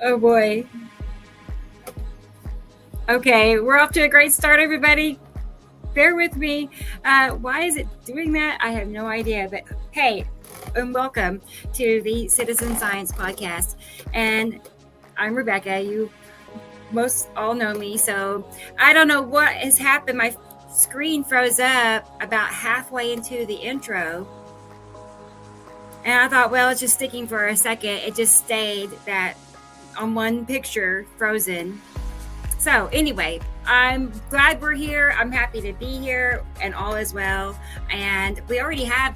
Oh boy. Okay, we're off to a great start, everybody. Bear with me. Why is it doing that? I have no idea. But hey, and welcome to the Citizen Science Podcast. And I'm Rebecca. You most all know me. So I don't know what has happened. My screen froze up about halfway into the intro. And I thought, well, it's just sticking for a second. It just stayed that on one picture frozen. So anyway, I'm glad we're here. I'm happy to be here and all is well. And we already have,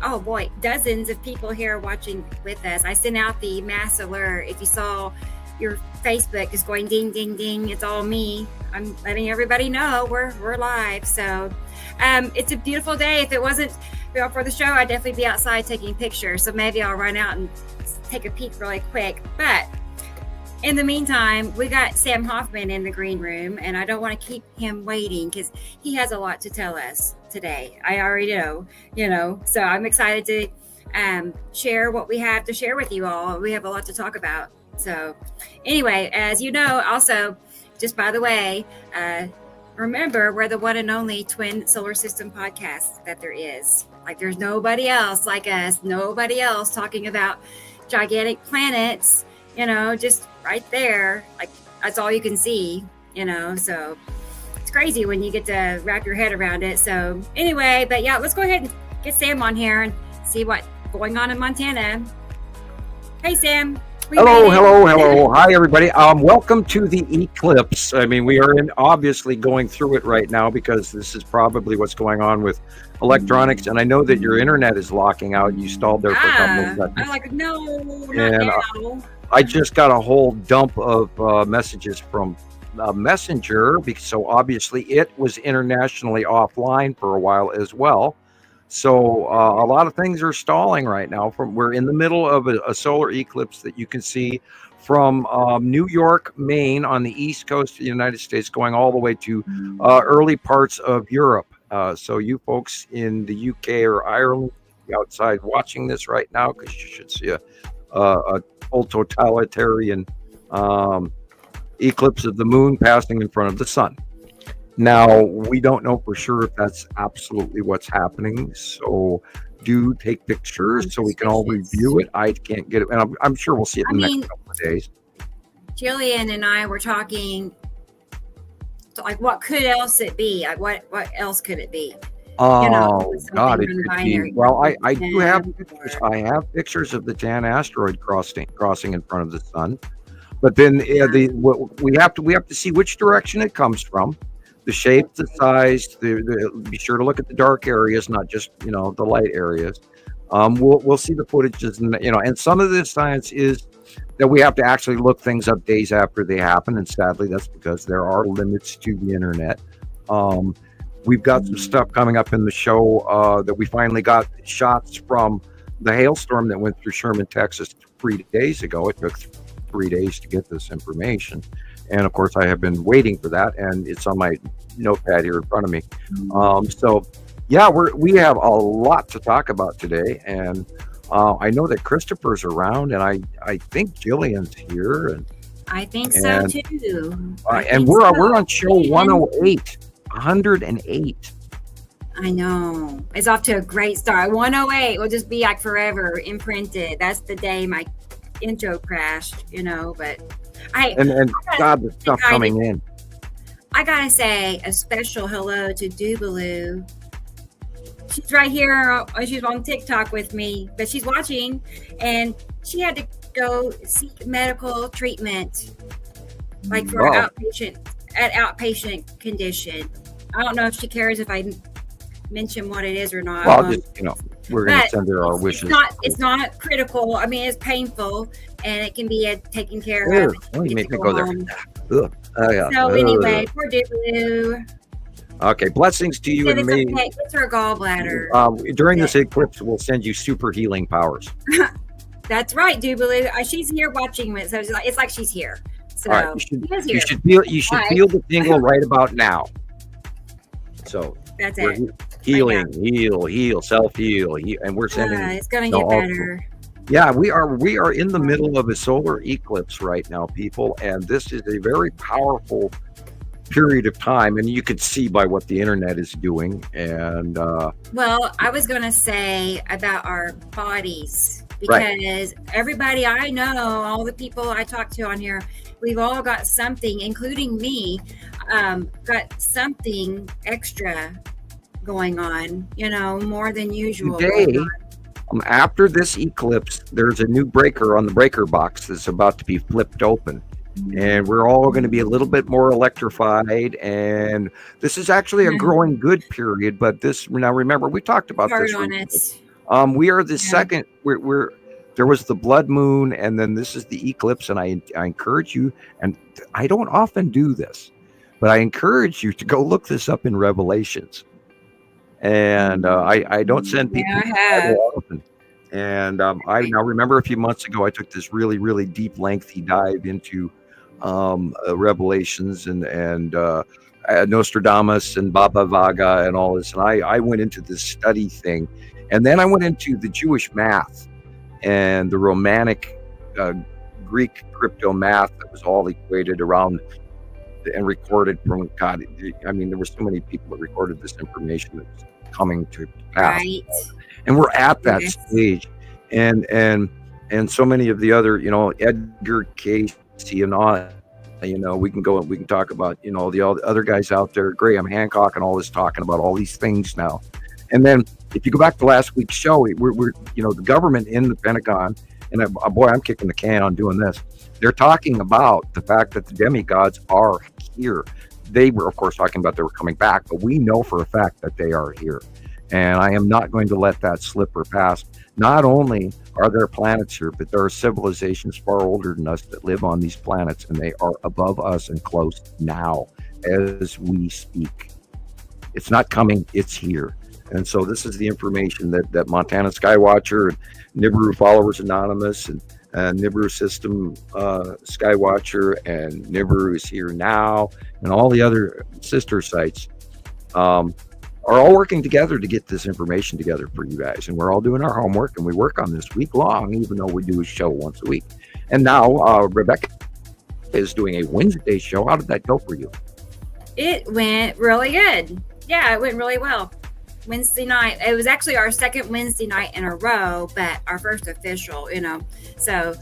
oh boy, dozens of people here watching with us. I sent out the mass alert. If you saw your Facebook is going ding, ding, ding, it's all me. I'm letting everybody know we're live. So it's a beautiful day. If it wasn't for the show, I'd definitely be outside taking pictures. So maybe I'll run out and take a peek really quick. But in the meantime, we got Sam Hofman in the green room, and I don't want to keep him waiting because he has a lot to tell us today. I already know, so I'm excited to share what we have to share with you all. We have a lot to talk about. So anyway, as you know, also, just by the way, remember, we're the one and only twin solar system podcast that there is. Like, there's nobody else like us, nobody else talking about gigantic planets, just right there. Like, that's all you can see, so it's crazy when you get to wrap your head around it. So anyway, but yeah, let's go ahead and get Sam on here and see what's going on in Montana. Hey, Sam. Hello. Hi, everybody. Welcome to the eclipse. I mean, we are obviously going through it right now because this is probably what's going on with electronics. And I know that your internet is locking out. You stalled there for a couple of seconds. I'm like, no, not now. I just got a whole dump of messages from Messenger, so obviously it was internationally offline for a while as well. So a lot of things are stalling right now. We're in the middle of a solar eclipse that you can see from New York, Maine, on the east coast of the United States, going all the way to early parts of Europe. So you folks in the UK or Ireland outside watching this right now, because you should see a full totalitarian eclipse of the moon passing in front of the sun. Now, we don't know for sure if that's absolutely what's happening, so do take pictures so we can all review it. I can't get it, and I'm sure we'll see it in the next couple of days. Gillian and I were talking, like, what could else it be? Like, what else could it be? Oh, God, it could be. Well, I do have pictures. I have pictures of the Tan asteroid crossing in front of the sun, but then we have to see which direction it comes from. The shape, the size, be sure to look at the dark areas, not just, the light areas. We'll see the footages, and some of this science is that we have to actually look things up days after they happen. And sadly, that's because there are limits to the internet. We've got some stuff coming up in the show that we finally got shots from the hailstorm that went through Sherman, Texas 3 days ago. It took 3 days to get this information. And of course, I have been waiting for that, and it's on my notepad here in front of me. So, yeah, we have a lot to talk about today, and I know that Christoper's around, and I think Gillian's here, and I think so too. And we're on show 108. 108. I know. It's off to a great start. 108 will just be like forever imprinted. That's the day my intro crashed, but God, the stuff coming in. I gotta say a special hello to Dubaloo. She's right here. She's on TikTok with me, but she's watching, and she had to go seek medical treatment, like for outpatient condition. I don't know if she cares if I mention what it is or not. Well, we're going to send her our wishes. It's not critical. I mean, it's painful, and it can be taken care of. You make me go there. So anyway, poor Dubaloo. Okay, blessings to you and me. Okay. It's her gallbladder. During this eclipse, we'll send you super healing powers. That's right, Dubaloo. She's here watching it, so it's like she's here. So all right, you should feel the tingle right about now. So that's it. Healing, heal, self-heal, and we're sending. It's gonna get better. Yeah, we are in the middle of a solar eclipse right now, people, and this is a very powerful period of time, and you could see by what the internet is doing. And well, I was going to say about our bodies, right, because everybody I know, all the people I talk to on here, we've all got something, including me, got something extra going on, more than usual going today, on. after this eclipse, there's a new breaker on the breaker box that's about to be flipped open. And we're all going to be a little bit more electrified. And this is actually a growing good period. But this, now remember, we talked about Hard this on recently. it. We are the second. We're there was the blood moon, and then this is the eclipse. And I encourage you, and I don't often do this, but I encourage you to go look this up in Revelations. And I don't send people Yeah, I have. often. And I now remember a few months ago, I took this really, really deep, lengthy dive into Revelations and Nostradamus and Baba Vaga and all this. And I went into this study thing. And then I went into the Jewish math and the Romanic Greek crypto math that was all equated around and recorded from God. I mean, there were so many people that recorded this information that was coming to pass. Right. And we're at that stage. And so many of the other, Edgar Casey and all, we can talk about, all the other guys out there, Graham Hancock and all this, talking about all these things now. And then if you go back to last week's show, we're the government in the Pentagon, and boy, I'm kicking the can on doing this. They're talking about the fact that the demigods are here. They were, of course, talking about they were coming back, but we know for a fact that they are here. And I am not going to let that slip or pass. Not only are there planets here, but there are civilizations far older than us that live on these planets, and they are above us and close now as we speak. It's not coming, it's here. And so this is the information that Montana Skywatcher and Nibiru Followers Anonymous and Nibiru System Skywatcher and Nibiru is here now, and all the other sister sites are all working together to get this information together for you guys. And we're all doing our homework, and we work on this week long, even though we do a show once a week. And now Rebecca is doing a Wednesday show. How did that go for you? It went really good. Yeah, it went really well. Wednesday night. It was actually our second Wednesday night in a row, but our first official, So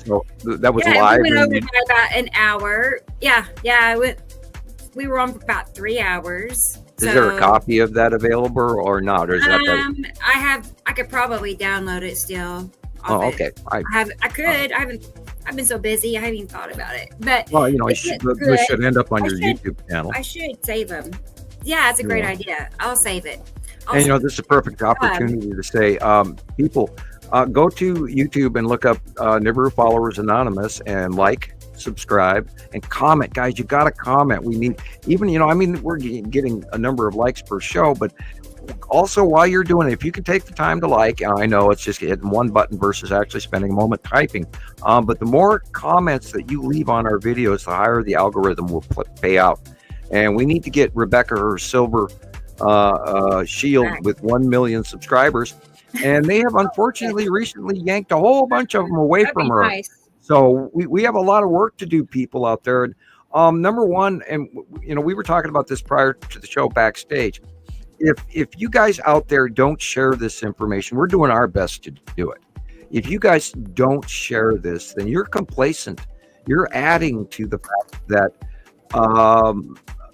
that was live. We went over by about an hour. Yeah. We were on for about 3 hours. Is there a copy of that available or not? Or is that I could probably download it still. Oh, okay. I've been so busy. I haven't even thought about it. But this should end up on your YouTube channel. I should save them. Yeah, it's a great idea. I'll save it. And this is a perfect opportunity to say, people, go to YouTube and look up Nibiru Followers Anonymous and subscribe, and comment. Guys, you got to comment. We need, even, we're getting a number of likes per show, but also while you're doing it, if you can take the time to I know it's just hitting one button versus actually spending a moment typing. But the more comments that you leave on our videos, the higher the algorithm will pay out. And we need to get Rebecca her silver shield with 1 million subscribers, and they have unfortunately recently yanked a whole bunch of them away from her. Nice. So we have a lot of work to do, people out there. Number one, and we were talking about this prior to the show backstage. If you guys out there don't share this information, we're doing our best to do it. If you guys don't share this, then you're complacent. You're adding to the fact that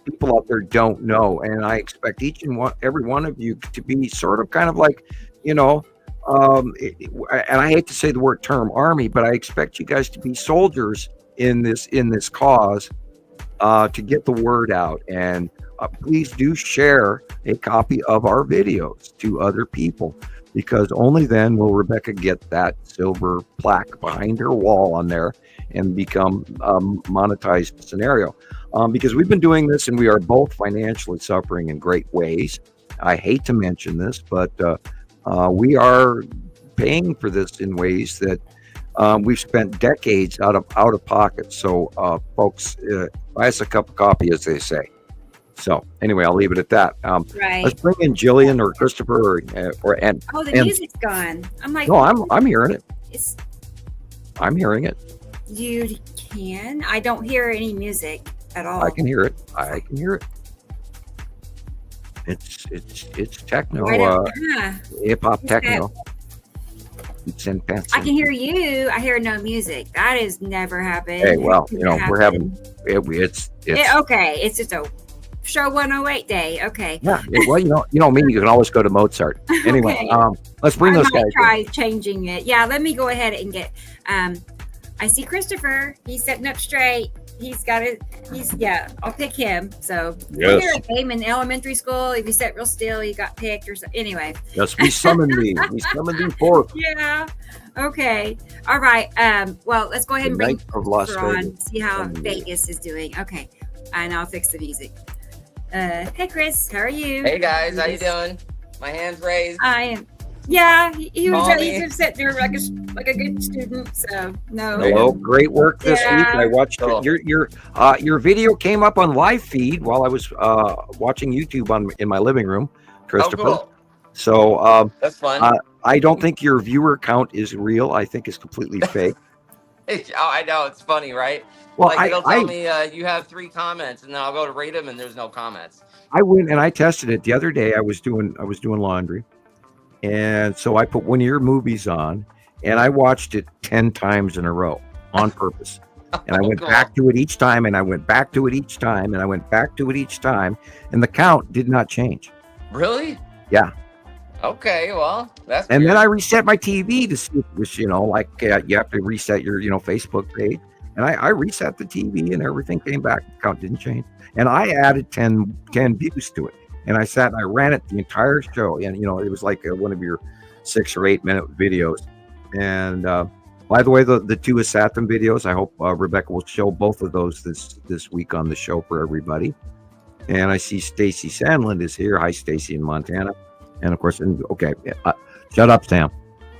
people out there don't know, and I expect every one of you to be sort of kind of like, and I hate to say the word term army, but I expect you guys to be soldiers in this cause to get the word out. And please do share a copy of our videos to other people, because only then will Rebecca get that silver plaque behind her wall on there and become a monetized scenario. Because we've been doing this and we are both financially suffering in great ways. I hate to mention this, but we are paying for this in ways that we've spent decades out of pocket. So folks, buy us a cup of coffee, as they say. So anyway, I'll leave it at that. Right. Let's bring in Gillian or Christoper the music's gone. I'm like, no, I'm hearing it. I'm hearing it. You can. I don't hear any music at all. I can hear it. I can hear it. It's techno, hip hop techno. It's intense. I can hear you. I hear no music. That has never happened. Hey, well, we're having it's okay. It's just a show 108 day. Okay. Yeah. Well, you know me. You can always go to Mozart. Anyway, Okay. Let's bring those guys. Try changing it. Yeah. Let me go ahead and get. I see Christopher. He's sitting up straight. He's got it. I'll pick him. So Yes. you're a game in elementary school. If you sit real still, you got picked or so. Anyway. Yes, we summoned thee. We summoned thee forth. Yeah. Okay. All right. Well, let's go ahead and bring Night of Las Christopher on. Vegas. See how Vegas is doing. Okay. And I'll fix the music. Hey Chris, how are you? Hey guys, how you doing? My hand's raised. I am. Yeah, he was Mommy. just sitting there like a good student. So no. Hello, great work this week. Yeah. I watched Cool. your video came up on live feed while I was watching YouTube in my living room, Christopher. Oh, cool. So That's fun. I don't think your viewer count is real. I think it's completely fake. I know, it's funny, right? Well, Like it'll tell me you have 3 comments, and then I'll go to rate them, and there's no comments. I went and I tested it the other day. I was doing laundry, and so I put one of your movies on, and I watched it 10 times in a row on purpose. And I went Cool. back to it each time, and I went back to it each time, and I went back to it each time, and the count did not change. Really? Yeah. Okay, well, that's And weird. then I reset my TV to see if it was, like you have to reset your, Facebook page. And I reset the TV and everything came back. The count didn't change. And I added 10 views to it. And I sat and I ran it the entire show. And, it was like one of your 6 or 8 minute videos. And by the way, the 2 Asatham videos, I hope Rebecca will show both of those this week on the show for everybody. And I see Stacy Sandland is here. Hi, Stacy in Montana. And of course, okay, shut up, Sam.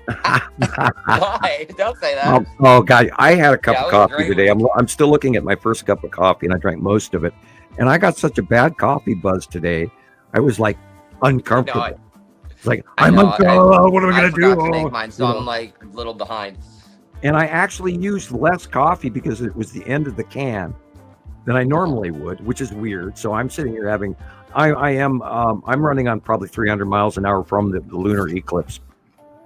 Why? Don't say that. Oh, God, I had a cup Yeah, of it was coffee great. today. I'm still looking at my first cup of coffee, and I drank most of it. And I got such a bad coffee buzz today. I was like uncomfortable. I- It's like I know, what am I I going to forgot do? to make mine, so you know. I'm like a little behind. And I actually used less coffee because it was the end of the can than I normally would, which is weird. So I'm sitting here having. I'm running on probably 300 miles an hour from the lunar eclipse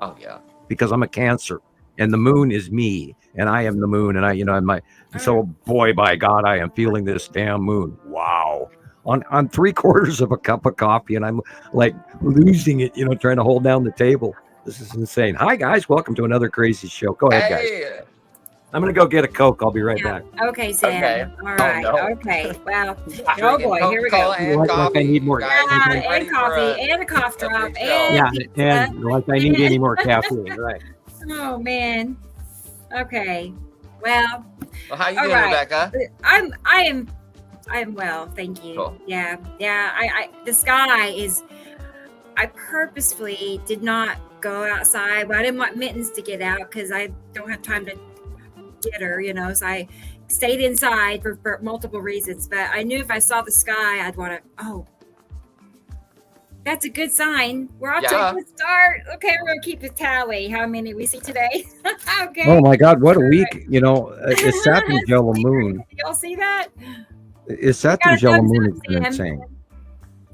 Oh yeah. because I'm a Cancer and the moon is me and I am the moon and so boy, by God, I am feeling this damn moon. Wow. On 3/4 of a cup of coffee and I'm like losing it, trying to hold down the table. This is insane. Hi guys, welcome to another crazy show. Go ahead, guys. Hey. I'm gonna go get a Coke. I'll be right back. Okay, Sam. Okay. All right. no. Okay. Well. Drinking Oh boy, here we go. Coca-Cola and Like I coffee, need more. guys. Yeah, Get ready and for coffee, and a cough a drop, big show. and Yeah, pizza. and like I need any more caffeine, right? Oh man. Okay. Well, Well, how you All doing, right. Rebecca? I am well, thank you. Cool. Yeah. The sky is. I purposefully did not go outside, but I didn't want Mittens to get out because I don't have time to get her, so I stayed inside for multiple reasons. But I knew if I saw the sky, I'd want to. Oh, that's a good sign. We're off to Yeah. a good start. Okay, we're gonna keep a tally. How many we see today? Okay. Oh my God, what a week! It's Saturn Jello Moon. Y'all see that? It's Saturn Got a Jello thumbs Moon up, has been Sam. insane.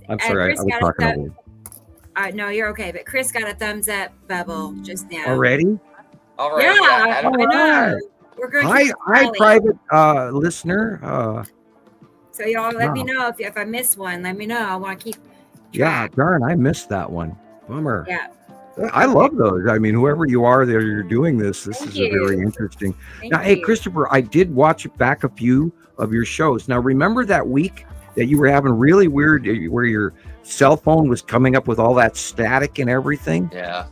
I'm And sorry, I Chris was got a talking thumb- over you. No, you're okay. But Chris got a thumbs up bubble just now. Already? All right. Yeah, I I don't- know. Alright. We're going to Hi, keep a tally. private listener. So y'all let me Wow. know if I miss one. Let me know. I want to keep Yeah, track. darn, I missed that one. Bummer. Yeah. I love those. I mean, whoever you are that you're doing this Thank is you. a very interesting. Thank Now, hey, you. Christopher, I did watch back a few of your shows. Now, remember that week that you were having really weird, where your cell phone was coming up with all that static and everything? Yeah.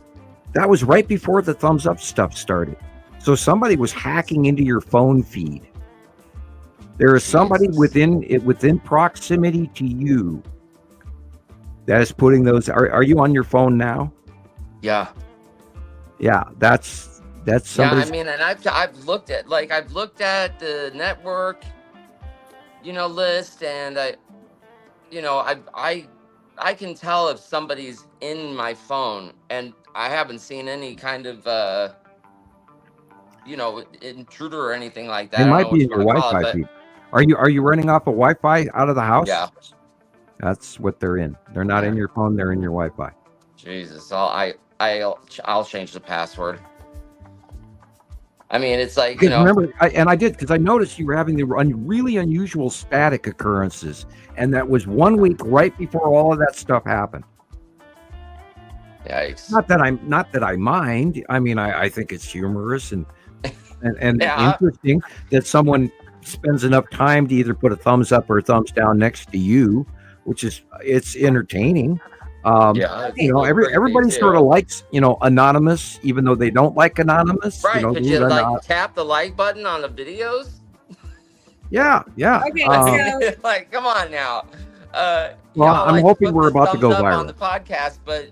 That was right before the thumbs up stuff started. So somebody was hacking into your phone feed. There is somebody Jesus. within proximity to you that is putting those. Are you on your phone now? Yeah. Yeah, that's somebody's. Yeah, I mean, and I've looked at the network, list, and I can tell if somebody's in my phone, and I haven't seen any kind of intruder or anything like that. They I don't might know be in what your you want to call Wi-Fi it, feed. Are you running off a Wi-Fi out of the house? Yeah. That's what they're in. They're not in your phone. They're in your Wi-Fi. Jesus, I'll change the password. I mean, it's like, because remember, I did, because I noticed you were having the really unusual static occurrences, and that was 1 week right before all of that stuff happened. Yikes. Not that I mind. I mean, I think it's humorous and Yeah. interesting that someone spends enough time to either put a thumbs up or a thumbs down next to you, which is it's entertaining. Everybody sort of likes, anonymous, even though they don't like anonymous. Right? Could you tap the like button on the videos? Yeah. Okay, like, come on now. I'm hoping we're about to go viral on the podcast, but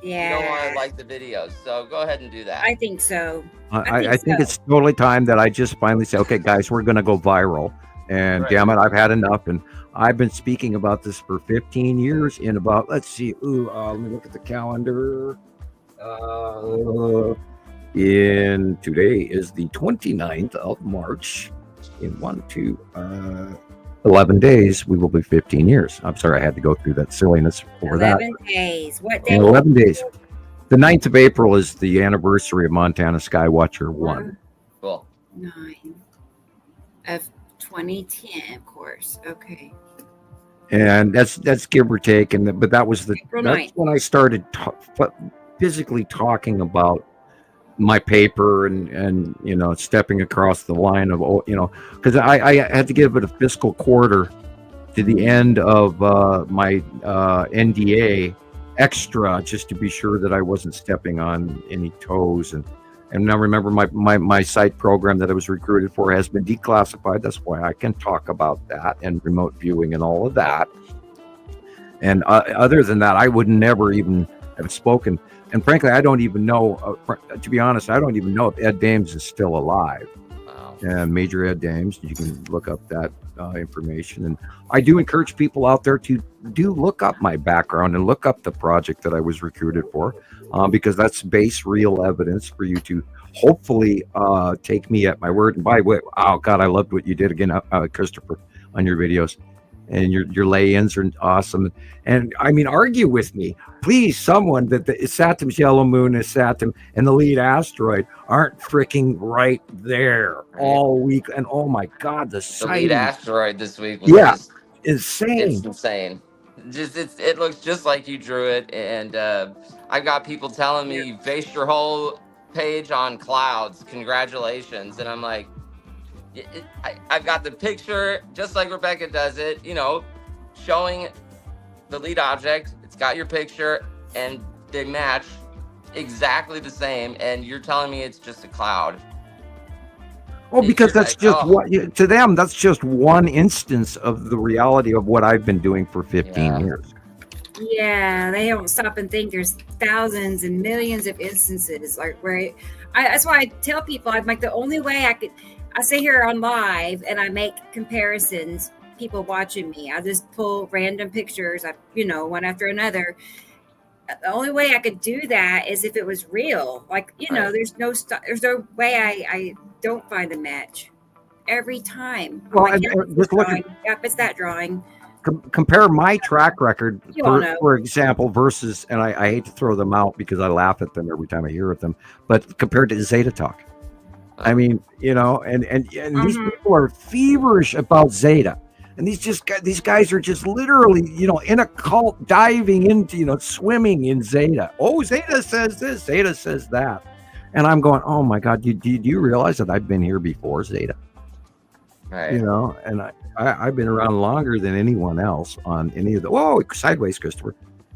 you don't want to like the videos. So go ahead and do that. I think so. I think it's totally time that I just finally say, okay, guys, we're going to go viral. And damn it, I've had enough. And I've been speaking about this for 15 years in about, let's see, let me look at the calendar. Today is the 29th of March. In 11 days, we will be 15 years. I'm sorry, I had to go through that silliness for 11 days. What day? 11 days. The 9th of April is the anniversary of Montana Skywatcher 1. Cool. 9 of 2010, of course. Okay. And that's give or take. But that's when I started physically talking about my paper and stepping across the line of, because I had to give it a fiscal quarter to the end of my NDA extra, just to be sure that I wasn't stepping on any toes. And now remember, my site program that I was recruited for has been declassified. That's why I can talk about that and remote viewing and all of that. And other than that, I would never even have spoken. And frankly, I don't even know, to be honest, I don't even know if Ed Dames is still alive. Wow. And Major Ed Dames, you can look up that information. And I do encourage people out there to do look up my background and look up the project that I was recruited for, because that's base real evidence for you to hopefully take me at my word. And by the way, oh God, I loved what you did again, Christoper, on your videos. And your lay-ins are awesome. And I mean, argue with me, please, someone, that the Saturn's yellow moon is Saturn and the lead asteroid aren't freaking right there all week. And oh my God, the lead asteroid this week was insane. It's insane. It looks just like you drew it. And I've got people telling me you based your whole page on clouds. Congratulations. And I'm like, I've got the picture just like Rebecca does it, showing the lead object. It's got your picture and they match exactly the same. And you're telling me it's just a cloud. Well, because that's to them, that's just one instance of the reality of what I've been doing for 15 years. Yeah, they don't stop and think there's thousands and millions of instances. That's why I tell people, I'm like, the only way I sit here on live and I make comparisons, people watching me. I just pull random pictures, one after another. The only way I could do that is if it was real. There's no way I don't find a match every time. Well, it's that drawing. Compare my track record, for example, versus, and I hate to throw them out because I laugh at them every time I hear of them, but compared to Zeta Talk. I mean, and these people are feverish about Zeta, and these guys are just literally, in a cult, diving into, swimming in Zeta. Oh, Zeta says this, Zeta says that, and I'm going, oh my God, do you realize that I've been here before Zeta? Right. And I've been around longer than anyone else on any of the. Whoa, sideways, Christoper.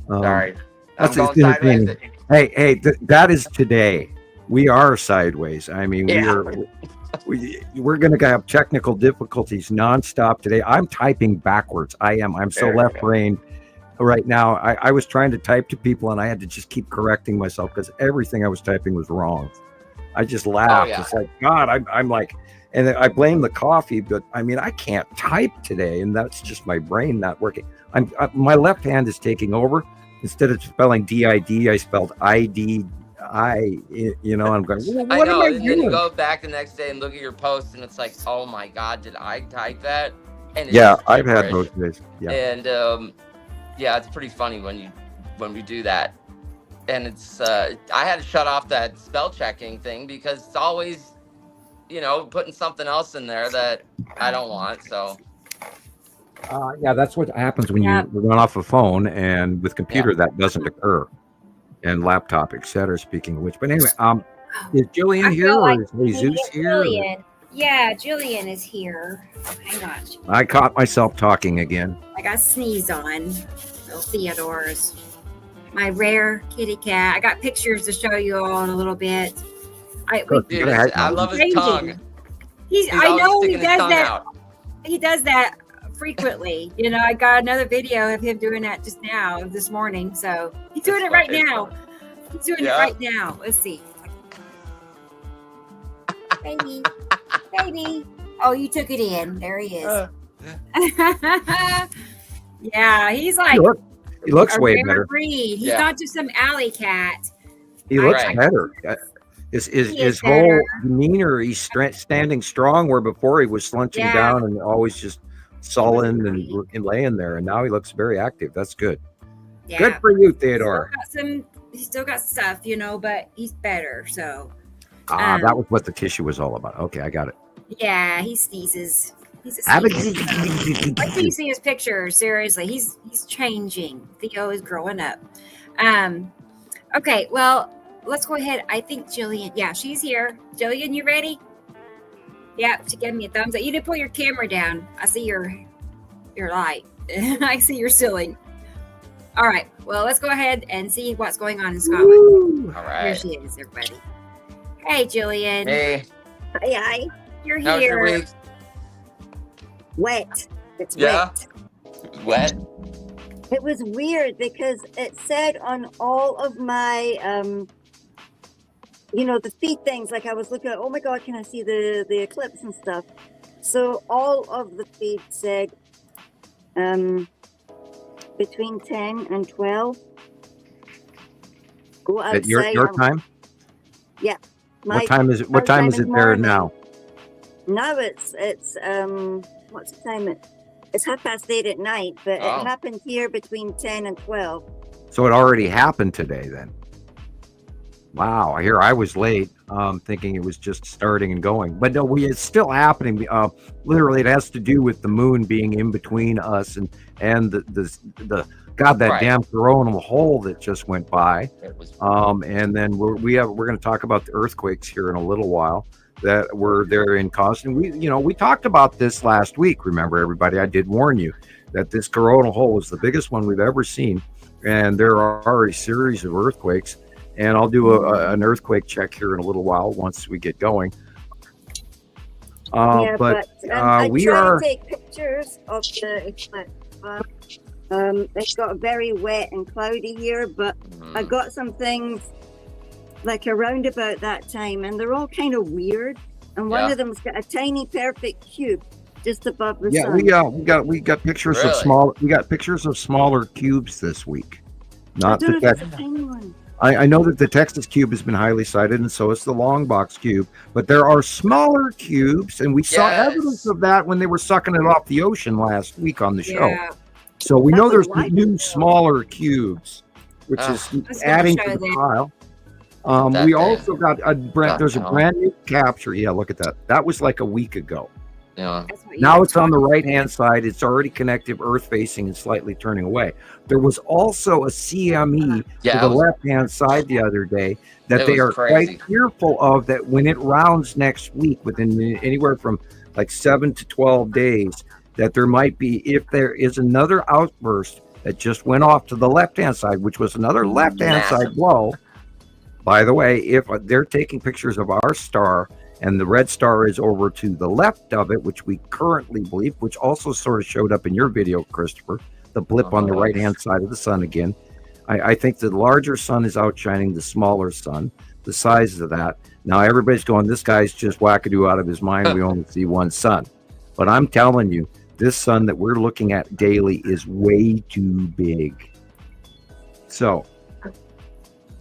Sorry, that's entertaining. Hey, that is today. We are sideways. I mean, we're going to have technical difficulties nonstop today. I'm typing backwards. I'm so left-brained right now. I was trying to type to people, and I had to just keep correcting myself because everything I was typing was wrong. I just laughed. It's like, God, I'm like, and I blame the coffee, but I mean, I can't type today, and that's just my brain not working. My left hand is taking over. Instead of spelling DID, I spelled IDD. I'm going, I what am know. I And then you doing? go back the next day and look at your post, and it's like, oh my God, did I type that? And it's Yeah, just I've had gibberish. those days. Yeah. And yeah, it's pretty funny when we do that. And it's I had to shut off that spell checking thing because it's always, putting something else in there that I don't want. So Yeah, that's what happens when Yeah. you run off a phone, and with computer that doesn't occur, and laptop, etc. Speaking of which, but anyway, is Gillian I here feel or like is Jesus here? Gillian. Yeah, Gillian is here. Hang on. I caught myself talking again. I got sneezed on. Little Theodore's. My rare kitty cat. I got pictures to show you all in a little bit. dude, I love his tongue. I always know he sticking his does tongue that. out. He does that frequently. I got another video of him doing that just now, this morning. So he's doing it right now. He's doing it right now. Let's see. Baby. Oh, you took it in. There he is. Yeah, he's like He looks a way rare better. breed. He's not just some alley cat. He looks Right. better. His whole demeanor, he's standing strong, where before he was slouching down and always just sullen and laying there. And now he looks very active. That's good. Yeah. Good for you, Theodore. He's still got stuff, but he's better. So that was what the tissue was all about. Okay, I got it. yeah, he sneezes. He's a sneezer. Wait till you see his picture. Seriously, he's changing. Theo is growing up. Okay, well, let's go ahead. I think Gillian. Yeah, she's here. Gillian, you ready? Yeah, she gave me a thumbs up. You didn't pull your camera down. I see your light. I see your ceiling. All right. Well, let's go ahead and see what's going on in Scotland. Woo. All right. Here she is, everybody. Hey, Gillian. Hey, Hi. You're how's your here. week? Wet. It's Yeah. wet. Wet. It was weird because it said on all of my, the feed things, like I was looking at, oh my God, can I see the eclipse and stuff? So all of the feeds said between 10 and 12. Go outside. At your time? Yeah. What time is it? What time is it there now? Now it's what's the time? It's 8:30 at night, but it happened here between 10 and 12. So it already happened today then. Wow, I was late, thinking it was just starting and going, but no, it's still happening. Literally, it has to do with the moon being in between us and the God, that damn coronal hole that just went by. And then we're going to talk about the earthquakes here in a little while that were there in Coston. We talked about this last week. Remember, everybody, I did warn you that this coronal hole was the biggest one we've ever seen, and there are a series of earthquakes. And I'll do an earthquake check here in a little while once we get going. I we try are to take pictures of the eclipse. It's got very wet and cloudy here, but I got some things like around about that time, and they're all kind of weird. And one of them's got a tiny perfect cube just above the sun. we got pictures of smaller cubes this week. Not I don't know that if it's a tiny one. I know that the Texas cube has been highly cited, and so is the long box cube. But there are smaller cubes, and we saw evidence of that when they were sucking it off the ocean last week on the show. So we know there's new smaller cubes, which is adding to the pile. We also got there's a brand new capture. Yeah, look at that. That was like a week ago. Yeah. Now it's on the right-hand side. It's already connected, earth-facing, and slightly turning away. There was also a CME to the left-hand side the other day that they are quite fearful of, that when it rounds next week, within anywhere from like 7 to 12 days, that there might be, if there is another outburst that just went off to the left-hand side, which was another left-hand side blow. By the way, if they're taking pictures of our star, and the red star is over to the left of it, which we currently believe, which also sort of showed up in your video, Christopher, the blip on the right-hand side of the sun again. I think the larger sun is outshining the smaller sun, the size of that. Now, everybody's going, this guy's just wackadoo out of his mind. We only see one sun. But I'm telling you, this sun that we're looking at daily is way too big. So,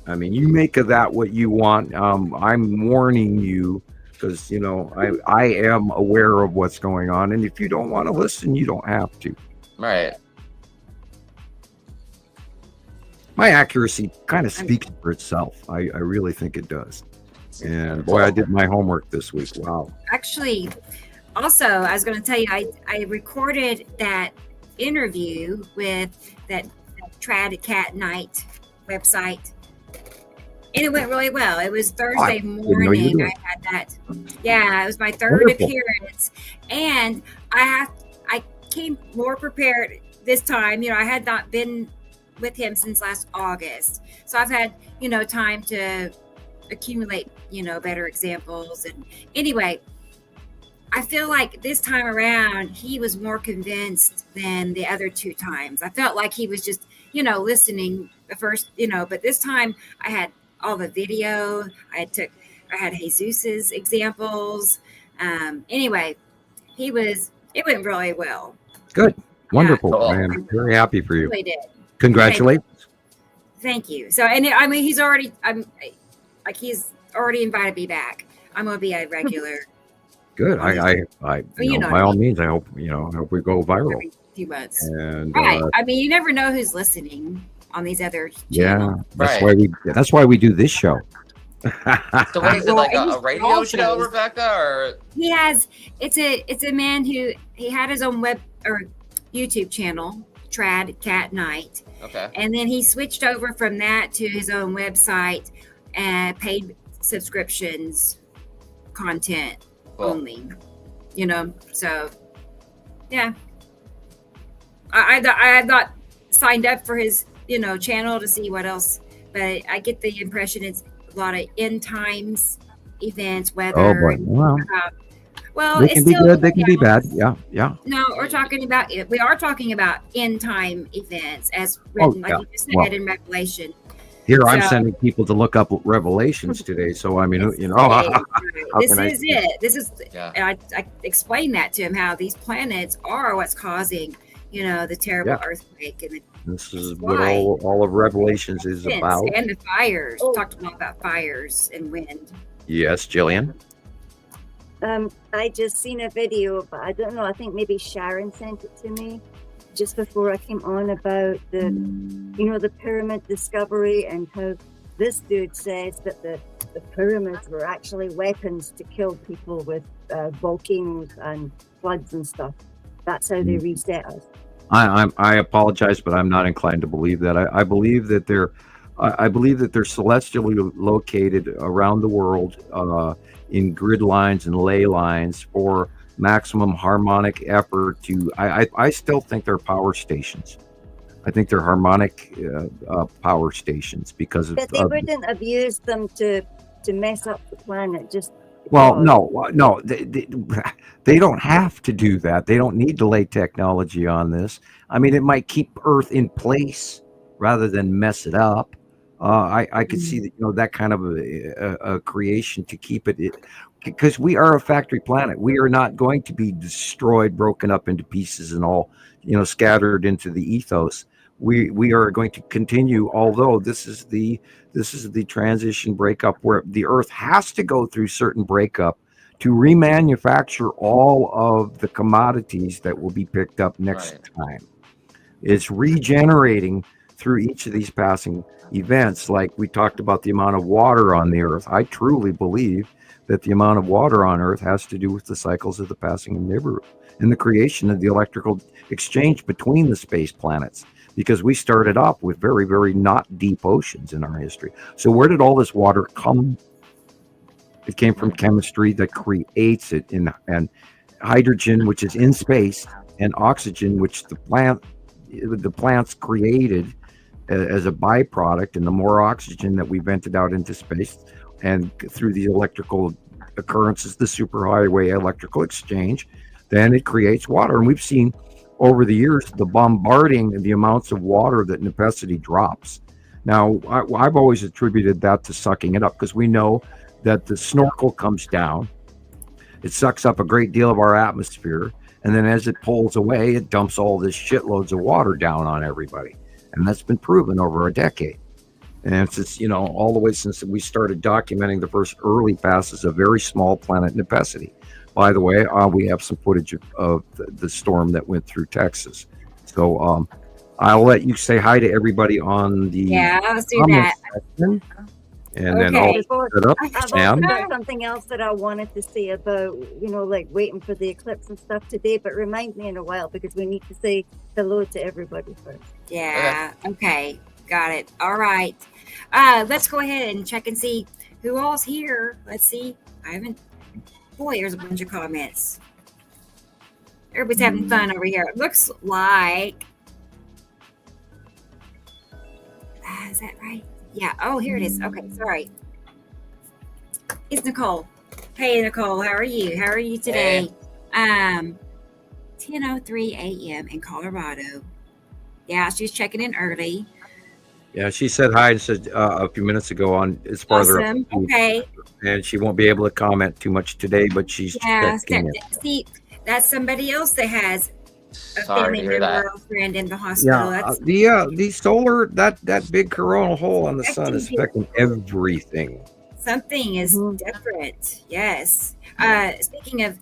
I mean, you make of that what you want. I'm warning you because, you know, I am aware of what's going on. And if you don't want to listen, you don't have to. Right. My accuracy kind of speaks for itself. I really think it does. And boy, I did my homework this week. Wow. Actually, also, I was going to tell you, I recorded that interview with that Trad Cat Night website, and it went really well. It was Thursday morning. I had that. Yeah, it was my third appearance, and I came more prepared this time. You know, I had not been with him since last August, so I've had, you know, time to accumulate, you know, better examples. And anyway, I feel like this time around he was more convinced than the other two times. I felt like he was just, you know, listening the first, you know, but this time I had all the video. I had Jesus's examples. Anyway, it went really well. Good. Wonderful. Cool. I'm very happy for you. Really did. Congratulations. Thank you. So, and I mean, he's already invited me back. I'm going to be a regular. Good. You know, by all means, I hope we go viral. Every few months. And right. I mean, you never know who's listening on these other channels. That's why we do this show. So what is it, like a radio show, Rebecca? Or it's a man who he had his own web or YouTube channel, Trad Cat Night. Okay. And then he switched over from that to his own website and paid subscriptions, content only. You know, so yeah. I have not signed up for his, you know, channel to see what else, but I get the impression it's a lot of end times events, weather. Oh boy! Well, they can be good. They can be bad. Yeah. No, we are talking about end time events as written, like you just said in Revelation. Here, I'm sending people to look up Revelations today. So I mean, you know, this is it. This is. I explained that to him, how these planets are what's causing, you know, the terrible earthquake, and this is what all of Revelations is about. And the fires. We talked a lot about fires and wind. Yes, Gillian. I just seen a video, but I don't know. I think maybe Sharon sent it to me just before I came on about the pyramid discovery, and how this dude says that the pyramids were actually weapons to kill people with volcanoes and floods and stuff. That's how they reset us. I apologize, but I'm not inclined to believe that. I believe that they're celestially located around the world in grid lines and ley lines for maximum harmonic effort. I still think they're power stations. I think they're harmonic power stations because of. But they wouldn't have used them to mess up the planet. No, they don't have to do that. They don't need to lay technology on this. I mean, it might keep Earth in place rather than mess it up. I could see that, you know, that kind of a creation to keep it, because we are a factory planet. We are not going to be destroyed, broken up into pieces, and all, you know, scattered into the ethos. We are going to continue, although this is the transition breakup where the Earth has to go through certain breakup to remanufacture all of the commodities that will be picked up next time. It's regenerating through each of these passing events. Like we talked about the amount of water on the Earth. I truly believe that the amount of water on Earth has to do with the cycles of the passing of Nibiru and the creation of the electrical exchange between the space planets, because we started off with very, very not deep oceans in our history. So where did all this water come? It came from chemistry that creates it, and hydrogen, which is in space, and oxygen, which the plants created as a byproduct. And the more oxygen that we vented out into space and through the electrical occurrences, the superhighway electrical exchange, then it creates water. And we've seen over the years the bombarding and the amounts of water that necessity drops. Now, I've always attributed that to sucking it up, because we know that the snorkel comes down, it sucks up a great deal of our atmosphere, and then as it pulls away, it dumps all this shitloads of water down on everybody. And that's been proven over a decade. And it's just, all the way since we started documenting the first early passes of very small planet Nepacity. By the way, we have some footage of the storm that went through Texas. So I'll let you say hi to everybody on the let's do that. section, and then I'll set up. I've also got something else that I wanted to say about, like waiting for the eclipse and stuff today, but remind me in a while because we need to say hello to everybody first. Yeah. Okay. Got it. All right. Let's go ahead and check and see who all's here. Let's see. Boy, there's a bunch of comments. Everybody's having fun over here. It looks like. Is that right? Yeah. Oh, here it is. Okay. Sorry. It's Nicole. Hey, Nicole. How are you? How are you today? 10:03 a.m. in Colorado. Yeah, she's checking in early. Yeah, she said hi and said a few minutes ago on it's farther up. Okay. And she won't be able to comment too much today, but she's checking in. See, that's somebody else that has a family member or friend in the hospital. Yeah, the solar that big coronal hole on the sun is affecting everything. Something is different. Yes. Speaking of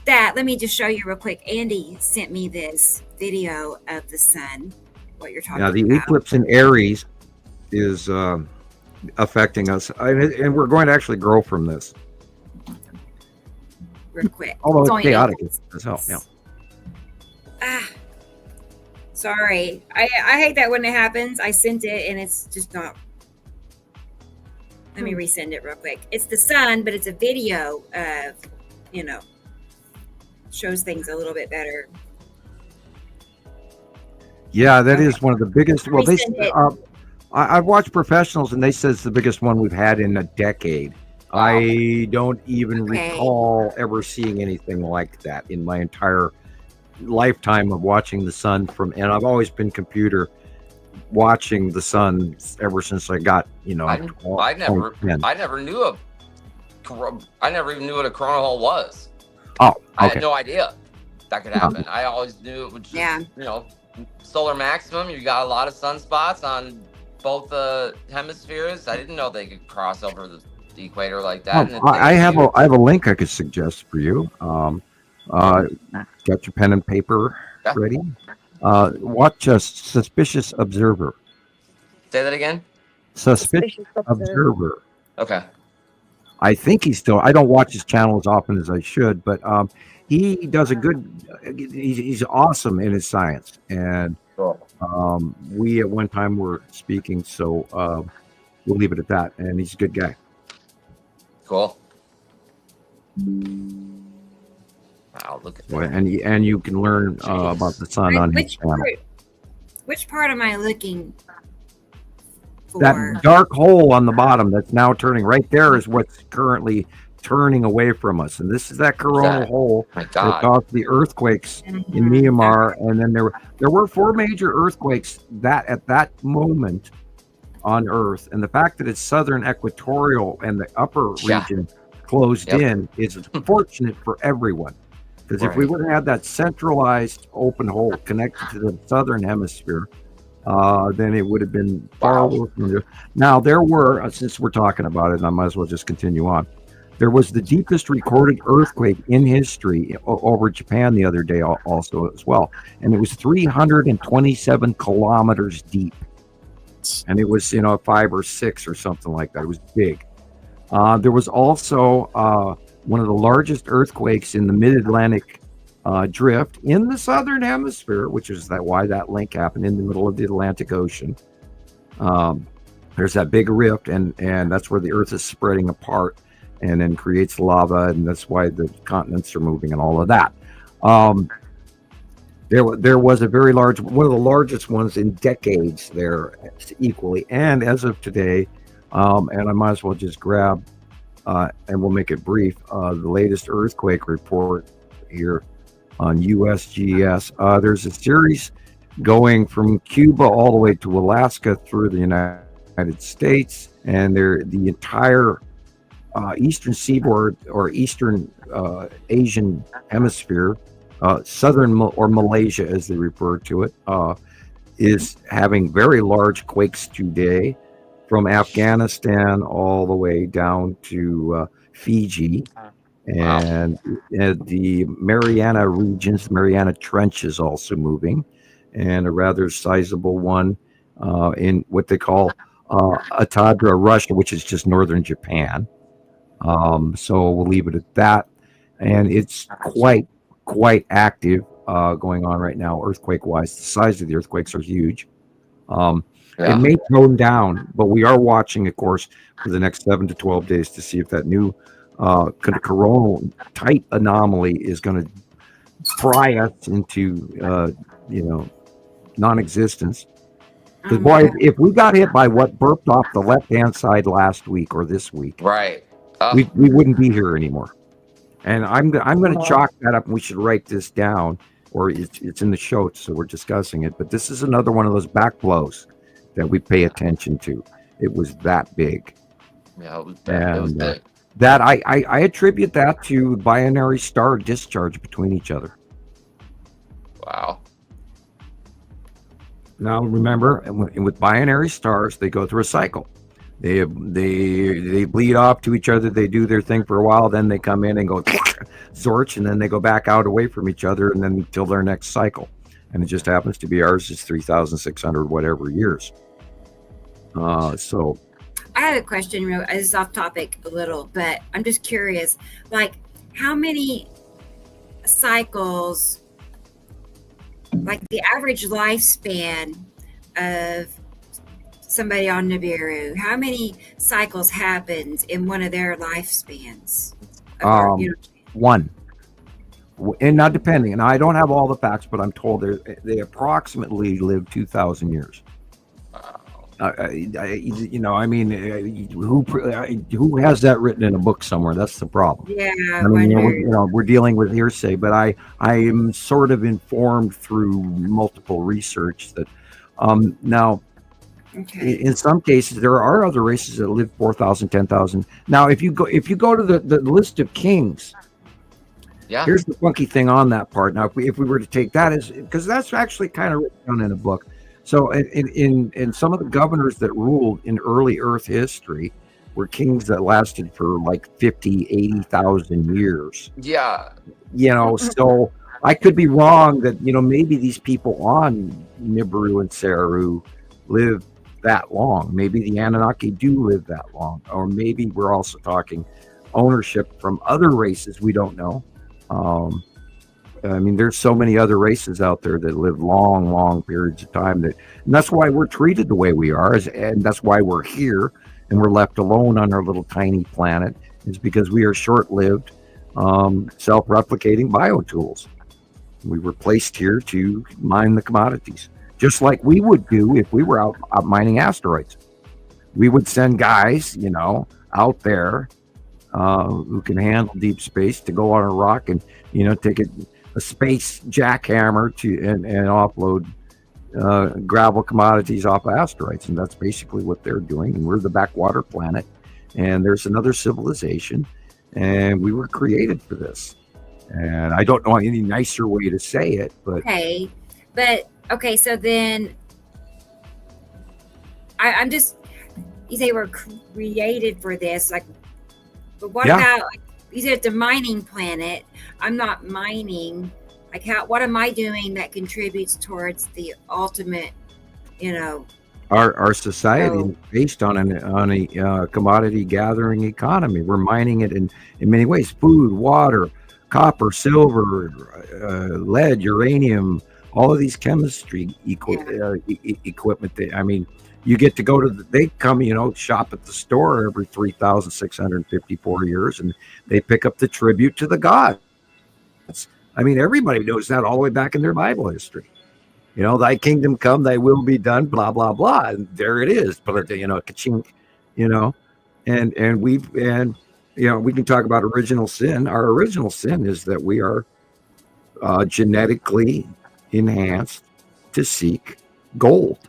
that, let me just show you real quick. Andy sent me this video of the sun. What you're talking about. The eclipse in Aries is affecting us, and we're going to actually grow from this. Real quick. Although it's chaotic as hell. Yeah. Sorry. I hate that when it happens. I sent it and it's just not. Let me resend it real quick. It's the sun, but it's a video of, shows things a little bit better. Yeah, that is one of the biggest. Well, I've watched professionals, and they said it's the biggest one we've had in a decade. Wow. I don't even recall ever seeing anything like that in my entire lifetime of watching the sun and I've always been computer watching the sun ever since I got, I never knew I never even knew what a coronal hole was. Oh, okay. I had no idea that could happen. I always knew it was just, solar maximum. You got a lot of sunspots on both hemispheres. I didn't know they could cross over the equator like that. I have a link I could suggest for you. Got your pen and paper ready? Watch a Suspicious Observer. Say that again. Suspicious Observer. Okay. I think I don't watch his channel as often as I should, but he does he's awesome in his science. And we at one time were speaking, so we'll leave it at that. And he's a good guy. Cool. Wow, look at that. And you can learn about the sun on his channel. Which part am I looking for? That dark hole on the bottom that's now turning right there is what's currently turning away from us, and this is that coronal hole that caused the earthquakes in Myanmar. And then there were 4 major earthquakes at that moment on Earth, and the fact that it's southern equatorial and the upper region closed in is fortunate for everyone, because if we would have had that centralized open hole connected to the southern hemisphere, then it would have been far worse. Now there were, since we're talking about it, and I might as well just continue on, there was the deepest recorded earthquake in history over Japan the other day also as well. And it was 327 kilometers deep. And it was, 5 or 6 or something like that. It was big. There was also one of the largest earthquakes in the mid-Atlantic drift in the southern hemisphere, which is why that link happened in the middle of the Atlantic Ocean. There's that big rift, and that's where the Earth is spreading apart and then creates lava, and that's why the continents are moving and all of that. There was a very large, one of the largest ones in decades there equally. And as of today, and I might as well just grab, and we'll make it brief, the latest earthquake report here on USGS. There's a series going from Cuba all the way to Alaska through the United States, and the entire eastern seaboard or eastern Asian hemisphere, southern or Malaysia as they refer to it, is having very large quakes today. from Afghanistan all the way down to Fiji. And the Mariana regions, Mariana Trench is also moving, and a rather sizable one in what they call Atadra, Russia, which is just northern Japan. So we'll leave it at that. And it's quite active going on right now, earthquake-wise. The size of the earthquakes are huge. It may tone down, but we are watching, of course, for the next 7 to 12 days to see if that new coronal type anomaly is going to fry us into, non-existence. Because boy, if we got hit by what burped off the left-hand side last week or this week, right, we wouldn't be here anymore. And I'm going to chalk that up, and we should write this down, or it's in the show, so we're discussing it. But this is another one of those back blows that we pay attention to. It was that big. Yeah, it was big. That I attribute that to binary star discharge between each other. Wow. Now remember, with binary stars, they go through a cycle. They bleed off to each other. They do their thing for a while, then they come in and go zorch, and then they go back out away from each other, and then until their next cycle. And it just happens to be ours is 3,600 whatever years. So I have a question. This is off topic a little, but I'm just curious. Like, how many cycles? Like the average lifespan of somebody on Nibiru, how many cycles happens in one of their lifespans? One. And not depending, and I don't have all the facts, but I'm told they approximately live 2,000 years. Who has that written in a book somewhere? That's the problem. Yeah, we're dealing with hearsay, but I am sort of informed through multiple research that now, in some cases, there are other races that live 4,000, 10,000. Now, if you go to the list of kings, here's the funky thing on that part. Now, if we were to take that as, because that's actually kind of written down in a book. So in some of the governors that ruled in early Earth history were kings that lasted for like 50, 80,000 years. Yeah. So I could be wrong that, maybe these people on Nibiru and Saru live that long. Maybe the Anunnaki do live that long. Or maybe we're also talking ownership from other races we don't know. There's so many other races out there that live long periods of time, and that's why we're treated the way we are, and that's why we're here and we're left alone on our little tiny planet, is because we are short-lived, self-replicating biotools. We were placed here to mine the commodities, just like we would do if we were out mining asteroids. We would send guys, out there who can handle deep space to go on a rock and, take a space jackhammer and offload gravel commodities off of asteroids. And that's basically what they're doing. And we're the backwater planet, and there's another civilization, and we were created for this. And I don't know any nicer way to say it, but so then I'm just, you say we're created for this, like, but what about, like, you said it's a mining planet. I'm not mining. Like, what am I doing that contributes towards the ultimate, Our society is based on a commodity gathering economy. We're mining it in many ways: food, water, copper, silver, lead, uranium, all of these chemistry equipment. You get to go to they come, shop at the store every 3,654 years, and they pick up the tribute to the gods. Everybody knows that all the way back in their Bible history. Thy kingdom come, thy will be done, blah, blah, blah. And there it is. But, ka-chink, and we can talk about original sin. Our original sin is that we are genetically enhanced to seek gold.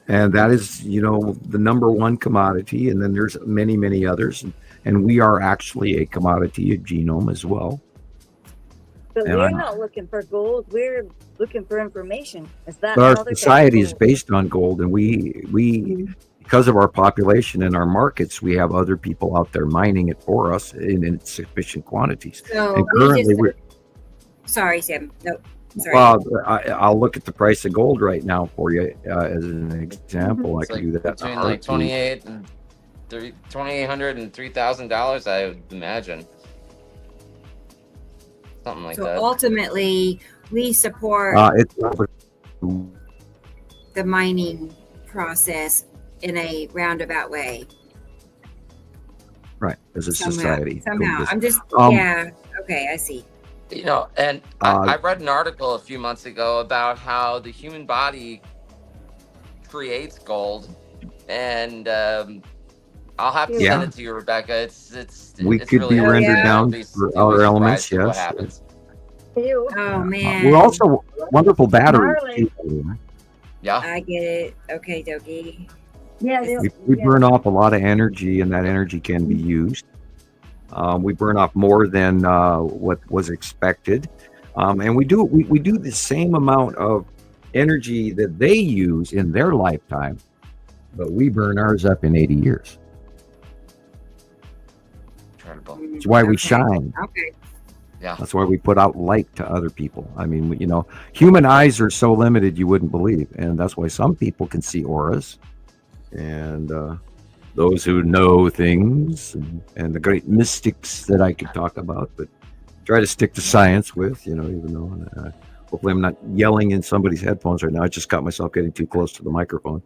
And that is, the number one commodity. And then there's many, many others. And we are actually a commodity of genome as well. But we're not looking for gold. We're looking for information. Is that But our another society is technical- based on gold, and we because of our population and our markets, we have other people out there mining it for us in sufficient quantities. So And we currently, just, we're sorry, Sam. No, sorry. well. I'll look at the price of gold right now for you as an example. I It's can like do that. between like $2,800 and $3,000, I would imagine. Something like So that. ultimately, we support It's the mining process in a roundabout way. right as a Somehow. society. I'm just, Um, yeah. Okay, I see. You know, and I read an article a few months ago about how the human body creates gold, and I'll have to Yeah. send it to you, Rebecca. It's We it's could really be rendered interesting. down You'll be- for you'll be other elements, surprised at what yes. happens. Ew. Oh man, We're also wonderful batteries. Gnarly. too. Yeah. I get it. Okay, dokie. Yeah, We burn off a lot of energy, and that energy can be used. We burn off more than what was expected, and we do the same amount of energy that they use in their lifetime, but we burn ours up in 80 years. Incredible. That's why we Okay. shine. Okay. Yeah. That's why we put out light to other people. I mean, human eyes are so limited you wouldn't believe, and that's why some people can see auras, and those who know things and the great mystics that I could talk about, but try to stick to science with, even though hopefully I'm not yelling in somebody's headphones right now. I just got myself getting too close to the microphone.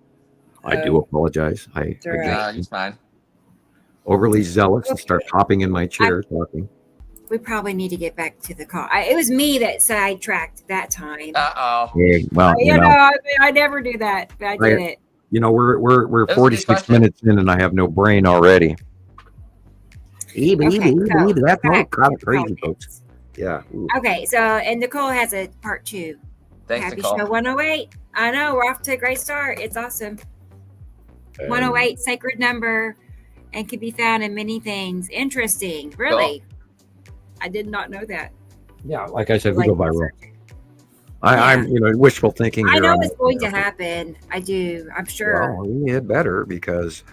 I do apologize. I all right. get It's fine. overly zealous and start hopping in my chair talking. We probably need to get back to the call. It was me that sidetracked that time. Uh-oh. Yeah, well, I never do that, but I did it. we're was a good 46 question. minutes in and I have no brain already. Okay, so That's all back kind to of crazy, comments. folks. Yeah. Ooh. Okay, so and Nicole has a part 2. Thanks, Happy Nicole. Show 108. I know, we're off to a great start. It's awesome. 108, sacred number, and can be found in many things. Interesting. Really? I did not know that. Yeah, like I said, we Like go by roll. researching. I'm wishful thinking. I here know on it's that. going to happen. I do. I'm sure. Well, it better, because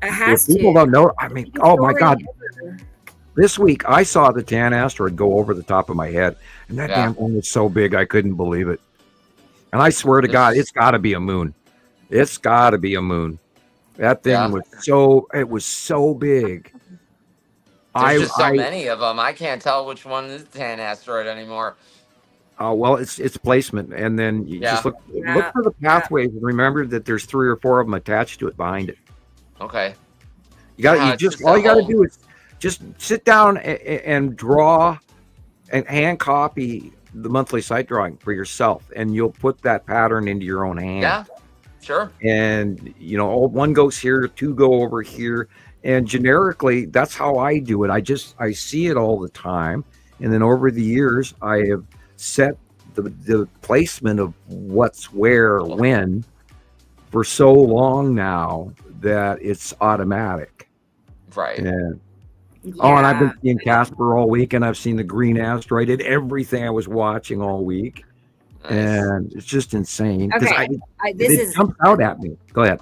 It has if people to. don't know, I mean, Biggest oh my story God. ever. This week I saw the tan asteroid go over the top of my head, and that damn thing was so big I couldn't believe it. And I swear to God, it's got to be a moon. It's got to be a moon. That thing was so big. There's just so many of them. I can't tell which one is the tan asteroid anymore. Well, it's placement, and then you just look for the pathways and remember that there's 3 or 4 of them attached to it behind it. Okay. All you got to do is just sit down and draw and hand copy the monthly site drawing for yourself, and you'll put that pattern into your own hand. Yeah, sure. And one goes here, 2 go over here, and generically that's how I do it. I see it all the time, and then over the years I have set the placement of what's where when for so long now that it's automatic. Right. And and I've been seeing Casper all week, and I've seen the green asteroid and everything I was watching all week. Nice. And it's just insane. Okay, It jumps out at me. Go ahead.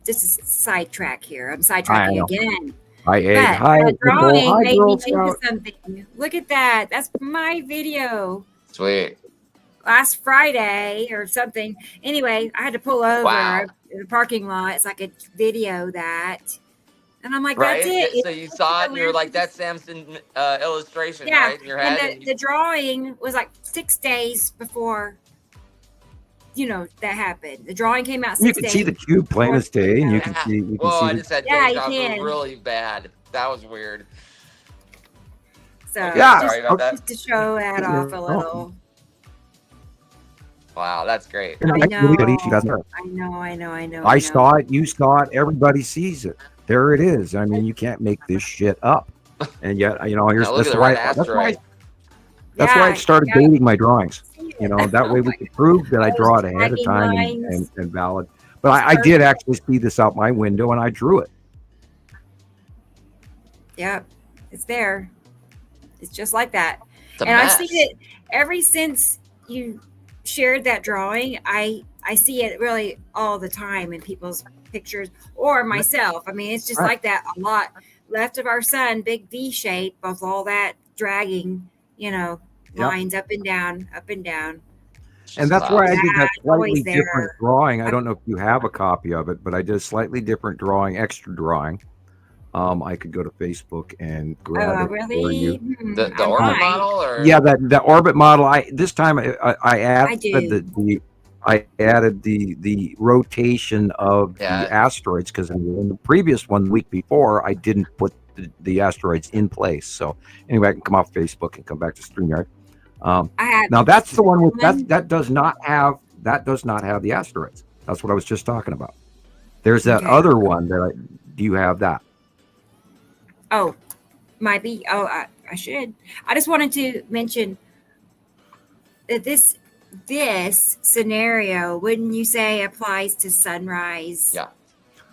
This is sidetrack here. I'm sidetracking again. Hi, Ed. But Hi, the drawing Nicole. Hi, made Girl me think of Scout. something. Look at that. That's my video Sweet. last Friday or something. Anyway, I had to pull over Wow. in the parking lot so I could video that. And I'm like, Right? that's it. So you saw it and you were like, that's Samson illustration, right? In your head. And the drawing was like 6 days before, that happened. The drawing came out 6 days. You can see the cube plain as day, and you can see. Whoa, I just had Yeah, deja you vu can. really bad. That was weird. So Sorry about that. just to show that off a little. Wow, that's great. I know. I know. I saw it. You saw it. Everybody sees it. There it is. I mean, you can't make this shit up. And yet, here's Now look at the red asteroid. That's why I started dating my drawings. That way we could prove that I draw it ahead of time and valid. But I did actually see this out my window, and I drew it. Yep, it's there. It's just like that. a And I've mess. seen it ever since you shared that drawing. I see it really all the time in people's pictures or myself. I mean, it's just like that a lot. Left of our sun, big V shape of all that dragging, lines up and down, up and down. And that's why I did that always slightly different drawing. I don't know if you have a copy of it, but I did a slightly different drawing, extra drawing. I could go to Facebook and grab it for really? you. The orbit model, or yeah, the orbit model. This time I added I added the rotation of the asteroids, because in the previous one, the week before, I didn't put the asteroids in place. So anyway, I can come off Facebook and come back to StreamYard. Now that's the one with that does not have the asteroids. That's what I was just talking about. There's that other one that do you have that? Oh, might be. Oh, I should. I just wanted to mention that this scenario, wouldn't you say, applies to sunrise? Yeah.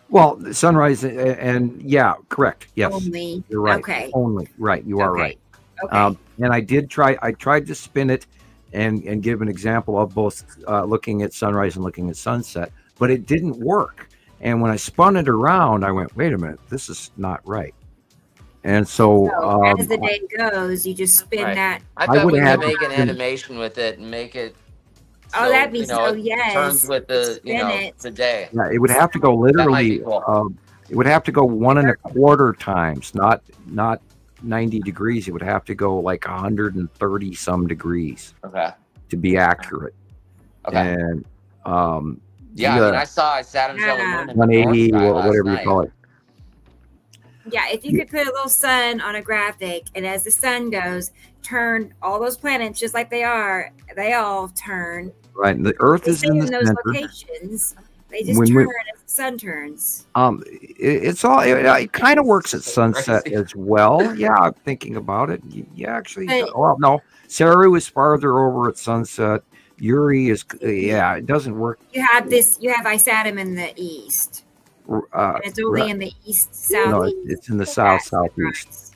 Well, sunrise and yeah, correct. Yes. Only. You're right. Okay. Only. Right. You are right. Okay. And I tried to spin it and give an example of both looking at sunrise and looking at sunset, but it didn't work. And when I spun it around, I went, wait a minute, this is not right. And so as the day goes, you just spin that. I thought we could make an animation with it and make it. So, that'd be yes. Turns with the the day. Yeah, it would have to go literally. Cool. It would have to go 1.25 times, not 90 degrees. It would have to go like 130 some degrees. Okay. To be accurate. Okay. And I mean, I sat on the moon 180 or whatever you call it. Yeah, if you could put a little sun on a graphic, and as the sun goes, turn all those planets just like they are. They all turn. Right, and the Earth is in the those center. Locations. They just turn as the sun turns. It kind of works at sunset as well. Yeah, I'm thinking about it. Yeah, actually. No. Saru is farther over at sunset. Uri is. It doesn't work. You have Isatum in the east. And it's only in the east southeast. No, it's in the southeast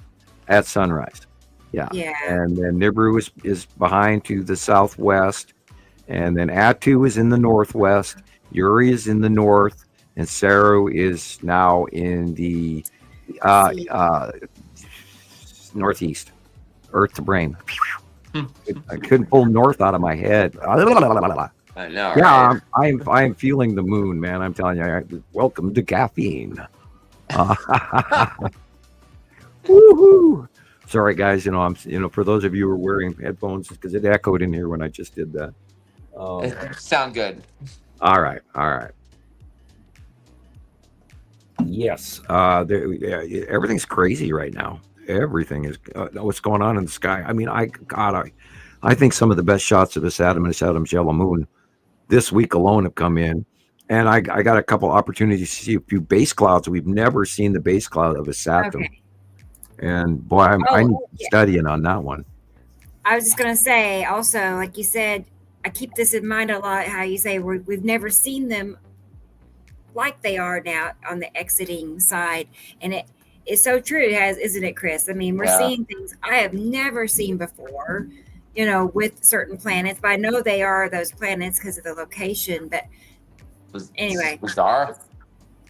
at sunrise. Yeah. And then Nibiru is behind to the southwest, and then Atu is in the northwest. Uri is in the north, and Saru is now in the northeast. Earth to brain. I couldn't pull north out of my head. I know. Yeah, right? I am feeling the moon, man. I'm telling you. Welcome to caffeine. Woohoo! Sorry, guys. I'm for those of you who are wearing headphones, because it echoed in here when I just did that. Sound good. All right. Yes. Everything's crazy right now. Everything is what's going on in the sky. I mean, I think some of the best shots of this Adam's yellow moon this week alone have come in, and I got a couple opportunities to see a few base clouds. We've never seen the base cloud of a Saturn, and boy, I'm studying on that one. I was just gonna say, also, like you said, I keep this in mind a lot. How you say we've never seen them like they are now on the exiting side, and it is so true. It has, isn't it, Chris? I mean, we're seeing things I have never seen before. With certain planets, but I know they are those planets because of the location. But anyway, bizarre.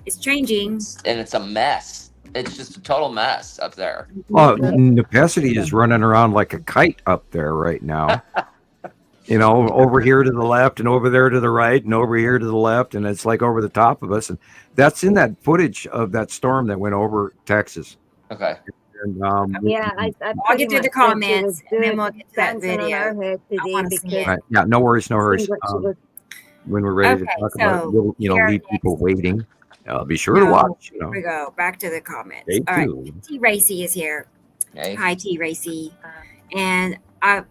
It's changing, and it's a mess. It's just a total mess up there. Well, Nepacity is running around like a kite up there right now. Over here to the left, and over there to the right, and over here to the left, and it's like over the top of us. And that's in that footage of that storm that went over Texas. Okay. And, I'll get through the comments, and then we'll get to that video. Yeah, no worries. When we're ready to talk about it, we'll leave people waiting. Be sure to watch. Here we go. Back to the comments. Stay All right. tuned. T. Racy is here. Hey. Hi, T. Racy. And I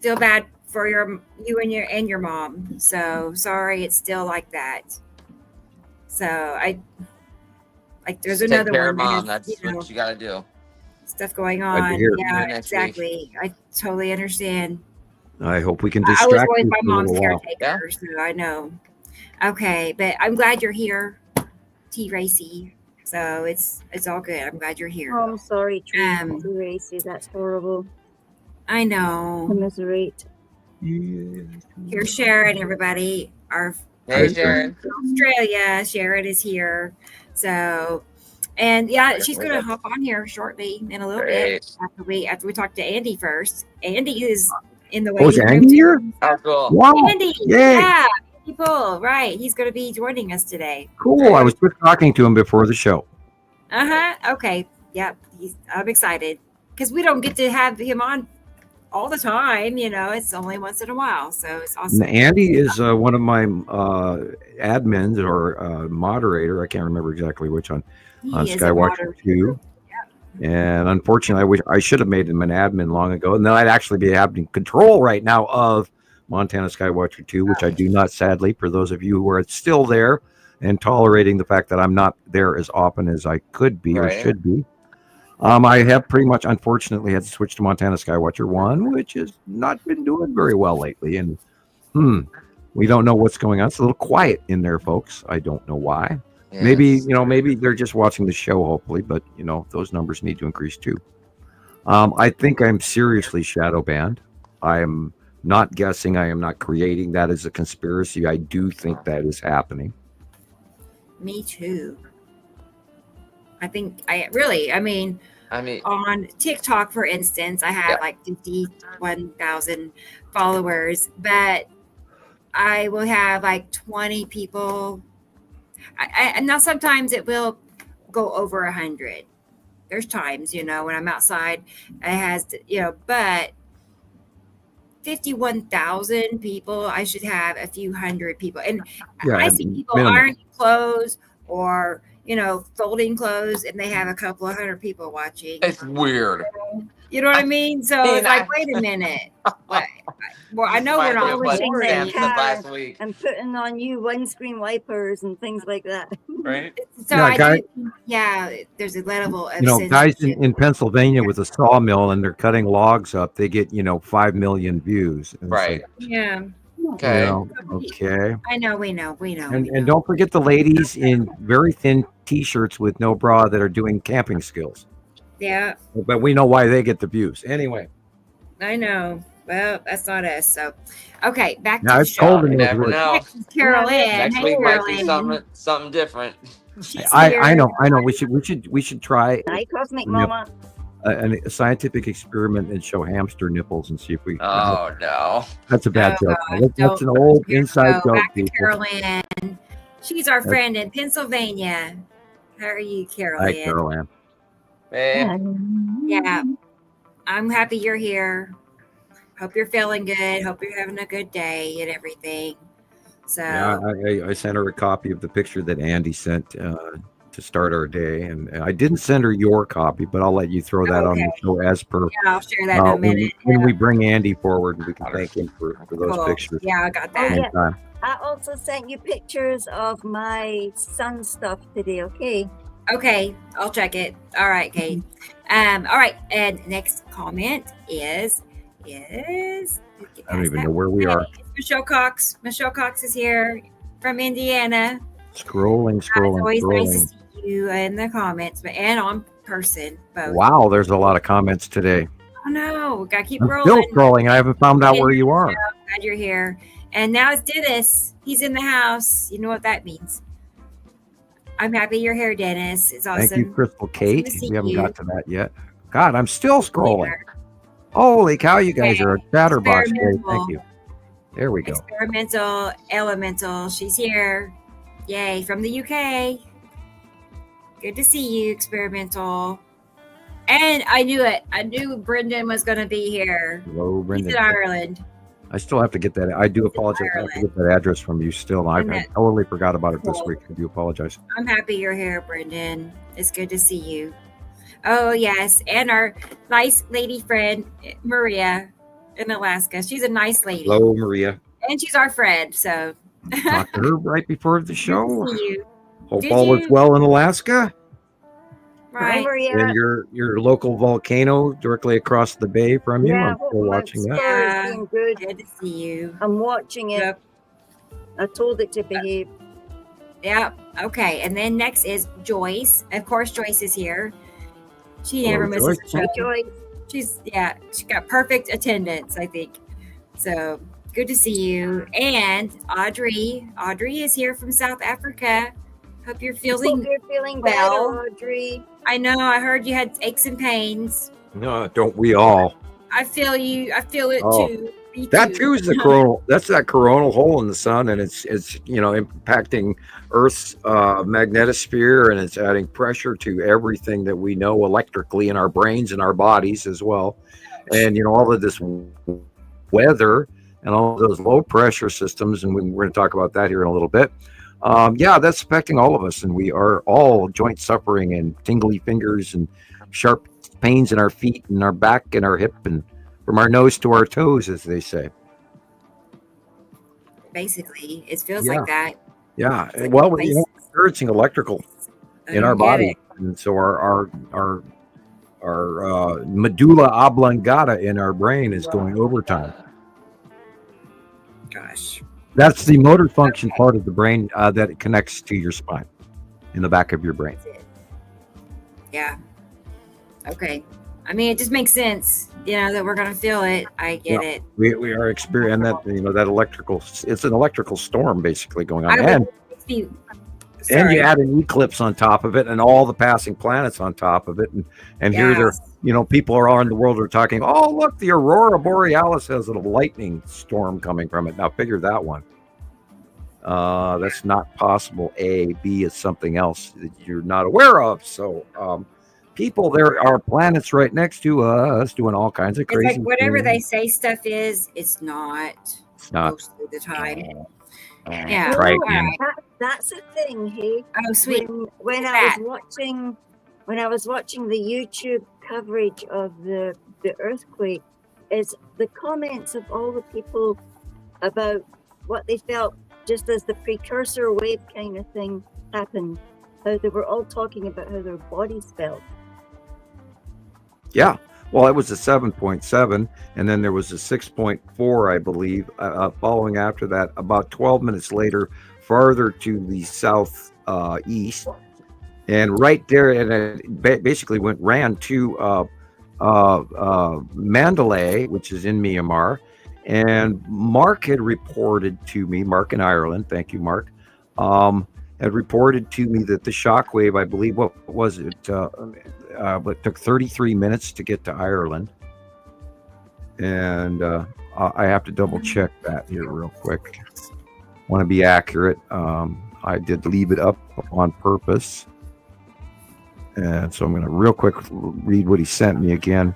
feel bad for you and your mom. So sorry, it's still like that. So there's Just another take care one. Of mom. That's what you got to do. Stuff going on. Yeah, exactly. I totally understand. I hope we can distract you. I was always my mom's caretaker, so I know. Okay, but I'm glad you're here, T. Racy. So it's all good. I'm glad you're here. Oh, I'm sorry, T. Racy. That's horrible. I know. Commiserate. Here's Sharon, everybody. Our Hey, Sharon. Australia. Sharon is here. So, and yeah, she's going to hop on here shortly in a little bit after we talk to Andy first. Andy is in the way. Oh, is Andy here? Oh, cool. Wow. Andy, Yay. yeah, people, right? He's going to be joining us today. Cool. I was just talking to him before the show. Okay. Yep. I'm excited because we don't get to have him on all the time. You know, it's only once in a while. So it's awesome. Andy is one of my admins or moderator. I can't remember exactly which on Skywatcher 2. And unfortunately, I should have made him an admin long ago. And then I'd actually be having control right now of Montana Skywatcher 2, which I do not, sadly, for those of you who are still there and tolerating the fact that I'm not there as often as I could be or should be. I have pretty much, unfortunately, had to switch to Montana Skywatcher 1, which has not been doing very well lately. And we don't know what's going on. It's a little quiet in there, folks. I don't know why. Yes. Maybe they're just watching the show, hopefully, but those numbers need to increase too. I think I'm seriously shadow banned. I am not guessing. I am not creating that as a conspiracy. I do think that is happening. Me too. I mean, on TikTok, for instance, I have like 51,000 followers, but I will have like 20 people. And now sometimes it will go over 100. There's times, when I'm outside, it has, but 51,000 people, I should have a few hundred people. And I see people ironing clothes or, folding clothes, and they have a couple of hundred people watching. It's weird. You know what I mean? So it's like, wait a minute. Well, I know we're not washing their car last week and putting on new windscreen wipers and things like that. Right? So there's a level of guys in Pennsylvania with a sawmill and they're cutting logs up, they get 5 million views. And right. Yeah. Okay. Okay. I know, we know. And don't forget the ladies in very thin t-shirts with no bra that are doing camping skills. Yeah. But we know why they get the views. Anyway. I know. Well, that's not us. So, okay, back to the show. You never know. Carol Ann. Next week might be something different. I know. We should try. Hi, Cosmic Mama. A scientific experiment and show hamster nipples and see if we. Oh no, that's a bad joke. That's an old inside joke. Back to Carol Ann. She's our friend in Pennsylvania. How are you, Carol Ann? Hi, Carol Ann. Hey. Yeah, I'm happy you're here. Hope you're feeling good. Hope you're having a good day and everything. So I sent her a copy of the picture that Andy sent to start our day, and I didn't send her your copy, but I'll let you throw that on the show as per. Yeah, I'll share that in a minute. When we bring Andy forward, and we can thank him for those pictures. Yeah, I got that. Oh, yeah. I also sent you pictures of my sun stuff today. Okay, I'll check it. All right, Kate. All right, and next comment is I don't even know where we are. Michelle Cox. Michelle Cox is here from Indiana. Scrolling. It's always nice to see you in the comments, and on person. Both. Wow, there's a lot of comments today. Oh no, gotta keep I'm rolling. Still scrolling. I haven't found out where you are. Glad you're here. And now it's Dennis. He's in the house. You know what that means. I'm happy you're here, Dennis. It's awesome. Thank you, Crystal Kate. We haven't got to that yet. God, I'm still scrolling. Holy cow, you guys are a chatterbox today. Thank you. There we go. Experimental Elemental. She's here. Yay, from the UK. Good to see you, Experimental. And I knew it. I knew Brendan was going to be here. Hello, Brendan. He's in Ireland. I still have to get that. I do apologize. I have to get that address from you still. I totally forgot about it this week. I do apologize. I'm happy you're here, Brendan. It's good to see you. Oh, yes. And our nice lady friend, Maria in Alaska. She's a nice lady. Hello, Maria. And she's our friend. So talked to her right before the show. Good to see you. Hope all is well in Alaska. Right. Hi, Maria. And your local volcano directly across the bay from you. I'm still watching that. Yeah. Good to see you. I'm watching it. Yep. I told it to behave. Yep. Okay. And then next is Joyce. Of course, Joyce is here. She never misses a show. Joyce. She got perfect attendance, I think. So good to see you. And Audrey is here from South Africa. Hope you're feeling well. Better, Audrey. I know. I heard you had aches and pains. No, don't we all? I feel you. I feel it too. Me That too is the coronal. That's that coronal hole in the sun, and it's impacting Earth's magnetosphere, and it's adding pressure to everything that we know electrically in our brains and our bodies as well. And all of this weather and all of those low pressure systems, and we're going to talk about that here in a little bit. That's affecting all of us, and we are all joint suffering and tingly fingers and sharp pains in our feet and our back and our hip and from our nose to our toes, as they say. Basically, it feels like that. Yeah. Well, we're experiencing electrical in our body, and so our medulla oblongata in our brain is going overtime. Gosh. That's the motor function part of the brain that it connects to your spine in the back of your brain. Yeah. Okay. I mean, it just makes sense, that we're going to feel it. I get it. We are experiencing that, that electrical, it's an electrical storm basically going on. And you add an eclipse on top of it and all the passing planets on top of it. And here people around the world are talking, oh, look, the Aurora Borealis has a lightning storm coming from it. Now figure that one. That's not possible. A, B is something else that you're not aware of. So, people, there are planets right next to us doing all kinds of crazy things. Like whatever things. they say stuff is, it's not most of the time. Yeah, right. That's a thing. Hey, oh sweet. When I was watching the YouTube coverage of the earthquake, is the comments of all the people about what they felt just as the precursor wave kind of thing happened. How they were all talking about how their bodies felt. Yeah, well, it was a 7.7, and then there was a 6.4, I believe, following after that, about 12 minutes later, farther to the south east, and right there, and it basically ran to Mandalay, which is in Myanmar, and Mark had reported to me, Mark in Ireland, thank you, Mark, had reported to me that the shockwave, I believe, what was it? It took 33 minutes to get to Ireland, and I have to double check that here real quick. Want to be accurate. I did leave it up on purpose, and so I'm going to real quick read what he sent me again.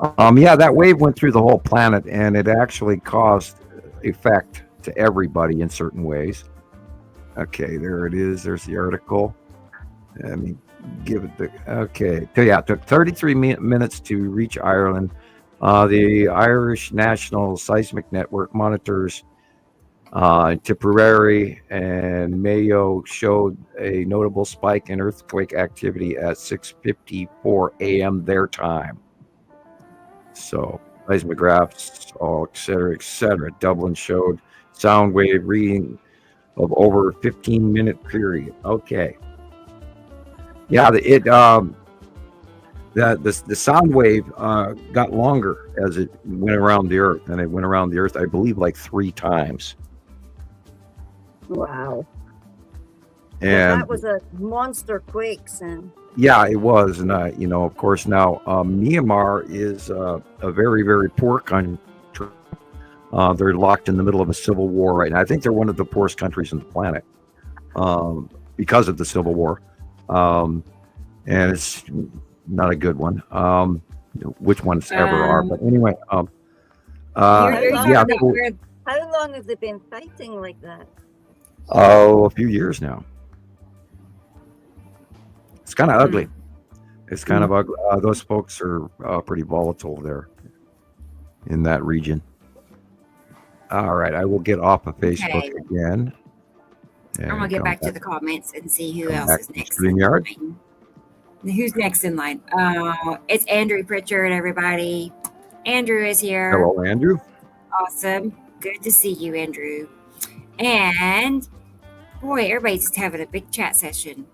That wave went through the whole planet, and it actually caused effect to everybody in certain ways. Okay, there it is. There's the article. Let me give it okay. So it took 33 minutes to reach Ireland. The Irish National Seismic Network monitors Tipperary and Mayo showed a notable spike in earthquake activity at 6:54 a.m. their time. So seismographs, all et cetera. Dublin showed sound wave reading of over a 15-minute period. Okay. Yeah, the sound wave got longer as it went around the Earth, and it went around the Earth, I believe, like 3 times. Wow. And that was a monster quake, Sam. Yeah, it was, and of course, now Myanmar is a very, very poor country. They're locked in the middle of a civil war right now. I think they're one of the poorest countries on the planet because of the civil war. And it's not a good one, which ones ever are. But anyway, how long have they been fighting like that? Oh, a few years now. It's kind of ugly. It's kind of ugly. Those folks are pretty volatile there in that region. All right, I will get off of Facebook again. I'm going to get back to the comments and see who else is next. Who's next in line? It's Andrew Pritchard, everybody. Andrew is here. Hello, Andrew. Awesome. Good to see you, Andrew. And, boy, everybody's just having a big chat session.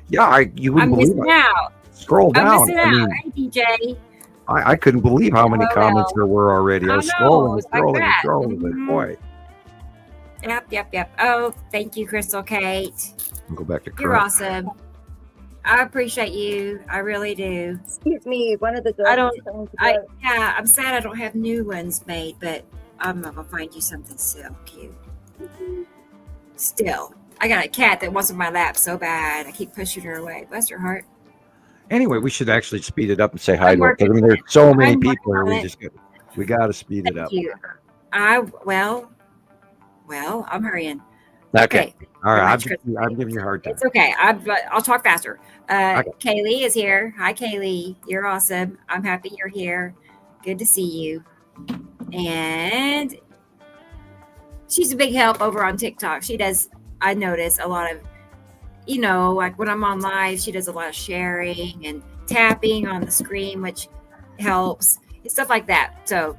Yeah, you wouldn't believe it. I'm missing out. Scroll down. I'm missing out. Hey, DJ. I couldn't believe how many comments there were already. I was scrolling and it's like scrolling and that. scrolling, but boy. Yep. Oh, thank you, Crystal Kate. I'll go back to You're current. awesome. I appreciate you. I really do. Excuse me, one of the dogs. I don't. is coming to go. Yeah, I'm sad I don't have new ones made, but I'm gonna find you something so cute. Still, I got a cat that wants on my lap so bad. I keep pushing her away. Bless her heart. Anyway, we should actually speed it up and say hi I'm to her. I working- mean, there's so many I'm people here. working on We got to speed it Thank up. you. Well, I'm hurrying. Okay. All right. Relax, I'm giving you a hard time. It's okay. I'll talk faster. Okay. Kaylee is here. Hi, Kaylee. You're awesome. I'm happy you're here. Good to see you. And she's a big help over on TikTok. She does, I notice, a lot of, like when I'm on live, she does a lot of sharing and tapping on the screen, which helps and stuff like that. So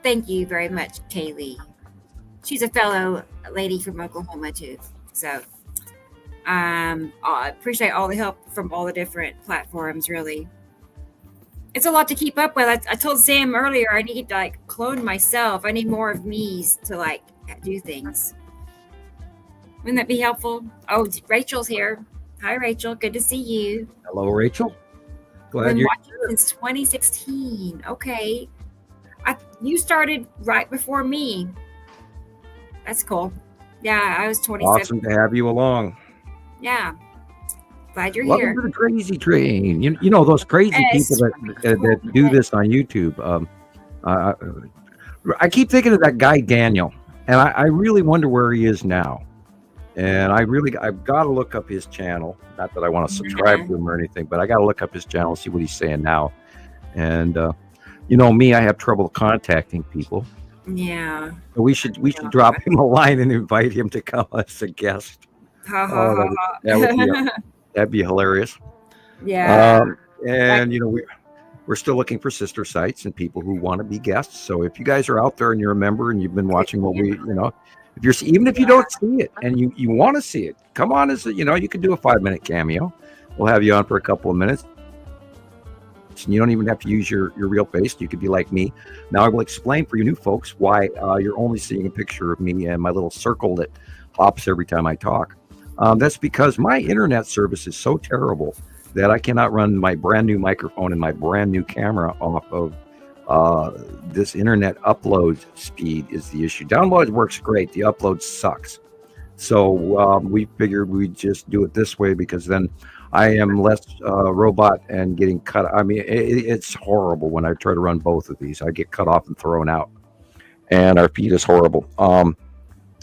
thank you very much, Kaylee. She's a fellow lady from Oklahoma too. So I appreciate all the help from all the different platforms, really. It's a lot to keep up with. I told Sam earlier I need to clone myself. I need more of me's to do things. Wouldn't that be helpful? Oh, Rachel's here. Hi, Rachel. Good to see you. Hello, Rachel. Glad Been you're watching since 2016. Okay. You started right before me. That's cool. Yeah, I was 27. awesome to have you along. Yeah. Glad you're Welcome here. to the crazy train. You know those crazy Yes. people that do this on YouTube. I keep thinking of that guy Daniel, and I really wonder where he is now. And I've got to look up his channel. Not that I want to subscribe to him or anything, but I got to look up his channel and see what he's saying now. And me, I have trouble contacting people. Yeah. So we should drop him a line and invite him to come as a guest. Ha, ha, ha, ha. That'd be hilarious. Yeah. And we're still looking for sister sites and people who want to be guests. So if you guys are out there and you're a member and you've been watching what we, even if you don't see it and you want to see it, come on you can do a 5-minute cameo. We'll have you on for a couple of minutes. And you don't even have to use your real face. You could be like me. Now I will explain for you new folks why you're only seeing a picture of me and my little circle that hops every time I talk. That's because my internet service is so terrible that I cannot run my brand new microphone and my brand new camera off of this internet upload speed is the issue. Download works great. The upload sucks. So we figured we'd just do it this way because then I am less robot and getting cut. I mean, it's horrible when I try to run both of these. I get cut off and thrown out, and our feed is horrible.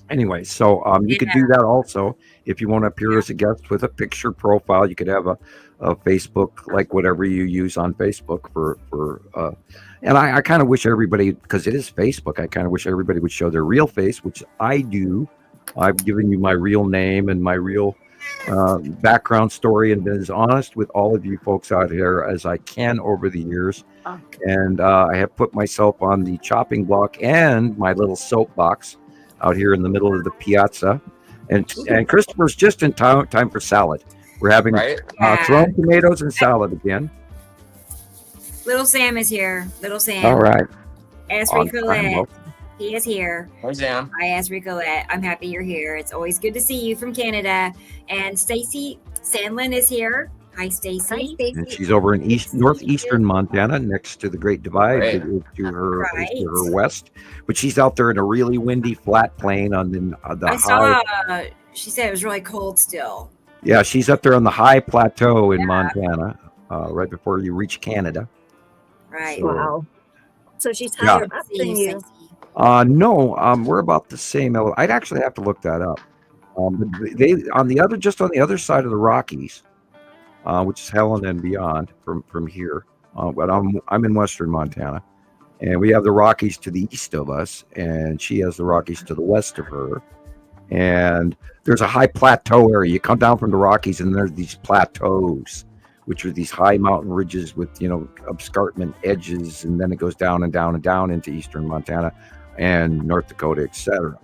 Anyway, so you could do that also if you want to appear as a guest with a picture profile. You could have a Facebook, like whatever you use on Facebook for. And I kind of wish everybody, because it is Facebook, I kind of wish everybody would show their real face, which I do. I've given you my real name and my real background story and been as honest with all of you folks out here as I can over the years. And I have put myself on the chopping block and my little soapbox out here in the middle of the piazza. And Christopher's just in time for salad. We're having thrown tomatoes and salad again. Little Sam is here. Little Sam. All right. Asri Colette. He is here. Hi, Sam. Hi, Asri Colette. I'm happy you're here. It's always good to see you from Canada. And Stacy Sandlin is here. Hi, Stacy. And she's over in northeastern Montana, next to the Great Divide, to her west. But she's out there in a really windy, flat plain on the I saw. She said it was really cold still. Yeah, she's up there on the high plateau in Montana, right before you reach Canada. Right. So, Wow. So she's higher up than you. No, we're about the same. I'd actually have to look that up. But they on the other side of the Rockies, which is Helen and beyond from here. But I'm in western Montana, and we have the Rockies to the east of us, and she has the Rockies to the west of her. And there's a high plateau area. You come down from the Rockies, and there's these plateaus, which are these high mountain ridges with escarpment edges, and then it goes down and down and down into eastern Montana and North Dakota, etc.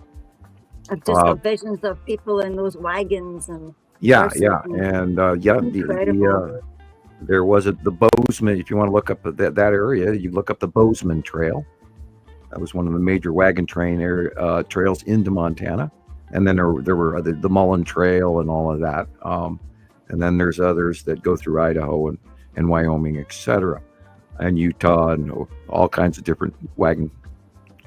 I've just got visions of people in those wagons and and There was the Bozeman. If you want to look up that area, you look up the Bozeman Trail. That was one of the major wagon train trails into Montana. And then there were the Mullen Trail and all of that. And then there's others that go through Idaho and Wyoming, etc., and Utah, and all kinds of different wagon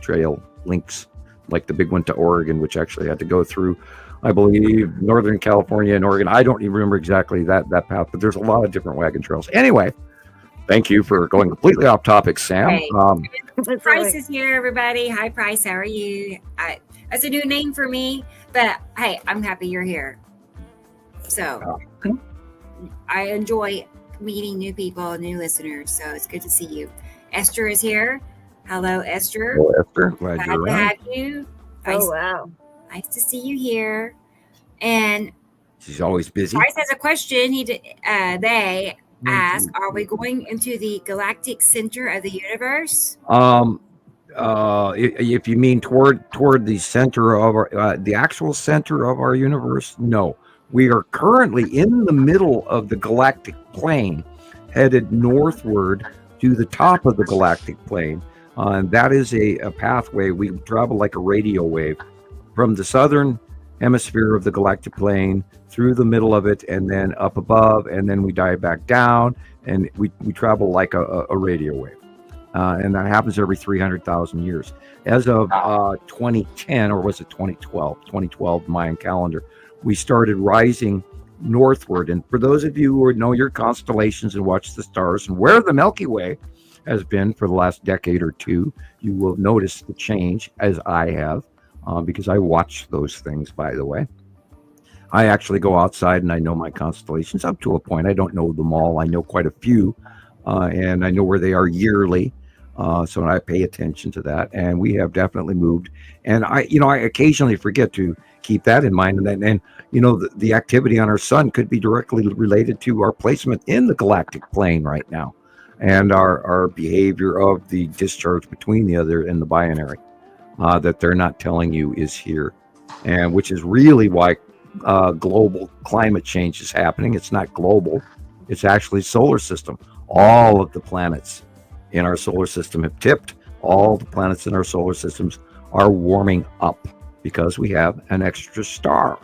trail links, like the big one to Oregon, which actually had to go through, I believe, Northern California and Oregon. I don't even remember exactly that path, but there's a lot of different wagon trails. Anyway, thank you for going completely off topic, Sam. Hey. Price is here, everybody. Hi, Price. How are you? That's a new name for me, but hey, I'm happy you're here. So I enjoy meeting new people, new listeners. So it's good to see you. Esther is here. Hello, Esther. Hello, Esther. Glad you're to have you. Wow. Nice to see you here. And she's always busy. Bryce has a question. They ask, are we going into the galactic center of the universe? If you mean toward the center of our, the actual center of our universe, no. We are currently in the middle of the galactic plane, headed northward to the top of the galactic plane. And that is a pathway. We travel like a radio wave from the southern hemisphere of the galactic plane through the middle of it, and then up above, and then we dive back down, and we travel like a radio wave. And that happens every 300,000 years. As of 2010, or was it 2012 Mayan calendar, we started rising northward. And for those of you who know your constellations and watch the stars and where the Milky Way has been for the last decade or two, you will notice the change, as I have, because I watch those things, by the way. I actually go outside and I know my constellations up to a point. I don't know them all. I know quite a few, and I know where they are yearly. So I pay attention to that, and we have definitely moved. And I occasionally forget to keep that in mind. And the activity on our sun could be directly related to our placement in the galactic plane right now, and our behavior of the discharge between the other and the binary that they're not telling you is here, and which is really why global climate change is happening. It's not global; it's actually solar system. All of the planets in our solar system have tipped. All the planets in our solar systems are warming up because we have an extra star,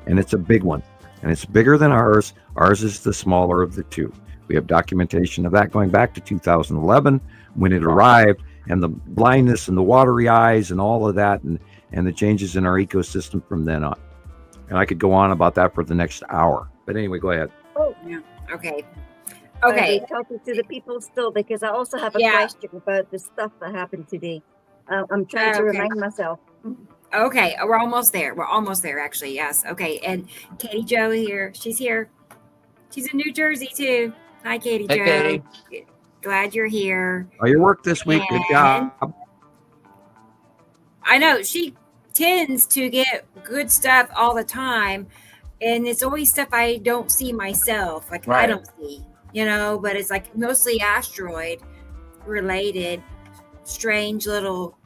and it's a big one, and it's bigger than ours. Ours is the smaller of the two. We have documentation of that going back to 2011 when it arrived, and the blindness and the watery eyes and all of that, and the changes in our ecosystem from then on. And I could go on about that for the next hour, but anyway, go ahead. Oh, yeah. Okay. Talking to the people still, because I also have a question about the stuff that happened today. I'm trying to remind myself. Okay, we're almost there. We're almost there, actually. Yes. Okay, and Katie Jo here. She's here. She's in New Jersey too. Hi, Katie Jo. Katie. Glad you're here. Oh, your work this week. Good job. I know she tends to get good stuff all the time, and it's always stuff I don't see myself. Like I don't see. But it's like mostly asteroid related, strange little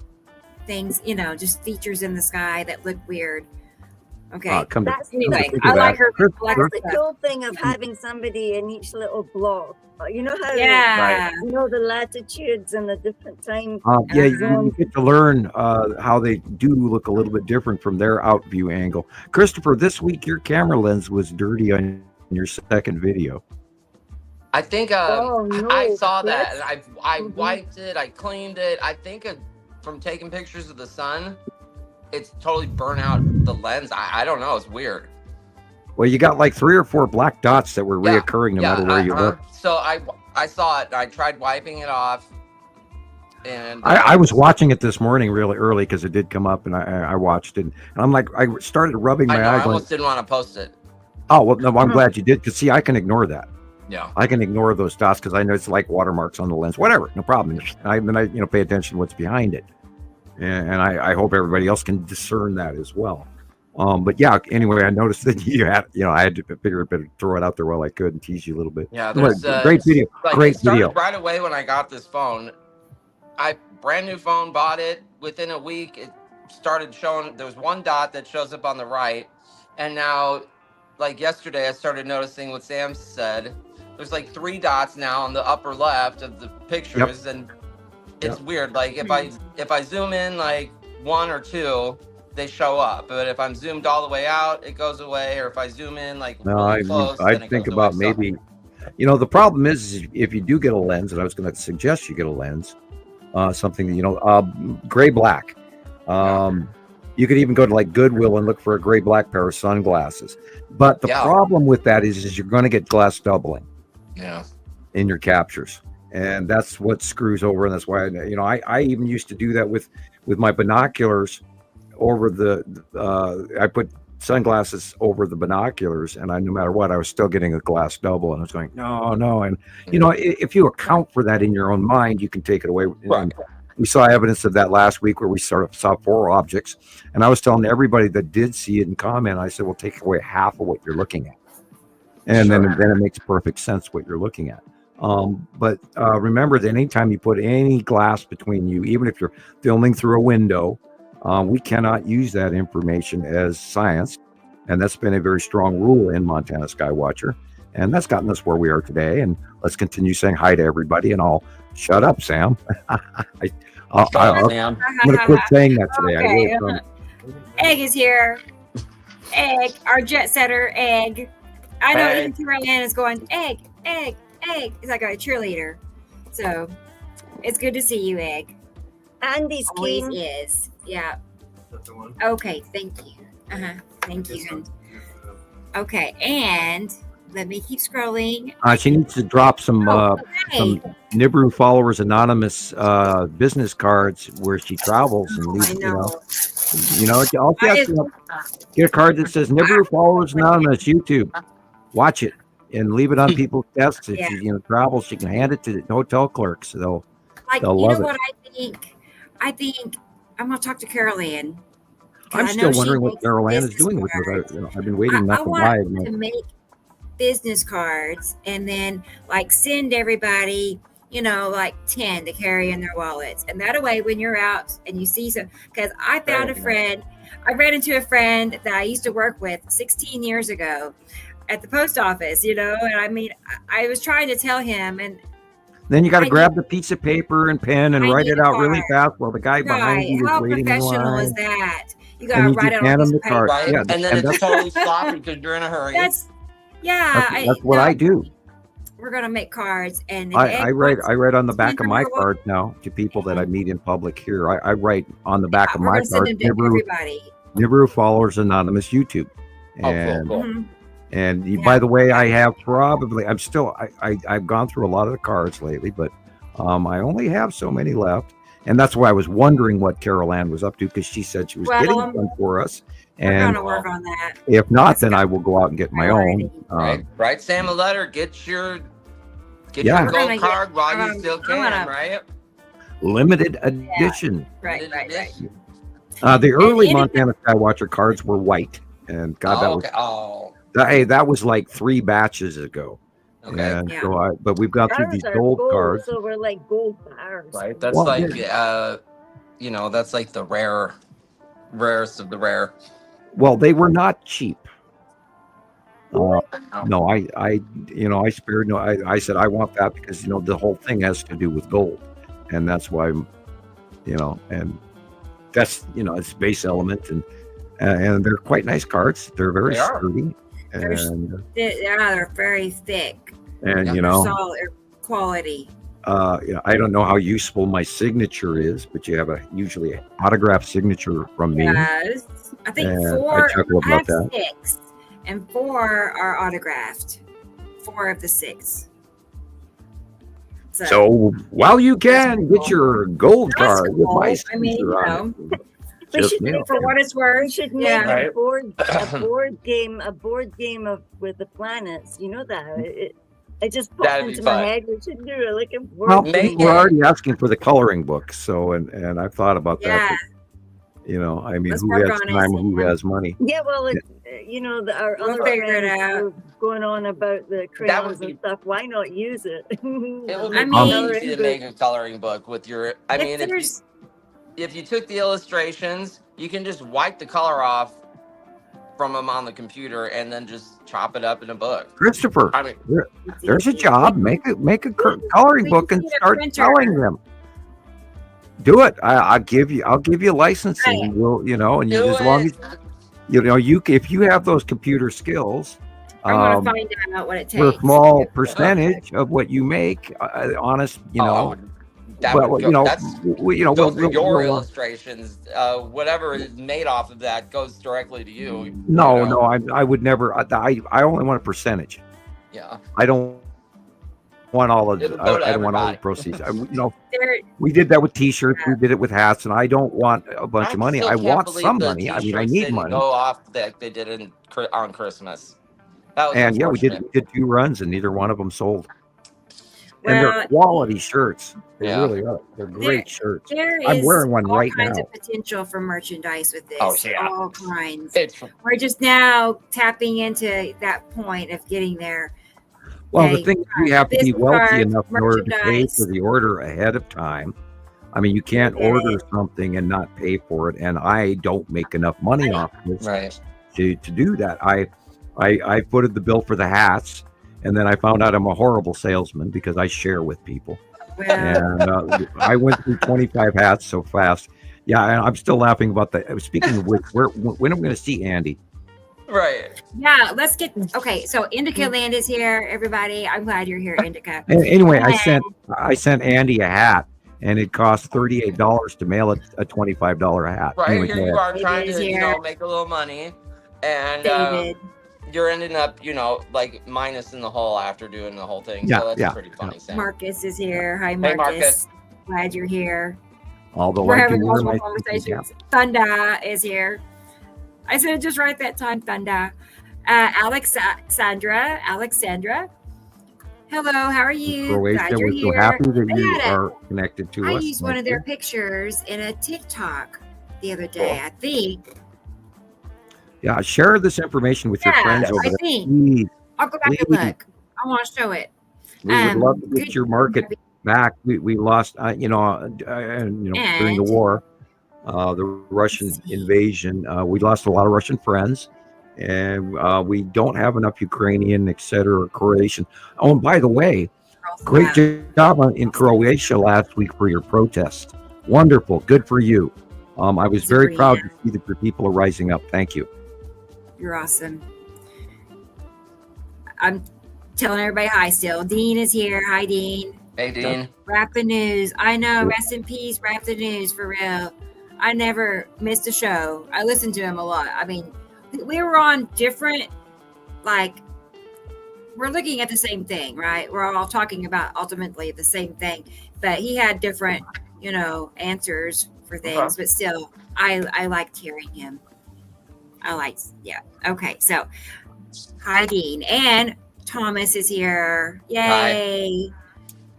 things, just features in the sky that look weird. Okay. Anyway, I like her. That's the cool thing of having somebody in each little block. You know how the latitudes and the different times. You get to learn how they do look a little bit different from their out view angle. Christopher, this week your camera lens was dirty on your second video. I think I saw that, and I wiped it, I cleaned it. I think from taking pictures of the sun, it's totally burnt out the lens. I don't know, it's weird. Well, you got like 3 or 4 black dots that were reoccurring no matter where you look. So I saw it, and I tried wiping it off. And I was watching it this morning really early because it did come up, and I watched it, and I'm like, I started rubbing my eye. I almost didn't want to post it. Oh, well, no, I'm glad you did, because see, I can ignore that. Yeah, I can ignore those dots because I know it's like watermarks on the lens. Whatever, no problem. I pay attention to what's behind it, and I hope everybody else can discern that as well. But yeah, anyway, I noticed that you had, I had to figure it, better throw it out there while I could and tease you a little bit. Yeah, there's great video. Great video. Right away when I got this phone, brand new phone, bought it. Within a week, it started showing. There was one dot that shows up on the right, and now, like yesterday, I started noticing what Sam said. there's like 3 dots now on the upper left of the pictures, and it's weird. Like if I zoom in like 1 or 2, they show up, but if I'm zoomed all the way out, it goes away. Or if I zoom in like really close, then it think goes about away. maybe, the problem is if you do get a lens, and I was going to suggest you get a lens, something gray black. You could even go to like Goodwill and look for a gray black pair of sunglasses. But the problem with that is you're going to get glass doubling. Yeah. In your captures, and that's what screws over. And that's why I even used to do that with my binoculars over I put sunglasses over the binoculars, and no matter what, I was still getting a glass double, and I was going no. And if you account for that in your own mind, you can take it away. Right. We saw evidence of that last week where we sort of saw 4 objects, and I was telling everybody that did see it and comment, I said, well, take away half of what you're looking at. And then it makes perfect sense what you're looking at. But remember that anytime you put any glass between you, even if you're filming through a window, we cannot use that information as science. And that's been a very strong rule in Montana Skywatcher. And that's gotten us where we are today. And let's continue saying hi to everybody. And I'll shut up, Sam. I'm going to quit saying that today. Okay. Egg is here. Egg, our jet setter, Egg. I know even Carol Ann is going, egg. It's like a cheerleader. So it's good to see you, Egg. Andy's always keen. is. Yeah. That's the one. Okay, thank you. Thank you. And, okay, and let me keep scrolling. She needs to drop some Nibiru Followers Anonymous business cards where she travels and leaves, all she has to get a card that says Nibiru Followers Anonymous YouTube. Watch it and leave it on people's desks. If she travels, she can hand it to the hotel clerks. They'll love it. What I think I'm gonna talk to Carol Ann. I'm still wondering what Carol Ann is doing with her. I've been waiting nothing by it. To make business cards and then send everybody 10 to carry in their wallets, and that way when you're out and you see some, because I found I ran into a friend that I used to work with 16 years ago at the post office, and I was trying to tell him, and then you got to grab the piece of paper and pen and write it out really fast while the guy behind you is waiting in line. How professional is that? You got to write it on the card. Right? Yeah, and then it's totally sloppy because you're in a hurry. That's what I do. We're gonna make cards, and I write on the back of my card now to people that I meet in public here. I write on the back of my card. Nibiru Followers Anonymous YouTube. And cool. And by the way, I have I've gone through a lot of the cards lately, but I only have so many left. And that's why I was wondering what Carol Ann was up to, because she said she was getting one for us. And we're going to work on that. If not, then I will go out and get my own. Write Sam a letter. Get your gold card while you still can, right? Limited edition. Right. The early Montana Skywatcher cards were white. And God, that was like 3 batches ago. Okay. And but we've got through these gold cards. So we're like gold bars. Right. That's that's like the rarest of the rare. Well, they were not cheap. No, I spared I said I want that because the whole thing has to do with gold, and that's why and that's it's base element, and they're quite nice cards. They're very sturdy, and they're very thick, and solid quality. I don't know how useful my signature is, but you have usually an autographed signature from me. Yes, I think 4. I have 6, and 4 are autographed. 4 of the 6. So while you can get your gold card with my signature on it. We should for what it's worth. We should make a board game with the planets. You know that. It just popped into my head. We should do it like a board. Well, we're already asking for the coloring book, so and I've thought about that. But, who has time? Who has money? Yeah, well, our other friends were going on about the crayons and stuff. Why not use it? It would be easy to make a coloring book with your. If you took the illustrations, you can just wipe the color off from them on the computer and then just chop it up in a book. Christopher, I mean, there's a job. Make a coloring book and start selling them. Do it. I'll give you licensing. Right. We'll, and Do as long it. as if you have those computer skills, I want to find out what it takes. for a small percentage of what you make, honest, that but would go, that's those are your illustrations. Whatever is made off of that goes directly to you. No, I would never. I only want a percentage. Yeah. I don't want all of. I don't want all the proceeds. We did that with T-shirts. We did it with hats, and I don't want a bunch of money. I want some money. I mean, I need money. Go off that they did on Christmas. And we did 2 runs, and neither one of them sold. Well, and they're quality shirts. They really are. They're great shirts. I'm wearing one right now. All kinds of potential for merchandise with this. Oh, yeah. All kinds. We're just now tapping into that point of getting there. Well, the thing is, we have to be wealthy enough in order to pay for the order ahead of time. I mean, you can't order something and not pay for it. And I don't make enough money off this to do that. I footed the bill for the hats, and then I found out I'm a horrible salesman because I share with people. Well. And I went through 25 hats so fast. Yeah, and I'm still laughing about that. Speaking of which, when am I going to see Andy? Right. Yeah, let's get so Indica Land is here, everybody. I'm glad you're here, Indica. Anyway, I sent Andy a hat, and it cost $38 to mail a $25 hat. Right, anyway, here you are trying to make a little money, and you're ending up, like minus in the hole after doing the whole thing. So that's pretty funny. Sam. Marcus is here. Hi, Marcus. Hey, Marcus. Glad you're here. Although we're having multiple conversations. Thunda is here. I said it just right that time. Thunda. Alexandra. Hello, how are you? Croatia, we're so happy that you are connected to us. I used one of their pictures in a TikTok the other day, I think. Yeah, share this information with your friends over there. I'll go back and look. I want to show it. We would love to get your market back. We lost, during the war, the Russian invasion. We lost a lot of Russian friends, and we don't have enough Ukrainian, etc., Croatian. Oh, and by the way, great job in Croatia last week for your protest. Wonderful, good for you. I was very proud to see that your people are rising up. Thank you. You're awesome. I'm telling everybody hi still. Dean is here. Hi, Dean. Hey, Dean. Rap the news. I know. Rest in peace. Rap the news for real. I never missed a show. I listened to him a lot. I mean, we were on different, we're looking at the same thing, right? We're all talking about ultimately the same thing, but he had different, answers for things, but still, I liked hearing him. Okay, so hi, Dean. And Thomas is here. Yay. Hi.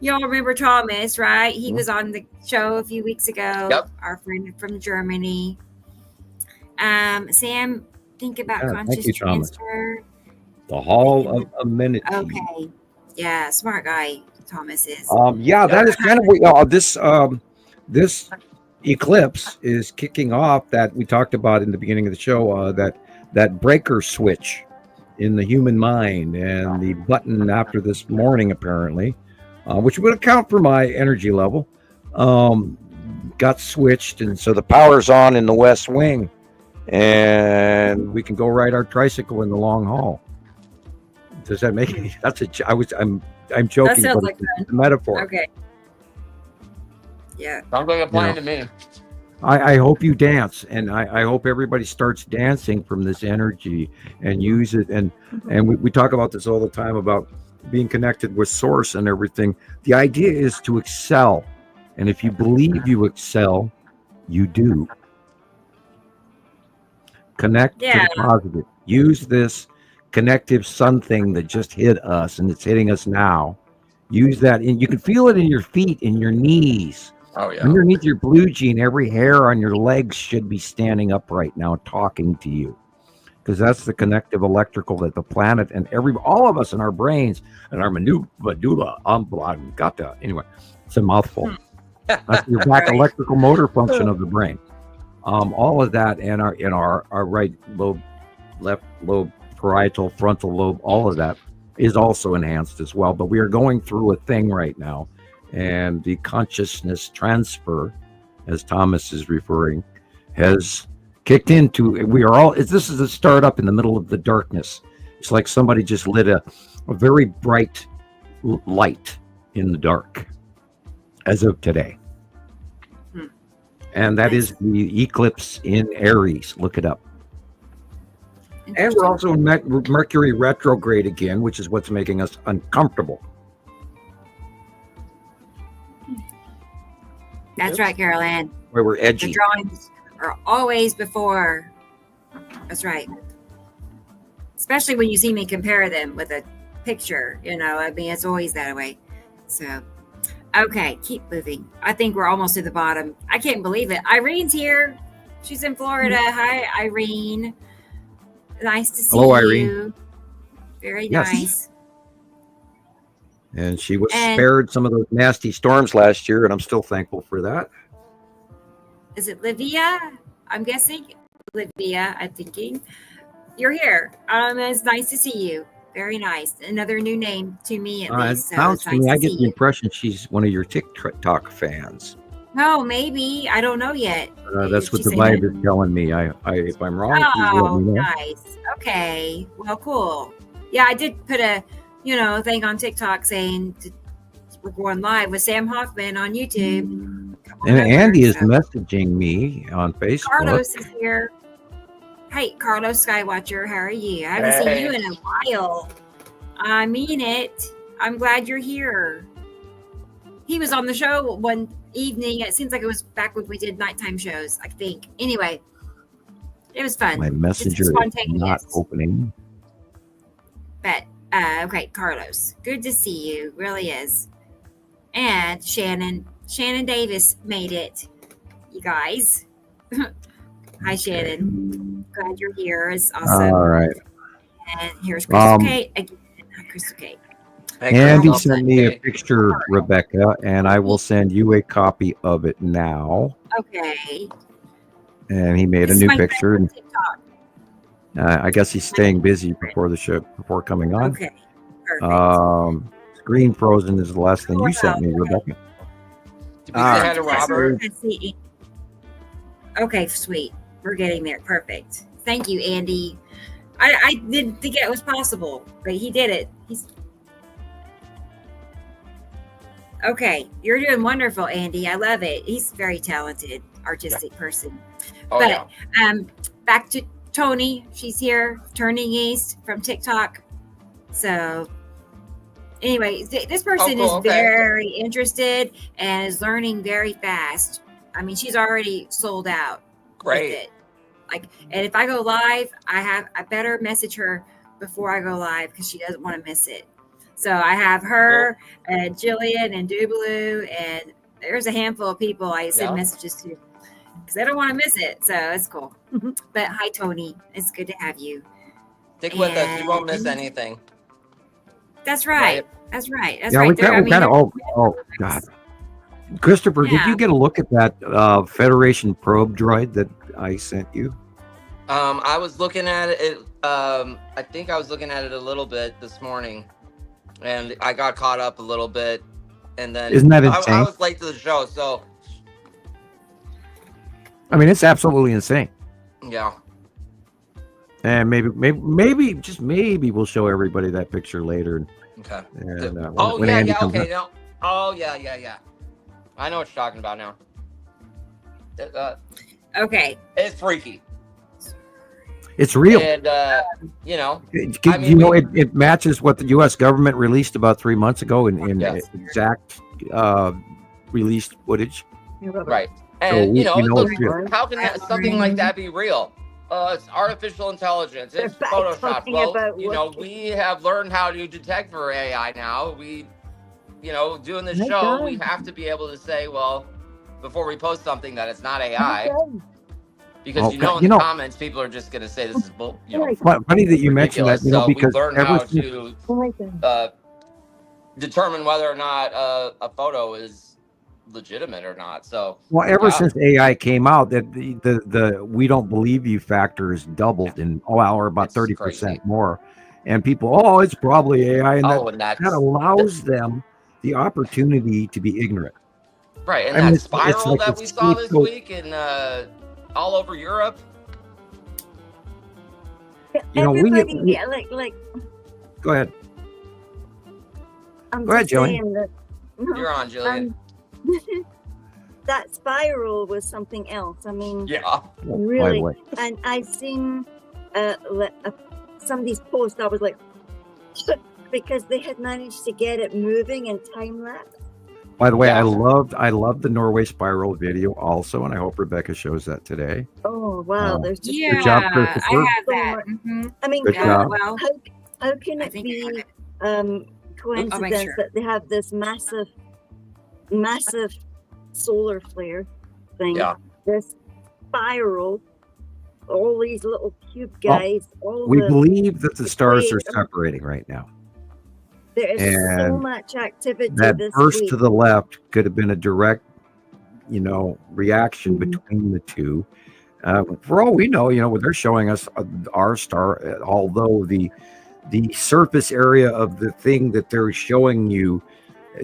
Y'all remember Thomas, right? He was on the show a few weeks ago. Yep. Our friend from Germany. Sam, think about conscious transfer. The Hall of Amenity. Okay. Yeah, smart guy, Thomas is. That is kind of what this eclipse is kicking off that we talked about in the beginning of the show, that breaker switch in the human mind, and the button after this morning apparently, which would account for my energy level, got switched, and so the power's on in the West Wing, and we can go ride our tricycle in the long haul. Does that make any? I'm joking, that but like it's a metaphor. Okay. Yeah. Sounds like a plan to me. I hope you dance, and I hope everybody starts dancing from this energy and use it. And we talk about this all the time about being connected with source and everything. The idea is to excel. And if you believe you excel, you do. Connect to the positive. Use this connective sun thing that just hit us, and it's hitting us now. Use that, and you can feel it in your feet, in your knees. Oh, yeah. Underneath your blue jean, every hair on your legs should be standing up right now, talking to you, because that's the connective electrical that the planet and all of us in our brains and our medulla oblongata. Anyway, it's a mouthful. That's your back electrical motor function of the brain. All of that and our right lobe left lobe, parietal, frontal lobe, all of that is also enhanced as well. But we are going through a thing right now, and the consciousness transfer, as Thomas is referring, has kicked into. We are all. This is a startup in the middle of the darkness. It's like somebody just lit a very bright light in the dark as of today. And that is the eclipse in Aries. Look it up. And we're also in Mercury retrograde again, which is what's making us uncomfortable. That's right, Carol Ann. Where we're edgy. The drawings are always before. That's right. Especially when you see me compare them with a picture, I mean, it's always that way. So, okay, keep moving. I think we're almost to the bottom. I can't believe it. Irene's here. She's in Florida. Hi, Irene. Nice to see you. Hello, Irene. Very nice. And she was spared some of those nasty storms last year, and I'm still thankful for that. Is it Livia? I'm guessing. Livia, I'm thinking. You're here. It's nice to see you. Very nice. Another new name to me, at least. Sounds to me, I get the impression she's one of your TikTok fans. Oh, maybe. I don't know yet. That's what the vibe is telling me. If I'm wrong, oh, nice. Okay. Well, cool. Yeah, I did put a, thing on TikTok saying we're going live with Sam Hofman on YouTube. And Andy is messaging me on Facebook. Carlos is here. Hey, Carlos Skywatcher, how are you? I haven't seen you in a while. I mean it. I'm glad you're here. He was on the show one evening. It seems like it was back when we did nighttime shows, I think. Anyway, it was fun. My messenger is not opening. But, okay, Carlos, good to see you. Really is. And Shannon Davis made it, you guys. Hi, Shannon. Glad you're here. It's awesome. All right. And here's Crystal Kate again. Hi, Crystal Kate. Andy sent me a picture, Rebecca, and I will send you a copy of it now. Okay. And he made a new picture. And, I guess he's staying busy before the show, before coming on. Okay. Perfect. Screen frozen is the last thing you sent me, Rebecca. Did we say hi to Robert? Okay, sweet. We're getting there. Perfect. Thank you, Andy. I didn't think it was possible, but he did it. Okay, you're doing wonderful, Andy. I love it. He's a very talented, artistic person. Oh, but back to Tony. She's here, turning east from TikTok. So anyway, this person is very interested and is learning very fast. I mean, she's already sold out. Great. With it. And if I go live, I better message her before I go live because she doesn't want to miss it. So I have her and Gillian and Dubaloo, and there's a handful of people I send messages to because they don't want to miss it. So it's cool. But hi, Tony. It's good to have you. Stick with us. You won't miss anything. That's right. That's right. That's yeah, right. We kind of. Oh God. Christopher, did you get a look at that Federation probe droid that I sent you? I was looking at it. I think I was looking at it a little bit this morning, and I got caught up a little bit, and then isn't that insane? I was late to the show, so I mean, it's absolutely insane. Yeah. And maybe just maybe we'll show everybody that picture later. Okay. And, yeah. I know what you're talking about now. Okay. It's freaky. It's real. And, it matches what the U.S. government released about 3 months ago in exact released footage. Right. And, how can something like that be real? It's artificial intelligence. It's Photoshop. Well, we have learned how to detect for AI now. Doing this show, we have to be able to say, well, before we post something that it's not AI. Because in the comments, people are just going to say this is bull. Funny that you mentioned that. Because we learned how to determine whether or not a photo is legitimate or not. So well, ever since AI came out, that the we don't believe you factor is doubled in or about 30% more, and people, oh, it's probably AI, and that allows them the opportunity to be ignorant. Right, and that spiral like that we saw this week in all over Europe. You know, we like. Go ahead. I'm Go ahead, Jillian. You're on, Jillian. That spiral was something else. I mean, yeah, really. And I've seen somebody's post. I was like, because they had managed to get it moving in time lapse. By the way, I loved the Norway spiral video also, and I hope Rebecca shows that today. Oh wow, there's just good job, Christoper. I have that. I mean, how can it be coincidence that they have this massive solar flare thing? Yeah. This spiral, all these little cube guys. We believe that the stars are separating right now. There is so much activity. That this burst week. to the left could have been a direct, reaction between the two. For all we know, they're showing us our star, although the surface area of the thing that they're showing you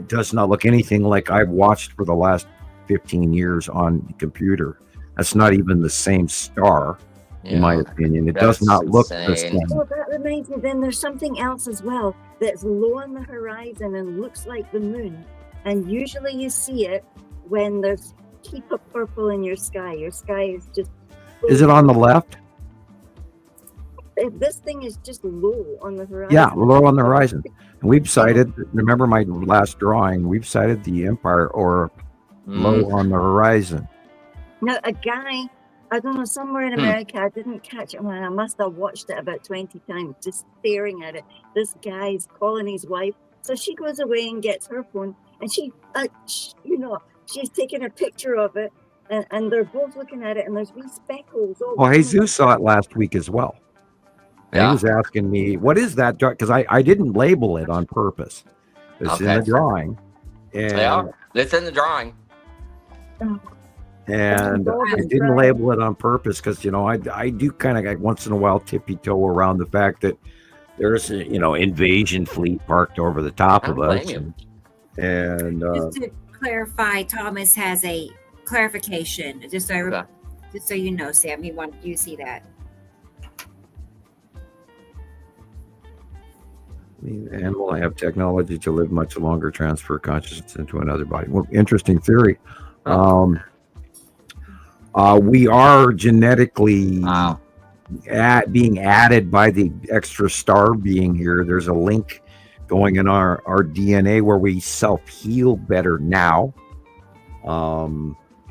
does not look anything like I've watched for the last 15 years on the computer. That's not even the same star, in my opinion. It does not look the same. Well, that reminds me, then there's something else as well that's low on the horizon and looks like the moon. And usually you see it when there's keep of purple in your sky. Your sky is just... Is it on the left? If this thing is just low on the horizon. Yeah, low on the horizon. And we've cited, remember my last drawing, we've cited the Empire or low on the horizon. Now, a guy, I don't know, somewhere in America, I didn't catch it when I must have watched it about 20 times, just staring at it. This guy's calling his wife. So she goes away and gets her phone, and she's taking a picture of it, and they're both looking at it, and there's wee speckles. Well, Jesus saw it last week as well. And he was asking me, what is that? Because I didn't label it on purpose. It's in the drawing. And it's in the drawing. And I didn't label it on purpose because, I do kind of once in a while tippy-toe around the fact that there's invasion fleet parked over the top of us. And just to clarify, Thomas has a clarification. Just so you know, Sam, you see that. And we'll have technology to live much longer, transfer consciousness into another body. Well, interesting theory. We are genetically being added by the extra star being here. There's a link going in our DNA where we self-heal better now.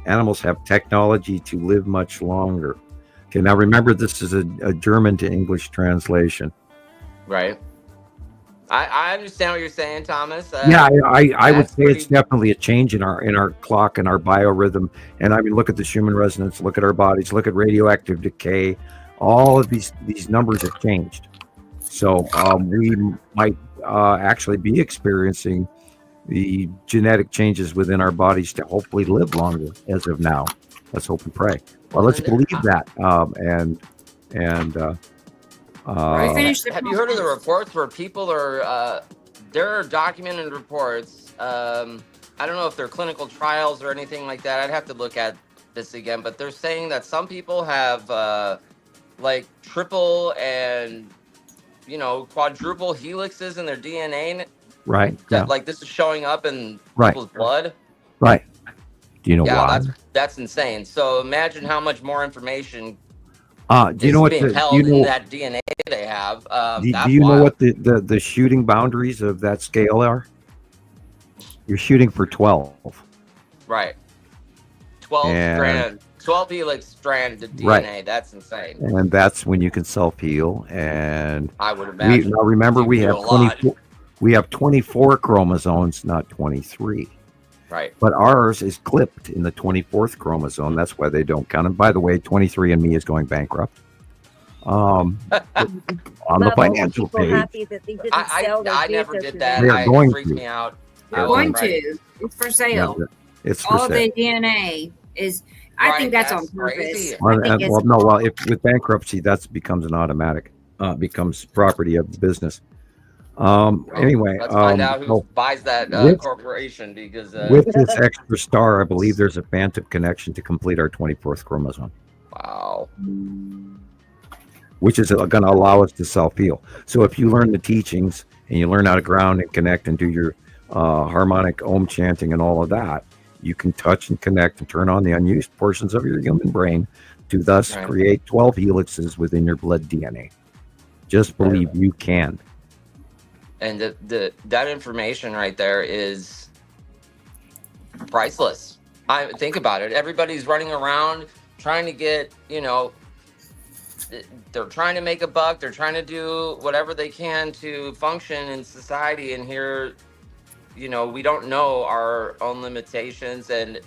Animals have technology to live much longer. Okay, now remember, this is a German to English translation. Right. I understand what you're saying, Thomas. I would say it's definitely a change in our clock and our biorhythm. And I mean, look at the Schumann resonance, look at our bodies, look at radioactive decay. All of these numbers have changed. So we might actually be experiencing the genetic changes within our bodies to hopefully live longer as of now. Let's hope and pray. Well, let's believe that. Have you heard of the reports where people are there are documented reports, I don't know if they're clinical trials or anything like that, I'd have to look at this again, but they're saying that some people have like triple and quadruple helixes in their DNA, right? Like this is showing up in people's blood, right? Do you know why? That's insane. So imagine how much more information do you know what being held in that DNA they have. Do you know what the shooting boundaries of that scale are? You're shooting for 12. Right. 12 helix strand of DNA. Right. That's insane. And that's when you can self-heal. And I would imagine. Now remember, we have 24 chromosomes, not 23. Right. But ours is clipped in the 24th chromosome. That's why they don't count. And by the way, 23andMe is going bankrupt. On the financial page. I never did that. They are going freaked me out. They're going to. It's for sale. It's for all sale. the DNA is. I think that's on purpose. Crazy. With bankruptcy, that becomes an automatic, becomes property of the business. Anyway, let's find out who buys that corporation, because with this extra star, I believe there's a phantom connection to complete our 24th chromosome. Wow. Which is going to allow us to self-heal. So if you learn the teachings and you learn how to ground and connect and do your harmonic Om chanting and all of that, you can touch and connect and turn on the unused portions of your human brain to thus create 12 helixes within your blood DNA. Just believe you can. And that information right there is priceless. I think about it. Everybody's running around trying to get, they're trying to make a buck. They're trying to do whatever they can to function in society. And here, we don't know our own limitations and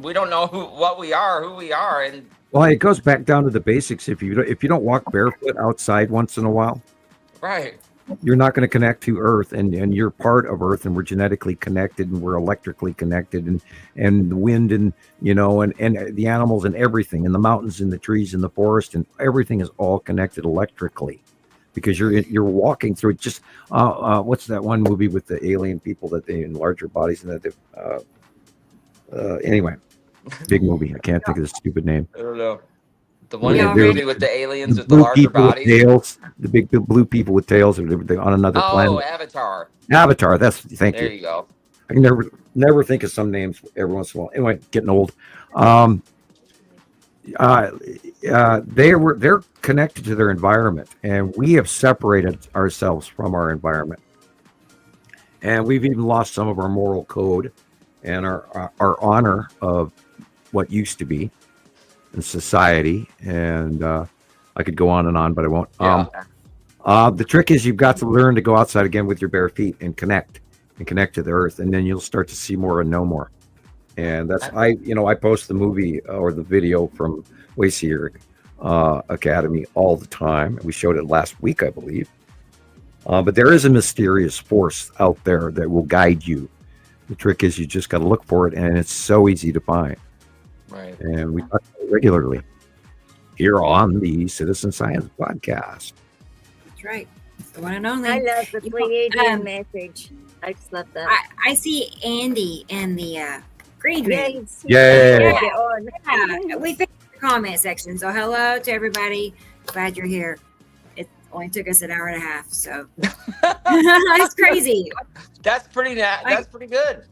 we don't know who we are. And well, it goes back down to the basics. If you don't walk barefoot outside once in a while, right, you're not going to connect to Earth, and you're part of Earth, and we're genetically connected, and we're electrically connected, and the wind, and and the animals, and everything, and the mountains, and the trees, and the forest, and everything is all connected electrically, because you're walking through it. Just what's that one movie with the alien people that they in larger bodies, and that anyway, big movie. I can't think of the stupid name. I don't know. The one movie with the aliens with the larger bodies. Tails, the big blue people with tails on another planet. Oh, Avatar. Avatar. Thank you. There you go. I can never think of some names every once in a while. Anyway, getting old. They're connected to their environment, and we have separated ourselves from our environment, and we've even lost some of our moral code and our honor of what used to be in society, and I could go on, but I won't. The trick is you've got to learn to go outside again with your bare feet and connect to the earth, and then you'll start to see more and know more. And that's I post the movie or the video from Wayseer Academy all the time. We showed it last week, I believe. But there is a mysterious force out there that will guide you. The trick is you just got to look for it, and it's so easy to find. Right. And we talk about it regularly here on the Citizen Science Podcast. That's right. The one and only. I love the Pleiadian message. I just love that. I see Andy in the green room. Yay. Yeah. We finished the comment section. So hello to everybody. Glad you're here. It only took us an hour and a half. So that's crazy. That's pretty good. That's pretty good.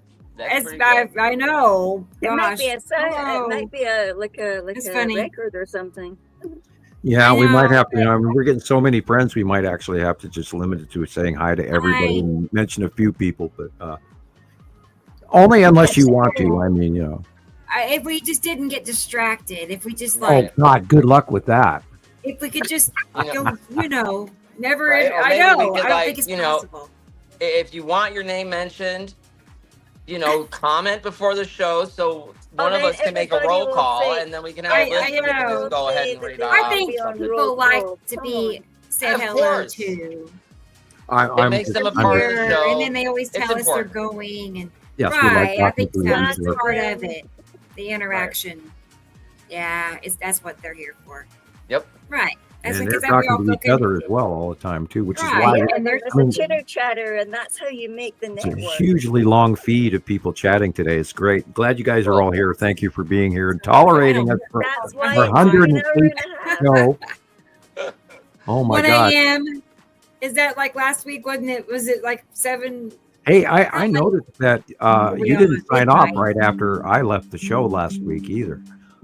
I know. It might be a record or something. Yeah, we might have to. We're getting so many friends. We might actually have to just limit it to saying hi to everybody and mention a few people, but only unless you want to. If we just didn't get distracted, if we just oh God, good luck with that. If we could just go, never. Right? I know. I don't think it's possible. If you want your name mentioned, comment before the show so one of us can make a roll call, and then we can have listeners go ahead and read out. I think people like to be said hello to. It makes them a part of the show. And then they always tell us they're going. And yes, right, I think that's part of it. The interaction. Yeah, that's what they're here for. Yep. Right. And they're talking to each other as well all the time too, which is why there's a chitter chatter, and that's how you make the network. It's a hugely long feed of people chatting today. It's great. Glad you guys are all here. Thank you for being here and tolerating us for 108 show. Oh my 1 God! a.m. Is that like last week? Wasn't it? Was it like 7? Hey, I noticed that you didn't sign off right after I left the show last week either.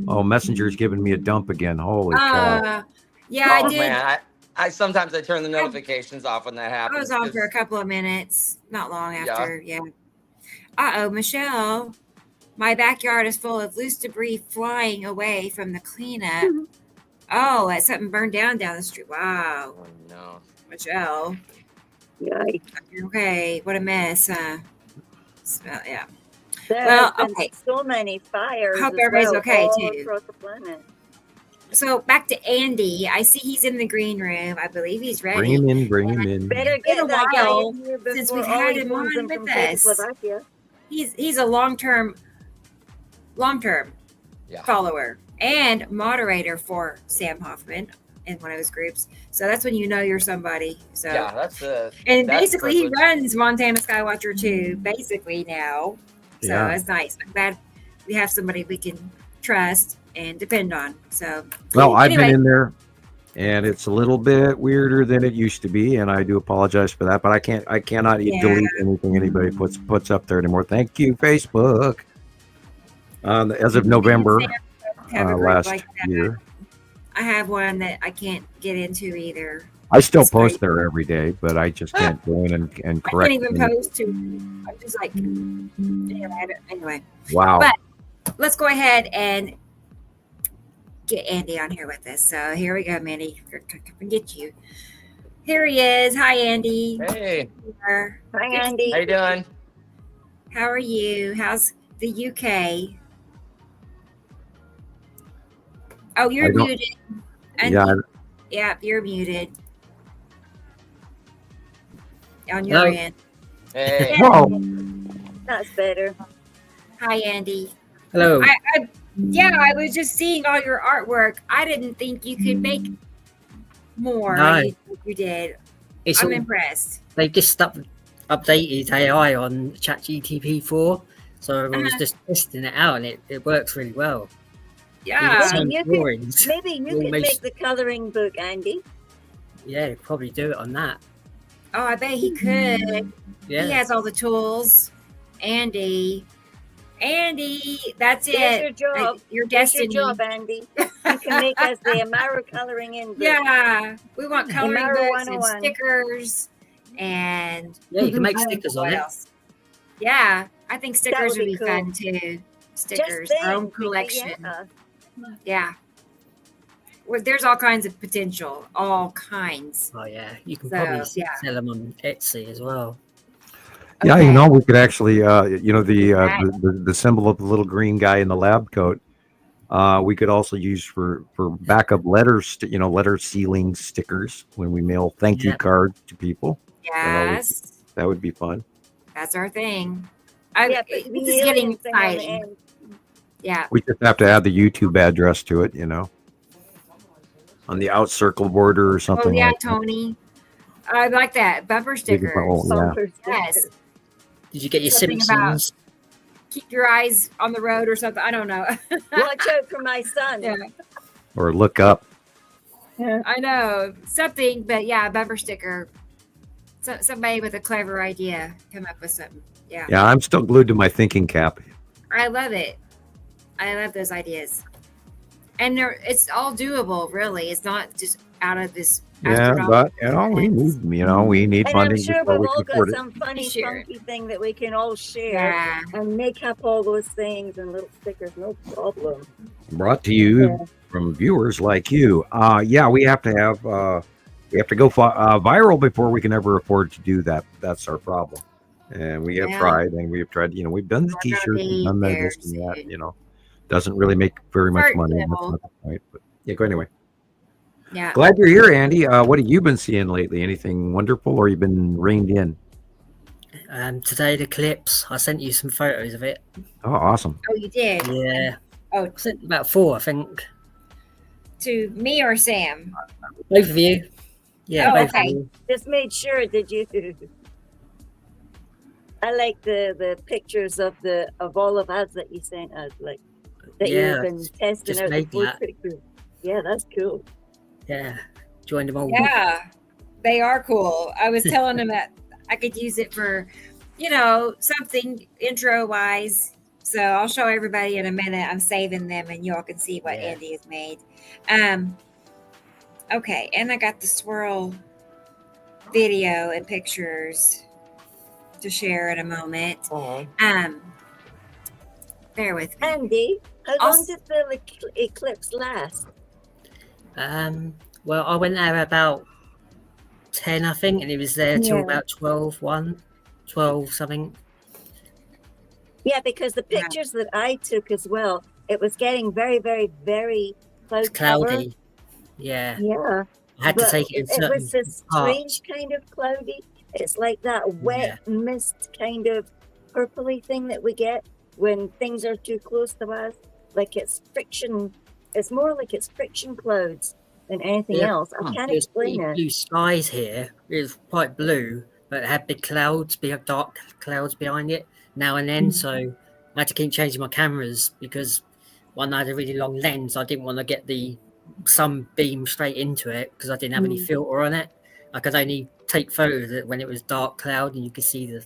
Oh, Messenger's giving me a dump again. Holy cow! Yeah, I did. Man, I sometimes I turn the notifications off when that happens. I was on for a couple of minutes, not long after. Yeah. Michelle, my backyard is full of loose debris flying away from the cleanup. Oh, something burned down the street. Wow. Oh no, Michelle. Yikes. Okay, what a mess. Yeah. Well, okay. So many fires. Hope everybody's okay too. Across the planet. So back to Andy. I see he's in the green room. I believe he's ready. Bring him in. Better Get get a that while guy in here since we've had him on with us. he's a long-term Yeah. follower and moderator for Sam Hofman in one of his groups. So that's when you know you're somebody. So Yeah, that's and that's basically he privilege. runs Montana Skywatcher too, basically now. So Yeah. it's nice. I'm glad we have somebody we can trust and depend on. So Well, I've anyway. been in there, and it's a little bit weirder than it used to be, and I do apologize for that. But I cannot delete anything anybody puts up there anymore. Thank you, Facebook. As of November have a group last like that. year, I have one that I can't get into either. I still It's post great. there every day, but I just can't go in and I correct. can't even any- post to. I'm just like anyway. Wow. But let's go ahead and get Andy on here with us. So here we go, Mandy. Come and get you. Here he is. Hi, Andy. Hey, Hi, Andy. how you doing? How are you? How's the UK? Oh, I you're don't- muted. Andy. Yeah, Yeah, you're muted. On your Hello. end. Hey, whoa. That's better. Hi, Andy. Hello. I was just seeing all your artwork. I didn't think you could make more. No. You did. It's I'm all, impressed. they just updated AI on ChatGPT 4, so I was just testing it out, and it works really well. Yeah. Some you could- drawings. Maybe you could Almost- make the coloring book, Andy. Yeah, probably do it on that. Oh, I bet he could. He Yeah. has all the tools. Andy, that's Here's it. your job. Your Here's your destiny. job, Andy. You can make us the Amaro coloring in book. Yeah, we want coloring Amaro books and 101. stickers and Yeah, you can make I don't know stickers on what it. else. Yeah, I think stickers would would be be cool. fun too. Stickers, our own think, collection. yeah. Yeah. Well, there's all kinds of potential, all kinds. Oh yeah, you can So, probably yeah. sell them on Etsy as well. Yeah, Okay. you know, we could actually, the symbol of the little green guy in the lab coat. We could also use for backup letters, letter sealing stickers when we mail thank you Yeah. cards to people. Yes, That would be fun. that's our thing. Yeah, but This the is getting alien thing on the exciting. end. Yeah. We just have to add the YouTube address to it, on the out circle border or Oh something yeah, like that. Tony. I like that bumper stickers. Oh, yeah. Bumper Yes. sticker. Did you get your Something about- Simpsons? Keep your eyes on the road or something. I don't know. Watch out for my son. Yeah. Or look up. I know something, but yeah, a bumper sticker. Somebody with a clever idea come up with something. Yeah, Yeah, I'm still glued to my thinking cap. I love it. I love those ideas, and it's all doable. Really, it's not just out of this. Yeah, astronomical but we expense. need And I'm funding sure before we've we all can got afford it. some funny, Share it. funky thing that we can all share Yeah, and make up all those things and little stickers, no problem. Brought to you Yeah. from viewers like you. Yeah, we have to have go viral before we can ever afford to do that. That's our problem. And we have Yeah. tried, and we've tried. We've done the We're gonna T-shirts, be we've done there this and that. soon. Doesn't really make very much Start money. That's level. not the point. But yeah, go anyway. yeah. Glad you're here, Andy. What have you been seeing lately? Anything wonderful, or you been reined in? Today the eclipse. I sent you some photos of it. Oh, awesome. Oh, you did. Yeah. Oh, I sent about 4, I think. to me or Sam? Both of you. Yeah, Oh, both okay. of you. Just made sure that you. I like the pictures of all of us that you sent us, like that Yeah, you've been testing just out the made food that. pictures. Yeah, that's cool. Yeah. Joined them all. Yeah, they are cool. I was telling him that I could use it for, something intro wise. So I'll show everybody in a minute. I'm saving them, and y'all can see what Yeah. Andy has made. Okay, and I got the swirl video and pictures to share in a moment. Bear with me. Andy, how I'll long s- did the eclipse last? Well, I went there about 10, I think, and it was there till Yeah. about 12 something. Yeah, because the Yeah. pictures that I took as well, it was getting very, very, very It's cloud cover. cloudy. Yeah. Yeah, I had to but take it in it certain was a strange kind of cloudy. It's like that wet mist kind of purpley thing that we get when things are too close to us. Like it's friction. It's more like it's friction clouds than anything else. I can't explain it. Blue skies here. It was quite blue, but it had big clouds, big dark clouds behind it now and then. So I had to keep changing my cameras because one I had a really long lens. I didn't want to get the sun beam straight into it because I didn't have any filter on it. I could only take photos of it when it was dark cloud and you could see the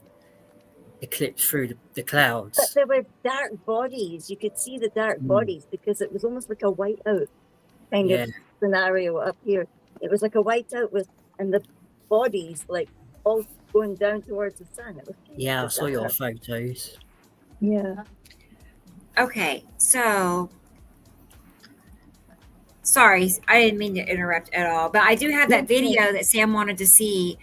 eclipse through the clouds. But there were dark bodies. You could see the dark bodies because it was almost like a whiteout kind of scenario up here. It was like a whiteout and the bodies like all going down towards the sun. It was I saw your photos. Yeah. Okay, so sorry, I didn't mean to interrupt at all, but I do have that video that Sam wanted to see.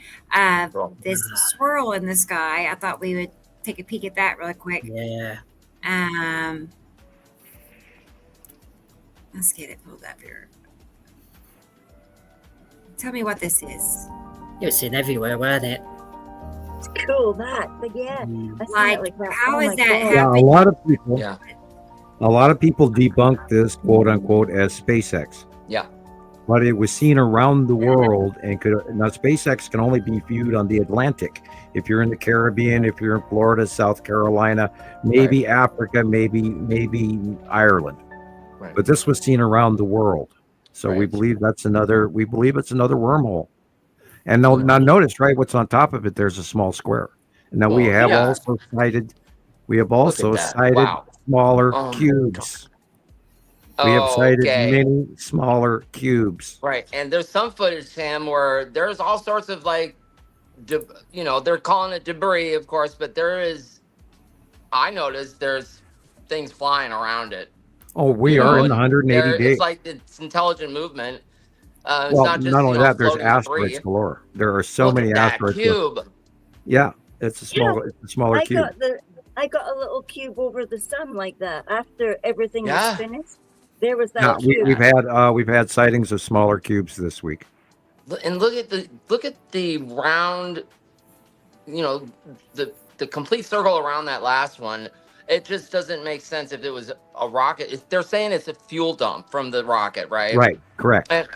This swirl in the sky. I thought we would take a peek at that really quick. Yeah. Let's get it pulled up here. Tell me what this is. It was seen everywhere, weren't it? It's cool, that. But yeah. Like, that. how is that Yeah, happening? a lot of people debunked this quote unquote as SpaceX. Yeah. But it was seen around the world and now SpaceX can only be viewed on the Atlantic. If you're in the Caribbean, if you're in Florida, South Carolina, maybe Africa, maybe Ireland. Right. But this was seen around the world. So we believe it's another wormhole. And now notice, right, what's on top of it, there's a small square. And now we have also cited smaller cubes. We have cited many smaller cubes. Right. And there's some footage, Sam, where there's all sorts of like, they're calling it debris, of course, but I noticed there's things flying around it. Oh, we are in the 180 days. It's like it's intelligent movement. Well, it's not just, not only that, there's floating asteroids debris. galore. There are so many asteroids. Cube. Yeah, it's a smaller cube. I got a little cube over the sun like that after everything was finished. There was that cube. We've had sightings of smaller cubes this week. And look at the round, the complete circle around that last one. It just doesn't make sense if it was a rocket. They're saying it's a fuel dump from the rocket, right? Right, correct. And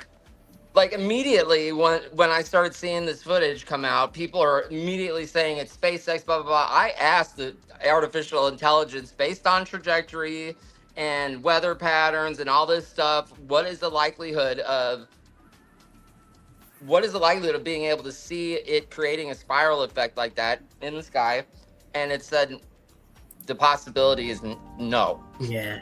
like immediately when I started seeing this footage come out, people are immediately saying it's SpaceX, blah, blah, blah. I asked the artificial intelligence based on trajectory and weather patterns and all this stuff, what is the likelihood of being able to see it creating a spiral effect like that in the sky? And it said the possibility is no. Yeah.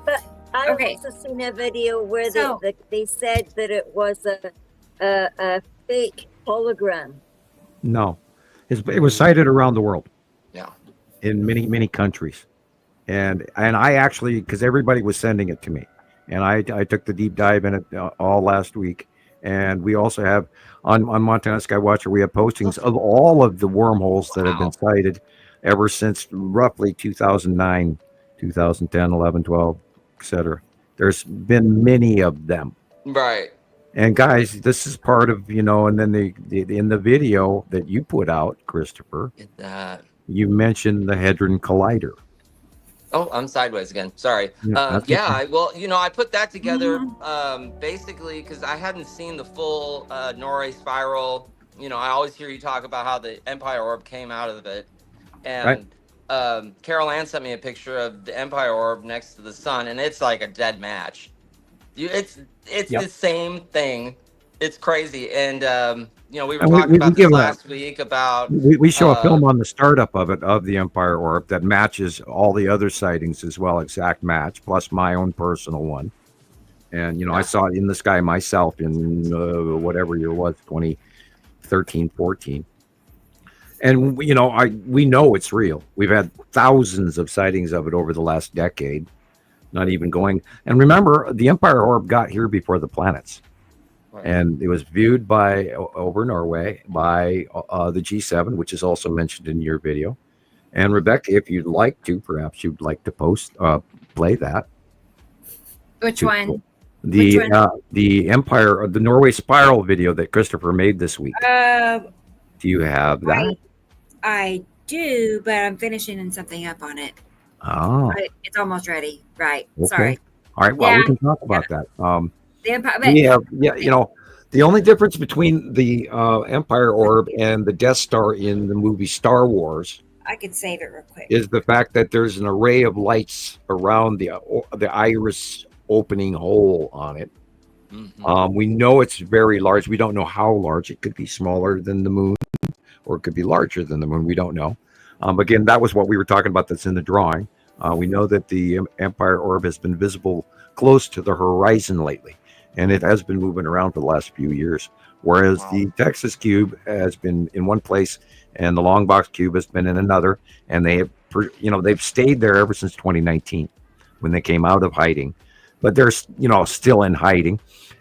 But I also seen a video where they said that it was a fake hologram. No, it was cited around the world. Yeah. In many countries, and I actually, because everybody was sending it to me, and I took the deep dive in it all last week, and we also have on Montana Skywatcher we have postings of all of the wormholes that have been cited ever since roughly 2009, 2010, 11, 12. Etc. There's been many of them, right? And guys, this is part of and then in the video that you put out, Christoper, you mentioned the Hadron Collider. Oh, I'm sideways again. Sorry. I put that together basically because I hadn't seen the full Norway spiral. I always hear you talk about how the Empire Orb came out of it, and. Right. Carol Ann sent me a picture of the Empire Orb next to the sun, and it's like a dead match. It's the same thing. It's crazy, and we were talking about this last week about we show a film on the startup of the Empire Orb that matches all the other sightings as well, exact match, plus my own personal one. And I saw it in the sky myself in whatever year it was, 2013, 14. And we know it's real. We've had thousands of sightings of it over the last decade, not even going. And remember, the Empire Orb got here before the planets, and it was viewed over Norway by the G7, which is also mentioned in your video. And Rebecca, if you'd like to, perhaps you'd like to play that. Which one? The Empire, the Norway spiral video that Christoper made this week. Do you have that? I do, but I'm finishing something up on it. Oh, It's almost ready. Right. okay. Sorry. All right. Well, Yeah. we can talk about that. The Empire. We But have, yeah, the only difference between the Empire Orb and the Death Star in the movie Star Wars I could save it real quick. is the fact that there's an array of lights around the iris opening hole on it. We know it's very large. We don't know how large. It could be smaller than the moon, or it could be larger than the moon. We don't know. Again, that was what we were talking about. That's in the drawing. We know that the Empire Orb has been visible close to the horizon lately, and it has been moving around for the last few years. Whereas the Texas Cube has been in one place, and the Long Box Cube has been in another, and they've stayed there ever since 2019 when they came out of hiding, but they're still in hiding.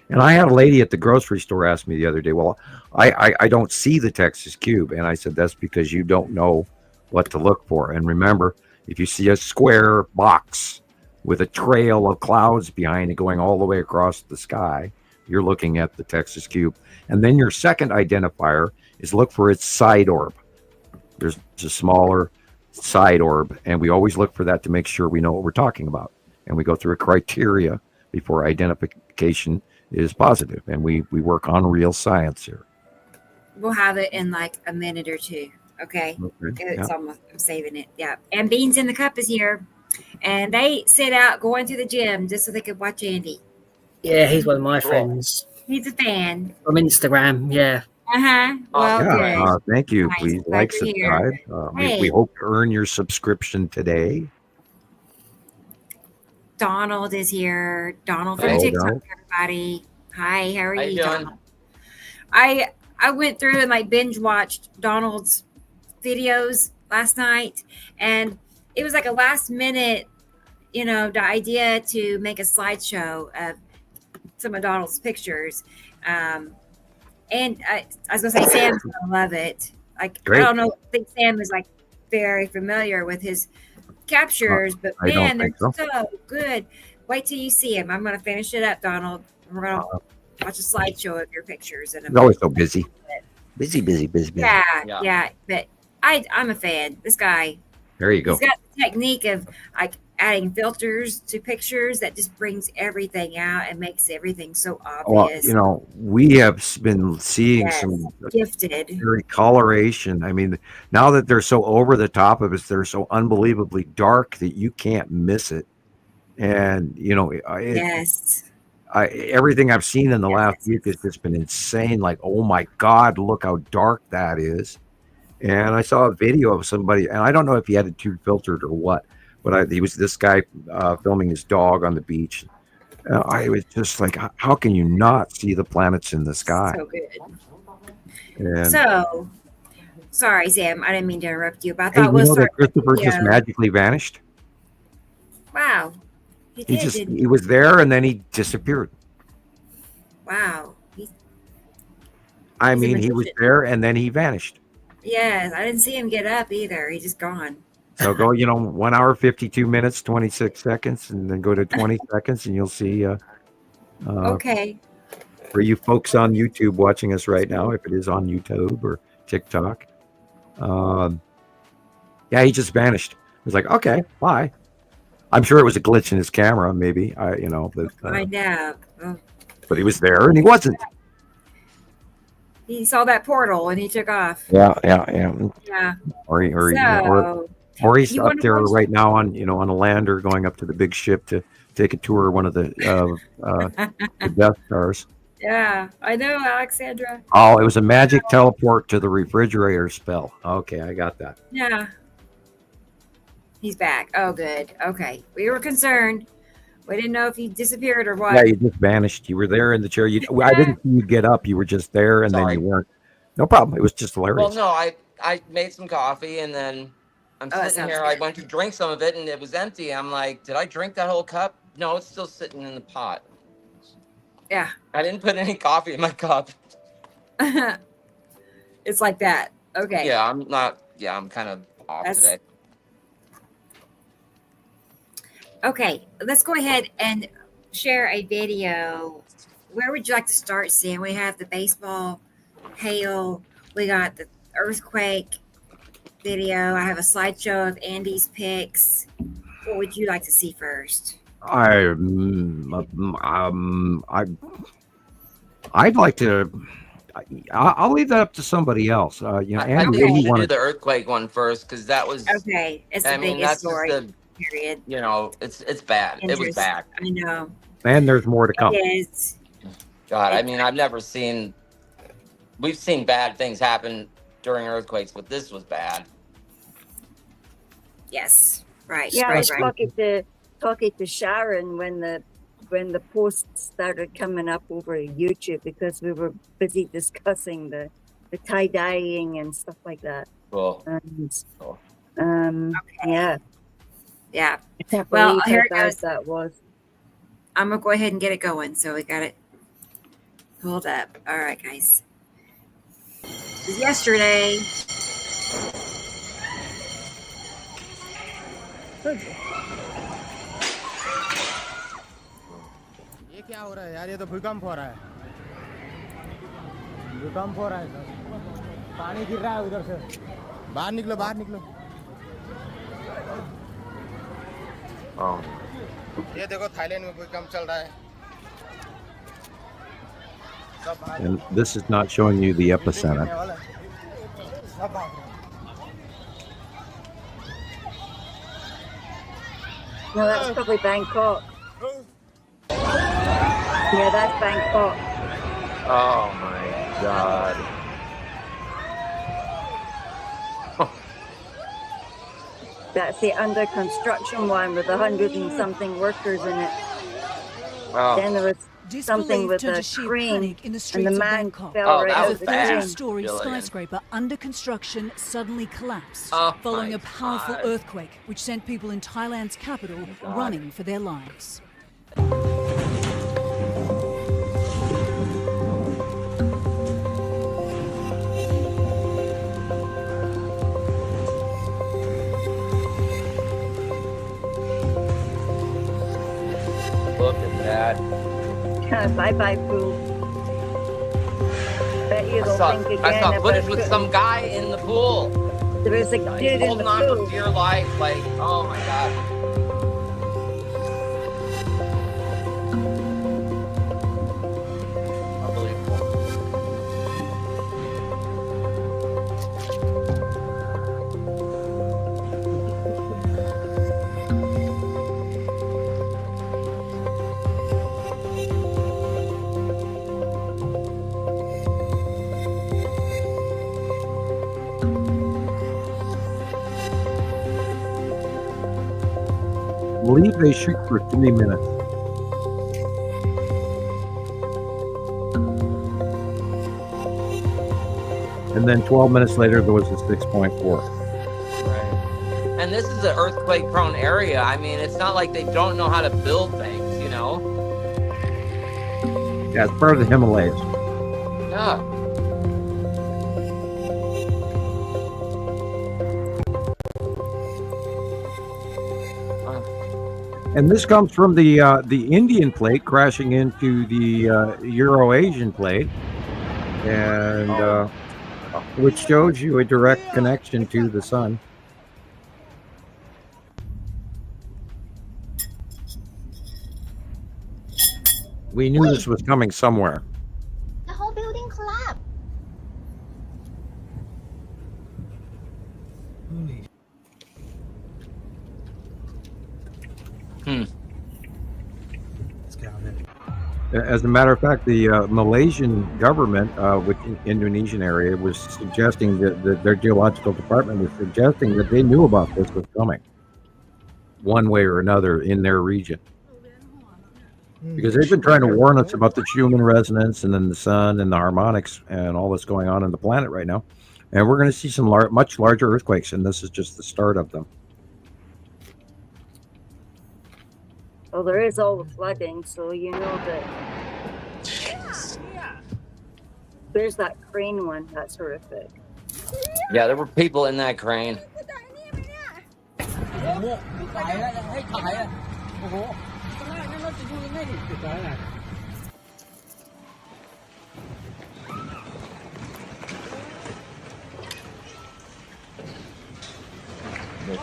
And I had a lady at the grocery store ask me the other day, well, I don't see the Texas Cube. And I said, that's because you don't know what to look for. And remember, if you see a square box with a trail of clouds behind it going all the way across the sky, you're looking at the Texas Cube. And then your second identifier is look for its side orb. There's a smaller side orb, and we always look for that to make sure we know what we're talking about. And we go through a criteria before identification is positive, and we work on real science here. We'll have it in like a minute or two. Okay. It's Yeah. almost, I'm saving it. Yeah. And Beans in the Cup is here. And they sit out going to the gym just so they could watch Andy. Yeah, he's one of my Cool. friends He's a fan. from Instagram. Yeah. Uh-huh. Well, Yeah, good. thank you. Nice. Please Glad like, you're here. subscribe. Hey. We hope to earn your subscription today. Donald is here. Donald from Hello, TikTok, Donald. everybody. Hi, how are How you, you doing? Donald? I went through and like binge watched Donald's videos last night, and it was like a last minute, the idea to make a slideshow of some of Donald's pictures. And I was gonna say Sam's gonna love it. Like Great. I don't know, I think Sam is like very familiar with his captures, but I don't man, they're think so. so good. Wait till you see him. I'm gonna finish it up, Donald. We're gonna watch a slideshow of your pictures and He's always so busy. Busy. yeah. But I'm a fan. This guy, There you go. he's got the technique of like adding filters to pictures that just brings everything out and makes everything so Well, obvious. we have been seeing Yes, some gifted. very coloration. I mean, now that they're so over the top of us, they're so unbelievably dark that you can't miss it. And Yes. everything I've seen in the last Yes. week has just been insane. Like, oh my God, look how dark that is. And I saw a video of somebody, and I don't know if he had it too filtered or what, but he was this guy filming his dog on the beach. I was just like, how can you not see the planets in the sky? So good. And So, sorry, Sam. I didn't mean to interrupt you, but I hey, thought you we'll know that start. Christopher just magically vanished? Wow. He He did, just didn't he was there and then he disappeared. Wow. I He's a mean, he was magician. there and then he vanished. Yes, I didn't see him get up either. He's just gone. So go, 1 hour, 52 minutes, 26 seconds, and then go to 20 seconds, and you'll see. Okay. For you folks on YouTube watching us right now, if it is on YouTube or TikTok, yeah, he just vanished. It was like, okay, bye. I'm sure it was a glitch in his camera, maybe. Find out. Oh, But he was there and he wasn't. he saw that portal and he took off. Yeah. Yeah. Or he's You up wanna there watch- right now on a lander going up to the big ship to take a tour of one of the Death Stars. Yeah, I know, Alexandra. Oh, it was a magic teleport to the refrigerator spell. Okay, I got that. Yeah. He's back. Oh, good. Okay. We were concerned. We didn't know if he disappeared or what. Yeah, you just vanished. You were there in the chair. I didn't see you get up. You were just there, and Sorry. then you weren't. No problem. It was just hilarious. Well, no, I made some coffee and then I'm Oh, that sitting sounds here. I good. went to drink some of it and it was empty. I'm like, did I drink that whole cup? No, it's still sitting in the pot. Yeah. I didn't put any coffee in my cup. It's like that. Okay. Yeah, I'm not. Yeah, I'm kind of off That's- today. Okay. Let's go ahead and share a video. Where would you like to start, Sam? We have the baseball, hail, we got the earthquake. video. I have a slideshow of Andy's picks. What would you like to see first? I'd like to. I'll leave that up to somebody else. I Andy, think what do we you should want do to? the earthquake one first because that was. Okay, it's the I mean, biggest that's just story. the. Period. It's bad. It was Interest. bad. I know. And there's more to come. It is. God, I mean, I've never seen. We've seen bad things happen during earthquakes, but this was bad. Yes. Right. Yeah, I right. was talking to Sharon when the posts started coming up over YouTube because we were busy discussing the tie dyeing and stuff like that. Cool. And Cool. yeah. Yeah. I can't Well, believe here how it bad goes. that was. I'm gonna go ahead and get it going. So we got it. Hold up. All right, guys. This was yesterday. ये क्या हो रहा है यार? ये तो भूकंप हो रहा है। भूकंप हो रहा है सर। पानी गिर रहा है उधर से। बाहर निकलो, बाहर निकलो। ये देखो थाईलैंड में भूकंप चल रहा है। And this is not showing you the epicenter. सब भाग रहे हैं। No, that's probably Bangkok. Yeah, that's Bangkok. Oh my God. That's the under construction one with 100 and something workers in it. Oh. Then there was something with turned a to sheer crane, panic in the and streets the of man Bangkok. fell Oh, right that out was of the bad. crane. 32-story Gillian. skyscraper under construction suddenly collapsed Oh following my a powerful God. earthquake, which sent people in Thailand's capital God. running for their lives. Look at that. Bye-bye, fool. Bet you they'll think again I saw about footage with putting- some guy in the pool. There was a He's dude in the holding on pool. for dear life. Like, oh my God. Unbelievable. I believe they shoot for 3 minutes. And then 12 minutes later, there was a 6.4. Right. And this is an earthquake-prone area. I mean, it's not like they don't know how to build things, you know? Yeah, it's part of the Himalayas. Yeah. And this comes from the Indian plate crashing into the Euro-Asian plate, and which shows you a direct connection to the sun. We knew this was coming somewhere. The whole building collapsed. As a matter of fact, the Malaysian government, with the Indonesian area, was suggesting that their geological department was suggesting that they knew about this was coming, one way or another, in their region. Because they've been trying to warn us about the human resonance and then the sun and the harmonics and all that's going on in the planet right now. And we're going to see some much larger earthquakes, and this is just the start of them. Well, there is all the flooding, so you know that. There's that crane one. That's horrific. Yeah, there were people in that crane.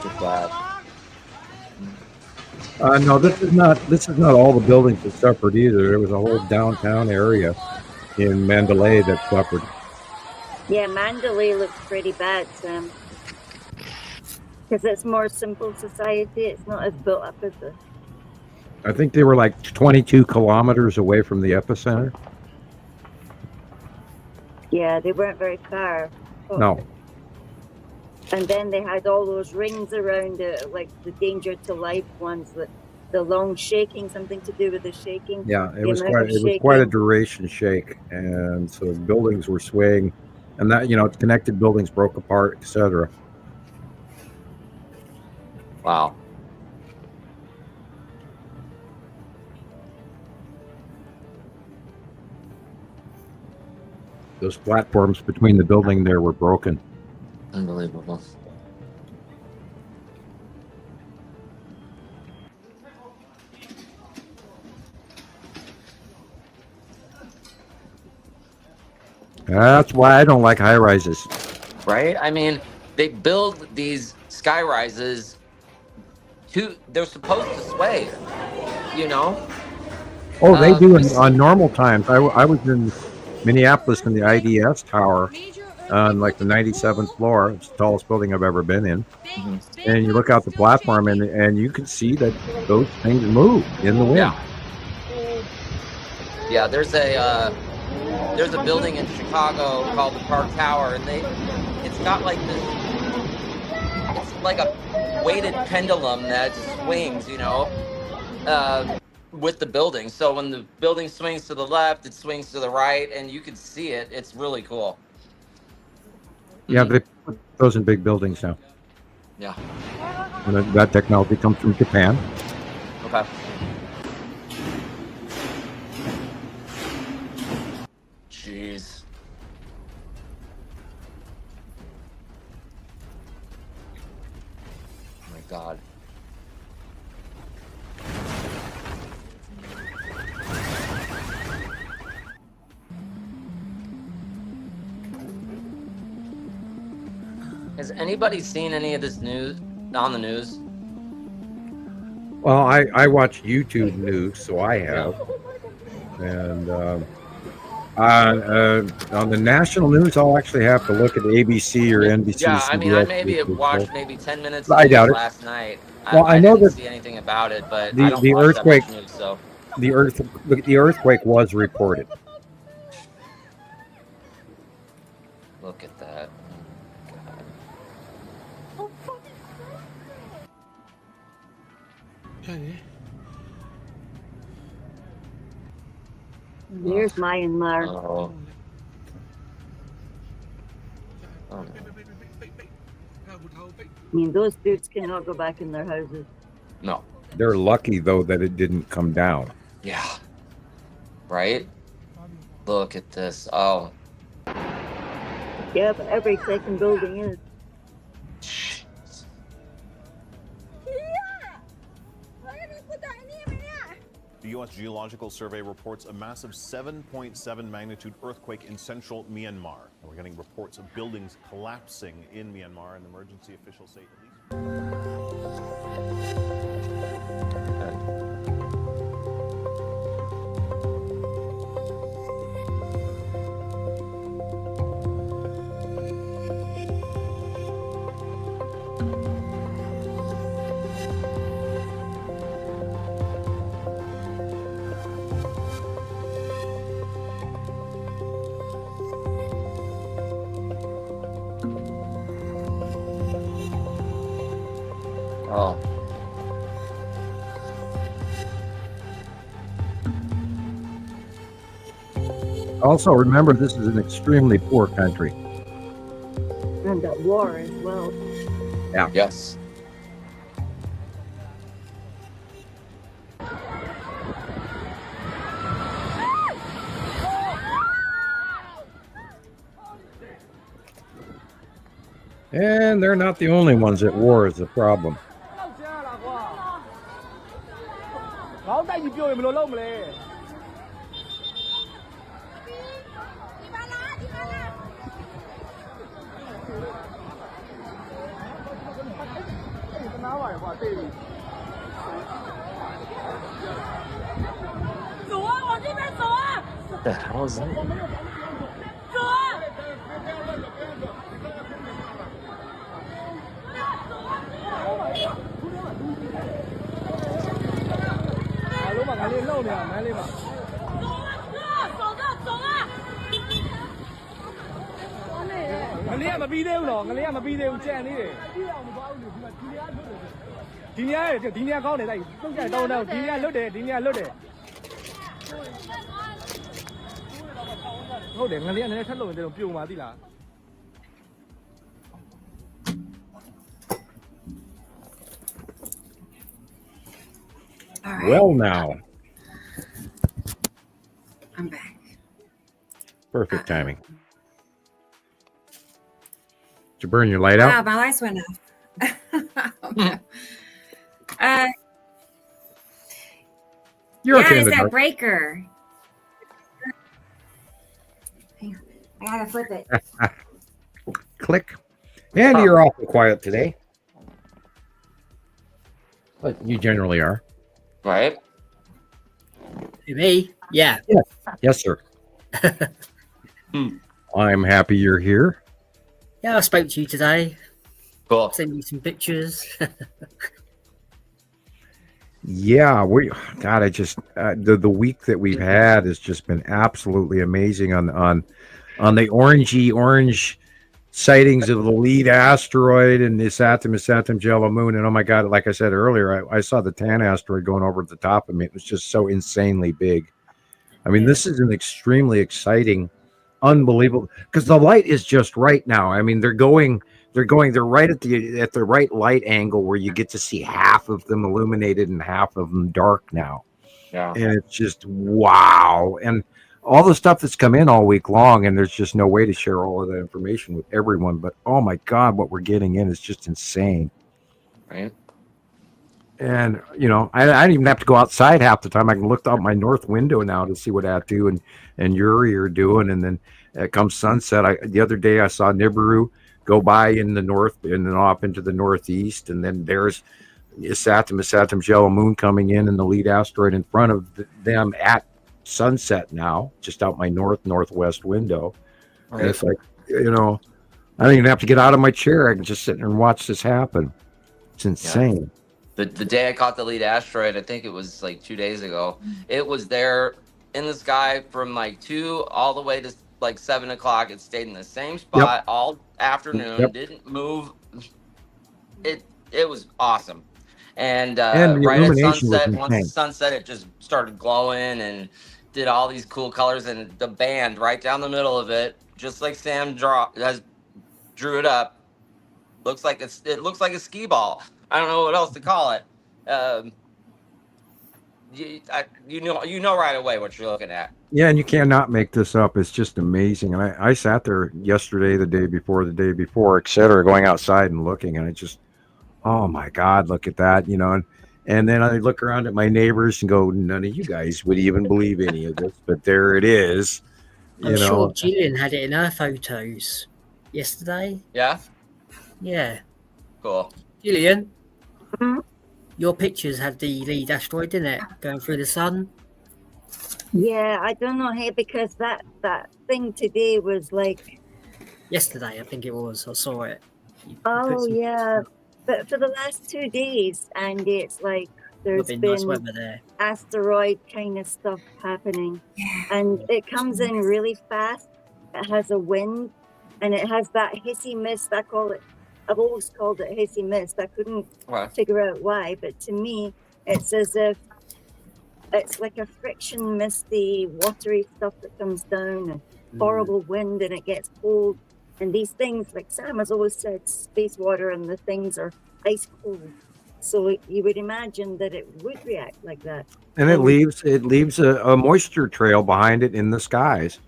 Look at that. No, this is not. This is not all the buildings that suffered either. There was a whole downtown area in Mandalay that suffered. Yeah, Mandalay looks pretty bad, Sam. Because it's more simple society. It's not as built up as this. I think they were like 22 kilometers away from the epicenter. Yeah, they weren't very far. No. And then they had all those rings around it, like the danger to life ones, that the long shaking, something to do with the shaking. Yeah, it was quite a duration shake, and so buildings were swaying, and that connected buildings broke apart, etc. Wow. Those platforms between the building there were broken. Unbelievable. That's why I don't like high rises. Right? I mean, they build these sky rises they're supposed to sway, Oh, they do on normal times. I was in Minneapolis in the IDS tower on like the 97th floor. It's the tallest building I've ever been in. Mm-hmm. And you look out the platform and you can see that those things move in the wind. Yeah, there's a building in Chicago called the Park Tower, and it's got like this, it's like a weighted pendulum that swings, with the building. So when the building swings to the left, it swings to the right, and you can see it. It's really cool. Yeah, they put those in big buildings now. Yeah. And that technology comes from Japan. Okay. Jeez. Oh my God. Has anybody seen any of this news on the news? Well, I watch YouTube news, so I have. And on the national news, I'll actually have to look at ABC or NBC. Yeah, I mean, I CBS watched maybe 10 minutes I doubt it. last night. Well, I know didn't that see anything about it, but the- I don't the watch earthquake- that much news, so. the earthquake was reported. Look at that. Here's Myanmar. Oh. Oh. I mean, those dudes cannot go back in their houses. No. They're lucky though that it didn't come down. Yeah. Right? Look at this. Oh. Yeah, but every second building is. The U.S. Geological Survey reports a massive 7.7 magnitude earthquake in central Myanmar. We're getting reports of buildings collapsing in Myanmar, and emergency officials say Oh. Also, remember this is an extremely poor country. And at war as well. Yeah. Yes. And they're not the only ones at war is the problem. The hell is that? All right. Well, now. I'm back. Perfect timing. Did you burn your light out? Wow, my lights went off. You're okay in it's the that dark. breaker. Hang on. I gotta flip it. Click. Andy, you're awful quiet today. But you generally are. Right? Me? Yeah. Yes, sir. I'm happy you're here. Yeah, I spoke to you today. Cool. Sent you some pictures. Yeah, I just the week that we've had has just been absolutely amazing on the orange sightings of the lead asteroid and the Saturn Jello moon. And oh my God, like I said earlier, I saw the tan asteroid going over at the top of me. It was just so insanely big. I mean, this is an extremely exciting, unbelievable, because the light is just right now. I mean, they're right at the right light angle where you get to see half of them illuminated and half of them dark now. Yeah. And it's just wow. And all the stuff that's come in all week long, and there's just no way to share all of that information with everyone. But oh my God, what we're getting in is just insane. Right. And I don't even have to go outside half the time. I can look out my north window now to see what Atu and Yuri are doing. And then it comes sunset. The other day I saw Nibiru go by in the north and then off into the northeast, and then there's Saturn Jello moon coming in, and the lead asteroid in front of them at sunset now, just out my northwest window. Right. And it's like, I don't even have to get out of my chair. I can just sit there and watch this happen. It's insane. The day I caught the lead asteroid, I think it was like 2 days ago, it was there in the sky from like 2 all the way to like 7 o'clock. It stayed in the same spot all afternoon, didn't move. It was awesome. And right at sunset, once the sunset, it just started glowing and did all these cool colors, and the band right down the middle of it, just like Sam drew it up. It looks like a skee ball. I don't know what else to call it. You know right away what you're looking at. Yeah, and you cannot make this up. It's just amazing. And I sat there yesterday, the day before, et cetera, going outside and looking, and I just, oh my God, look at that, and then I look around at my neighbors and go, none of you guys would even believe any of this, but there it is. I'm sure Gillian had it in her photos yesterday. Yeah? Yeah. Cool. Gillian, your pictures had the lead asteroid, didn't it? Going through the sun. Yeah, I don't know, hey, because that thing today was like yesterday, I think it was. I saw it. Yeah, but for the last 2 days, and it's like there's been nice weather there. Asteroid kind of stuff happening, and it comes in really fast. It has a wind, and it has that hissy mist. I've always called it hissy mist. I couldn't figure out why, but to me, it's as if it's like a friction misty, watery stuff that comes down, and horrible wind, and it gets cold. And these things, like Sam has always said, space water and the things are ice cold. So you would imagine that it would react like that. And it leaves a moisture trail behind it in the skies.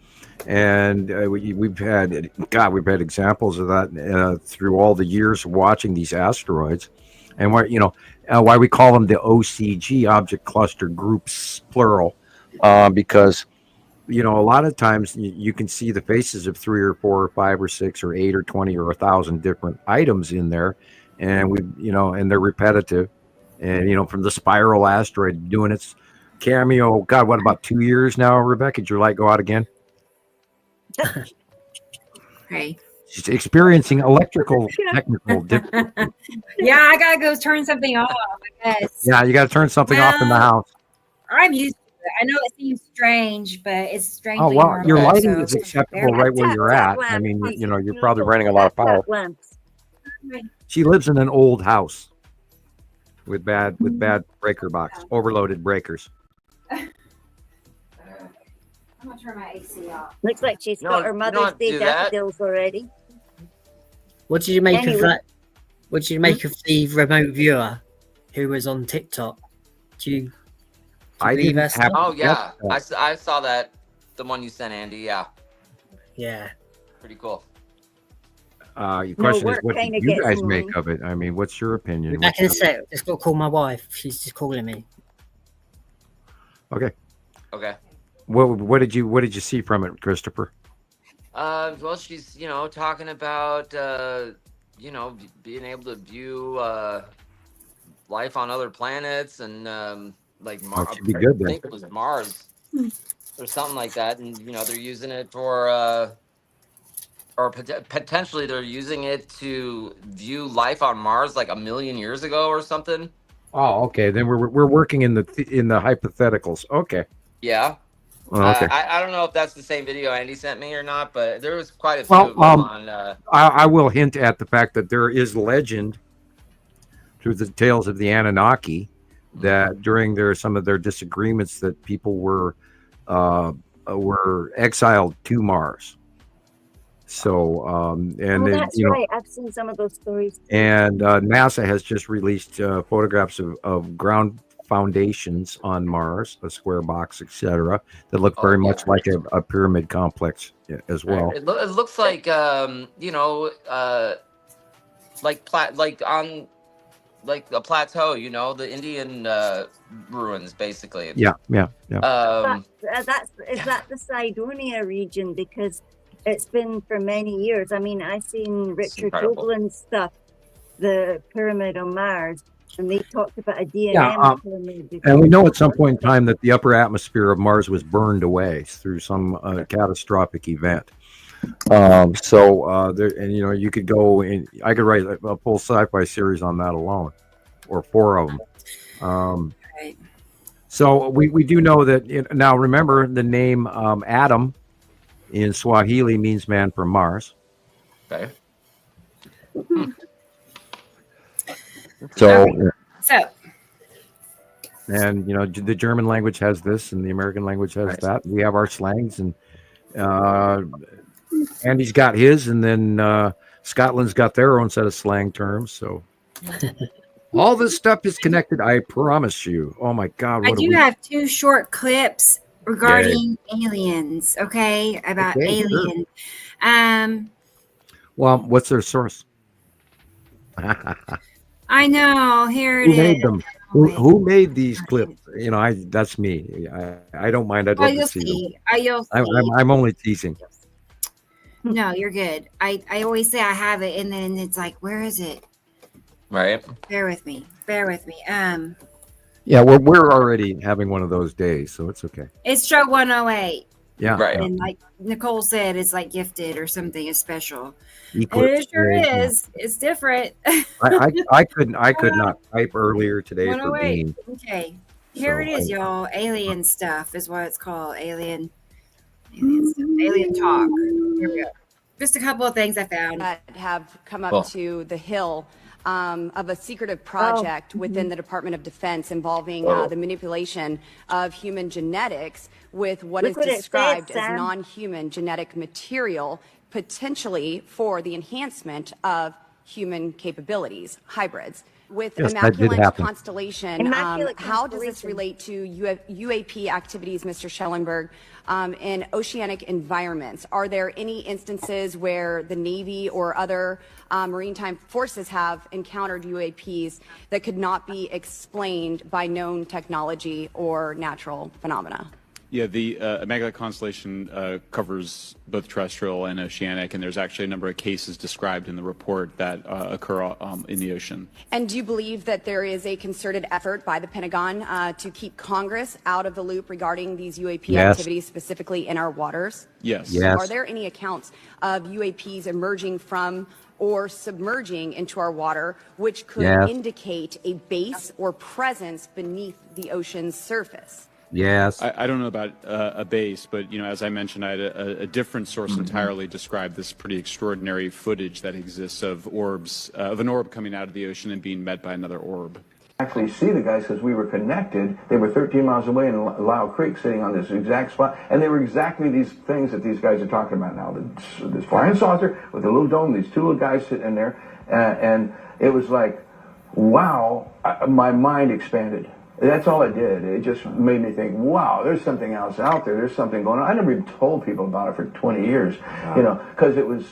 And we've had examples of that through all the years of watching these asteroids, and why we call them the OCG, object cluster groups, plural, because a lot of times you can see the faces of 3 or 4 or 5 or 6 or 8 or 20 or 1,000 different items in there, and and they're repetitive, and from the spiral asteroid doing its cameo. God, what about 2 years now, Rebecca? Did your light go out again? Okay. She's experiencing electrical technical difficulties. Yeah, I gotta go turn something off, I guess. Yeah, you got to turn something off in the house. I'm used to it. I know it seems strange, but it's strangely Oh, well, normal, your lighting so is acceptable there- right where you're at. I mean, you're probably running a lot of power. She lives in an old house with bad breaker box, overloaded breakers. I'm gonna turn my AC off. Looks like she's got her Mother's Day daffodils already. What did you make of Anyway. that? What did you make of the remote viewer who was on TikTok? I believe didn't us? have. Oh yeah, I saw that. The one you sent, Andy. Yeah, Yeah. pretty cool. Your question is, work what kinda did you gets guys in make line. of it? I mean, what's your opinion? Back in a sec. Just got to call my wife. She's just calling me. Okay. Okay. What did you see from it, Christopher? Well, she's talking about being able to view life on other planets and like Mars. should be good then. I think it was Mars or something like that, and they're using it for or potentially they're using it to view life on Mars like 1 million years ago or something. Oh, okay. Then we're working in the hypotheticals. Okay. Yeah. Okay. I don't know if that's the same video Andy sent me or not, but there was quite a few of them on. I will hint at the fact that there is legend through the tales of the Anunnaki that during some of their disagreements that people were exiled to Mars. So That's right. I've seen some of those stories. And NASA has just released photographs of ground foundations on Mars, a square box, etc., that look very much like a pyramid complex as well. It looks like like a plateau, the Indian ruins, basically. Yeah. Is that the Cydonia region? Because it's been for many years. I mean, I seen Richard Joglin's stuff, the pyramid on Mars, and they talked about a DNA pyramid. And we know at some point in time that the upper atmosphere of Mars was burned away through some catastrophic event. You could go and I could write a full sci-fi series on that alone, or 4 of them. Right. So we do know that now. Remember, the name Adam in Swahili means man from Mars. Okay. So, and the German language has this, and the American language has that. We have our slangs, and Andy's got his, and then Scotland's got their own set of slang terms. So all this stuff is connected. I promise you. Oh my God! I do have 2 short clips regarding aliens. Okay, about aliens. Sure. Well, what's their source? I know. Here it is. Who made them? Who made these clips? That's me. I don't mind. I'd love to see them. You'll see. I'm only teasing. No, you're good. I always say I have it, and then it's like, where is it? Right. Bear with me. Yeah, we're already having one of those days, so it's okay. It's show 108. Yeah. Right. And like Nicole said, it's like gifted or something. It's special. Eclipse It sure day, is. It's different. I could not type earlier today for 108. being. Okay. Here it is, y'all. Alien stuff is what it's called. Alien stuff. Alien talk. Here we go. Just a couple of things I found. That have come up to the Hill of a secretive project within the Department of Defense involving the manipulation of human genetics with what is described as non-human genetic material, potentially for the enhancement of human capabilities, hybrids. With Immaculate Constellation, how does this relate to UAP activities, Mr. Schellenberg, in oceanic environments? Are there any instances where the Navy or other maritime forces have encountered UAPs that could not be explained by known technology or natural phenomena? Yeah, the Immaculate Constellation covers both terrestrial and oceanic, and there's actually a number of cases described in the report that occur in the ocean. And do you believe that there is a concerted effort by the Pentagon to keep Congress out of the loop regarding these UAP activities, specifically in our waters? Yes. Are there any accounts of UAPs emerging from or submerging into our water, which could indicate a base or presence beneath the ocean's surface? Yes. I don't know about a base, but, as I mentioned, I had a different source entirely describe this pretty extraordinary footage that exists of orbs, of an orb coming out of the ocean and being met by another orb. Actually see the guys because we were connected. They were 13 miles away in Lau Creek sitting on this exact spot, and they were exactly these things that these guys are talking about now. This flying saucer with a little dome, these two little guys sitting in there, and it was like, wow, my mind expanded. That's all it did. It just made me think, wow, there's something else out there. There's something going on. I never even told people about it for 20 years, because it was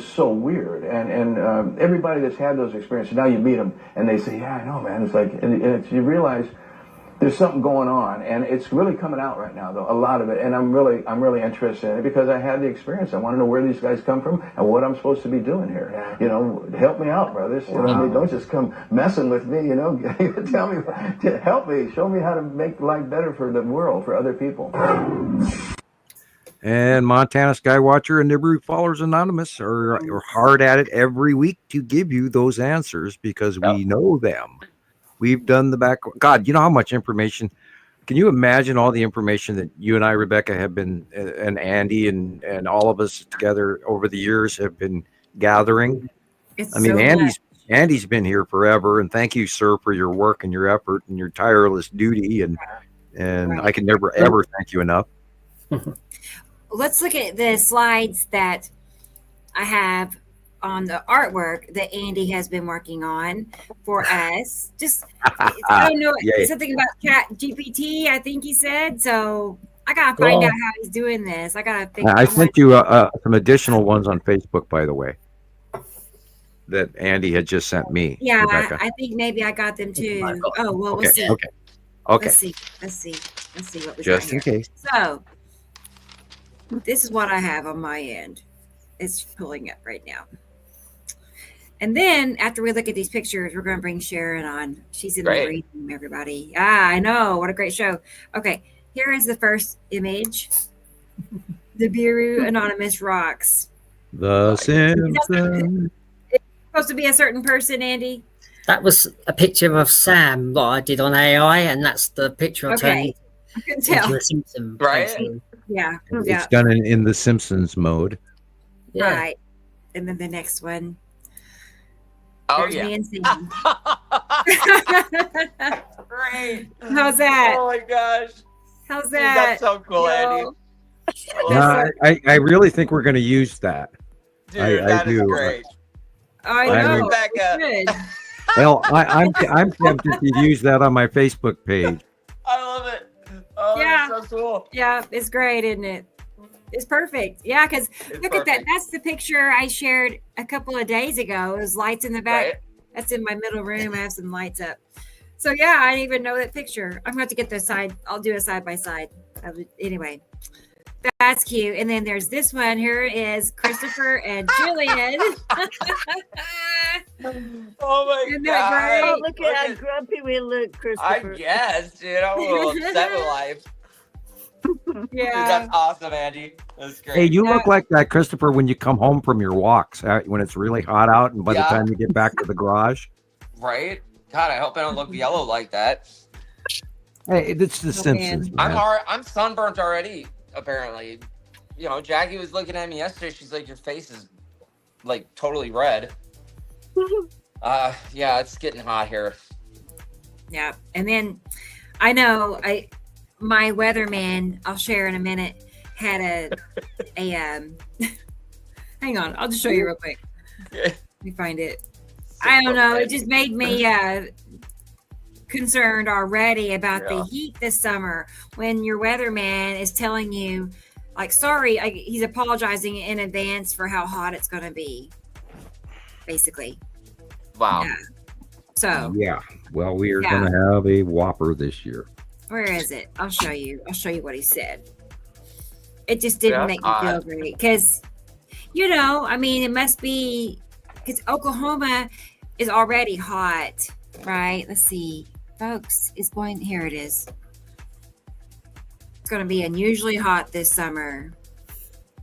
so weird. And everybody that's had those experiences, now you meet them and they say, yeah, I know, man. It's like, and you realize there's something going on, and it's really coming out right now, though, a lot of it. And I'm really interested in it because I had the experience. I want to know where these guys come from and what I'm supposed to be doing here. Help me out, brothers. Don't just come messing with me. Tell me, help me, show me how to make life better for the world, for other people. And Montana Skywatcher and Nibiru Followers Anonymous are hard at it every week to give you those answers because we know them. We've done the back. God, you know how much information. Can you imagine all the information that you and I, Rebecca, have been, and Andy and all of us together over the years have been gathering? Andy's been here forever, and thank you, sir, for your work and your effort and your tireless duty. And I can never ever thank you enough. Let's look at the slides that I have on the artwork that Andy has been working on for us. Just, I don't know, something about Chat GPT, I think he said. So I got to find out how he's doing this. I sent you some additional ones on Facebook, by the way, that Andy had just sent me. Yeah, I think maybe I got them too. Oh, well, we'll see. Okay. Let's see what we just got in here. case. So this is what I have on my end. It's pulling up right now. And then after we look at these pictures, we're going to bring Sharon on. She's in the green room, everybody. I know. What a great show. Okay. Here is the first image. The Nibiru Anonymous Rocks. The Simpsons. It's supposed to be a certain person, Andy? That was a picture of Sam that I did on AI, and that's the picture I turned I can tell. into a Simpson. Right? Yeah. It's done in the Simpsons mode. Yeah. Right. And then the next one. Oh, There's yeah. me and Sam. Great. How's that? Oh, my gosh. How's Dude, that? that's so cool, Andy. No, I really think we're going to use that. Dude, I is do. great. I know. Rebecca. Good. Well, I'm tempted to use that on my Facebook page. I love it. Oh, Yeah. that's so cool. Yeah, it's great, isn't it? It's perfect. Yeah, because look at that. That's the picture I shared a couple of days ago. It was lights in the back. Right. That's in my middle room. I have some lights up. So yeah, I didn't even know that picture. I'm going to have to get the side. I'll do a side by side. Anyway, that's cute. And then there's this one. Here is Christopher and Gillian. Oh my Isn't god! that great? Oh, look at how grumpy we look, Christopher. I guess, dude. I'm a little upset with life. Dude, Yeah. that's awesome, Andy. That's great. Hey, you look like that, Christopher, when you come home from your walks, when it's really hot out, and by the time you get back to the garage. Right? God, I hope I don't look yellow like that. Hey, it's the Simpsons. Man. I'm sunburnt already. Apparently, Jackie was looking at me yesterday. She's like, "Your face is like totally red." Yeah, it's getting hot here. Yeah. And then I know my weatherman, I'll share in a minute, had a hang on, I'll just show you real quick. Let me find it. I don't know. It just made me concerned already about the heat this summer when your weatherman is telling you, like, sorry, he's apologizing in advance for how hot it's going to be, basically. Wow. Yeah. So. Yeah. Well, we are going to have a whopper this year. Where is it? I'll show you what he said. It just didn't make me feel great because, I mean, it must be because Oklahoma is already hot, right? Let's see, folks. Here it is. It's going to be unusually hot this summer.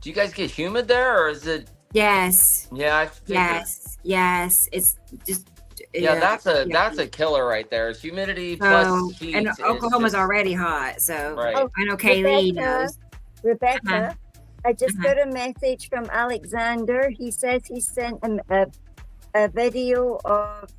Do you guys get humid there, or is it? Yes. Yeah, I think Yes. It's just. That's a killer right there. It's humidity plus heat. And Oklahoma's already hot, so right. I know Kaylee knows. Rebecca, I just got a message from Alexander. He says he sent a video of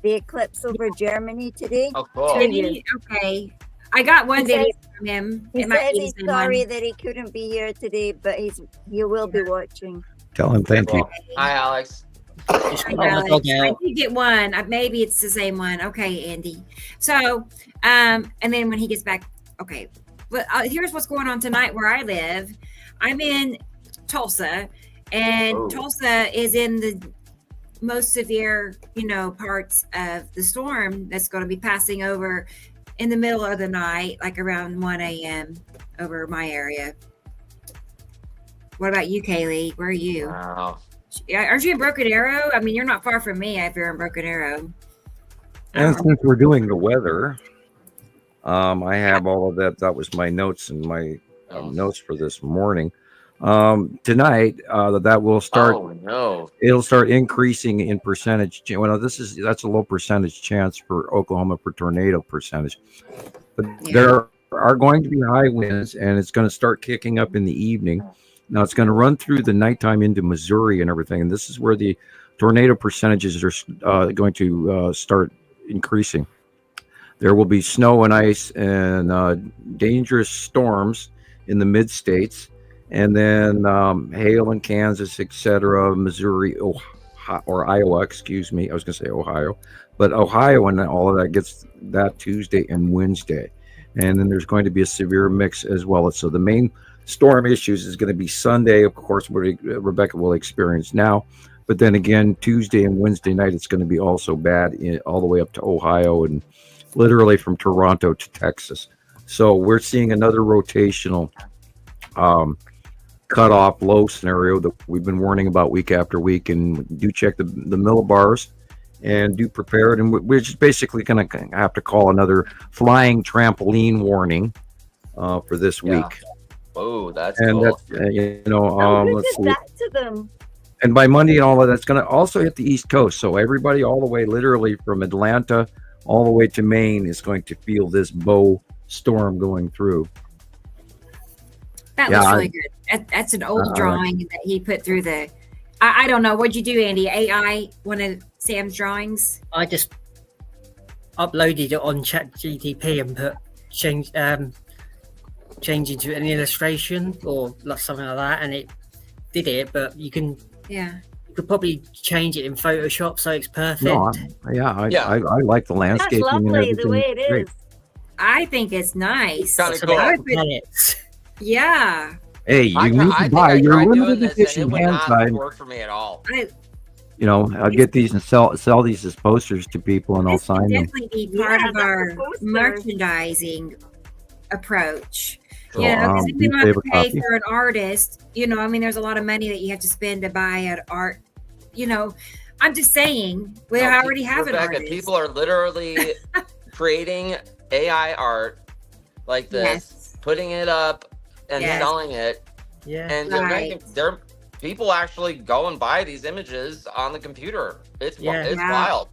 the eclipse over Germany today. Oh, cool. Okay. I got one video from him. He says he's sorry that he couldn't be here today, but he will be watching. Tell him thank you. Hi, Alex. I did get one. Maybe it's the same one. Okay, Andy. So, and then when he gets back, okay. But here's what's going on tonight where I live. I'm in Tulsa, and Tulsa is in the most severe, parts of the storm that's going to be passing over in the middle of the night, like around 1 a.m. over my area. What about you, Kaylee? Where are you? Wow. Aren't you in Broken Arrow? I mean, you're not far from me if you're in Broken Arrow. And since we're doing the weather, I have all of that. That was my notes and my notes for this morning. Tonight, that will start. Oh no! It'll start increasing in percentage. Well, that's a low percentage chance for Oklahoma for tornado percentage, but there are going to be high winds, and it's going to start kicking up in the evening. Now it's going to run through the nighttime into Missouri and everything, and this is where the tornado percentages are going to start increasing. There will be snow and ice and dangerous storms in the mid-states, and then hail in Kansas, etc., Missouri, or Iowa, excuse me. I was going to say Ohio, but Ohio and all of that gets that Tuesday and Wednesday. And then there's going to be a severe mix as well. So the main storm issues is going to be Sunday, of course, what Rebecca will experience now. But then again, Tuesday and Wednesday night, it's going to be also bad all the way up to Ohio and literally from Toronto to Texas. So we're seeing another rotational cutoff low scenario that we've been warning about week after week. And do check the millibars and do prepare it. And we're just basically going to have to call another flying trampoline warning for this week. Oh, that's and cool. Let's see. That to them. And by Monday and all of that's going to also hit the East Coast. So everybody all the way, literally from Atlanta all the way to Maine, is going to feel this bow storm going through. That looks really good. That's an old drawing that he put through the. I don't know. What'd you do, Andy? AI, one of Sam's drawings? I just uploaded it on ChatGPT and put change into an illustration or like something like that, and it did it. But you could probably change it in Photoshop so it's perfect. No, I like the landscaping. That's lovely and the way it is. Great. I think it's nice. Kind of cool. Yeah. Hey, you need to buy your limited edition hand sign. Work for me at all. I'll get these and sell these as posters to people, and I'll sign them. Definitely be part of our merchandising approach. So, because if you want to pay for an artist, there's a lot of money that you have to spend to buy an art. I'm just saying, we already have an artist. People are literally creating AI art like this, putting it up and selling it. Yeah. And people actually go and buy these images on the computer. It's wild.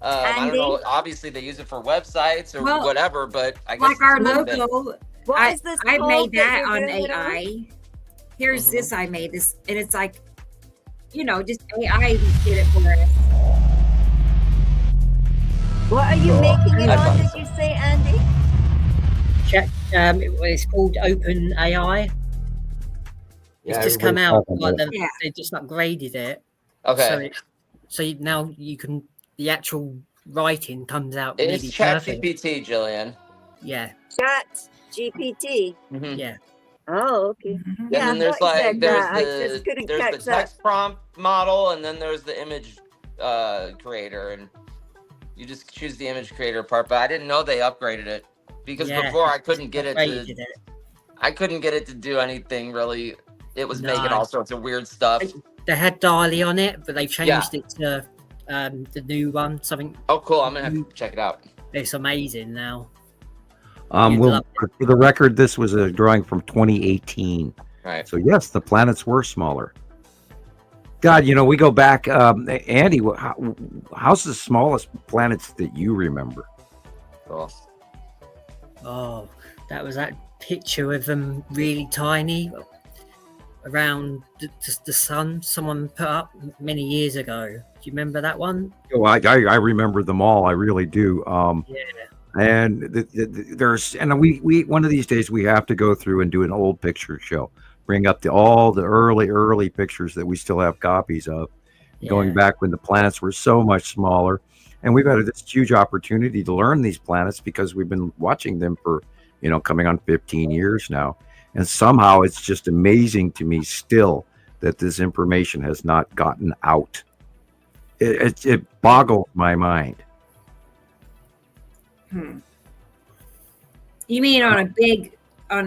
I don't know. Obviously, they use it for websites or whatever, but I guess like our logo. I made that on AI. AI. Here's this. I made this, and it's like, just AI did it for us. What are you making it on? Did you say, Andy? It's called Open AI. It's just come out. They just upgraded it. Okay. So now you can. The actual writing comes out. It's ChatGPT, Gillian. Yeah. ChatGPT. Mm-hmm. Yeah. Oh, okay. And then there's the text prompt model, and then there's the image creator, and you just choose the image creator part. But I didn't know they upgraded it. because before I couldn't get it Ray did to. it. I couldn't get it to do anything really. It was No. making all sorts of weird stuff. They had Dali on it, but they changed it to the new one. Something. Oh, cool! I'm gonna have to check it out. It's amazing now. Well, for the record, this was a drawing from 2018. Right. So yes, the planets were smaller. God, you know, we go back. Andy, how's the smallest planets that you remember? Cool. Oh, that was that picture of them really tiny around the sun. Someone put up many years ago. Do you remember that one? Oh, I remember them all. I really do. Yeah. And there's we one of these days we have to go through and do an old picture show. Bring up all the early pictures that we still have copies of, going back when the planets were so much smaller. And we've had this huge opportunity to learn these planets because we've been watching them for, coming on 15 years now. And somehow it's just amazing to me still that this information has not gotten out. It boggles my mind. You mean on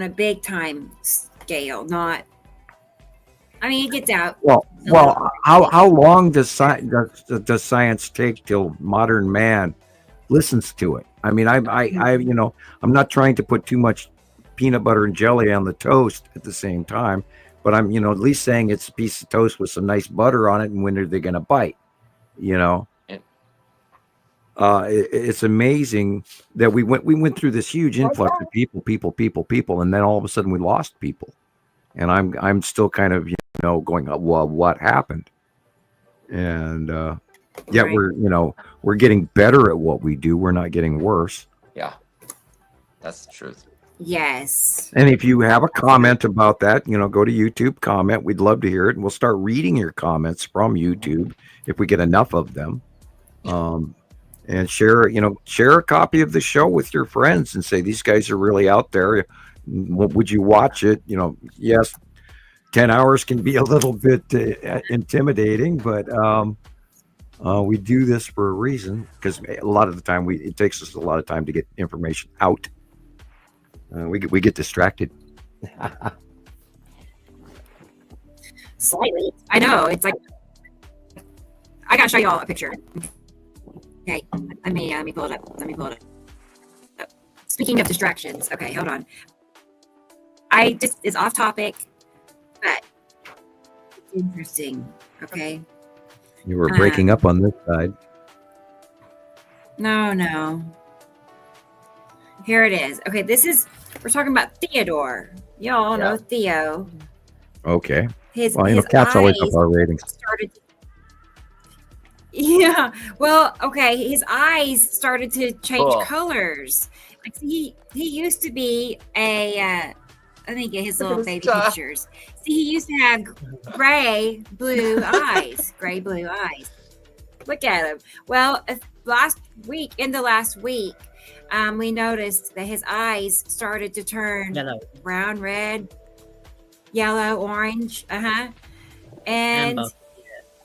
a big time scale, not? I mean, it gets out. Well, how long does science take till modern man listens to it? I mean, I'm not trying to put too much peanut butter and jelly on the toast at the same time, but I'm, at least saying it's a piece of toast with some nice butter on it, and when are they going to bite? It's amazing that we went through this huge influx of people, and then all of a sudden we lost people, and I'm still kind of going, well, what happened? And yet we're getting better at what we do. We're not getting worse. Yeah, that's the truth. Yes. And if you have a comment about that, go to YouTube, comment. We'd love to hear it, and we'll start reading your comments from YouTube if we get enough of them. And share a copy of the show with your friends and say, these guys are really out there. Would you watch it? Yes, 10 hours can be a little bit intimidating, but we do this for a reason, because a lot of the time it takes us a lot of time to get information out. We get distracted. Slightly. I know. It's like, I gotta show you all a picture. Okay, let me pull it up. Speaking of distractions, okay, hold on. It's off topic, but it's interesting. Okay. You were breaking up on this side. No. Here it is. Okay, we're talking about Theodore. Y'all know Theo. Okay. His cats always eyes up our ratings. Yeah. Well, okay. His eyes started to change colors. Like he used to be let me get his little baby pictures. See, he used to have gray blue eyes. Look at him. Well, last week, we noticed that his eyes started to turn yellow, brown, red, yellow, orange. And amber.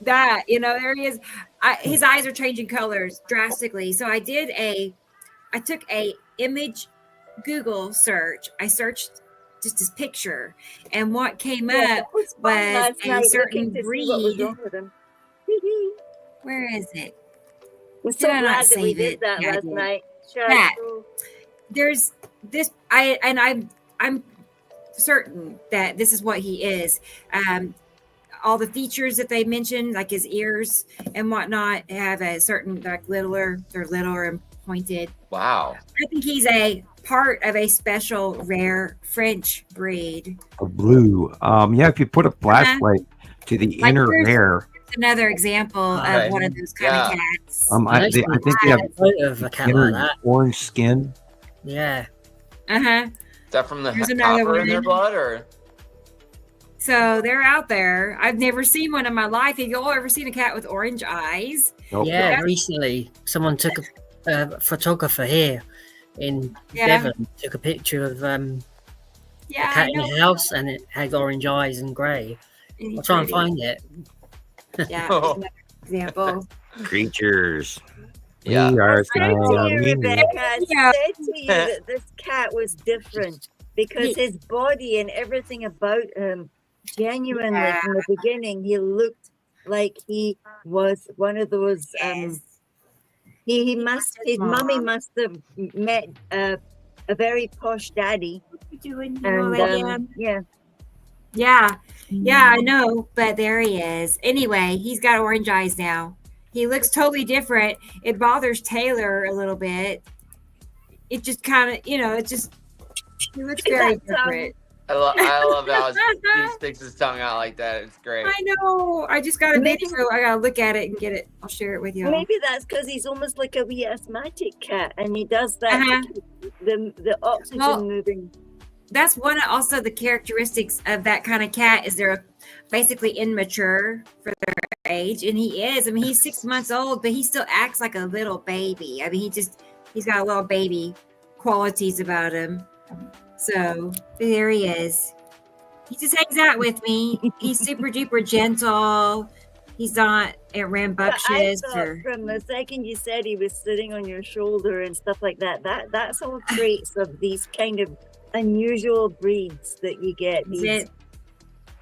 That, there he is. His eyes are changing colors drastically. So I took a image Google search. I searched just his picture, and what came up was a certain breed. Where is it? We're so glad that we did that last night. There's this. I'm certain that this is what he is. All the features that they mentioned, like his ears and whatnot, have a certain they're littler and pointed. Wow. I think he's a part of a special rare French breed. A blue. If you put a flashlight to the inner hair. Another example of one of those kind of cats. I think you have a cat like that. Orange skin. Yeah. Is that from the copper in their blood, or? So they're out there. I've never seen one in my life. Have you all ever seen a cat with orange eyes? Nope. Yeah, recently someone took a photographer here in Devon took a picture of a cat in the house, and it had orange eyes and grey. I'll try and find it. Yeah, example. Creatures. Yeah. We I are said to you, Sammy. Rebecca, I Yeah. said to you that this cat was different because his body and everything about him, genuinely Yeah. from the beginning, he looked like he was one of those. Yes. His mummy Mom. must have met a very posh daddy, What you doing? and yeah. Yeah, I know, but there he is. Anyway, he's got orange eyes now. He looks totally different. It bothers Taylor a little bit. It just kind of, he looks very different. I love how he sticks his tongue out like that. It's great. I know. I just got a video. I gotta look at it and get it. I'll share it with you. Maybe that's because he's almost like a wee asthmatic cat, and he does that to keep the oxygen moving. That's one of also the characteristics of that kind of cat is they're basically immature for their age, and he is. I mean, he's 6 months old, but he still acts like a little baby. I mean, he's got a little baby qualities about him. So there he is. He just hangs out with me. He's super duper gentle. He's not rambunctious. From the second you said he was sitting on your shoulder and stuff like that, that's all traits of these kind of unusual breeds that you get. These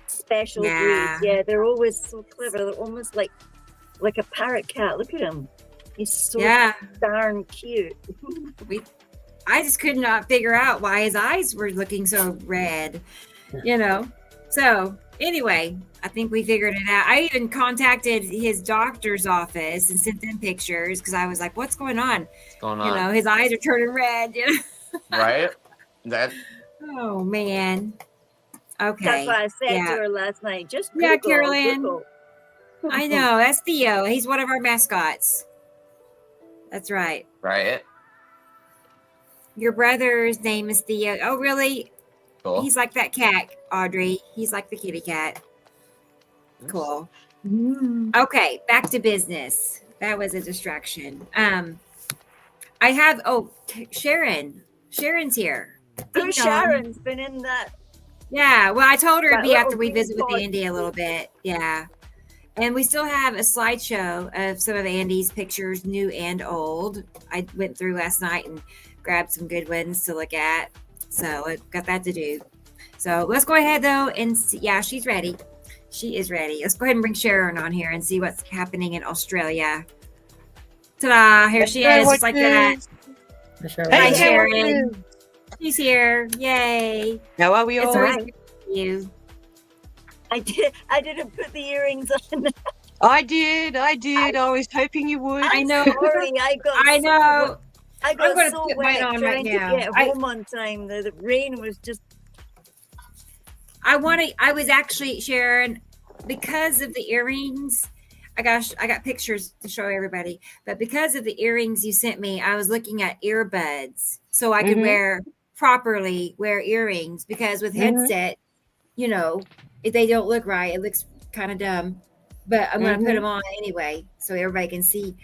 special breeds. Yeah, they're always so clever. They're almost like a parrot cat. Look at him. He's so darn cute. I just could not figure out why his eyes were looking so red, So anyway, I think we figured it out. I even contacted his doctor's office and sent them pictures because I was like, what's going on? What's going on? His eyes are turning red. Right? Oh, man. Okay. That's why I said to her last night, just Google, Carolyn. Google. I know. That's Theo. He's one of our mascots. That's right. Right. Your brother's name is Theo. Oh, really? Cool. He's like that cat, Audrey. He's like the kitty cat. Cool. Okay, back to business. That was a distraction. I have Sharon. Sharon's here. Oh, Sharon's been in that. Yeah, well, I told her it'd be that after we little visit with Andy a little bit. Yeah. And we still have a slideshow of some of Andy's pictures, new and old. I went through last night and grabbed some good ones to look at. So I've got that to do. So let's go ahead, though, and see. Yeah, she's ready. She is ready. Let's go ahead and bring Sharon on here and see what's happening in Australia. Ta-da! Here she is, just like that. Hi, Sharon. She's here. Yay. How are we all? It's always good to see you. I didn't put the earrings on. I did. I was hoping you would. I know. Sorry, I know. I got I'm so put wet mine on trying right to now. get home on time. The rain was just. I was actually, Sharon, because of the earrings. I got pictures to show everybody, but because of the earrings you sent me, I was looking at earbuds so I could properly wear earrings, because with headset, if they don't look right, it looks kind of dumb, but I'm going to put them on anyway so everybody can see.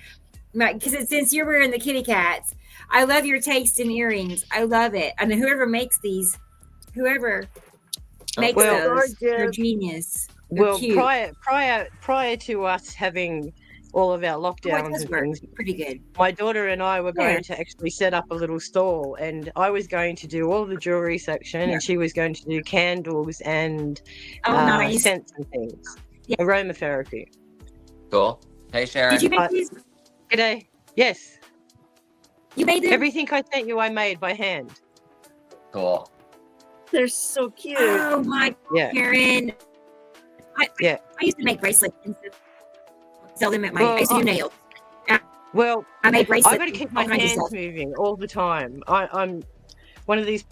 Because since you're wearing the kitty cats, I love your taste in earrings. I love it. And whoever makes these, those, they're genius. They're cute. prior to us having all of our lockdowns and things, pretty good. My daughter and I were going to actually set up a little stall, and I was going to do all the jewelry section, and she was going to do candles and nice. scents and things, aromatherapy. Cool. Hey, Sharon. Did you make these? G'day. Yes. You made them? Everything I sent you, I made by hand. Cool. They're so cute. Oh my, Karen. I used to make bracelets and sell them at I used to do nails. Well, I made bracelets. I've got to keep my hands moving all the time. I'm one of these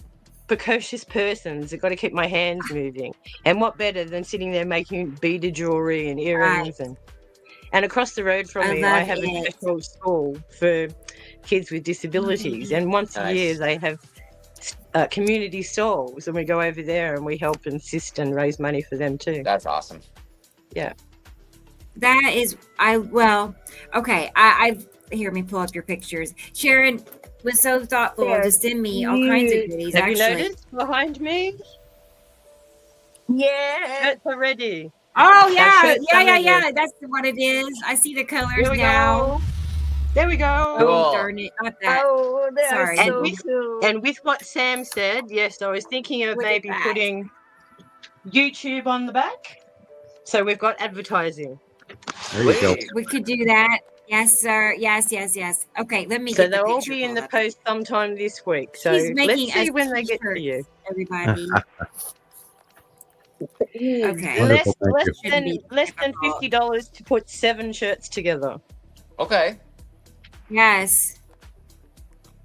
precocious persons. I've got to keep my hands moving. And what better than sitting there making beaded jewelry and earrings and across the road from me, I have a special school for kids with disabilities. And once a year, they have community stalls, and we go over there and we help and assist and raise money for them too. That's awesome. Yeah. That is, okay. Here, let me pull up your pictures. Sharon was so thoughtful to send me all kinds of goodies. Have you noticed behind me? Yeah. Shirts are ready. Oh, yeah. That's what it is. I see the colors now. There we go. Oh, darn it. Not that. Oh, they're Sorry. so And cool. And with what Sam said, yes, I was thinking of Look at maybe that. putting YouTube on the back. So we've got advertising. There you go. Sweet. We could do that. Yes, sir. Yes. Okay, let me So get the they'll all picture be in pulled the up. post sometime this week. So He's let's making see us when they get to you. t-shirts, everybody. Okay. Wonderful, thank you. Less than $50 to put 7 shirts together. Okay. Yes.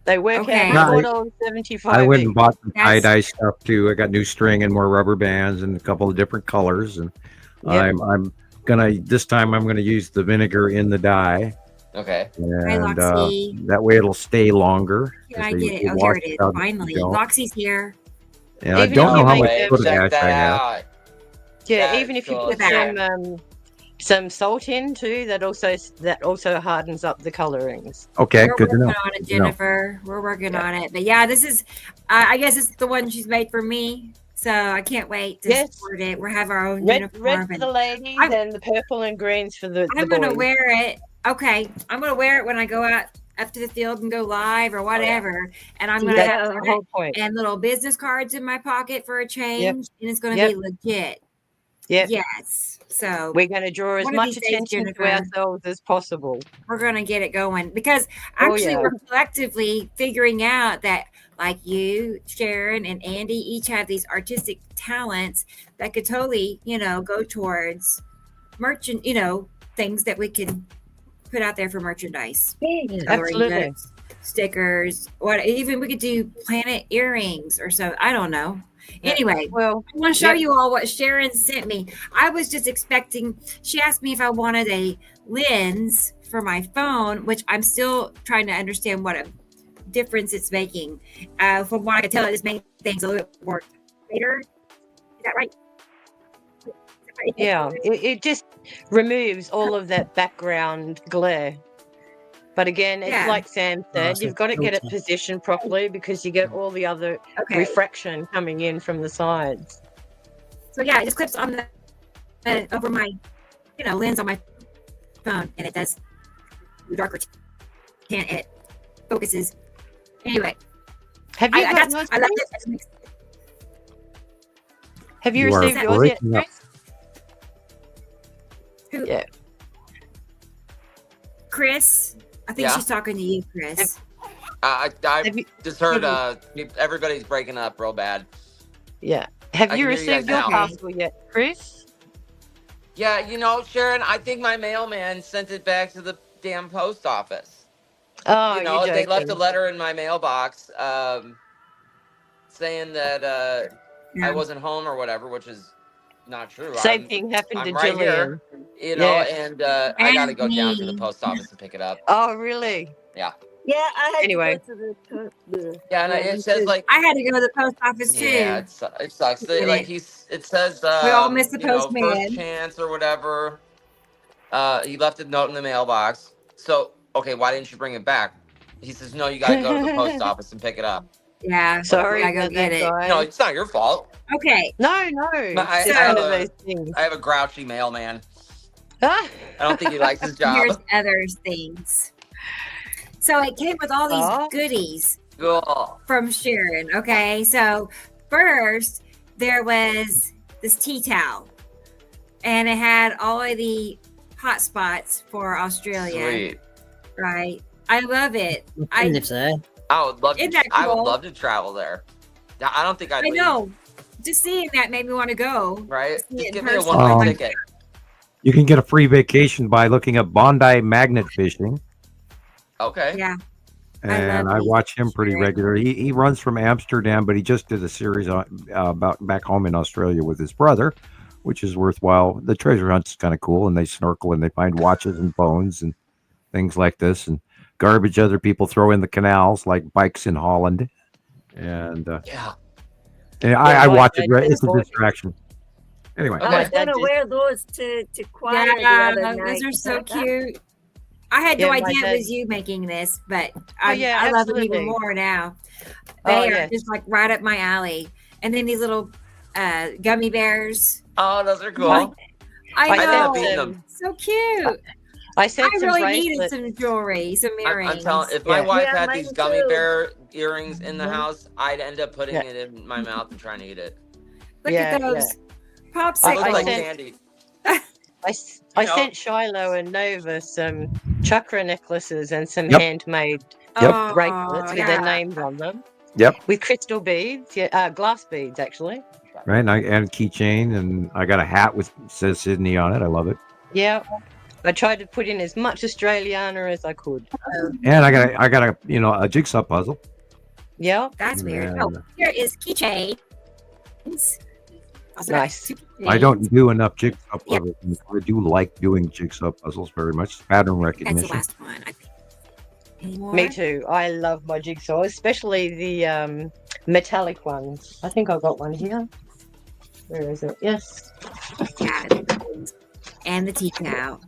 They work Okay. out No, $4.75. I went and each. bought some That's- tie-dye stuff too. I got new string and more rubber bands and a couple of different colors. And Yep. I'm this time I'm gonna use the vinegar in the dye. Okay. Hi, And Loxy. that way it'll stay longer. Can I They- get it? they Oh, here wash it is. out the Finally. gel. Loxy's here. And I Even don't if know you how make much Babe, soda check ash that I have. out. Yeah, That even is if you cool. put some salt in too, that also hardens up the colorings. Okay, We're good to working know. on it, Good to know. Jennifer. We're working on it. But yeah, this is, I guess it's the one she's made for me. So I can't wait to Yes. support it. We'll have our own Red uniform. for and the ladies I'm- and the purple and greens for the I'm boys. going to wear it. Okay. I'm going to wear it when I go out up to the field and go live or whatever. And I'm going to That's have the whole point. and little business cards in my pocket for a change. And it's going to Yep. be legit. Yep. Yes. So We're going to draw as one of much these days, attention Jennifer, to ourselves as possible. we're going to get it going because Oh, actually yeah. we're collectively figuring out that like you, Sharon, and Andy each have these artistic talents that could totally, go towards merchant, things that we can put out there for merchandise. Coloring Absolutely. books, stickers, even we could do planet earrings or so. I don't know. Anyway, Well, I want to show yep. you all what Sharon sent me. I was just expecting, she asked me if I wanted a lens for my phone, which I'm still trying to understand what a difference it's making. From what I can tell, it just makes things a little bit more clear. Is that right? Yeah, it just removes all of that background glare. But again, it's Yeah. like Sam said, so you've got to get it filter. positioned properly because you get all the other Okay. refraction coming in from the sides. So yeah, it just clips on the over my, lens on my phone, and it does darker tint, and it focuses. Anyway, Have you I got love yours, it. Chris? Have you You are received yours yet, breaking up. Chris? Yeah. Chris, I think Yeah. she's talking to you, Chris. I Have you, just heard have everybody's breaking up real bad. yeah. Have I you can hear you received guys your now. parcel yet, Chris? Yeah, Sharon, I think my mailman sent it back to the damn post office. Oh, you're They left a joking. letter in my mailbox saying that Yeah. I wasn't home or whatever, which is not true. Same thing happened I'm to right Gillian. here, Yeah. and I got to go down to the me. post office and pick it up. Oh, really? Yeah. Yeah, I had Anyway. to go to the Yeah, and it says like, I had to go to the post office too. yeah, it sucks. Get Like it. it says, We all miss the first postman. chance or whatever. He left a note in the mailbox. So, okay, why didn't you bring it back? He says, no, you got to go to the post office and pick it up. Yeah, Sorry I go about get that, it. guys. No, it's not your fault. Okay, No. I It's have one of a- those things. I have a grouchy mailman. Ah. I don't think he likes his here's job. other things. So it came with all these Oh. goodies Cool. from Sharon. Okay, so first there was this tea towel, and it had all of the hot spots for Australia. Sweet. Right, I love it. I lives there. I would love Isn't to. that I would cool? love to travel there. I don't think I'd I leave, know. Just seeing that made me want to go. right? See it Just in give me a person. one-way ticket. You can get a free vacation by looking up Bondi magnet fishing. Okay. Yeah. And I these. watch him pretty regularly. He runs from Amsterdam, but he just did a series about back home in Australia with his brother, which is worthwhile. The treasure hunt's kind of cool, and they snorkel and they find watches and bones and things like this, and garbage other people throw in the canals, like bikes in Holland. And Yeah. I watch my it. dad It's a bought- distraction. Anyway, Okay. I was That gonna did- wear those to choir the Yeah, other night. those are so but that- cute. I had no Yeah, my idea it dad- was you making this, but yeah, I love them even absolutely. more now. Oh, They are yes. just like right up my alley. And then these little gummy bears. Oh, those are cool. Like, I I think know. I've eaten them. So cute. I sent some really needed bracelets. some jewelry, some earrings. I'm telling, if my wife Yeah, had these mine gummy too. bear earrings in the Mhm. house, I'd end up putting Yeah. it in my mouth and trying to eat it. Look Yeah, at those It popsicles. looks like sent- candy. I know. sent Shiloh and Nova some chakra necklaces and some Yep. handmade Oh, bracelets with yeah. their names on them. Yep. With crystal beads, glass beads actually. Right, and keychain, and I got a hat with says Sydney on it. I love it. Yeah. I tried to put in as much Australiana as I could. And I got a jigsaw puzzle. Yeah. That's weird. Yeah. Oh, here is keychain. Nice. I don't do enough jigsaw puzzles. I do like doing jigsaw puzzles very much. Pattern recognition. That's the last one. Anymore? Me too. I love my jigsaw, especially the metallic ones. I think I've got one here. Where is it? Yes. And the tea towel.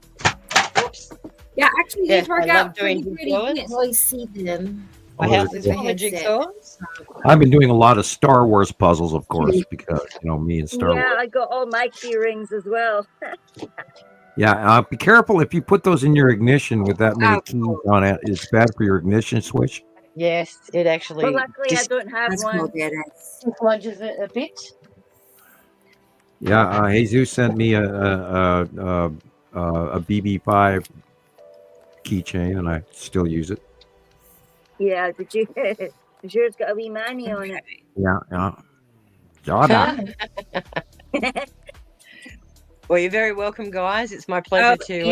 Yeah, actually, Yes, these work I love out pretty doing pretty. You jigsaws. can't really see them. I have this with with the the headset. jigsaws. I've been doing a lot of Star Wars puzzles, of course, because me and Star Yeah, Wars. I got all my key rings as well. Yeah, be careful if you put those in your ignition with that many keys on it. It's bad for your ignition switch. Yes, it actually Well, luckily I don't have one. dislodges it a bit. Yeah, Jesus sent me a BB5 keychain, and I still use it. Yeah, did you? Yours got a wee manny on it. Yeah. Jada. Well, you're very welcome, guys. It's my pleasure to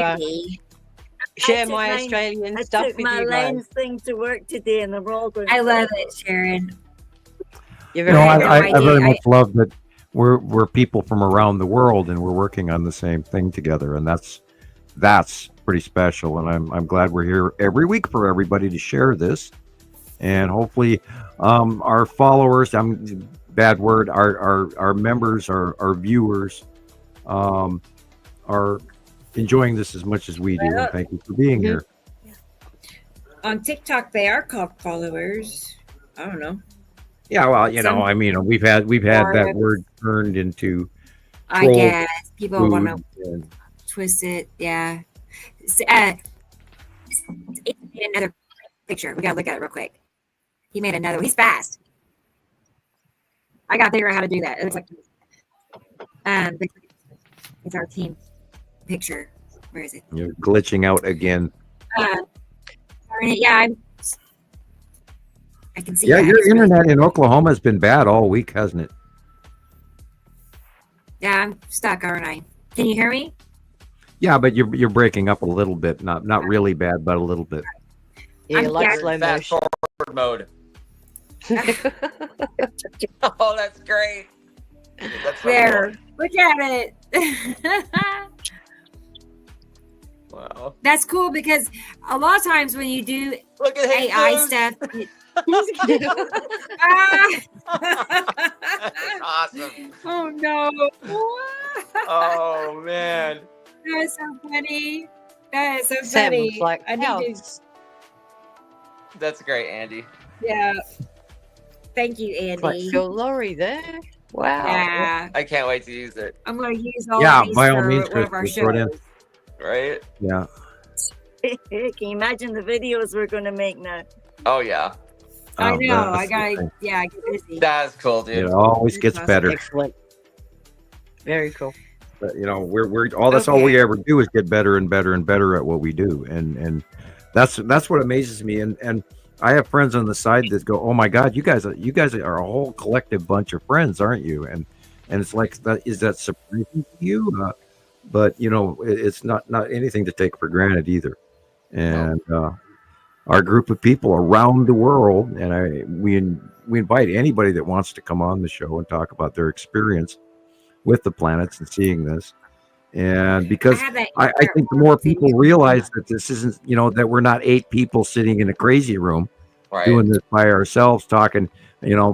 share took my mine- Australian I stuff took with my you lens guys. thing to work today, and they're all going. I love it, Sharon. You're No, very I very much love that we're people from around the world, and we're working on the same thing together, and that's pretty special. And I'm glad we're here every week for everybody to share this, and hopefully, our followers, bad word, our members, our viewers, are enjoying this as much as we do. And thank you for being here. On TikTok, they are called followers. I don't know. Yeah, well, we've had that word turned into. I guess people want to and- twist it. Yeah. He made another picture. We gotta look at it real quick. He made another. He's fast. I gotta figure out how to do that. It looks like it's our team picture. Where is it? You're glitching out again. Yeah, I can see. Yeah, that. your It's really- internet in Oklahoma has been bad all week, hasn't it? Yeah, I'm stuck, aren't I? Can you hear me? Yeah, but you're breaking up a little bit. Not really bad, but a little bit. Yeah, like slow Fast motion. forward mode. Oh, that's great. That's There. Look at it. Wow. That's cool because a lot of times when you do Look at AI Jesus. stuff, Awesome. oh no. Oh man. That is so funny. That is so Sam funny. looks like I need to, Alex. That's great, Andy. yeah. Thank you, Andy. Like Phil Laurie there. Wow. Yeah. I can't wait to use it. I'm going to use all Yeah, of these by all for means, one of our Chris, throw it in. shows. Right? Yeah. Can you imagine the videos we're going to make now? Oh yeah. I Oh, know. I that's got the to, thing. yeah, get busy. That's cool, It dude. always gets better. Excellent. Very cool. But, we're all that's all we ever do is get better and better and better at what we do, and that's what amazes me. And I have friends on the side that go, "Oh my God, you guys are a whole collective bunch of friends, aren't you?" And it's like, is that surprising to you? But it's not anything to take for granted either. And our group of people around the world, and we invite anybody that wants to come on the show and talk about their experience with the planets and seeing this. And because I think the more people realize that this isn't, that we're not 8 people sitting in a crazy room Right. doing this by ourselves, talking,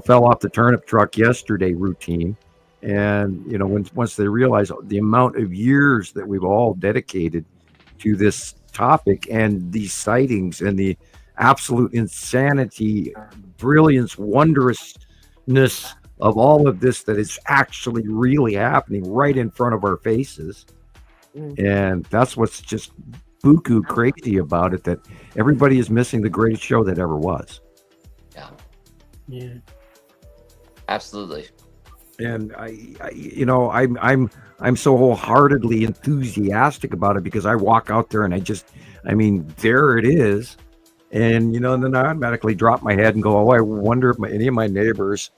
fell off the turnip truck yesterday routine. And, once they realize the amount of years that we've all dedicated to this topic and these sightings and the absolute insanity, brilliance, wondrousness of all of this that is actually really happening right in front of our faces. And that's what's just buku crazy about it that everybody is missing the greatest show that ever was. Yeah. Absolutely. And I'm so wholeheartedly enthusiastic about it because I walk out there and there it is. And, then I automatically drop my head and go, oh, I wonder if any of my neighbors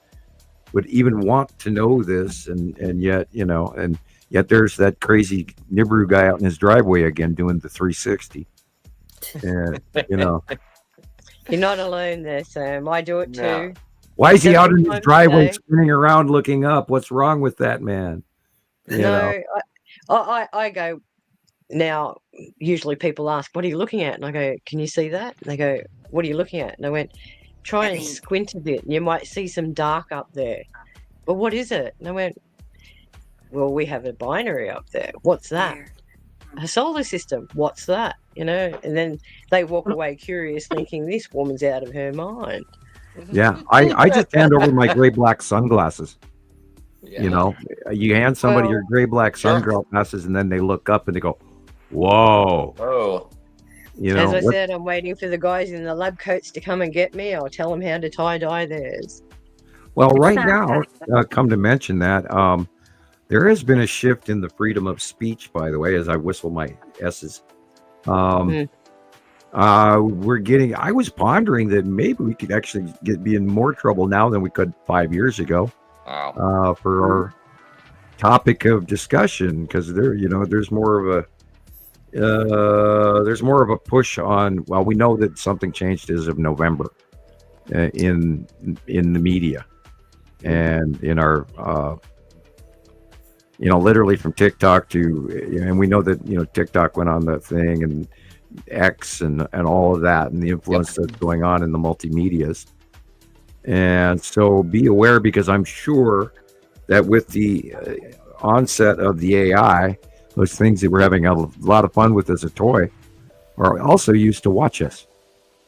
would even want to know this. And yet there's that crazy Nibiru guy out in his driveway again doing the 360. And, You're not alone there, Sam. I do it too. Why is he out in his driveway spinning around looking up? What's wrong with that man? I go, now, usually people ask, what are you looking at? And I go, can you see that? And they go, what are you looking at? And I went, try and squint a bit and you might see some dark up there. But what is it? And I went, well, we have a binary up there. What's that? A solar system. What's that? And then they walk away curious thinking this woman's out of her mind. Yeah, I just hand over my gray-black sunglasses. Yeah. You hand somebody your gray-black sunglasses and then they look up and they go, whoa. Oh. As I said, I'm waiting for the guys in the lab coats to come and get me. I'll tell them how to tie-dye theirs. Well, right now, come to mention that, there has been a shift in the freedom of speech, by the way, as I whistle my S's. I was pondering that maybe we could actually be in more trouble now than we could 5 years ago. Wow. For our topic of discussion, because there's more of a push on. Well, we know that something changed as of November in the media and in our literally from TikTok to, and we know that TikTok went on the thing and X and all of that and the influence that's going on in the multimedias. And so be aware, because I'm sure that with the onset of the AI, those things that we're having a lot of fun with as a toy are also used to watch us.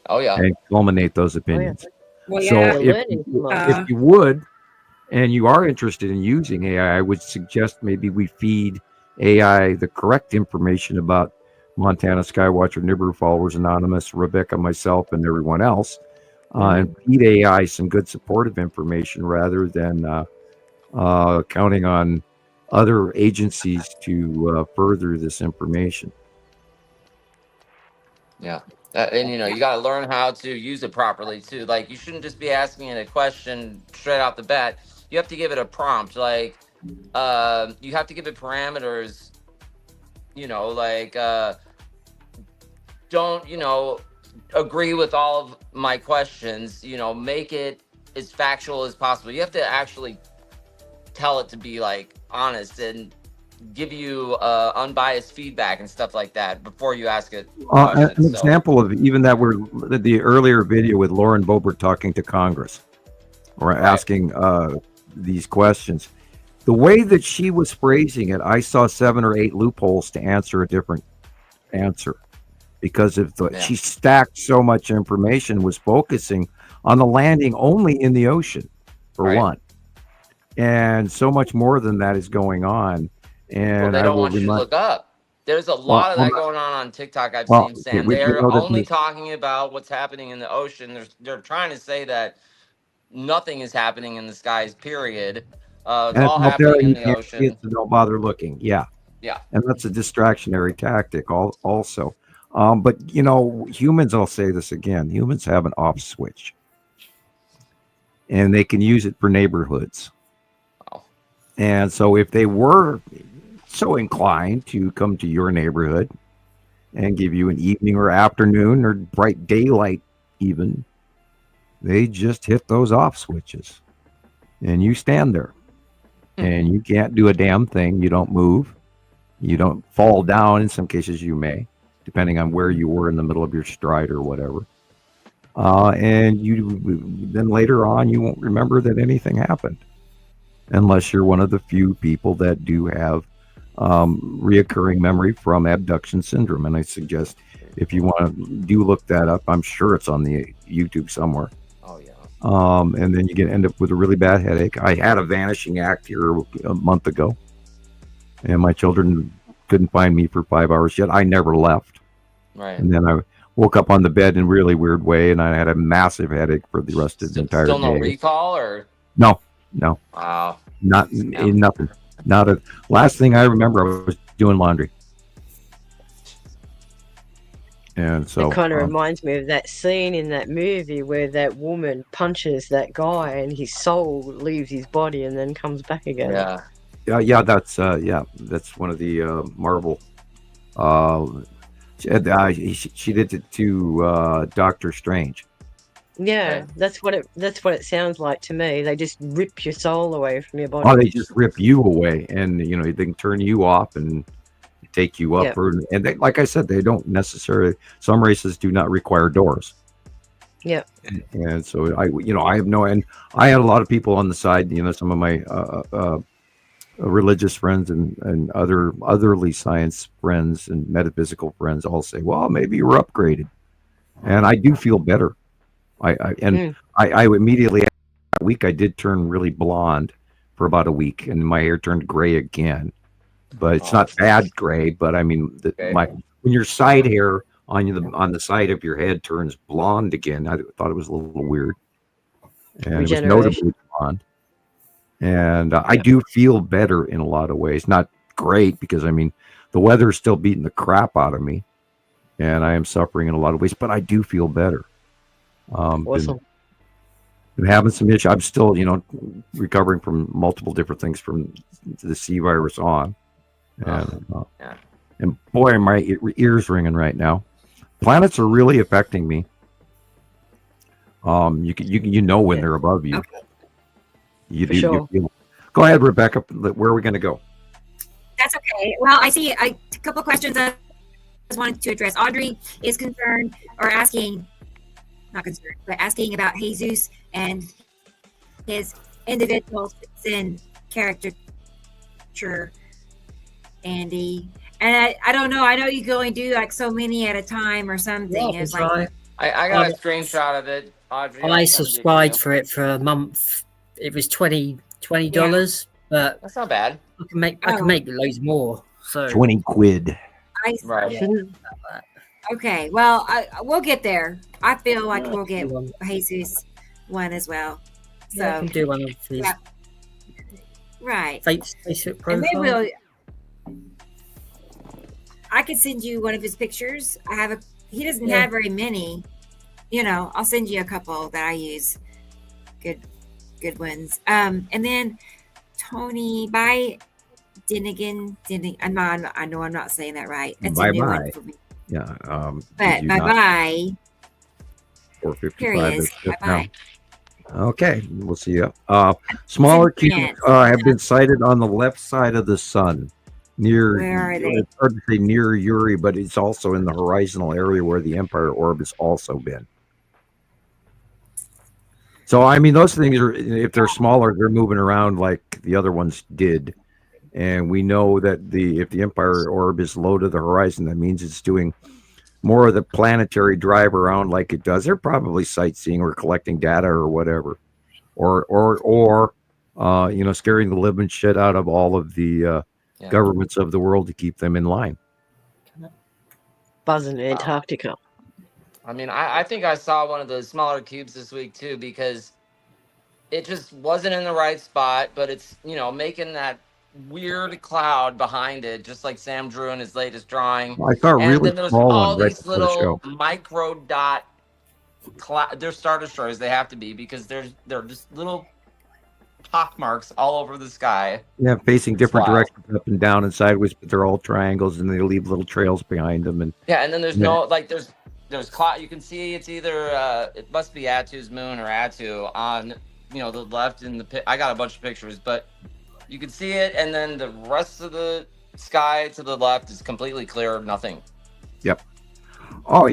Oh yeah. And culminate those opinions. Well, So if you would, and you are interested in using AI, I would suggest maybe we feed AI the correct information about Montana Skywatcher, Nibiru Followers Anonymous, Rebecca, myself, and everyone else, and feed AI some good supportive information rather than counting on other agencies to further this information. Yeah. And you got to learn how to use it properly too. Like, you shouldn't just be asking it a question straight off the bat. You have to give it a prompt. Like, you have to give it parameters. Don't agree with all of my questions. Make it as factual as possible. You have to actually tell it to be like honest and give you unbiased feedback and stuff like that before you ask it questions. An example of even that were the earlier video with Lauren Boebert talking to Congress or asking these questions. The way that she was phrasing it, I saw 7 or 8 loopholes to answer a different answer, because she stacked so much information, was focusing on the landing only in the ocean for one, and so much more than that is going on. And they don't want you to look up. There's a lot of that going on TikTok. I've seen, Sam. They're only talking about what's happening in the ocean. They're trying to say that nothing is happening in the skies, period. It's all happening in the ocean. Don't bother looking. Yeah. And that's a distractionary tactic also. But humans, I'll say this again, humans have an off switch, and they can use it for neighborhoods. And so if they were so inclined to come to your neighborhood and give you an evening or afternoon or bright daylight even, they just hit those off switches and you stand there and you can't do a damn thing. You don't move. You don't fall down. In some cases you may, depending on where you were in the middle of your stride or whatever. And then later on, you won't remember that anything happened, unless you're one of the few people that do have reoccurring memory from abduction syndrome. And I suggest, if you want to look that up, I'm sure it's on the YouTube somewhere. Oh yeah. And then you end up with a really bad headache. I had a vanishing act here a month ago, and my children couldn't find me for 5 hours yet. I never left. Right. And then I woke up on the bed in a really weird way, and I had a massive headache for the rest of the entire Still no day. recall or? No. Wow. Nothing. Not a. Last thing I remember, I was doing laundry. And so it kind of reminds me of that scene in that movie where that woman punches that guy and his soul leaves his body and then comes back again. Yeah. That's one of the Marvel. She did it to Doctor Strange. Yeah, that's what it sounds like to me. They just rip your soul away from your body. Oh, they just rip you away, and they can turn you off and take you up. Yep. And they, like I said, they don't necessarily. Some races do not require doors. Yeah. And so I have no, and I had a lot of people on the side. Some of my religious friends and otherly science friends and metaphysical friends all say, well, maybe you were upgraded. And I do feel better. I immediately after that week, I did turn really blonde for about a week, and my hair turned gray again. But it's not bad gray, but I mean, when your side hair on the side of your head turns blonde again, I thought it was a little weird. And it was notably blonde. And I do feel better in a lot of ways. Not great, because I mean, the weather's still beating the crap out of me, and I am suffering in a lot of ways, but I do feel better. Awesome. Been having some issues. I'm still, recovering from multiple different things from the C virus on. And boy, my ears ringing right now. Planets are really affecting me. You know when they're above you. Okay. You feel. Go ahead, Rebecca. Where are we going to go? That's okay. Well, I see a couple questions I just wanted to address. Audrey is concerned or asking, not concerned, but asking about Jesus and his individual sin caricature, Andy. And I don't know. I know you can only do like so many at a time or something. Yeah, it's like I got a screenshot of it, Audrey. I subscribed for it for a month. It was $20, but that's not bad. I can make loads more. So 20 quid. Right. Okay. Well, we'll get there. I feel like we'll get Jesus one as well. So I can do one of these. Yeah. Right. Facebook And profile. I could send you one of his pictures. He doesn't have very many. I'll send you a couple that I use. Good ones. And then Tony by Dinnigan. I know I'm not saying that right. That's a new one for me. Yeah. But bye. 4:55. Here he is. Bye. Okay, we'll see you. Smaller cubes have been sighted on the left side of the sun. Where are they? It's hard to say near Uri, but it's also in the horizontal area where the Empire orb has also been. So, I mean, those things are, if they're smaller, they're moving around like the other ones did. And we know that if the Empire orb is low to the horizon, that means it's doing more of the planetary drive around like it does. They're probably sightseeing or collecting data or whatever, or scaring the living shit out of all of the governments of the world to keep them in line. Buzzing Antarctica. I mean, I think I saw one of the smaller cubes this week too, because it just wasn't in the right spot, but it's, making that weird cloud behind it, just like Sam drew in his latest drawing. I saw a and really then there's small all one right these before the little show. micro dot cloud. They're Star Destroyers. They have to be, because they're just little pock marks all over the sky. Yeah, facing different Wow. directions, up and down and sideways, but they're all triangles, and they leave little trails behind them. And Yeah, and then there's there's cloud. You can see it's either it must be Atu's moon or Atu on the left in the. I got a bunch of pictures, but you can see it, and then the rest of the sky to the left is completely clear, nothing. Yep. Oh,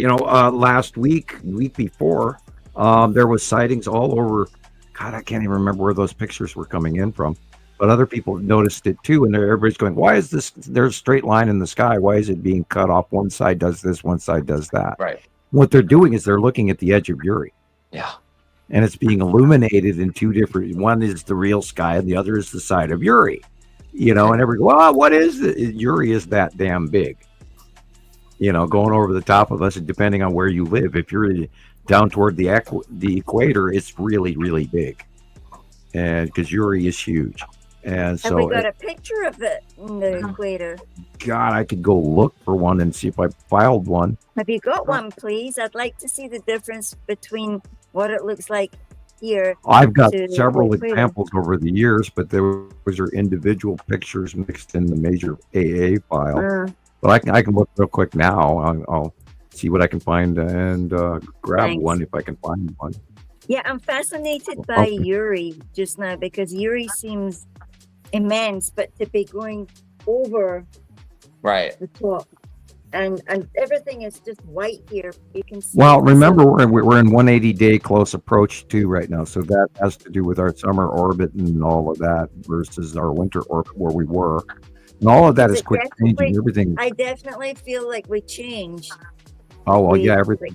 last week before, there was sightings all over. God, I can't even remember where those pictures were coming in from, but other people noticed it too, and everybody's going, "Why is this? There's a straight line in the sky. Why is it being cut off? One side does this, one side does that." Right. What they're doing is they're looking at the edge of Uri. Yeah. And it's being illuminated in two different. One is the real sky, and the other is the side of Uri. And everybody, well, what is it? Uri is that damn big. going over the top of us, depending on where you live. If you're down toward the equator, it's really, really big, and because Uri is huge. And so, have we got a picture of it in the equator? God, I could go look for one and see if I filed one. Have you got one, please? I'd like to see the difference between what it looks like here. I've got several examples over the years, but those are individual pictures mixed in the major AA file. But I can look real quick now. I'll see what I can find and grab one if I can find one. Yeah, I'm fascinated by Uri just now because Uri seems immense, but to be going over the top, and everything is just white here. You can see. Well, remember we're in 180-day close approach too right now, so that has to do with our summer orbit and all of that versus our winter orbit where we were, and all of that is quick changing. Everything. I definitely feel like we changed. Oh well, yeah, everything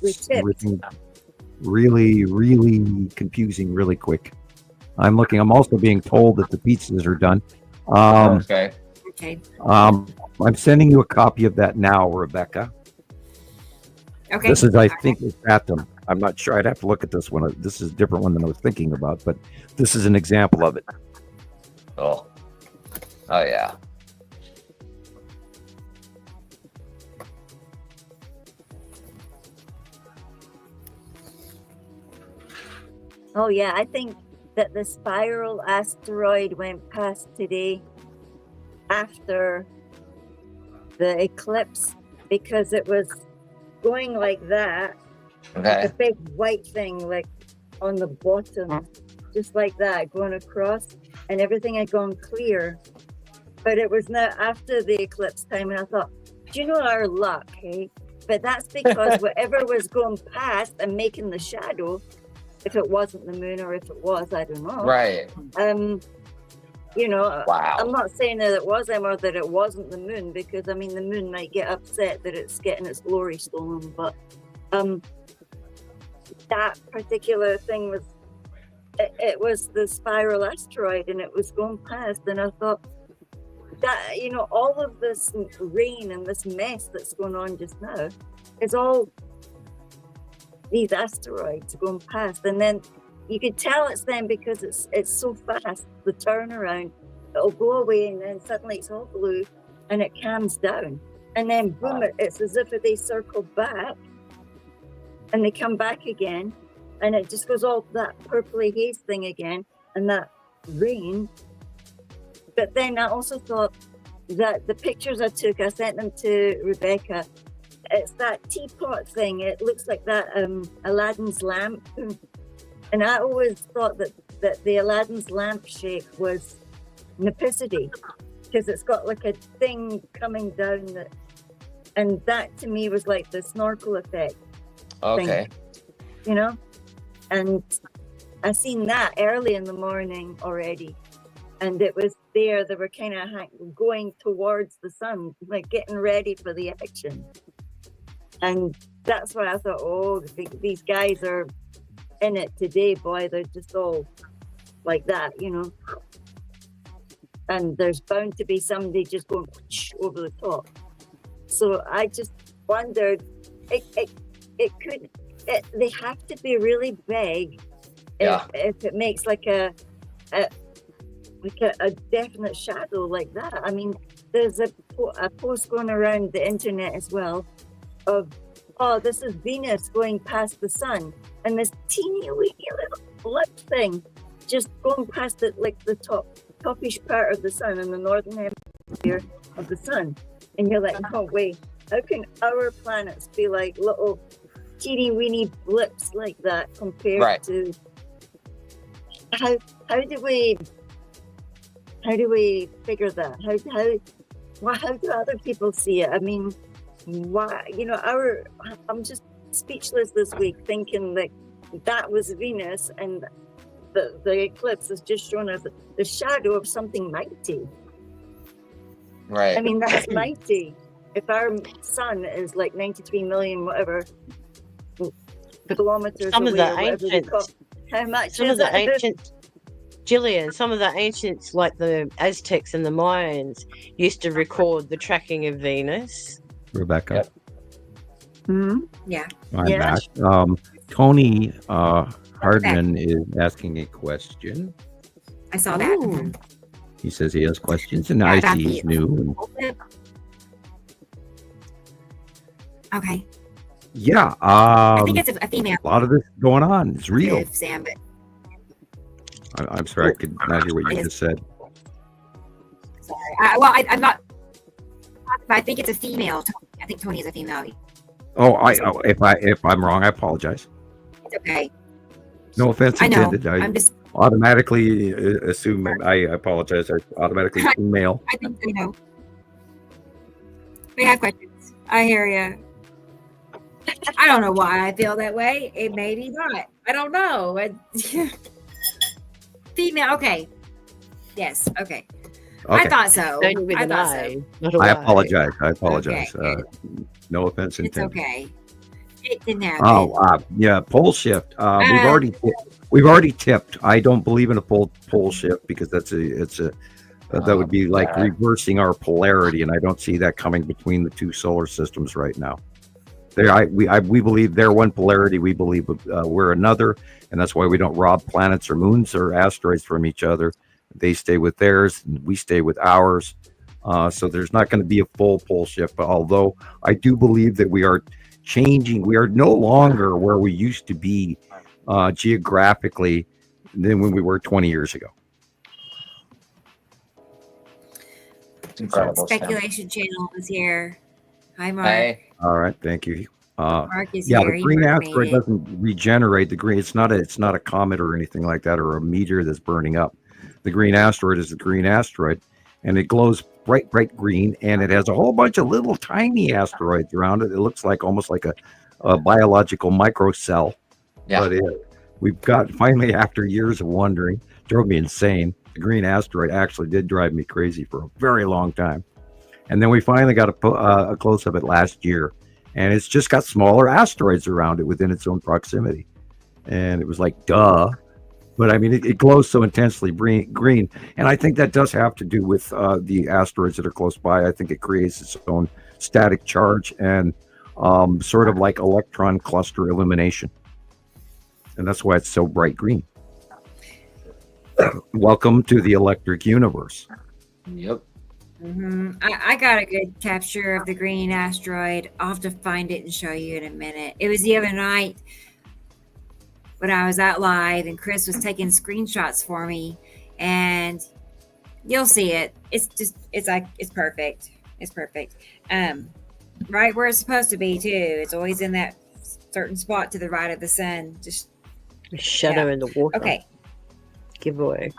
really, really confusing, really quick. I'm looking. I'm also being told that the pizzas are done. Okay. I'm sending you a copy of that now, Rebecca. Okay. This is, I think, it's Atom. I'm not sure. I'd have to look at this one. This is a different one than I was thinking about, but this is an example of it. Oh yeah. Oh yeah, I think that the spiral asteroid went past today after the eclipse because it was going like that. Okay. A big white thing like on the bottom, just like that, going across, and everything had gone clear. But it was not after the eclipse time, and I thought, do you know our luck, hey? But that's because whatever was going past and making the shadow, if it wasn't the moon or if it was, I don't know. Right. Wow. I'm not saying that it was them or that it wasn't the moon, because I mean the moon might get upset that it's getting its glory stolen, but that particular thing was it was the spiral asteroid, and it was going past, and I thought that all of this rain and this mess that's going on just now is all these asteroids going past. And then you could tell it's them because it's so fast, the turnaround. It'll go away and then suddenly it's all blue and it calms down, and then boom, it's as if they circle back and they come back again, and it just goes all that purpley haze thing again, and that rain. But then I also thought that the pictures I took, I sent them to Rebecca. It's that teapot thing. It looks like that Aladdin's lamp. And I always thought that the Aladdin's lamp shape was Nipicity, because it's got like a thing coming down and that to me was like the snorkel effect. Okay. Thing, and I seen that early in the morning already. And it was there, they were kind of going towards the sun, like getting ready for the action. And that's why I thought, oh, these guys are in it today, boy. They're just all like that, And there's bound to be somebody just going over the top. So I just wondered, they have to be really big if it makes like a definite shadow like that. I mean, there's a post going around the internet as well of, oh, this is Venus going past the sun, and this teeny weeny little blip thing just going past it, like the topish part of the sun in the northern hemisphere of the sun, and you're like, oh wait, how can our planets be like little teeny weeny blips like that compared to how do we figure that? How do other people see it? I mean, why? I'm just speechless this week, thinking that was Venus, and the eclipse has just shown us the shadow of something mighty. Right. I mean, that's mighty. If our sun is like 93 million whatever kilometers some away, of the ancients, how much some is of the it? ancients, Gillian, some of the ancients, like the Aztecs and the Mayans, used to record the tracking of Venus. Rebecca. Yeah. I'm Yeah. back. Tony Hardman is asking a question. I saw that. Ooh. He says he has questions, and Yeah, I about see he's the- new. Okay. Yeah, I think it's a female. a lot of this going on. It's real. Sam, but I'm sorry, I could not hear what you just said. sorry. I'm not. But I think it's a female. I think Tony is a female. Oh, if I'm wrong, I apologize. It's okay. No offense I know. intended. I'm just. Automatically assume. I apologize. I automatically assume male. I think they know. We have questions. I hear you. I don't know why I feel that way. It may be not. I don't know. Female. Okay. Yes. Okay. I Okay. thought so. Only with I an thought I, so. not a I Y. apologize. I apologize. Okay. No offense It's intended. okay. It didn't happen. Oh, yeah, pole shift. We've already tipped. I don't believe in a pole shift because that would be like reversing our polarity, and I don't see that coming between the two solar systems right now. We believe they're one polarity. We believe we're another, and that's why we don't rob planets or moons or asteroids from each other. They stay with theirs, and we stay with ours. So there's not going to be a full pole shift. But although I do believe that we are changing, we are no longer where we used to be geographically than when we were 20 years ago. Incredible. Speculation channel is here. Hi, Mark. Hey. All right, thank you. Mark is Yeah, here. the He green made asteroid it. doesn't regenerate. The green, it's not a comet or anything like that, or a meteor that's burning up. The green asteroid is the green asteroid, and it glows bright green, and it has a whole bunch of little tiny asteroids around it. It looks like almost like a biological microcell. Yeah. But we've got finally, after years of wondering, drove me insane. The green asteroid actually did drive me crazy for a very long time. And then we finally got a close of it last year. And it's just got smaller asteroids around it within its own proximity. And it was like, duh. But I mean, it glows so intensely green. And I think that does have to do with the asteroids that are close by. I think it creates its own static charge and sort of like electron cluster illumination. And that's why it's so bright green. Welcome to the electric universe. Yep. I got a good capture of the green asteroid. I'll have to find it and show you in a minute. It was the other night when I was out live and Chris was taking screenshots for me, and you'll see it. It's perfect. It's perfect. Right where it's supposed to be too. It's always in that certain spot to the right of the sun. Just A shadow in the water. okay. Giveaway.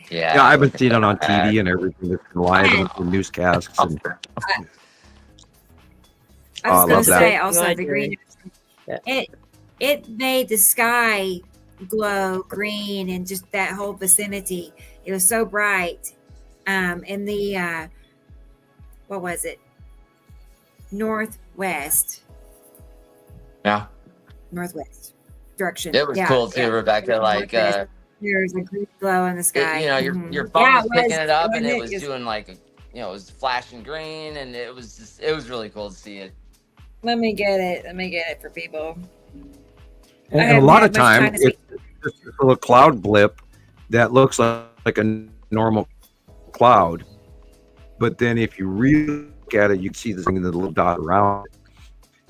Yeah, I've been seeing it on TV and everything. It's live and the newscasts. And I was going to say that. also No the idea. green. Yeah. It made the sky glow green and just that whole vicinity. It was so bright. In the what was it? Northwest direction. It was cool too, Rebecca. Like there's a green glow in the sky. your phone was picking it up, and it wasn't was doing like it was flashing green, and it was really cool to see it. Let me get it for people. And a lot of times it's just a little cloud blip that looks like a normal cloud. But then if you really look at it, you can see the little dot around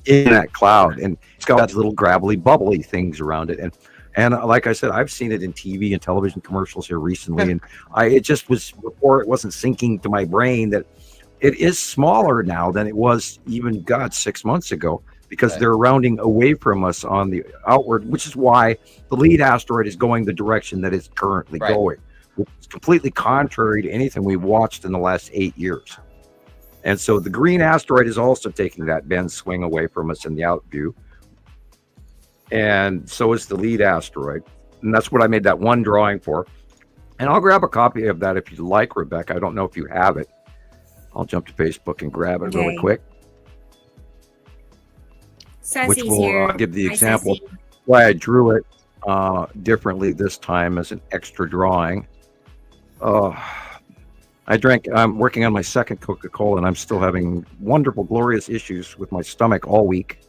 it in that cloud. And it's got little gravelly, bubbly things around it. And like I said, I've seen it in TV and television commercials here recently. And it just was, before it wasn't sinking to my brain that it is smaller now than it was even, 6 months ago. Because they're rounding away from us on the outward, which is why the lead asteroid is going the direction that it's currently going. It's completely contrary to anything we've watched in the last 8 years. And so the green asteroid is also taking that bend swing away from us in the out view. And so is the lead asteroid. And that's what I made that one drawing for. And I'll grab a copy of that if you'd like, Rebecca. I don't know if you have it. I'll jump to Facebook and grab it really quick. Which will give the example why I drew it differently this time as an extra drawing. I'm working on my second Coca-Cola, and I'm still having wonderful, glorious issues with my stomach all week.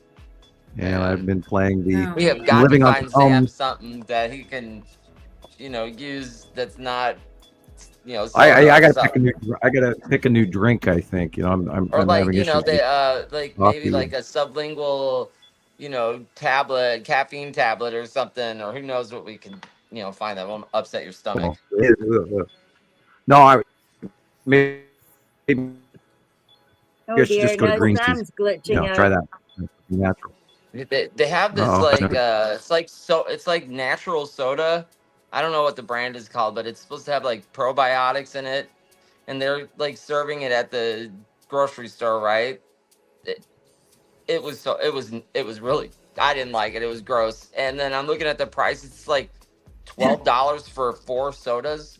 And I've been playing the We have got to living on find Sam something that he can, use that's not, I soda or gotta something. I gotta pick a new drink. I think I'm Or like, having issues they with like maybe coffee. like a sublingual, tablet, caffeine tablet or something, or who knows what we can, find that won't upset your stomach. No, I maybe Oh I should dear, just go to no, green tea. Sam's glitching out. Try that. Natural. They have this it's like natural soda. I don't know what the brand is called, but it's supposed to have like probiotics in it, and they're like serving it at the grocery store, right? It was really, I didn't like it. It was gross. And then I'm looking at the price. It's like $12 for 4 sodas.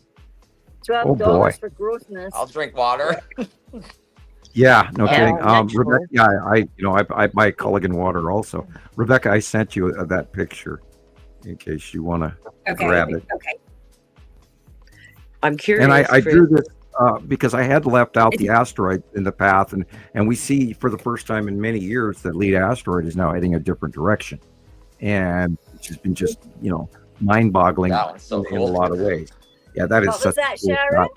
$12 for grossness. I'll drink water. Yeah, no kidding. natural. Rebecca, I buy Culligan water also. Rebecca, I sent you that picture in case you want to grab it. Okay. I'm curious. And I drew this because I had left out the asteroid in the path, and we see for the first time in many years that lead asteroid is now heading a different direction, and it's just been mind-boggling in a lot of ways. Yeah, that is What such was that, a cool Sharon? shot.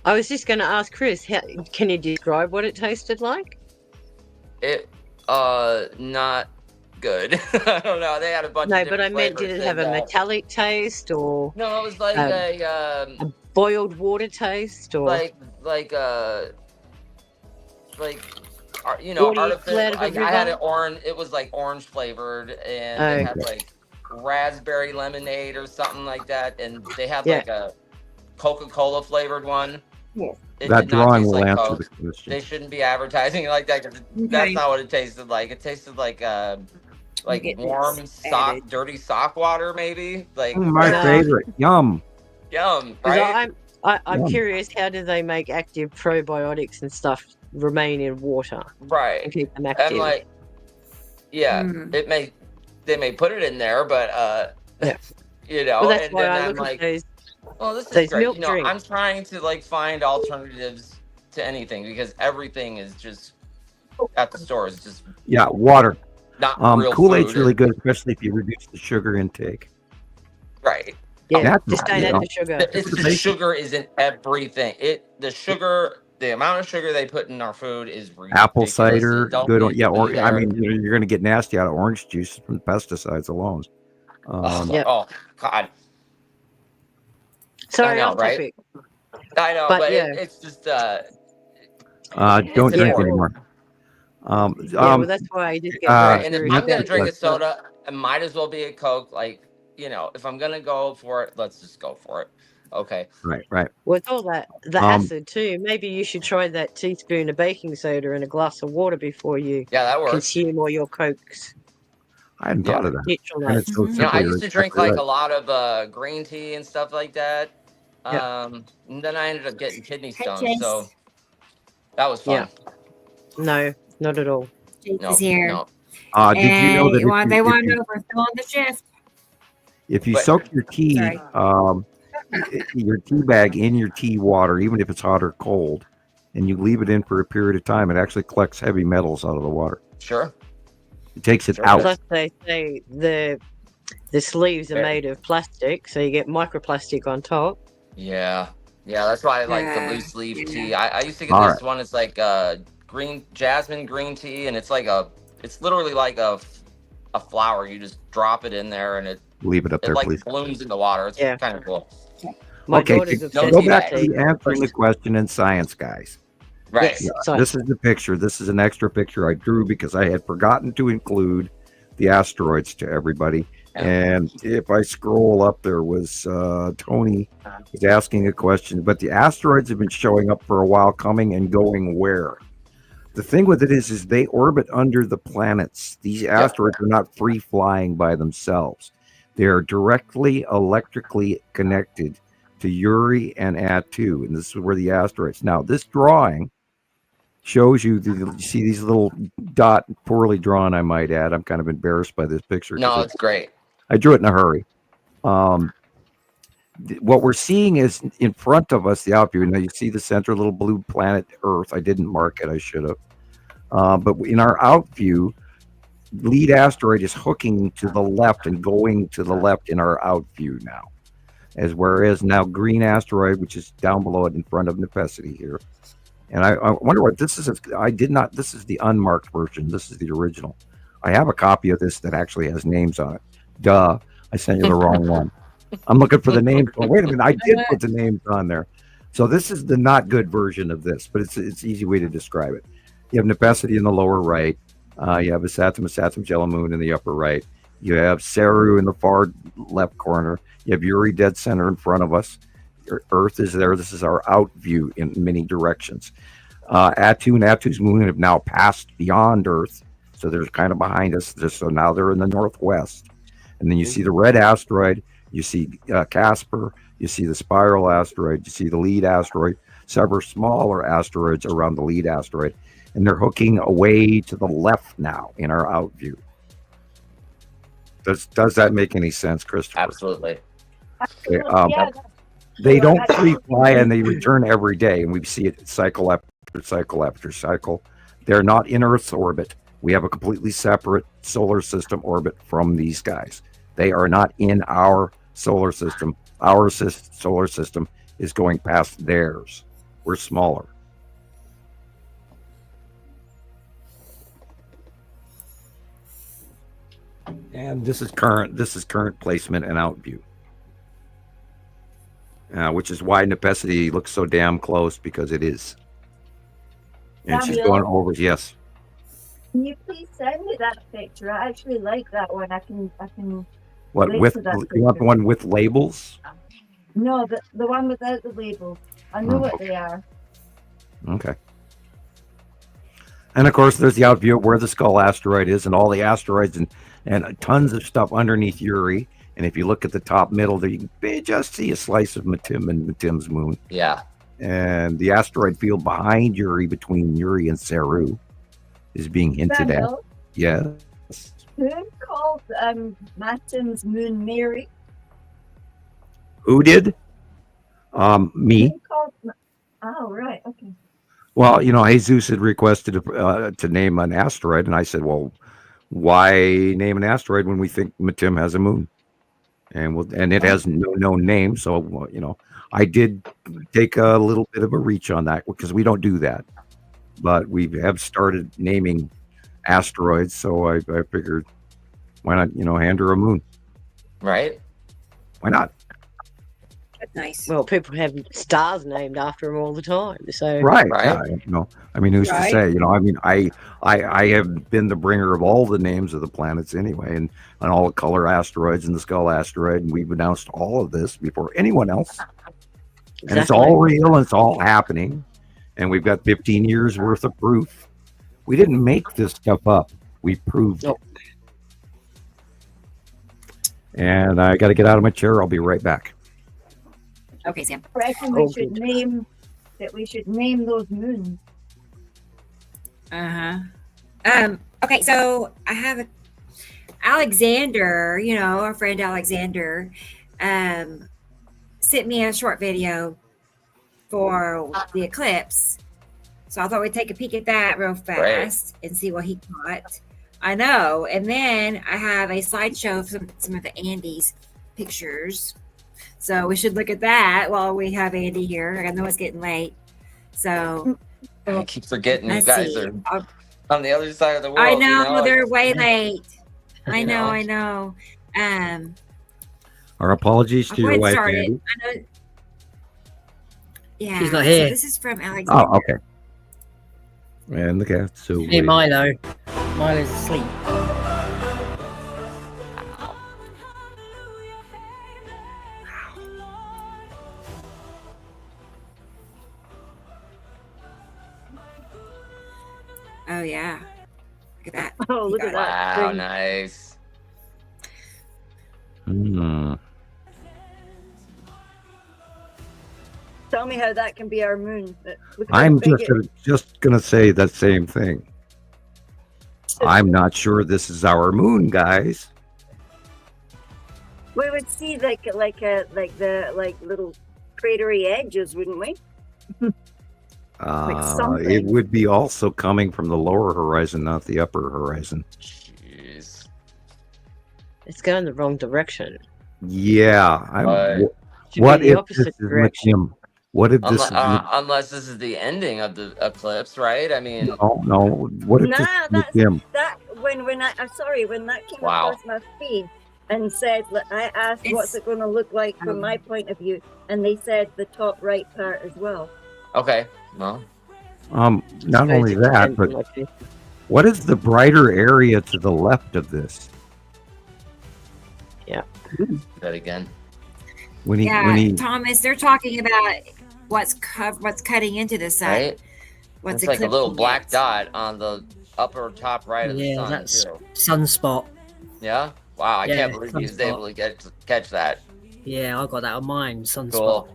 I was just going to ask Chris, can you describe what it tasted like? It not good. I don't know. They had a bunch. No, of but I meant, did it have a metallic taste or? No, it was like a boiled water taste or artificial. I had it orange. It was like orange flavored, and it had like raspberry lemonade or something like that, and they had like a Coca-Cola flavored one. Yes. That drawing will answer the question. They shouldn't be advertising it like that because that's not what it tasted like. It tasted like warm dirty sock water, maybe. Like my favorite. Yum. Right? I'm curious, how do they make active probiotics and stuff remain in water? Right. And keep them active. And they may put it in there, but Well, that's and why then I I'm look like, at those. oh, this those is great. milk drinks. I'm trying to find alternatives to anything because everything is just at the store is just water. not real Kool-Aid's food. really good, especially if you reduce the sugar intake. Right. Yeah, just don't add the sugar. The sugar is in everything. The amount of sugar they put in our food is ridiculous. Apple cider, good. Or there. I mean, you're going to get nasty out of orange juice from pesticides alone. Oh God. Sorry, I know, off right? topic. I know, but it's just don't drink anymore. Well, that's why I just get and if I'm gonna drink a soda, it might as well be a Coke. If I'm gonna go for it, let's just go for it. Okay. Right. With all that, the acid too. Maybe you should try that teaspoon of baking soda in a glass of water before you that works. consume all your Cokes. I hadn't thought of that. Electrolytes. It's so simple. I used to drink Exactly a lot of green tea and stuff like that. And then I ended up getting kidney stones, so that was fun. No, not at all. Jake is here. No. Did you know that they want to know if we're still on the shift? If you soak your tea, your tea bag in your tea water, even if it's hot or cold, and you leave it in for a period of time, it actually collects heavy metals out of the water. Sure. It takes it out. Plus, they say the sleeves are made of plastic, so you get microplastic on top. Yeah, that's why I like the loose leaf tea. I used to get this one. It's like jasmine green tea, and it's literally like a flower. You just drop it in there, and it leave it up there, please. Blooms in the water. It's kind of cool. Okay, go back to answering the question in science, guys. Right. This is the picture. This is an extra picture I drew because I had forgotten to include the asteroids to everybody. And if I scroll up, there was Tony was asking a question, but the asteroids have been showing up for a while, coming and going where? The thing with it is they orbit under the planets. These asteroids are not free flying by themselves. They are directly electrically connected to Uri and Atu, and this is where the asteroids. Now, this drawing shows you see these little dot, poorly drawn, I might add. I'm kind of embarrassed by this picture. No, it's great. I drew it in a hurry. what we're seeing is in front of us, the out view. Now you see the center little blue planet Earth. I didn't mark it. I should have. But in our out view, lead asteroid is hooking to the left and going to the left in our out view now. Whereas now green asteroid, which is down below it in front of Nepacity here. And I wonder what this is. This is the unmarked version. This is the original. I have a copy of this that actually has names on it. Duh. I sent you the wrong one. I'm looking for the names. Oh, wait a minute. I did put the names on there. So this is the not good version of this, but it's an easy way to describe it. You have Nepacity in the lower right. You have a Saturn yellow moon in the upper right. You have Saru in the far left corner. You have Uri dead center in front of us. Earth is there. This is our out view in many directions. Attu and Attu's moon have now passed beyond Earth. So they're kind of behind us. So now they're in the northwest. And then you see the red asteroid. You see Casper. You see the spiral asteroid. You see the lead asteroid. Several smaller asteroids around the lead asteroid. And they're hooking away to the left now in our out view. Does that make any sense, Christoper? Absolutely. Okay, they don't free fly and they return every day, and we see it cycle after cycle after cycle. They're not in Earth's orbit. We have a completely separate solar system orbit from these guys. They are not in our solar system. Our solar system is going past theirs. We're smaller. And this is current placement and out view. Which is why Nepacity looks so damn close, because it is. And Samuel, she's going over. Yes. Can you please send me that picture? I actually like that one. I can. What relate with? to that You want picture. the one with labels? No, the one without the labels. I know what they are. Okay. And of course, there's the out view of where the skull asteroid is, and all the asteroids and tons of stuff underneath Uri. And if you look at the top middle there, you can just see a slice of Metim and Metim's moon. Yeah. And the asteroid field behind Uri, between Uri and Saru, is being hinted at. Samuel, Yes. who called Matin's moon Mary? Who did? Me. Who called? Oh, right. Okay. Well, Jesus had requested to name an asteroid, and I said, well, why name an asteroid when we think Metim has a moon? And it has no name. So, I did take a little bit of a reach on that, because we don't do that. But we have started naming asteroids. So I figured, why not, hand her a moon? Right. Why not? That's nice. Well, people have stars named after them all the time. So Right. Yeah, who's to say? I have been the bringer of all the names of the planets anyway, and all the color asteroids and the skull asteroid, and we've announced all of this before anyone else. And it's all real and it's all happening. And we've got 15 years worth of proof. We didn't make this stuff up. We proved it. And I got to get out of my chair. I'll be right back. Okay, Sam. I reckon we should name those moons. Okay, so I have Alexander, our friend Alexander, sent me a short video for the eclipse. So I thought we'd take a peek at that real fast and see what he caught. I know. And then I have a slideshow of some of the Andes pictures. So we should look at that while we have Andy here. I know it's getting late. So I keep forgetting you let's guys see. are on the other side of the world. I know, they're way late. I You know, know. I know. Our apologies to your wife, Andy. I know. Yeah. She's not here. So this is from Alexander. Oh, okay. And the cat. So Hey, Milo. Milo's asleep. Oh yeah. Look at that. Oh, look at that. Wow, thing. nice. Tell me how that can be our moon. Look at I'm how big just gonna say that same thing. I'm not sure this is our moon, guys. We would see like the little cratery edges, wouldn't we? Something. It would be also coming from the lower horizon, not the upper horizon. Jeez. It's going the wrong direction. Yeah. Should What be the if this opposite is direction. Matim? What if this is Unless this is the ending of the eclipse, right? I mean, no. What if this is Matim? That when that came Wow. across my feed and said, I asked, what's it going to look like from my point of view, and they said the top right part as well. okay. Well, Not only that, but what is the brighter area to the left of this? Yeah. that again. When he Thomas, they're talking about what's cutting into the sun. Right? What's It's like a little eclipsing black it. dot on the upper top right of the sun. that's Too. sunspot. Yeah. Wow, I Yeah, can't believe he was able to catch that. Yeah, I got that on mine. Sunspot. Cool.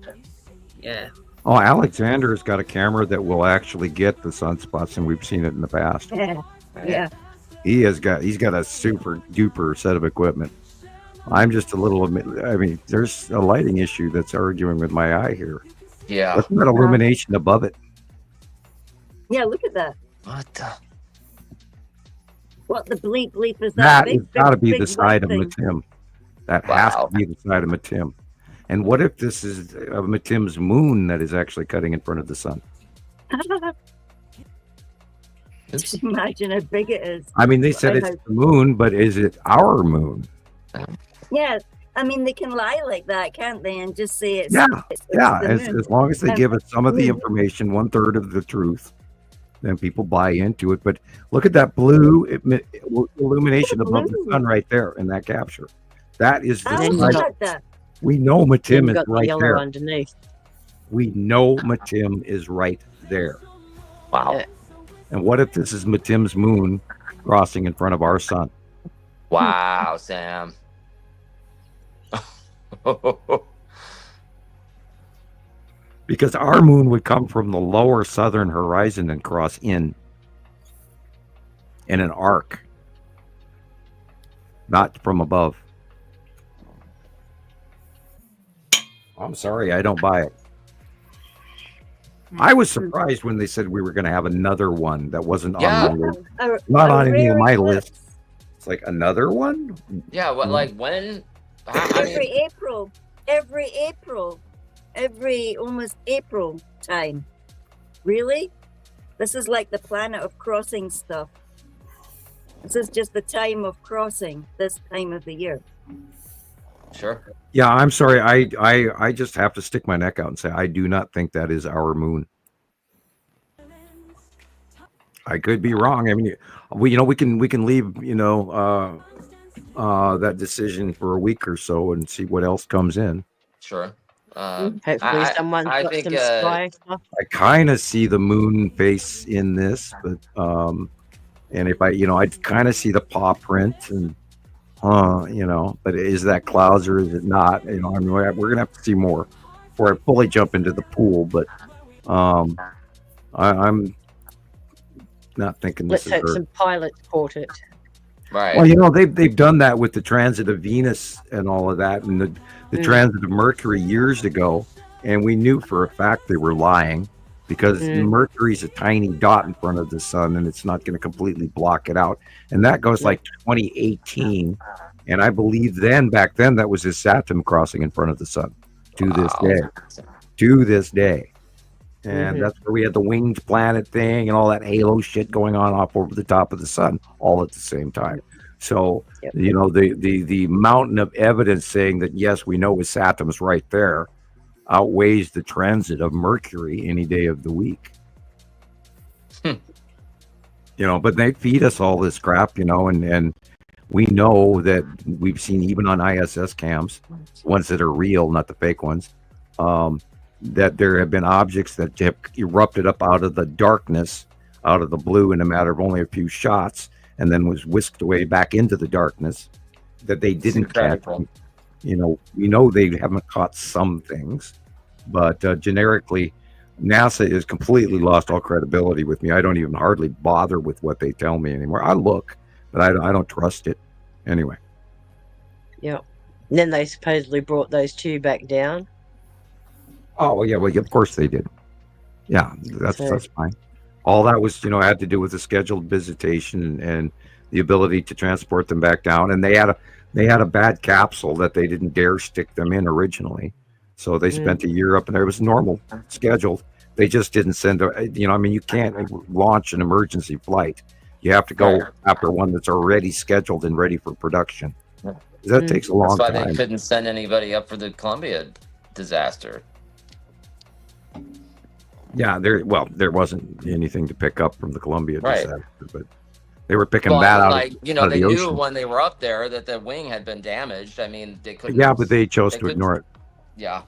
Yeah. Oh, Alexander's got a camera that will actually get the sunspots, and we've seen it in the past. Yeah. He's got a super duper set of equipment. I'm just a little. I mean, there's a lighting issue that's arguing with my eye here. Yeah. Look at that illumination above it. Yeah, look at that. What the? What the bleep is that? That has got to be the side of Matim. That has Wow. to be the side of Matim. And what if this is Matim's moon that is actually cutting in front of the sun? Imagine how big it is. I mean, they said it's the moon, but is it our moon? Yeah, I mean, they can lie like that, can't they? And just say it's it's the As moon. long as they give us some of the moon. information, 1/3 of the truth, then people buy into it. But look at that blue illumination above the sun right there in that capture. That is the side. We know Matim is got the right yellow there. underneath. We know Matim is right there. Wow. Yeah. And what if this is Matim's moon crossing in front of our sun? Wow, Sam. Because our moon would come from the lower southern horizon and cross in an arc, not from above. I'm sorry, I don't buy it. I was surprised when they said we were going to have another one that wasn't on my list. Not on any of my lists. It's like another one? Yeah, what like when? Every almost April time. Really? This is like the planet of crossing stuff. This is just the time of crossing this time of the year. Sure. Yeah, I'm sorry. I just have to stick my neck out and say I do not think that is our moon. I could be wrong. I mean, we can leave that decision for a week or so and see what else comes in. Sure. Hopefully someone's got some spy stuff. I kind of see the moon face in this, but and if I kind of see the paw print and but is that clouds or is it not? I mean, we're gonna have to see more before I fully jump into the pool. But I'm not thinking this Let's is hope Earth. some pilots caught it. Right. Well, they've done that with the transit of Venus and all of that, and the transit of Mercury years ago, and we knew for a fact they were lying because Mercury's a tiny dot in front of the sun, and it's not going to completely block it out. And that goes like 2018, and I believe back then that was his Saturn crossing in front of the sun to this day. And that's where we had the winged planet thing and all that halo shit going on off over the top of the sun all at the same time. So, the mountain of evidence saying that, yes, we know his Saturn's right there outweighs the transit of Mercury any day of the week. But they feed us all this crap, and we know that we've seen even on ISS cams, ones that are real, not the fake ones, that there have been objects that have erupted up out of the darkness, out of the blue in a matter of only a few shots, and then was whisked away back into the darkness that they didn't catch. We know they haven't caught some things, but generically, NASA has completely lost all credibility with me. I don't even hardly bother with what they tell me anymore. I look, but I don't trust it anyway. Yeah. And then they supposedly brought those 2 back down. Oh yeah, well of course they did. Yeah, that's fine. All that was, had to do with the scheduled visitation and the ability to transport them back down. And they had a bad capsule that they didn't dare stick them in originally, so they spent a year up in there. It was normal scheduled. They just didn't send you can't launch an emergency flight. You have to go after one that's already scheduled and ready for production. That takes a long time. That's why they couldn't send anybody up for the Columbia disaster. Yeah, there wasn't anything to pick up from the Columbia disaster, but they were picking that out. Like, out of they the knew ocean. when they were up there that the wing had been damaged. I mean, they couldn't. Yeah, but they chose to ignore it. Yeah,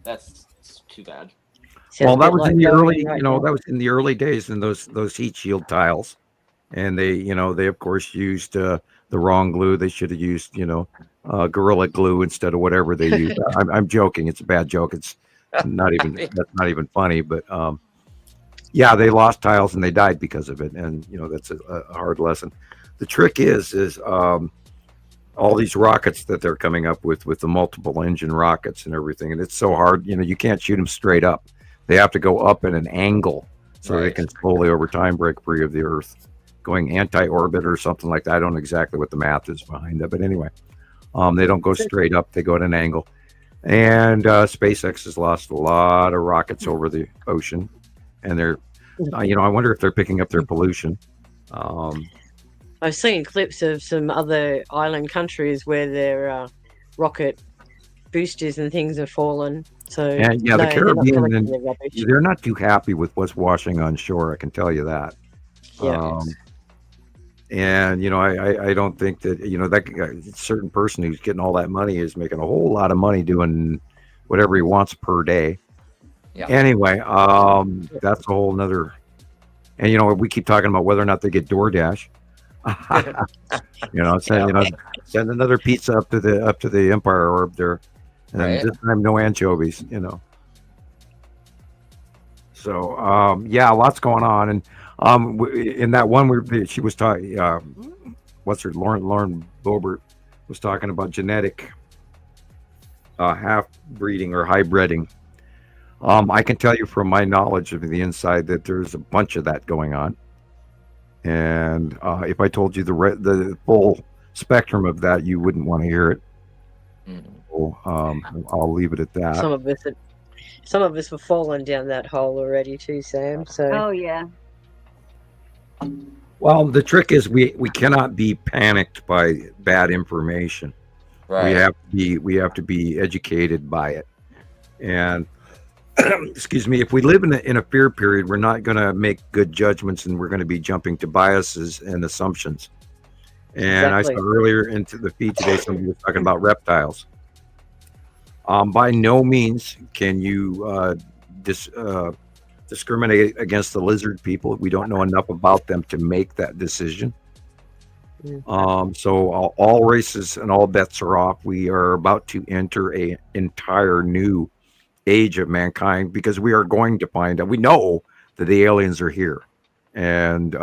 that's too bad. Well, that was in the early, that was in the early days in those heat shield tiles, and they of course used the wrong glue. They should have used Gorilla Glue instead of whatever they used. I'm joking. It's a bad joke. It's not even that's not even funny. But yeah, they lost tiles and they died because of it, and that's a hard lesson. The trick is all these rockets that they're coming up with the multiple engine rockets and everything, and it's so hard. You can't shoot them straight up. They have to go up at an angle so they can slowly over time break free of the Earth, going anti-orbit or something like that. I don't know exactly what the math is behind that, but anyway, they don't go straight up. They go at an angle. And SpaceX has lost a lot of rockets over the ocean, and they're, I wonder if they're picking up their pollution. I've seen clips of some other island countries where their rocket boosters and things have fallen. So and the Caribbean, they're not too happy with what's washing on shore. I can tell you that. Yeah. And I don't think that that certain person who's getting all that money is making a whole lot of money doing whatever he wants per day. Yeah. Anyway, that's a whole nother. And we keep talking about whether or not they get DoorDash. Send another pizza up to the Empire Orb there, and this time no anchovies. So lots going on, and in that one she was talking, Lauren Boebert was talking about genetic half breeding or hybriding. I can tell you from my knowledge of the inside that there's a bunch of that going on, and if I told you the full spectrum of that, you wouldn't want to hear it. So, I'll leave it at that. Some of us have fallen down that hole already too, Sam. So. Oh yeah. Well, the trick is we cannot be panicked by bad information. Right. We have to be educated by it. And excuse me, if we live in a fear period, we're not going to make good judgments, and we're going to be jumping to biases and assumptions. And I saw earlier into the feed today, somebody was talking about reptiles. By no means can you discriminate against the lizard people. We don't know enough about them to make that decision. So all races and all bets are off. We are about to enter an entire new age of mankind, because we are going to find out. We know that the aliens are here, and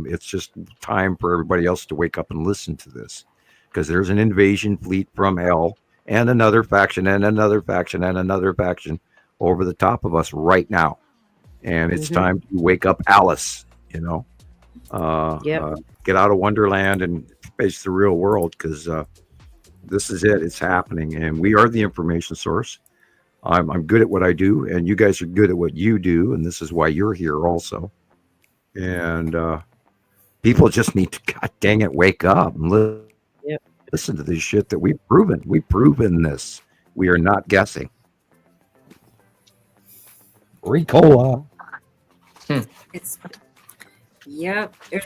it's just time for everybody else to wake up and listen to this, because there's an invasion fleet from hell, and another faction, and another faction, and another faction over the top of us right now. And it's time to wake up, Alice. Get out of Wonderland and face the real world, because this is it. It's happening, and we are the information source. I'm good at what I do, and you guys are good at what you do, and this is why you're here also. And people just need to, god dang it, wake up and listen to this shit that we've proven. We've proven this. We are not guessing. Ricola. There's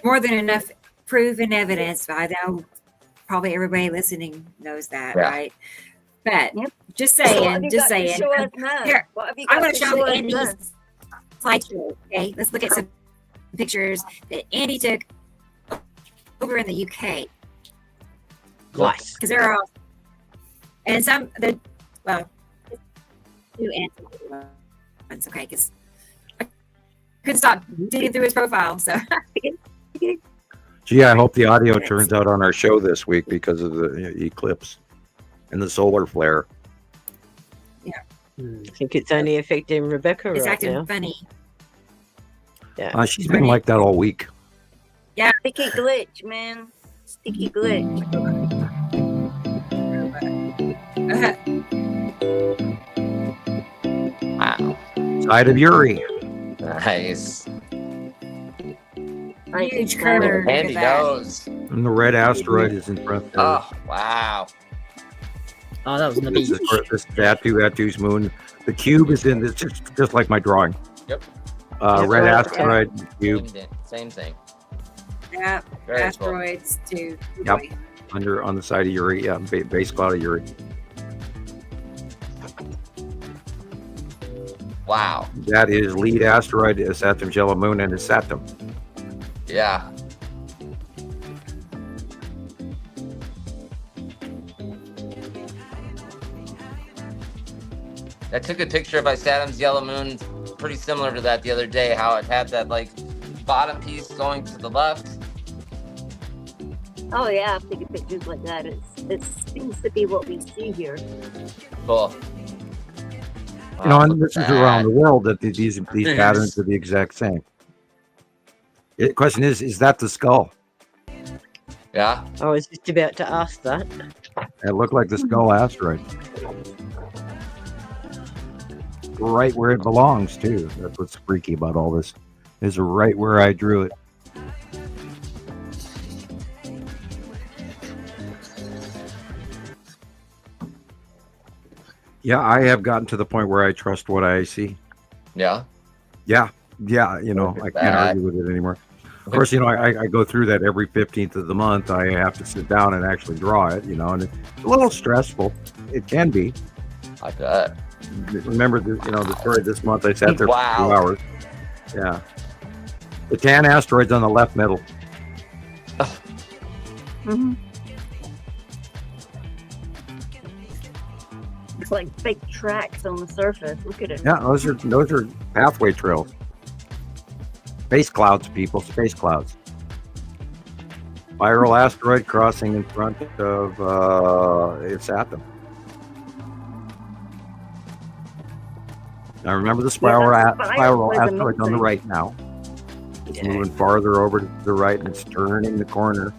more than enough proven evidence. I know probably everybody listening knows that, right? But just saying. Here, I'm going to show Andy's slideshow. Okay, let's look at some pictures that Andy took over in the UK. Nice, because they're all, and some two ones. Okay, because I couldn't stop digging through his profile. So, gee, I hope the audio turns out on our show this week because of the eclipse. and the solar flare. I think it's only affecting Rebecca It's right acting now. funny. Yeah. She's been like that all week. Yeah. Sticky glitch, man. Sticky glitch. Wow. Side of Uri. Nice. Huge crater. Look at Handy that. nose. And the red asteroid is in front there. Oh, wow. Oh, that was on the This beach. is Atu's moon. The cube is in this, just like my drawing. Yep. Red asteroid, cube. Same thing. Yeah. Very cool. Asteroids too. Yep. On the side of Uri. Yeah, base cloud of Uri. Wow. That is lead asteroid, Saturn yellow moon, and it's Saturn. Yeah. I took a picture of Saturn's yellow moon, pretty similar to that the other day, how it had that like bottom piece going to the left. Oh yeah, I've taken pictures like that. It seems to be what we see here. Cool. You know, and this is around the world that these patterns are the exact same. The question is that the skull? Yeah. I was just about to ask that. It looked like the skull asteroid. Right where it belongs, too. That's what's freaky about all this. Is right where I drew it. Yeah, I have gotten to the point where I trust what I see. Yeah. Yeah. You know, I can't argue with it anymore. Of course, you know, I go through that every 15th of the month. I have to sit down and actually draw it, you know, and it's a little stressful. It can be. I bet. Remember, the story this month, I sat there for 2 Wow. hours. Yeah. The tan asteroid's on the left middle. Mm-hmm. It's like fake tracks on the surface. Look at it. Yeah, those are pathway trails. Space clouds, people. Space clouds. Spiral asteroid crossing in front of it's Atom. Now remember the spiral asteroid on the right now. It's moving farther over to the right, and it's turning the corner.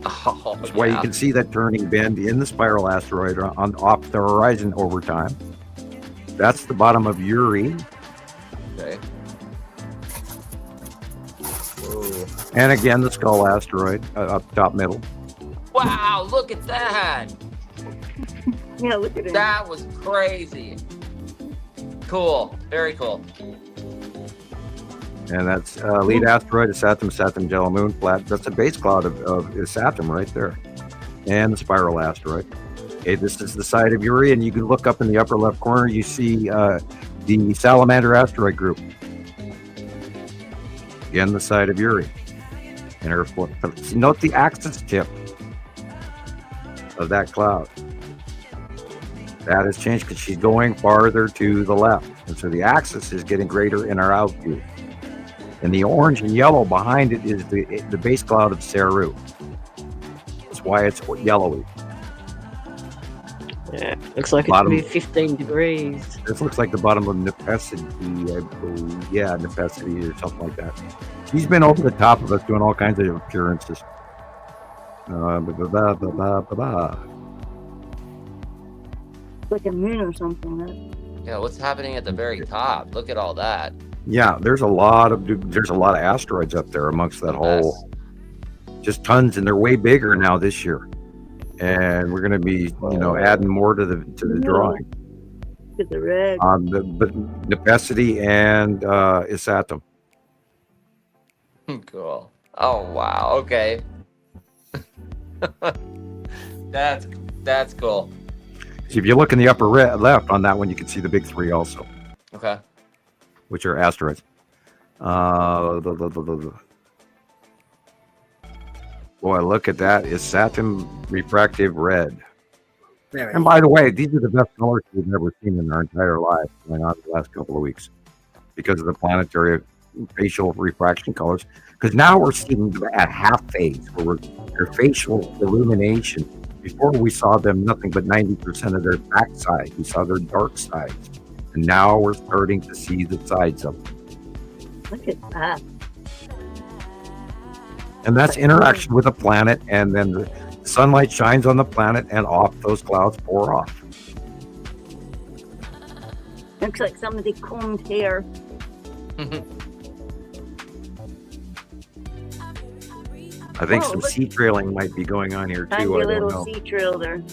That's why you can see that turning bend in the spiral asteroid off the horizon over time. That's the bottom of Uri. Okay. Whoa. And again, the skull asteroid up top middle. Wow, look at that. Yeah, look at it. That was crazy. Cool. Very cool. And that's lead asteroid is Saturn yellow moon flat. That's a base cloud of Saturn right there. And the spiral asteroid. Okay, this is the side of Uri, and you can look up in the upper left corner. You see the salamander asteroid group. Again, the side of Uri. And note the axis tip of that cloud. That has changed because she's going farther to the left. And so the axis is getting greater in our out view. And the orange and yellow behind it is the base cloud of Saru. That's why it's yellowy. Yeah, looks like it's be 15 degrees. This looks like the bottom of Nepesity, I believe. Yeah, Nepesity or something like that. She's been over the top of us doing all kinds of appearances. Like a moon or something. Huh? Yeah, what's happening at the very top? Look at all that. Yeah, there's a lot of asteroids up there amongst that whole, just tons, and they're way bigger now this year. And we're going to be, adding more to the drawing. To the red. But Nepesity and Isatum. Cool. Oh wow. Okay. That's cool. So if you look in the upper left on that one, you can see the big three also. Okay. Which are asteroids. Boy, look at that. Is Saturn refractive red. And by the way, these are the best colors we've ever seen in our entire life going on the last couple of weeks because of the planetary facial refraction colors. Because now we're seeing at half phase, where their facial illumination Before we saw them nothing but 90% of their backside. We saw their dark sides. And now we're starting to see the sides of them. Look at that. And that's interaction with the planet, and then the sunlight shines on the planet and off those clouds pour off. Looks like somebody combed hair. I think some sea trailing might be going on here too. Tiny I don't little know. sea trail there.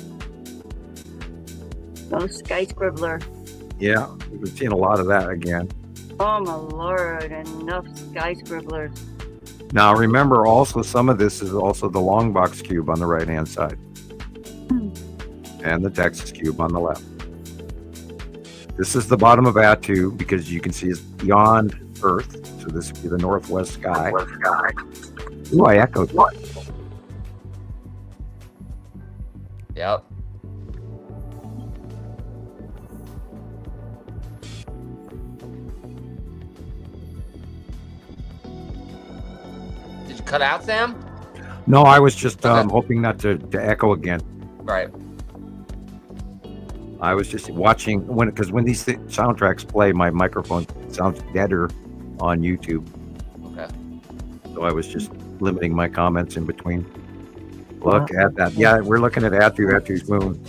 Oh, sky scribbler. Yeah, we've been seeing a lot of that again. Oh my lord, enough sky scribblers. Now remember also some of this is also the long box cube on the right hand side. And the Texas cube on the left. This is the bottom of Attu because you can see it's beyond Earth. So this would be the northwest sky. Ooh, I echoed. Yep. Did you cut out, Sam? No, I was just hoping not to echo again. Right. I was just watching because when these soundtracks play, my microphone sounds deader on YouTube. Okay. So I was just limiting my comments in between. Look at that. Yeah, we're looking at Attu's moon.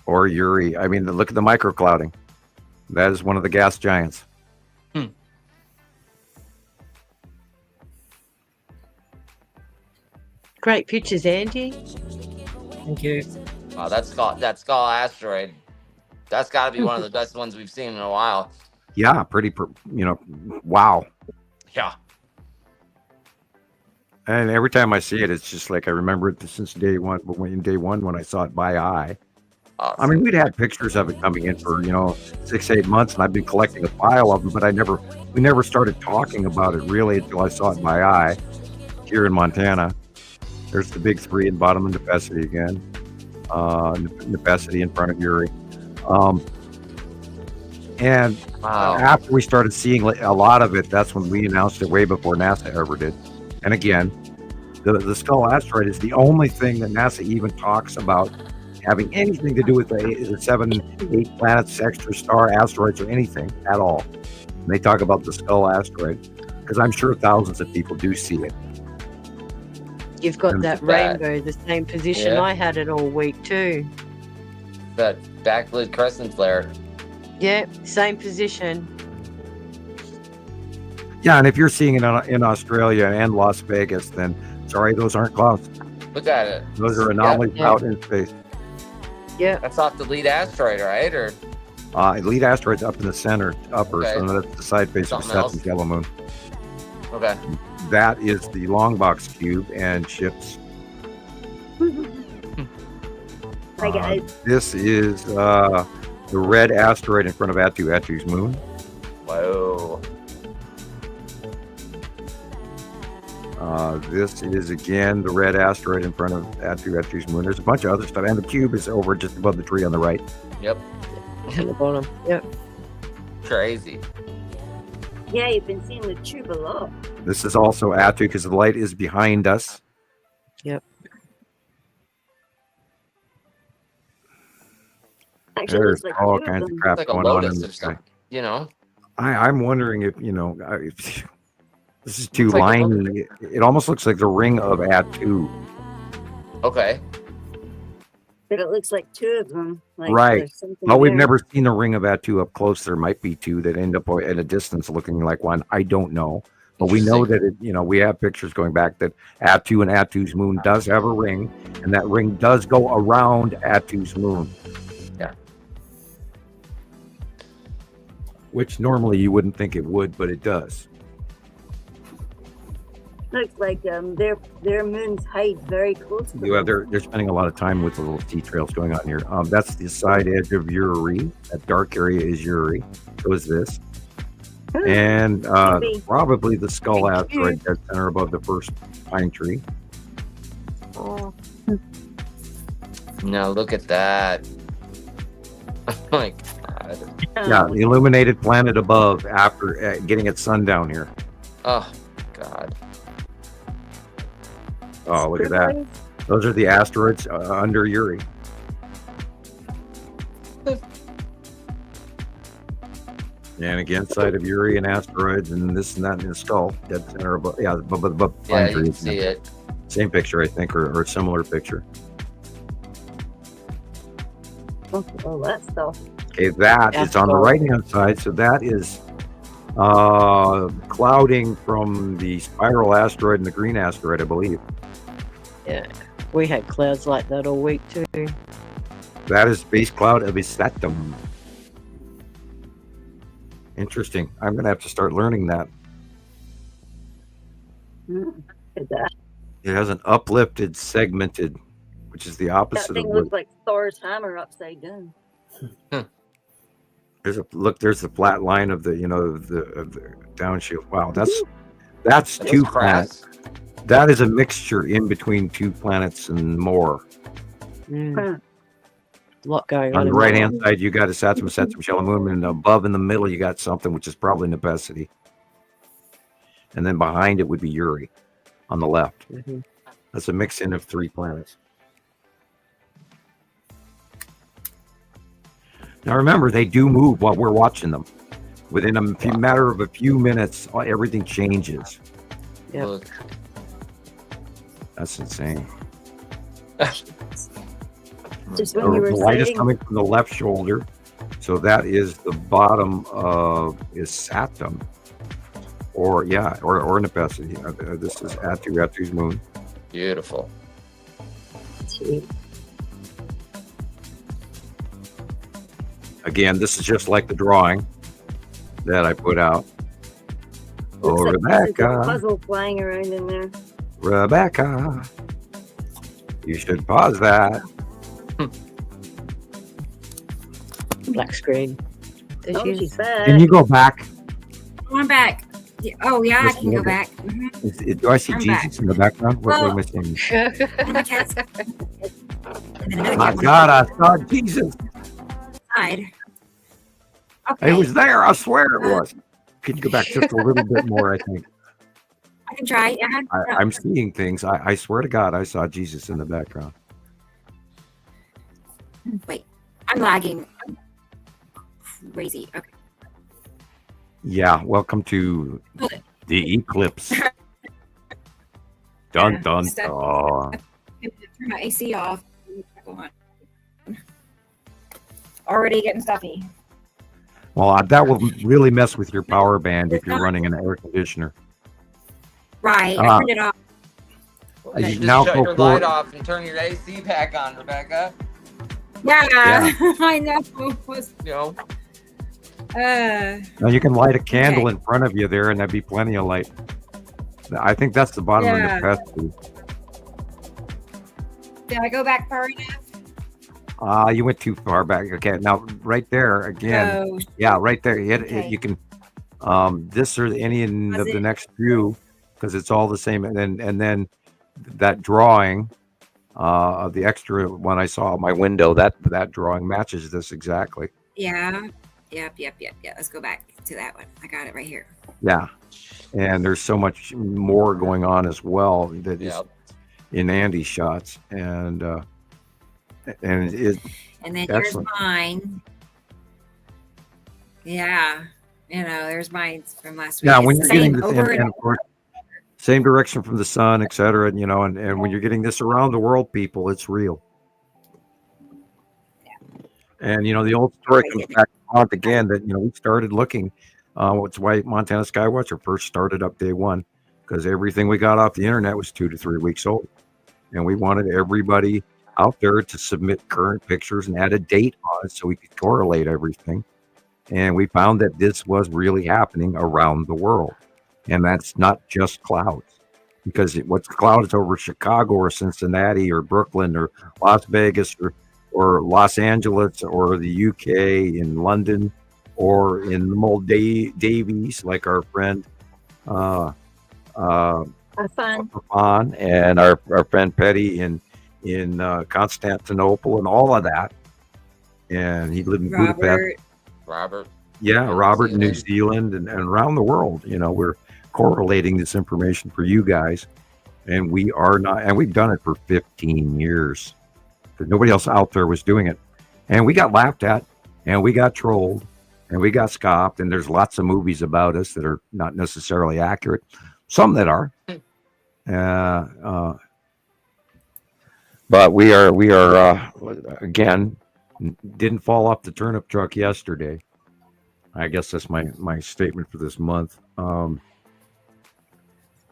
Or Uri. I mean, look at the microclouding. That is one of the gas giants. Great pictures, Andy. Thank you. Oh, that skull asteroid. That's got to be one of the best ones we've seen in a while. Yeah, pretty, wow. Yeah. And every time I see it, it's just like I remember it since day one when I saw it by eye. Awesome. I mean, we'd had pictures of it coming in for 6-8 months, and I've been collecting a file of them, but we never started talking about it really until I saw it by eye here in Montana. There's the big three in bottom of Nepesity again. Nepesity in front of Uri. And after we started seeing a lot of it, that's when we announced it way before NASA ever did. And again, the skull asteroid is the only thing that NASA even talks about having anything to do with the 7, 8 planets, extra star asteroids, or anything at all. And they talk about the skull asteroid because I'm sure thousands of people do see it. You've got that rainbow, the same position. I had it all week too. That backlit crescent flare. Yeah, same position. Yeah, and if you're seeing it in Australia and Las Vegas, then sorry, those aren't clouds. Look at it. Those are anomalies out in space. Yeah. That's off the lead asteroid, right? Or lead asteroid's up in the center, upper, Okay. so that's the side face of Something Saturn's else? yellow moon. Okay. That is the long box cube and ships. Hi guys. This is the red asteroid in front of Attu's moon. Whoa. This is again the red asteroid in front of Attu's moon. There's a bunch of other stuff, and the cube is over just above the tree on the right. Yep. At the bottom. Yep. Crazy. Yeah, you've been seeing the tube a lot. This is also Attu because the light is behind us. Yep. Actually, There's looks like all two kinds of them. crap Like a going on in lotus or the sky. something, I'm wondering if this is too Looks like a liney. It almost looks like the ring of Attu. Okay. But it looks like two of them. Like Right. there's something Well, we've there. never seen a ring of Attu up close. There might be two that end up at a distance looking like one. I don't know. But we know that we have pictures going back that Attu and Attu's moon does have a ring, and that ring does go around Attu's moon. Yeah. Which normally you wouldn't think it would, but it does. Looks like their moons hide very close to Yeah, them. they're spending a lot of time with the little sea trails going on here. That's the side edge of Uri. That dark area is Uri. So is this. And probably the skull asteroid dead center above the first pine tree. Oh. Now look at that. Oh my God. Yeah, the illuminated planet above after getting its sun down here. Oh God. Oh, look at that. Those are the asteroids under Uri. And again, site of Uri and asteroids and this and that in the skull, dead center of Yeah, you can see it. Same picture, I think, or a similar picture. Oh, that stuff. Okay, that is on the right-hand side. So that is clouding from the spiral asteroid and the green asteroid, I believe. Yeah, we had clouds like that all week too. That is base cloud of Isatum. Interesting. I'm going to have to start learning that. It has an uplifted, segmented, which is the opposite That thing of looks like Thor's hammer upside down. There's the flat line of the the downshield. Wow, that's two planets. That is a mixture in between two planets and more. A lot going On on. the right hand side, you got a Saturn, Moon, and above in the middle, you got something which is probably Nebesity. And then behind it would be Uri on the left. That's a mix in of three planets. Now remember, they do move while we're watching them. Within a matter of a few minutes, everything changes. Yep. That's insane. Just when you were the light is saying, coming from the left shoulder, so that is the bottom of Isatum, or Nebesity. This is Atu's moon. Beautiful. Again, this is just like the drawing that I put out. Oh, looks like there's a Rebecca, puzzle flying around in there. Rebecca, you should pause that. Black screen. She's back. Can you go back? I'm back. Oh, yeah, I can go back. Do I see I'm Jesus back. in the background? What am I seeing? My God, I saw Jesus. Side. It was there. I swear it was. Can you go back just a little bit more? I think I can try. Yeah. I'm seeing things. I swear to God, I saw Jesus in the background. Wait, I'm lagging. Crazy. Okay. Yeah, welcome to the eclipse. Dun dun dun. Turn my AC off. Go on. Already getting stuffy. Well, that will really mess with your power band if you're running an air conditioner. Right, I turned it off. You Just now shut go your forward. light off and turn your AC back on, Rebecca. Yeah, Yeah. I know. Now you can light a candle in front of you there, and that'd be plenty of light. I think that's the bottom of the Nebesity. Did I go back far enough? You went too far back. Okay, now right there again. Oh, Yeah, right there. Hit okay. You can this or any of the next few, because it's all the same. And then that drawing of the extra one I saw out my window, that drawing matches this exactly. Yeah. Yep. Let's go back to that one. I got it right here. Yeah, and there's so much more going on as well that is in Andy's shots, and it And then excellent. here's mine. Yeah. There's mine from last week. Yeah, It's when the you're getting same this, over and of course, same direction from the sun, etc. And when you're getting this around the world, people, it's real. And the old story comes back on again that we started looking. That's why Montana Skywatcher first started up day one, because everything we got off the internet was 2 to 3 weeks old, and we wanted everybody out there to submit current pictures and add a date on it so we could correlate everything. And we found that this was really happening around the world, and that's not just clouds, because what's clouds over Chicago or Cincinnati or Brooklyn or Las Vegas or Los Angeles or the UK, in London, or in the Maldives, like our friend Irfan and our friend Petty in Constantinople and all of that. And he lived in Budapest. Robert. Yeah, Robert in New Zealand and around the world. We're correlating this information for you guys. And we are not, and we've done it for 15 years. Because nobody else out there was doing it. And we got laughed at, and we got trolled, and we got scoffed, and there's lots of movies about us that are not necessarily accurate. Some that are. But we are again, didn't fall off the turnip truck yesterday. I guess that's my statement for this month.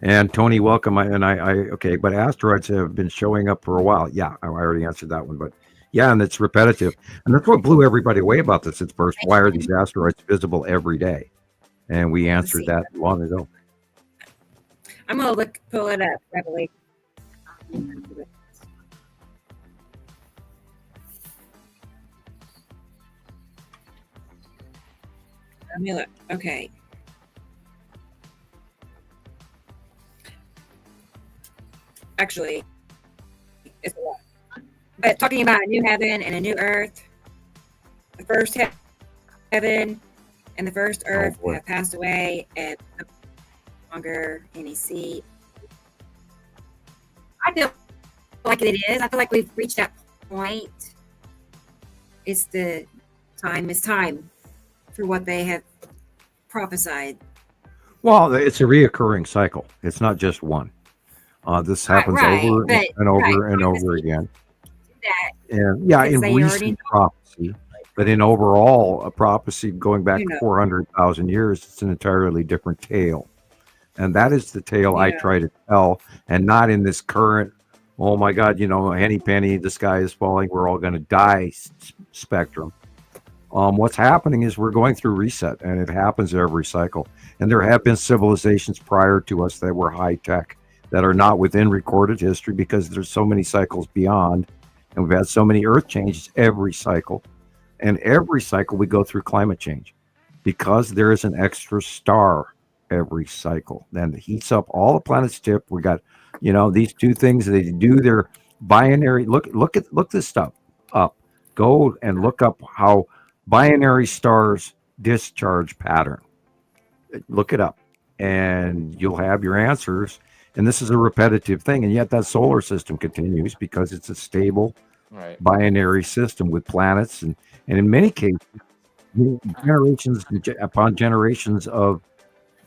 And Tony, welcome. Okay, but asteroids have been showing up for a while. Yeah, I already answered that one, but yeah, and it's repetitive. And that's what blew everybody away about this at first. Why are these asteroids visible every day? And we answered that long ago. I'm going to pull it up, Beverly. Let me look. Okay. Actually, it's a lot. But talking about a new heaven and a new earth, the first heaven and the first earth have passed away, and no longer any sea. I feel like it is. I feel like we've reached that point. It's time for what they have prophesied. Well, it's a reoccurring cycle. It's not just one. This happens over and over and over again. And yeah, in recent prophecy, but in overall a prophecy going back 400,000 years, it's an entirely different tale. And that is the tale I try to tell, and not in this current, oh my God, henny penny, the sky is falling, we're all going to die spectrum. What's happening is we're going through reset, and it happens every cycle. And there have been civilizations prior to us that were high tech that are not within recorded history because there's so many cycles beyond, and we've had so many earth changes every cycle. And every cycle we go through climate change because there is an extra star every cycle. Then it heats up all the planets tip. We got, these two things, they do their binary. Look this stuff up. Go and look up how binary stars discharge pattern. Look it up and you'll have your answers. And this is a repetitive thing. And yet that solar system continues because it's a stable binary system with planets. And in many cases, generations upon generations of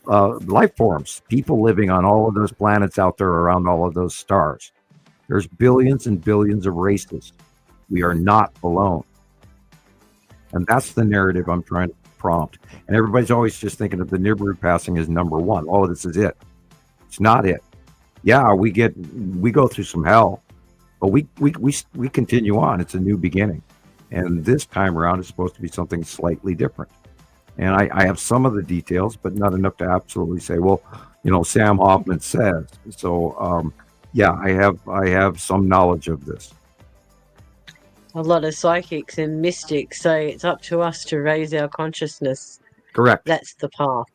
life forms, people living on all of those planets out there around all of those stars. There's billions and billions of races. We are not alone. And that's the narrative I'm trying to prompt. And everybody's always just thinking of the Nibiru passing as number one. Oh, this is it. It's not it. Yeah, we go through some hell, but we continue on. It's a new beginning. And this time around, it's supposed to be something slightly different. And I have some of the details, but not enough to absolutely say, well, Sam Hofman says. So, I have some knowledge of this. A lot of psychics and mystics say it's up to us to raise our consciousness. Correct. That's the path.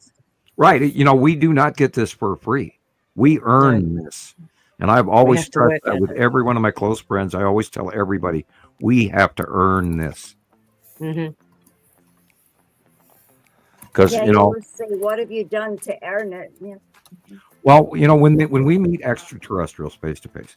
Right. We do not get this for free. We earn this. And I've always stressed that with every one of my close friends. I always tell everybody, we have to earn this. Mm-hmm. Because, say, what have you done to earn it? Yeah. Well, when we meet extraterrestrials face to face,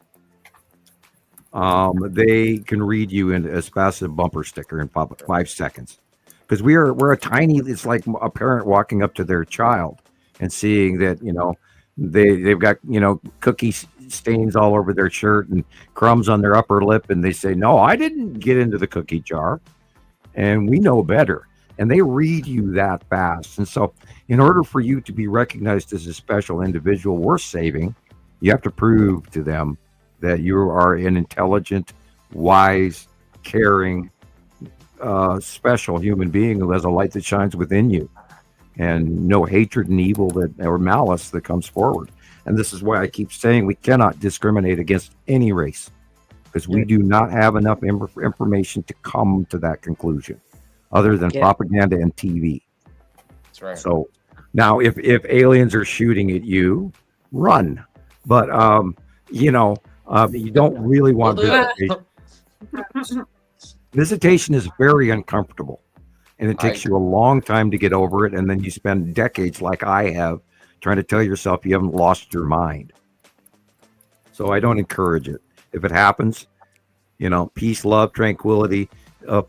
they can read you in as fast as a bumper sticker in 5 seconds. Because we're a tiny, it's like a parent walking up to their child and seeing that, they've got, cookie stains all over their shirt and crumbs on their upper lip. And they say, no, I didn't get into the cookie jar. And we know better. And they read you that fast. And so in order for you to be recognized as a special individual worth saving, you have to prove to them that you are an intelligent, wise, caring, special human being who has a light that shines within you and no hatred and evil or malice that comes forward. And this is why I keep saying we cannot discriminate against any race because we do not have enough information to come to that conclusion other than propaganda and TV. That's right. So now if aliens are shooting at you, run. But, you don't really want visitation. Visitation is very uncomfortable, and it takes you a long time to get over it, and then you spend decades, like I have, trying to tell yourself you haven't lost your mind. So I don't encourage it. If it happens, peace, love, tranquility,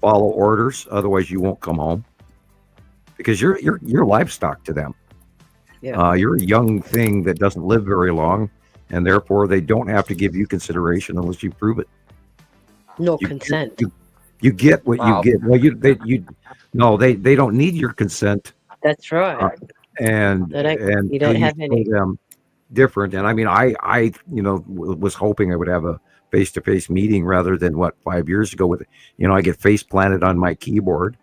follow orders. Otherwise, you won't come home because you're livestock to them. Yeah. You're a young thing that doesn't live very long, and therefore they don't have to give you consideration unless you prove it. No consent. You get what Wow. you get. Well, they don't need your consent. That's right. And you don't have any. Them different. And I mean, I was hoping I would have a face-to-face meeting rather than 5 years ago with, I get face planted on my keyboard.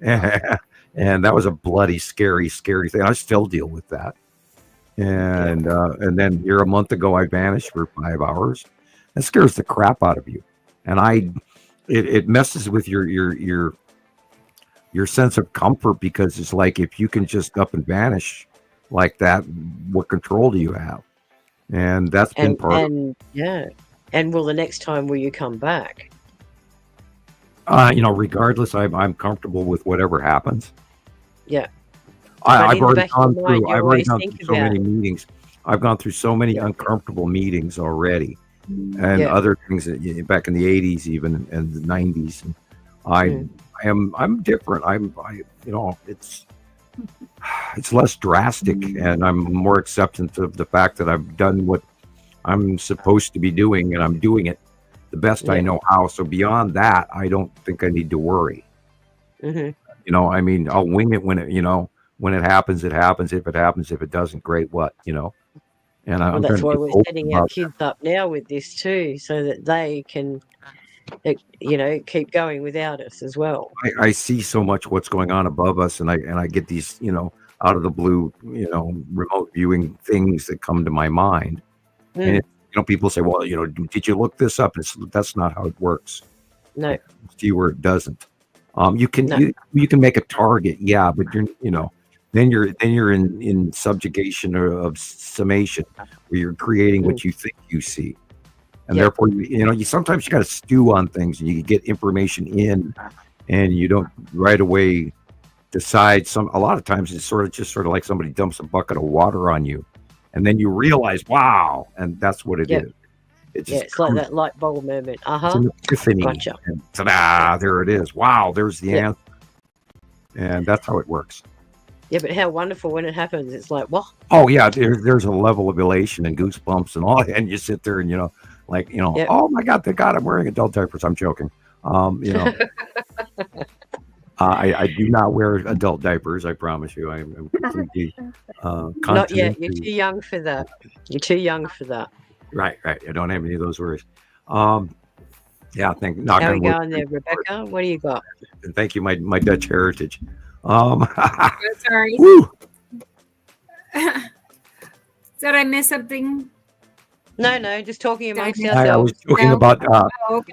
And that was a bloody, scary thing. I still deal with that. And then here a month ago, I vanished for 5 hours. That scares the crap out of you. And it messes with your sense of comfort, because it's like, if you can just up and vanish like that, what control do you have? And that's been part of it. Yeah. And will you come back? Regardless, I'm comfortable with whatever happens. Yeah. I've already gone through so many meetings. I've gone through so many uncomfortable meetings already, and other things that, back in the 80s, even, and the 90s. And I'm different. It's less drastic, and I'm more acceptant of the fact that I've done what I'm supposed to be doing, and I'm doing it the best I know how. So beyond that, I don't think I need to worry. Mm-hmm. I'll wing it when it happens, it happens. If it doesn't, great. What. And that's why we're setting our kids up now with this too, so that they can, keep going without us as well. I see so much what's going on above us, and I get these, out of the blue, remote viewing things that come to my mind. And people say, well, did you look this up? That's not how it works. No. See where it doesn't. You can you can make a target, but then you're in subjugation of summation, where you're creating what you think you see. And therefore, you sometimes you got to stew on things, and you get information in, and you don't right away decide. A lot of times it's sort of like somebody dumps a bucket of water on you, and then you realize, wow, and that's what it is. It's like that light bulb moment. It's an epiphany. Gotcha. And ta-da, there it is. Wow, there's the answer. And that's how it works. Yeah, but how wonderful when it happens. It's like, what? Oh, yeah, there's a level of elation and goosebumps and all, and you sit there and, oh, my God, thank God I'm wearing adult diapers. I'm joking. I do not wear adult diapers, I promise you. I'm completely not yet. You're too young for that. Right. I don't have any of those worries. How are we going there, Rebecca? What do you got? And thank you, my Dutch heritage. Sorry. Woo! Did I miss something? No, just talking amongst I ourselves. was talking about Okay.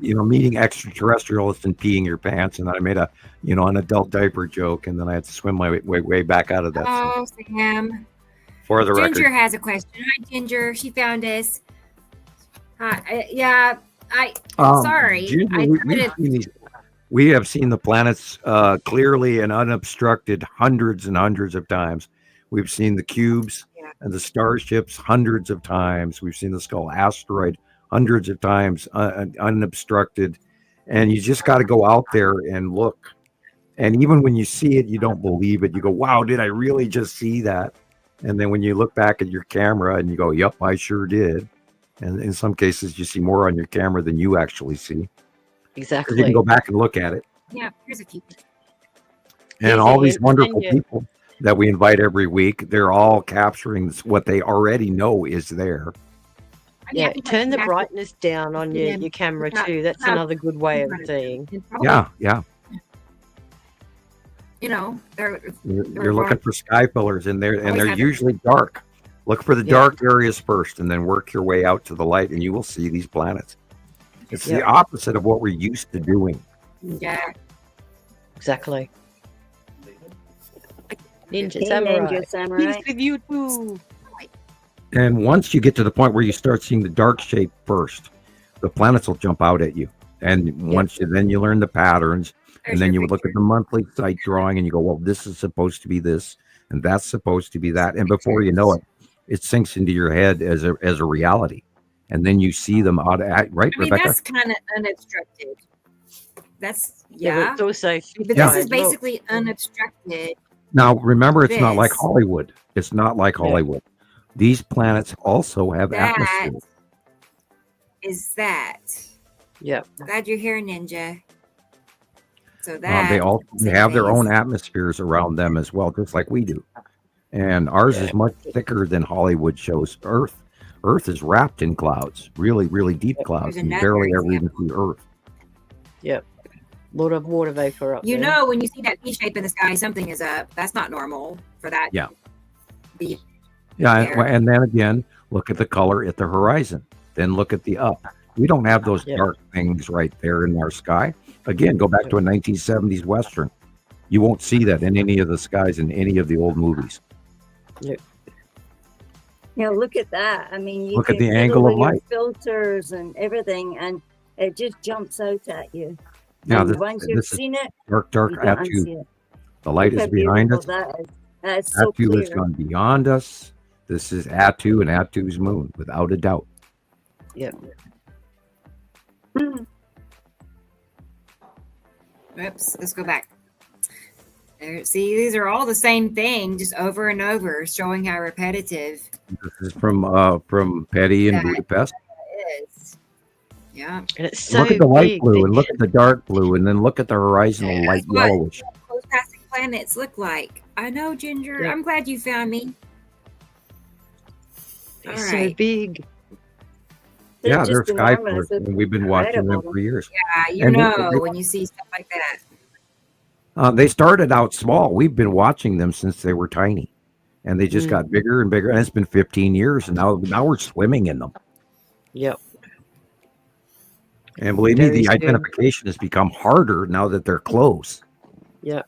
meeting extraterrestrials and peeing your pants, and then I made a an adult diaper joke, and then I had to swim my way back out of that. Oh, Sam. For the Ginger record, has a question. Hi, Ginger. She found us. Sorry. Ginger, we have seen the planets clearly and unobstructed hundreds and hundreds of times. We've seen the cubes and the starships hundreds of times. We've seen the Skull asteroid hundreds of times, unobstructed. And you just got to go out there and look. And even when you see it, you don't believe it. You go, wow, did I really just see that? And then when you look back at your camera and you go, yep, I sure did. And in some cases, you see more on your camera than you actually see. Exactly. You can go back and look at it. Yeah, here's a few. And all these wonderful people that we invite every week, they're all capturing what they already know is there. Yeah, turn the brightness down on your camera too. That's another good way of seeing. Yeah. They're looking for sky pillars in there, and they're usually dark. Look for the dark areas first, and then work your way out to the light, and you will see these planets. It's the opposite of what we're used to doing. Yeah, exactly. Ninja Samurai. Peace with you too. And once you get to the point where you start seeing the dark shape first, the planets will jump out at you. And then you learn the patterns, and then you look at the monthly site drawing, and you go, well, this is supposed to be this, and that's supposed to be that. And before you know it, it sinks into your head as a reality. and then you see them out at right, I mean, Rebecca? that's kind of unobstructed. That's but it's also But this is basically unobstructed. Now, remember, it's not like This. Hollywood. It's not like Hollywood. These planets also have That atmosphere. is that. Yep. Glad you're here, Ninja. So that They all is a have their phase. own atmospheres around them as well, just like we do. And ours is much thicker than Hollywood shows. Earth is wrapped in clouds, really, really deep clouds. There's You another barely ever even example. see Earth. Yep. Lot of water vapor up You there. know, when you see that V shape in the sky, something is up. That's not normal for that. Yeah. Be Yeah, there. and then again, look at the color at the horizon. Then look at the up. We don't have those dark things right there in our sky. Again, go back to a 1970s Western. You won't see that in any of the skies in any of the old movies. Yep. You know, look at that. I mean, you Look at can the fiddle angle of with your light. filters and everything, and it just jumps out at you. Now, And once you've this is seen it, dark you can't unsee Atu. it. The light Look is how behind us. beautiful that is. That is so Atu has clear. gone beyond us. This is Atu and Atu's moon, without a doubt. Yep. Oops, let's go back. There, see, these are all the same thing, just over and over, showing how repetitive This is from Petty in that Budapest. is. Yeah. And it's so Look at the light big. blue and look at the dark blue, and then look at the horizontal light what yellowish. close passing planets look like. I know, Ginger. Yep. I'm glad you found me. They're All so right. big. Yeah, just they're sky enormous. force, and we've been watching them for years. Yeah, you And know when you see stuff like that. they started out small. We've been watching them since they were tiny, and they just got bigger and bigger. And it's been 15 years, and now we're swimming in them. Yep. And believe me, Very the soon. identification has become harder now that they're close. Yep.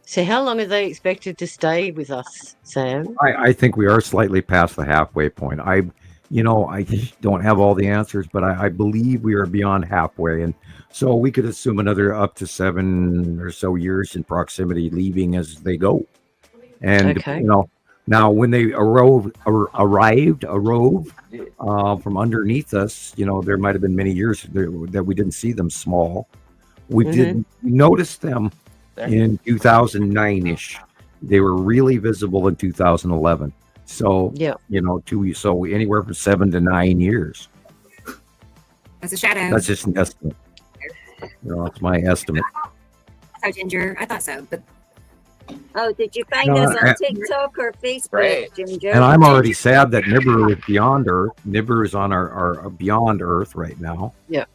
So how long are they expected to stay with us, Sam? I think we are slightly past the halfway point. I don't have all the answers, but I believe we are beyond halfway. And so we could assume another up to 7 or so years in proximity, leaving as they go. And, Okay. now when they arrived from underneath us, there might have been many years that we didn't see them small. We didn't notice them in 2009-ish. They were really visible in 2011. So, so anywhere from 7 to 9 years. That's a shadow. That's just an estimate. It's my estimate. So, Ginger, I thought so, but Oh, did you find No, us on I- TikTok or Facebook, Great. Ginger? And I'm already sad that Nibiru is beyond Earth. Nibiru is on our beyond Earth right now. Yep.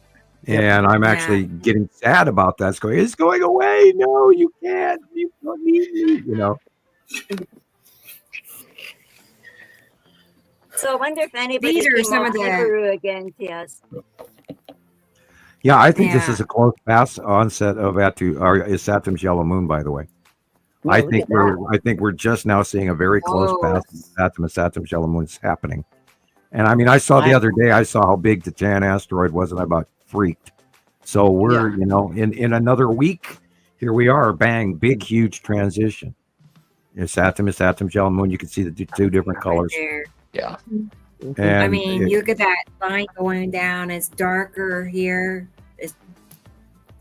And I'm actually getting sad about that. It's going away. No, you can't. You don't need me. So I wonder if anybody These are came some off of the- Nibiru again to us. Yeah, I think this Yeah. is a close past onset of is Saturn's yellow moon, by the way. Yeah, I look think at we're just now seeing a very close Whoa. past Saturn and Saturn's yellow moon is happening. And I mean, I saw the other day, I saw how big the Jan asteroid was, and I about freaked. So we're, in another week, here we are, bang, big, huge transition. Saturn's yellow moon, you can see the two different colors. there. Yeah. And I mean, you look at that line going down. It's darker here.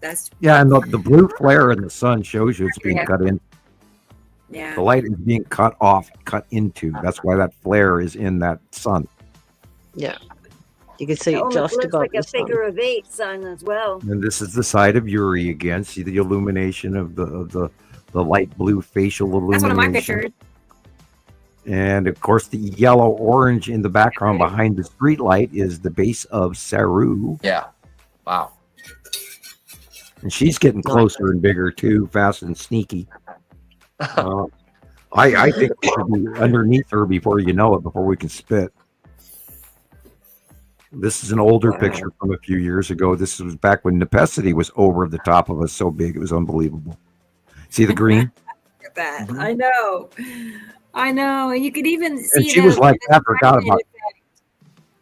That's and the blue flare in the sun shows you it's being Yeah. cut in. yeah. The light is being cut off, cut into. That's why that flare is in that sun. Yeah. You can see It it almost just looks above like the a sun. figure of 8 sun as well. And this is the side of Uri again. See the illumination of the light blue facial illumination. That's one of my pictures. And of course, the yellow orange in the background behind the street light is the base of Saru. Yeah. Wow. And she's getting closer and bigger too, fast and sneaky. I think we should be underneath her before you know it, before we can spit. This is an older picture from a few years ago. This was back when Nepacity was over the top of us, so big it was unbelievable. See the green? Look at that. I know. And you could even see. And she was like that, forgot about it.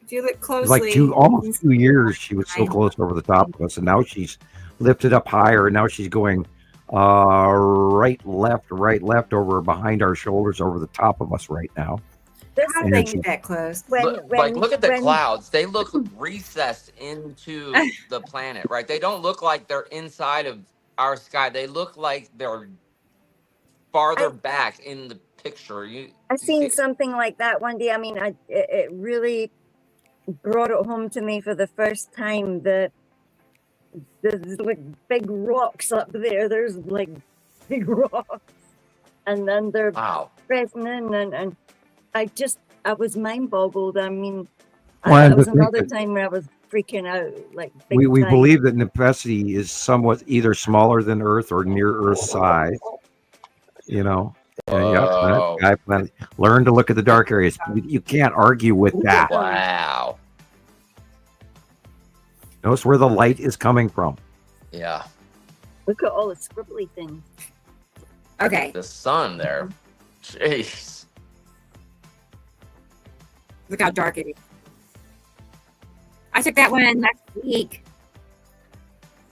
If you look It closely, was like almost 2 years she was so close over the top of us, and now she's lifted up higher, and now she's going right, left over behind our shoulders over the top of us right now. this How do they get that close? Look at the clouds. They look recessed into the planet, right? They don't look like they're inside of our sky. They look like they're farther back in the picture. I seen something like that one day. I mean, it really brought it home to me for the first time. There's like big rocks up there. There's like big rocks, and then they're pressing in, and I was mind boggled. I mean, that was another time where I was freaking out. Like we believe that Nipesi is somewhat either smaller than Earth or near Earth's size. You know, learn to look at the dark areas. You can't argue with that. Wow. Notice where the light is coming from. Yeah. Look at all the scribbly things. Okay. The sun there. Jeez. Look how dark it is. I took that one last week.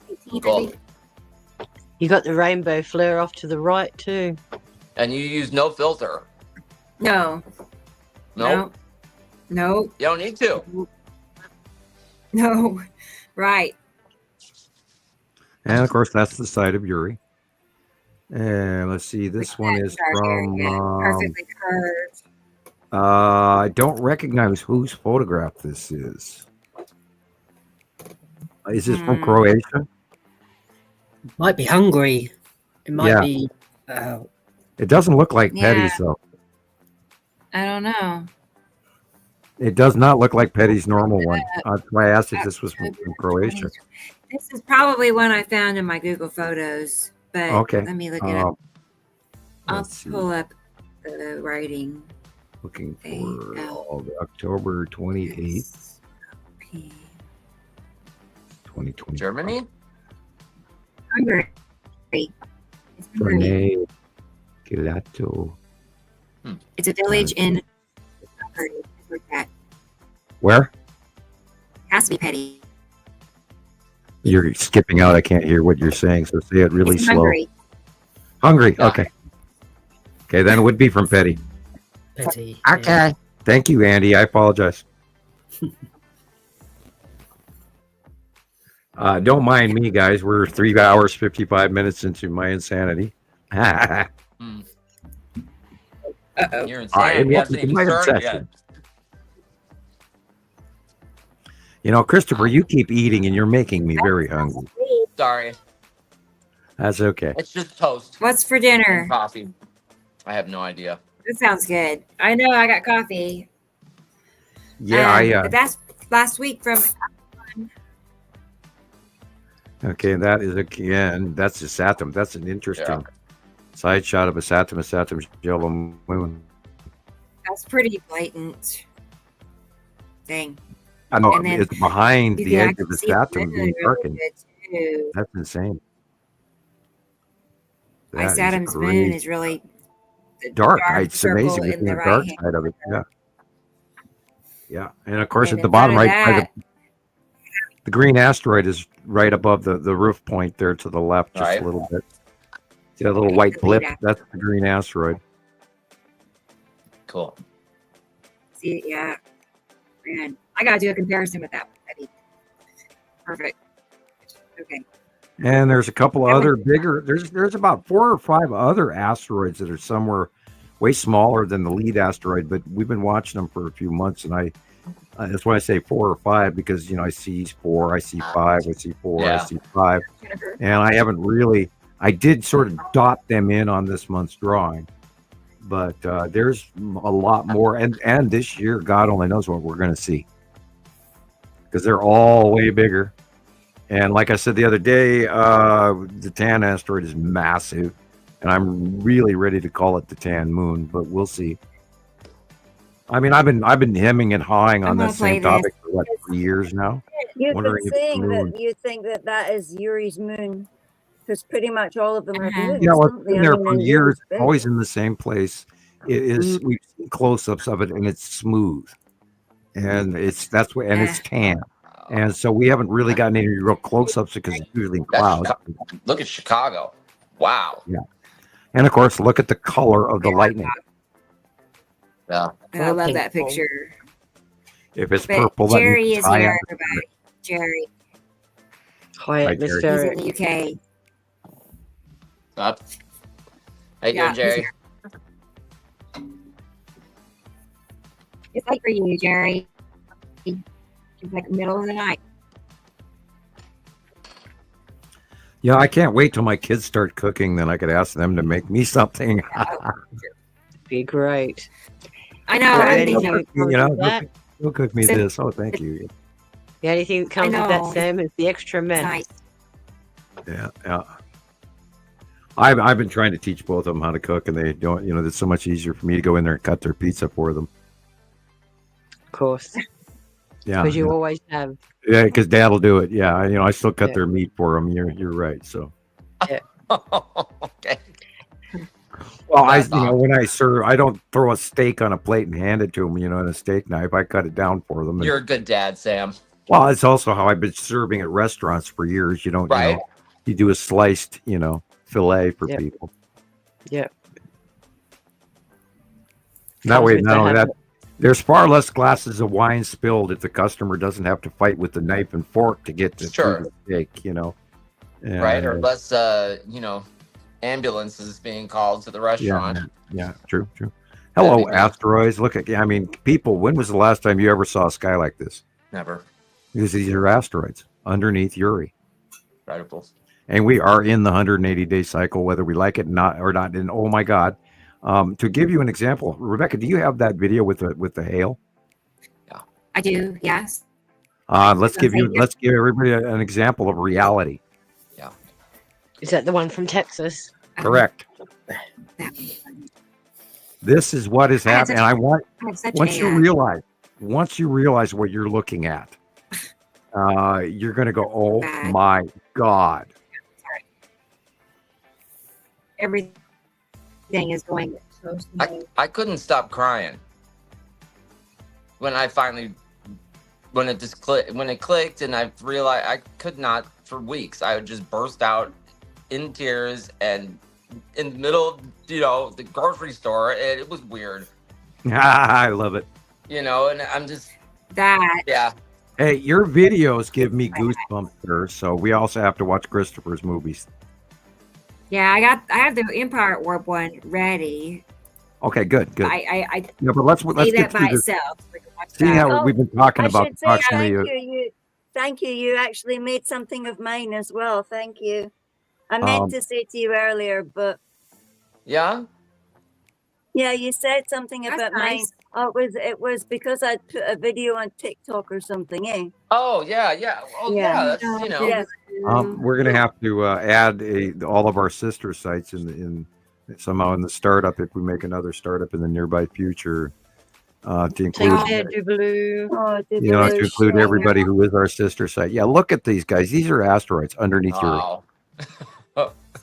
18th, I think. You got the rainbow flare off to the right too. And you use no filter. No. No. No. You don't need to. No. Right. And of course, that's the site of Uri. And let's see, this one is from. Perfectly curved. I don't recognize whose photograph this is. Is this from Croatia? Might be Hungary. It might be. It doesn't look like Petty's though. I don't know. It does not look like Petty's normal one. That's why I asked if this was from Croatia. This is probably one I found in my Google Photos, but let me look it up. I'll pull up the writing. Looking for October 28th, 2020. Germany? Hungary. Brunei, Gilato. It's a village in Hungary. Like that. Where? Has to be Petty. You're skipping out. I can't hear what you're saying, so say it really slow. Hungary. Hungary. Okay. Okay, then it would be from Petty. Petty. Okay. Yeah. Thank you, Andy. I apologize. Don't mind me, guys. We're 3 hours, 55 minutes into my insanity. Uh-oh. You're insane. You haven't even started yet. You know, Christopher, you keep eating and you're making me very hungry. Sorry. That's okay. It's just toast. What's for dinner? And coffee. I have no idea. That sounds good. I know I got coffee. Yeah, but that's last week from. Okay, that is again. That's a Saturn. That's an interesting side shot of a Saturn's yellow moon. That's pretty blatant. Dang. I know it's behind the edge of the Saturn being darkened. That's insane. My Saturn's moon is really dark. It's amazing with the dark side of it. Yeah. Yeah. And of course, at the bottom right, the green asteroid is right above the roof point there to the left, just a little bit. See that little white blip? That's the green asteroid. Cool. See, yeah. Man, I got to do a comparison with that one. Perfect. Okay. And there's a couple other bigger. There's about 4 or 5 other asteroids that are somewhere way smaller than the lead asteroid, but we've been watching them for a few months, and that's why I say 4 or 5 because I see 4, I see 5, I see 4, I see 5, and I haven't really. I did sort of dot them in on this month's drawing, but there's a lot more, and this year, God only knows what we're going to see because they're all way bigger. And like I said the other day, the Tan asteroid is massive, and I'm really ready to call it the Tan Moon, but we'll see. I mean, I've been hemming and hawing on that same topic for 3 years now. You've been saying that you think that is Uri's moon, because pretty much all of them are moons. Yeah, well, it's been there for years, always in the same place. It is. We've seen close-ups of it, and it's smooth, and it's tan. And so we haven't really gotten any real close-ups because it's usually in clouds. Look at Chicago. Wow. Yeah. And of course, look at the color of the lightning. Yeah. I love that picture. If it's But purple, that Jerry means is it's high here, atmosphere. everybody. Jerry. High Hi, He's Jerry. in the UK. Up. How you Yeah, doing, Jerry? It's like for you, Jerry. It's like middle of the night. Yeah, I can't wait till my kids start cooking. Then I could ask them to make me something. Be great. I know. The I'm only thinking, thing that comes with that, You'll cook me this. Oh, thank you. the only thing that comes with know. that, Sam, is the extra mess. nice. Yeah. I've been trying to teach both of them how to cook, and they don't. You know, it's so much easier for me to go in there and cut their pizza for them. Of course. Yeah, Because you always have. yeah, because Dad will do it. Yeah, I still cut Yeah. their meat for them. You're right. So, Okay. well, That's when I serve, I don't throw a steak on a plate and hand it to them. In a steak knife, I cut it down for them. And, You're a good dad, Sam. well, it's also how I've been serving at restaurants for years. You don't, Right. you do a sliced, fillet for Yep. people. Yeah. That Comes way, with not the only that, habit. there's far less glasses of wine spilled if the customer doesn't have to fight with the knife and fork to get to Sure. the steak, And, Right? Or less, ambulances being called to the restaurant. Yeah, true. Hello, That'd be nice. asteroids. Look at, people, when was the last time you ever saw a sky like this? Never. Because these are asteroids underneath Uri. Incredible. And we are in the 180-day cycle, whether we like it or not. And oh my God. To give you an example, Rebecca, do you have that video with the hail? I do. Yes. Let's give everybody an example of reality. Is that the one from Texas? Correct. This is what is happening. And I want once you realize what you're looking at, you're going to go, oh my God. Everything is going so smooth. I couldn't stop crying when I finally, when it clicked, and I realized I could not for weeks. I would just burst out in tears and in the middle of the grocery store, and it was weird. I love it. And I'm just that. Yeah. Hey, your videos give me goosebumps, sir. So we also have to watch Christoper's movies. Yeah, I have the Empire Warp one ready. Okay, good. I Yeah, but let's say get that by through this. itself. We can watch See that. how we've been talking I about should say proximity. thank you. You actually made something of mine as well. Thank you. I meant to say to you earlier, but yeah, you said something That's about mine. nice. Oh, it was because I put a video on TikTok or something, eh? Oh yeah. Oh yeah. That's Yes. We're going to have to add all of our sister sites in somehow in the startup if we make another startup in the nearby future to include to include everybody who is our sister site. Yeah, look at these guys. These are asteroids underneath Wow.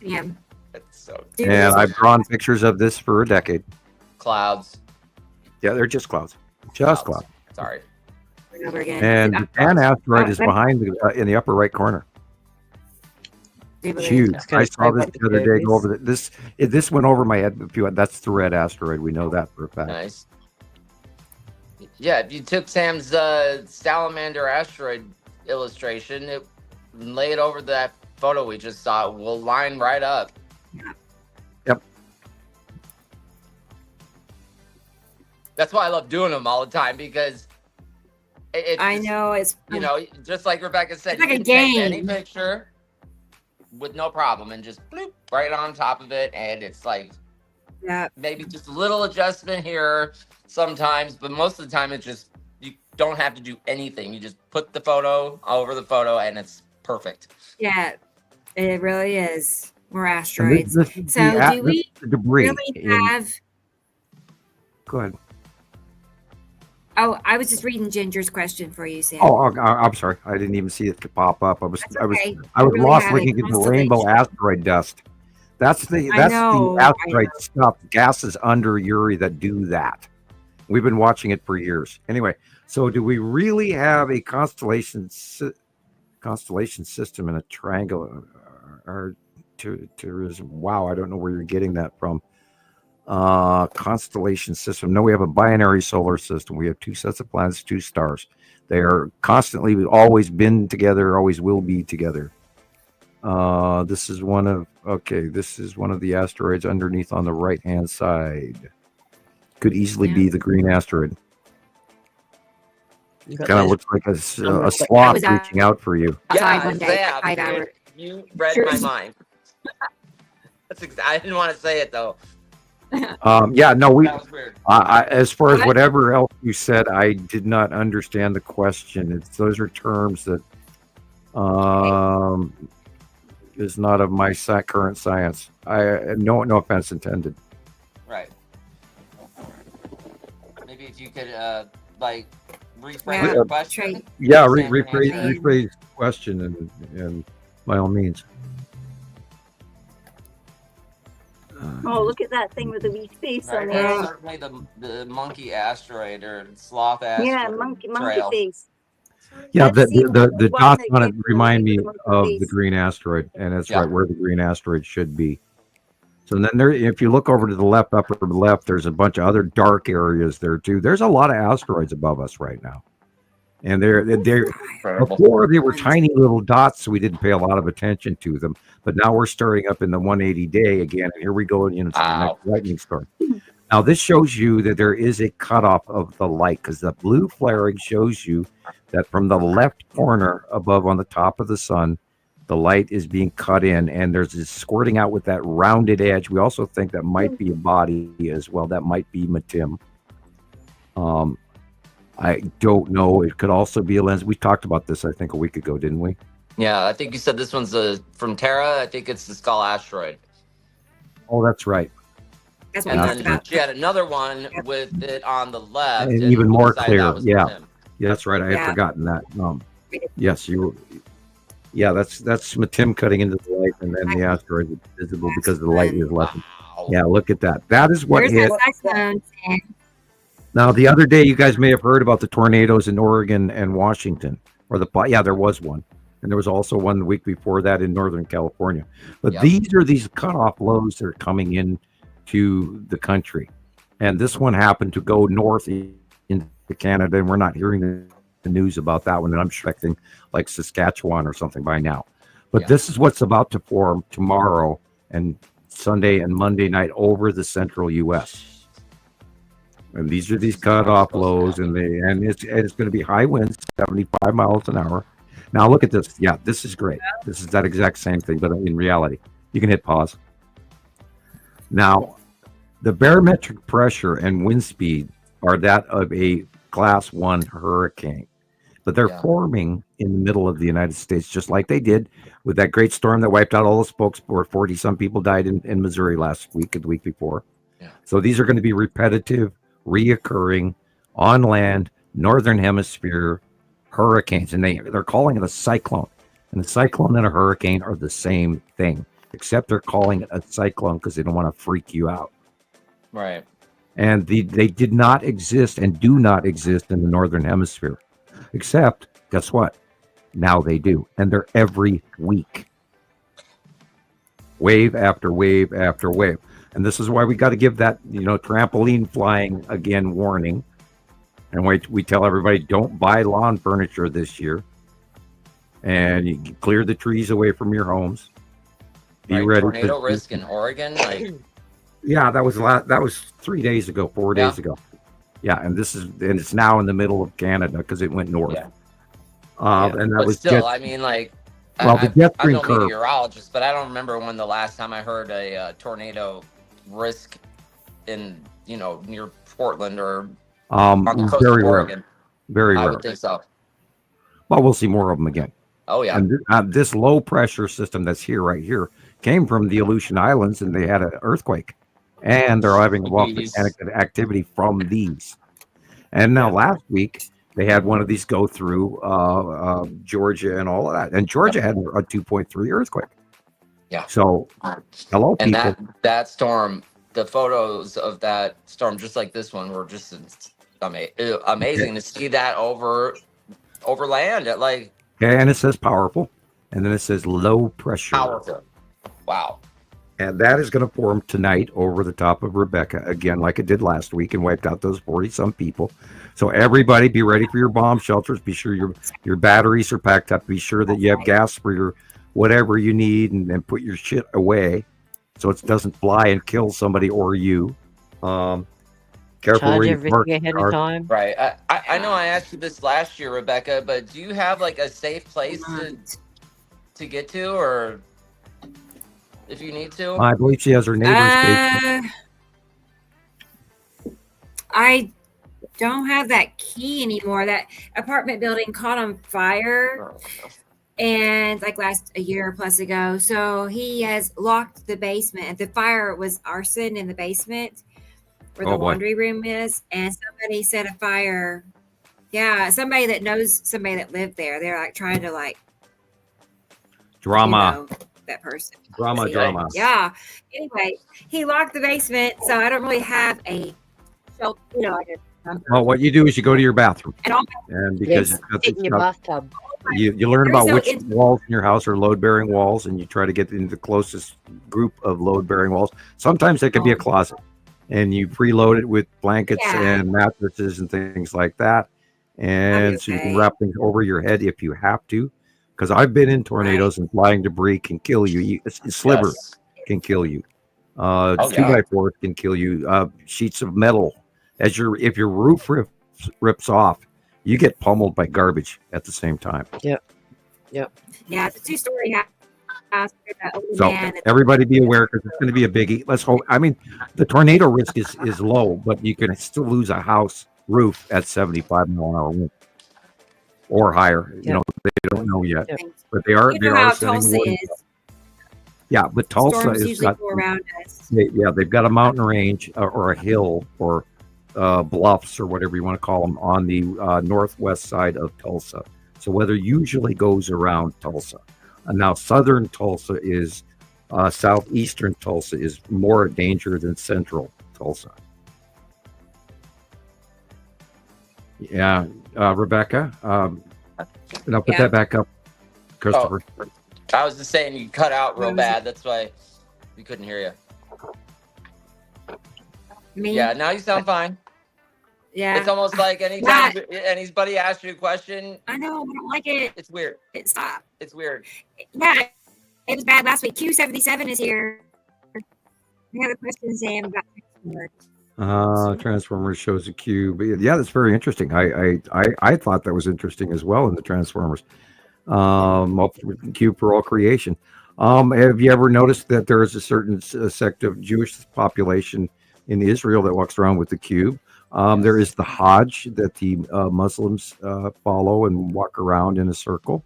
Yeah. That's so. And I've drawn pictures of this for a decade. Clouds. Yeah, they're just clouds. Just clouds. Sorry. Over again. And the Japan asteroid is behind in the upper right corner. It's huge. I saw this the other day go over this. This went over my head. That's the red asteroid. We know that for a fact. Nice. Yeah, if you took Sam's salamander asteroid illustration, and lay it over that photo we just saw, will line right up. Yep. That's why I love doing them all the time, because I know it's just like Rebecca said, It's like you a can take game. any picture with no problem and just bloop right on top of it, and it's like maybe just a little adjustment here sometimes, but most of the time it's just you don't have to do anything. You just put the photo over the photo and it's perfect. Yeah, it really is. We're asteroids. This is So the do we debris really have? Go ahead. Oh, I was just reading Ginger's question for you, Sam. Oh, I'm sorry. I didn't even see it pop up. I was okay. really have lost a looking at the rainbow asteroid dust. That's the know, asteroid stuff, gases under Uri that do that. We've been watching it for years. Anyway, so do we really have a constellation system in a triangle or tourism? Wow, I don't know where you're getting that from. Constellation system. No, we have a binary solar system. We have 2 sets of planets, 2 stars. They are constantly, always been together, always will be together. This is one of the asteroids underneath on the right-hand side. Could easily be the green asteroid. Kind of looks like a sloth reaching out for you. Yeah, Sam, you read my mind. I didn't want to say it though. Yeah, no, That was weird. as far as whatever else you said, I did not understand the question. Those are terms that is not of my current science. No offense intended. Right. Maybe if you could rephrase the question. Yeah, rephrase the question and by all means. Oh, look at that thing with the wee face on Right, there. certainly the monkey asteroid or sloth asteroid. Yeah, monkey trail. face. Yeah, Let's see the one dots that on it gives remind me the monkey of face. the green asteroid, and that's right where the green asteroid should be. So then if you look over to the left, upper left, there's a bunch of other dark areas there too. There's a lot of asteroids above us right now. And they're before they were tiny little dots, so we didn't pay a lot of attention to them. But now we're starting up in the 180 day again, and here we go, to the next lightning storm. Now this shows you that there is a cutoff of the light, because the blue flaring shows you that from the left corner above on the top of the sun, the light is being cut in, and there's this squirting out with that rounded edge. We also think that might be a body as well. That might be Matim. I don't know. It could also be a lens. We talked about this, I think, a week ago, didn't we? Yeah, I think you said this one's from Terra. I think it's the Skull asteroid. Oh, that's right. That's what and then she had another one with it on the left, and even more decided clear. that was Yeah, him. yeah, that's right. I had forgotten that. Yes, you. Yeah, that's Matim cutting into the light, and then the asteroid is visible because the light is left. Wow. Yeah, look at that. That is what There's hit. that cyclone, Sam. Now, the other day, you guys may have heard about the tornadoes in Oregon and Washington, there was one, and there was also one the week before that in Northern California. But these are these cutoff lows that are coming in to the country, and this one happened to go north into Canada, and we're not hearing the news about that one. And I'm expecting like Saskatchewan or something by now. But this is what's about to form tomorrow and Sunday and Monday night over the central U.S. And these are these cutoff lows, and it's going to be high winds, 75 miles an hour. Now look at this. Yeah, this is great. This is that exact same thing, but in reality, you can hit pause. Now, the barometric pressure and wind speed are that of a class 1 hurricane, but they're forming in the middle of the United States, just like they did with that great storm that wiped out all the spokes, where 40 some people died in Missouri last week and the week before. So these are going to be repetitive, reoccurring on land, northern hemisphere hurricanes, and they're calling it a cyclone. And a cyclone and a hurricane are the same thing, except they're calling it a cyclone because they don't want to freak you out. Right. And they did not exist and do not exist in the northern hemisphere, except guess what? Now they do, and they're every week, wave after wave after wave. And this is why we got to give that, trampoline flying again warning. And we tell everybody, don't buy lawn furniture this year. And you clear the trees away from your homes. Be ready. Tornado risk in Oregon, yeah, that was 3 days ago, 4 days ago. Yeah, and it's now in the middle of Canada because it went north. And that but was still, the jet I'm stream no curve. meteorologist, but I don't remember when the last time I heard a tornado risk in near Portland or on the coast very of rare. Oregon. Very I rare. would think so. Well, we'll see more of them again. Oh yeah. And this low pressure system that's right here came from the Aleutian Islands, and they had an earthquake, and they're having volcanic activity from these. And now last week they had one of these go through Georgia and all of that, and Georgia had a 2.3 earthquake. Yeah. So, hello, and people. that storm, the photos of that storm, just like this one, were just amazing to see that over land at And it says powerful, and then it says low pressure. Powerful. Wow. And that is going to form tonight over the top of Rebecca again, like it did last week, and wiped out those 40-some people. So everybody, be ready for your bomb shelters. Be sure your batteries are packed up. Be sure that you have gas for your whatever you need, and put your shit away so it doesn't fly and kill somebody or you. Careful Charge where you everything park ahead your of car. time. Right. I know I asked you this last year, Rebecca, but do you have like a safe place to get to, or if you need to? I believe she has her neighbor's basement. I don't have that key anymore. That apartment building caught on fire, and like a year plus ago. So he has locked the basement. The fire was arson in the basement where the laundry room is, and somebody set a fire. Yeah, somebody that knows somebody that lived there. They're like trying to Drama. That person. Drama. Yeah. Anyway, he locked the basement, so I don't really have a shelter. Well, what you do is you go to your bathroom, and because Sit in your bathtub. you learn about which walls in your house are load-bearing walls, and you try to get into the closest group of load-bearing walls. Sometimes that could be a closet, and you preload it with blankets and mattresses and things like that, and so you can wrap things over your head if you have to. Because I've been in tornadoes, and flying debris can kill you. A sliver can kill you. 2x4 can kill you. Sheets of metal. If your roof rips off, you get pummeled by garbage at the same time. Yep. Yeah, it's a 2-story house. So everybody be aware, because it's going to be a biggie. Let's hope. I mean, the tornado risk is low, but you can still lose a house roof at 75-mile-an-hour wind or higher. You know, they don't know yet, but they are. You know how Tulsa is. Yeah, but Tulsa Storms is usually go around us. They've got a mountain range or a hill or bluffs or whatever you want to call them on the northwest side of Tulsa. So weather usually goes around Tulsa. And now southern Tulsa is southeastern Tulsa is more danger than central Tulsa. Yeah, Rebecca. And I'll put that back up, Christoper. Oh, I was just saying you cut out real bad. That's why we couldn't hear you. Me? Yeah, now you sound fine. Yeah. It's almost like anytime anybody asks you a question. I know, I don't like it. It's weird. Stop. It's weird. Yeah, it was bad last week. Q77 is here. We have a question, Sam, about Transformers shows a cube. Yeah, that's very interesting. I thought that was interesting as well in the Transformers. Cube for all creation. Have you ever noticed that there is a certain sect of Jewish population in Israel that walks around with the cube? There is the Hajj that the Muslims follow and walk around in a circle.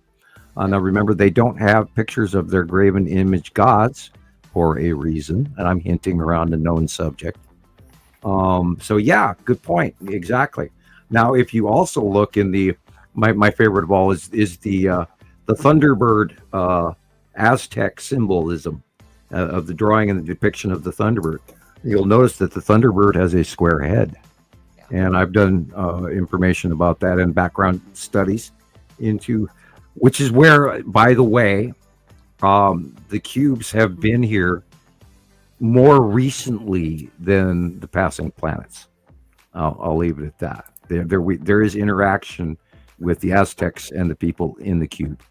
Now remember, they don't have pictures of their graven image gods for a reason, and I'm hinting around a known subject. So yeah, good point. Exactly. Now, if you also look in the my favorite of all is the Thunderbird Aztec symbolism of the drawing and the depiction of the Thunderbird. You'll notice that the Thunderbird has a square head, and I've done information about that and background studies into, which is where, by the way, the cubes have been here more recently than the passing planets. I'll leave it at that. There is interaction with the Aztecs and the people in the cube.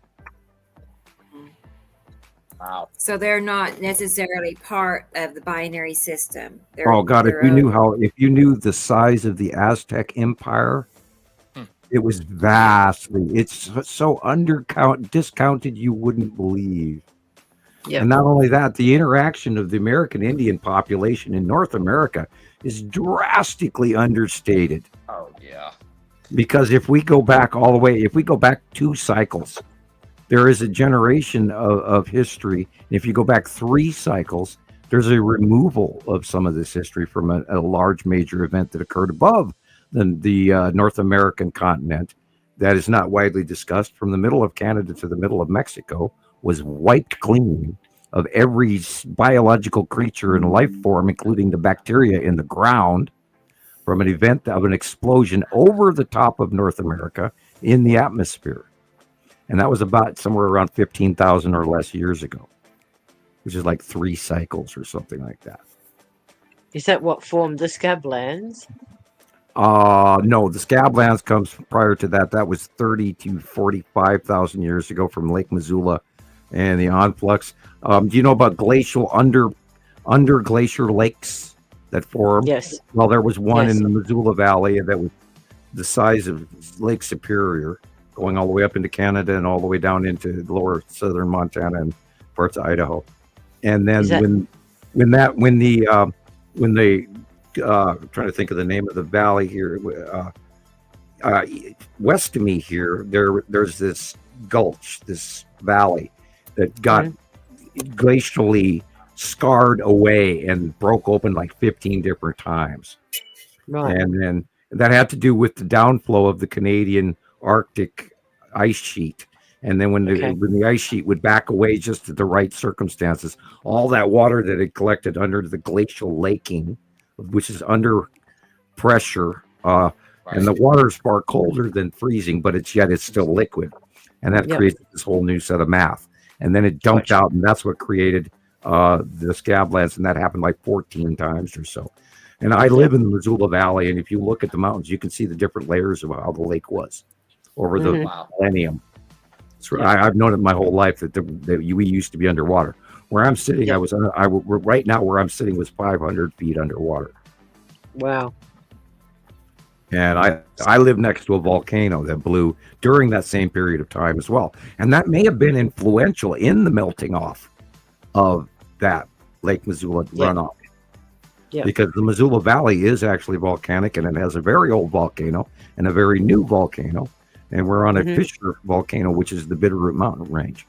Wow. So they're not necessarily part of the binary system. Oh God, if you knew the size of the Aztec Empire, it was vastly. It's so discounted you wouldn't believe. Yep. And not only that, the interaction of the American Indian population in North America is drastically understated. Oh yeah. Because if we go back all the way, if we go back 2 cycles, there is a generation of history. If you go back 3 cycles, there's a removal of some of this history from a large major event that occurred above the North American continent that is not widely discussed. From the middle of Canada to the middle of Mexico was wiped clean of every biological creature and life form, including the bacteria in the ground, from an event of an explosion over the top of North America in the atmosphere. And that was about somewhere around 15,000 or less years ago. which is like 3 cycles or something like that. Is that what formed the Scablands? No, the Scablands comes prior to that. That was 30 to 45,000 years ago from Lake Missoula and the onflux. Do you know about glacial under glacier lakes that form? Yes. Well, there was one Yes. in the Missoula Valley that was the size of Lake Superior, going all the way up into Canada and all the way down into lower southern Montana and parts of Idaho. And then when they trying to think of the name of the valley here, west of me here, there's this gulch, this valley that got glacially scarred away and broke open like 15 different times. Right. And then that had to do with the downflow of the Canadian Arctic ice sheet. And then when the ice sheet would back away just at the right circumstances, all that water that had collected under the glacial laking, which is under pressure, and the water is far colder than freezing, but it's still liquid. And that creates this whole new set of math. And then it dumped out, and that's what created the Scablands, and that happened like 14 times or so. And I live in the Missoula Valley, and if you look at the mountains, you can see the different layers of how the lake was over the millennium. So I've known it my whole life that we used to be underwater. Where I'm sitting, right now where I'm sitting was 500 feet underwater. Wow. And I live next to a volcano that blew during that same period of time as well. And that may have been influential in the melting off of that Lake Missoula runoff. Yeah. Because the Missoula Valley is actually volcanic, and it has a very old volcano and a very new volcano. And we're on a fissure volcano, which is the Bitterroot Mountain Range.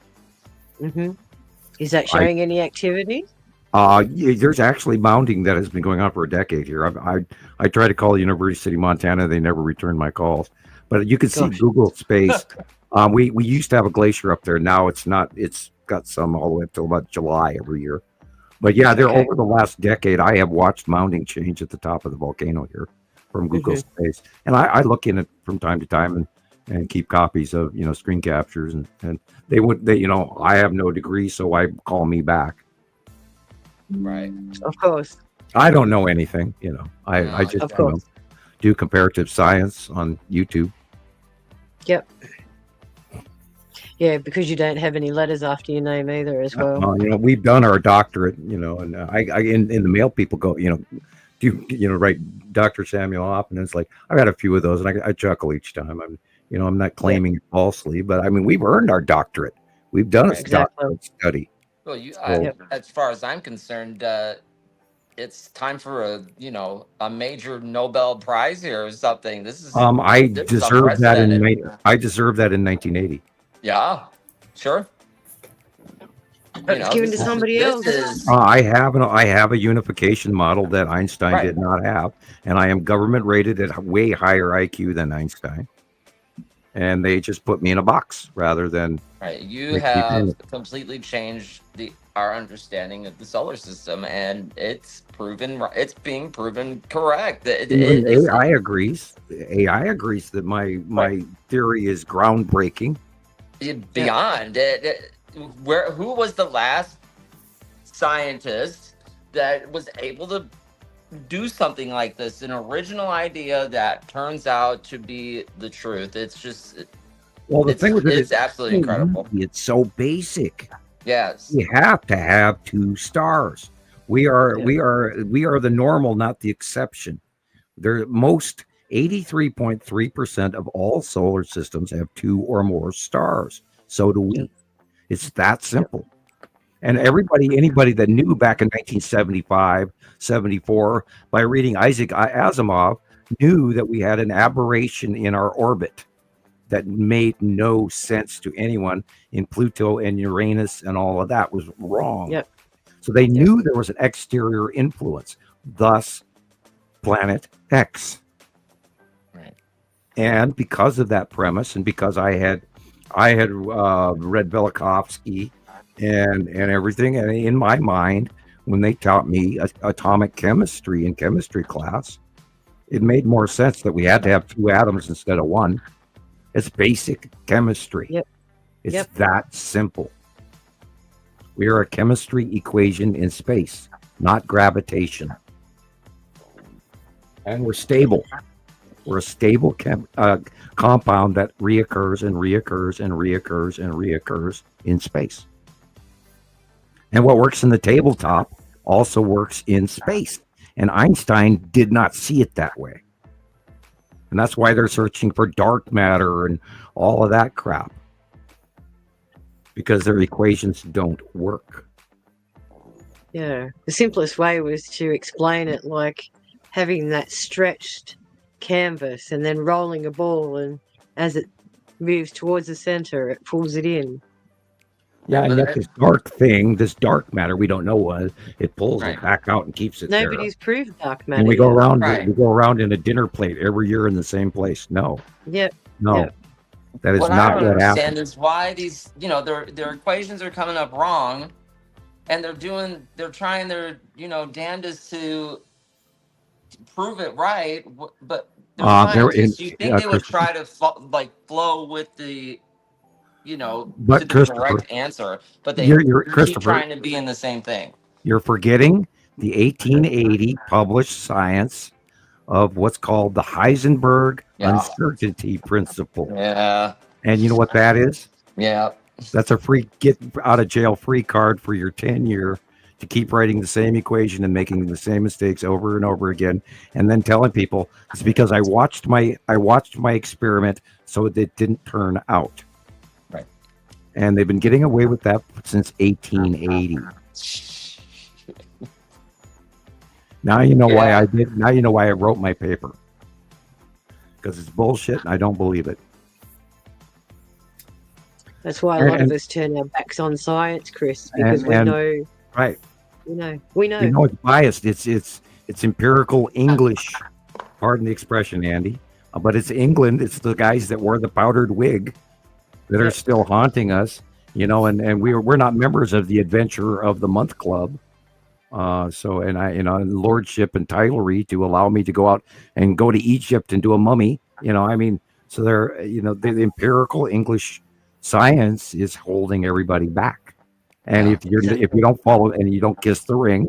Is that showing any activity? There's actually mounding that has been going on for a decade here. I tried to call the University of City, Montana. They never returned my calls. But you can see Google Space. We used to have a glacier up there. Now it's not. It's got some all the way up till about July every year. But yeah, they're over the last decade. I have watched mounding change at the top of the volcano here from Google Space. And I look in it from time to time and keep copies of, screen captures. And they I have no degree, so I call me back. Right. Of course. I don't know anything, I just do comparative science on YouTube. Yep. Yeah, because you don't have any letters after your name either as well. We've done our doctorate, and I in the mail people go, write Dr. Samuel Hofman, and it's like, I got a few of those, and I chuckle each time. I'm not claiming it falsely, but we've earned our doctorate. We've done a doctorate study. Well, as far as I'm concerned, it's time for a major Nobel Prize here or something. This is I deserve that in 1980. Yeah, sure. It's given to somebody else. I have a unification model that Einstein did not have, and I am government rated at way higher IQ than Einstein. And they just put me in a box rather than You have completely changed our understanding of the solar system, and it's proven. It's being proven correct. AI agrees. AI agrees that my theory is groundbreaking. Beyond it, who was the last scientist that was able to do something like this, an original idea that turns out to be the truth? It's just it's absolutely incredible. It's so basic. Yes, you have to have 2 stars. We are the normal, not the exception. Most 83.3% of all solar systems have 2 or more stars. So do we. It's that simple. And anybody that knew back in 1975, 74, by reading Isaac Asimov, knew that we had an aberration in our orbit that made no sense to anyone in Pluto and Uranus, and all of that was wrong. Yep. So they knew there was an exterior influence, thus Planet X. Right. And because of that premise, and because I had read Velikovsky and everything, and in my mind, when they taught me atomic chemistry in chemistry class, it made more sense that we had to have 2 atoms instead of 1. It's basic chemistry. Yep. It's that simple. We are a chemistry equation in space, not gravitation. And we're stable. We're a stable compound that reoccurs and reoccurs and reoccurs and reoccurs in space. And what works in the tabletop also works in space. And Einstein did not see it that way. And that's why they're searching for dark matter and all of that crap. Because their equations don't work. Yeah. The simplest way was to explain it like having that stretched canvas and then rolling a ball, and as it moves towards the center, it pulls it in. Yeah, and yet this dark thing, this dark matter, we don't know what it pulls it back out and keeps it Nobody's there. proved dark matter. And we go around, Right. we go around in a dinner plate every year in the same place. No, Yep. no, Yep. that is What I not don't what understand happened. is why these, their equations are coming up wrong, and they're trying their, damnedest to prove it right, but they're scientists. You think they would try to flow with the, But to the Christopher, correct answer, but they you're keep Christopher. trying to be in the same thing. You're forgetting the 1880 published science of what's called the Heisenberg uncertainty principle. Yeah. And you know what that is? Yeah. That's a free get out of jail free card for your tenure to keep writing the same equation and making the same mistakes over and over again, and then telling people it's because I watched my experiment, so it didn't turn out. Right. And they've been getting away with that since 1880. Now you know why I did. Now you know why I wrote my paper. Because it's bullshit and I don't believe it. That's why a lot of us turn our backs on science, Chris, because we know. Right. We know. We know it's biased. It's empirical English. Pardon the expression, Andy. But it's England. It's the guys that wore the powdered wig that are still haunting us. And we're not members of the Adventure of the Month Club. Lordship and titlery to allow me to go out and go to Egypt and do a mummy. So they're the empirical English science is holding everybody back. And if you don't follow and you don't kiss the ring,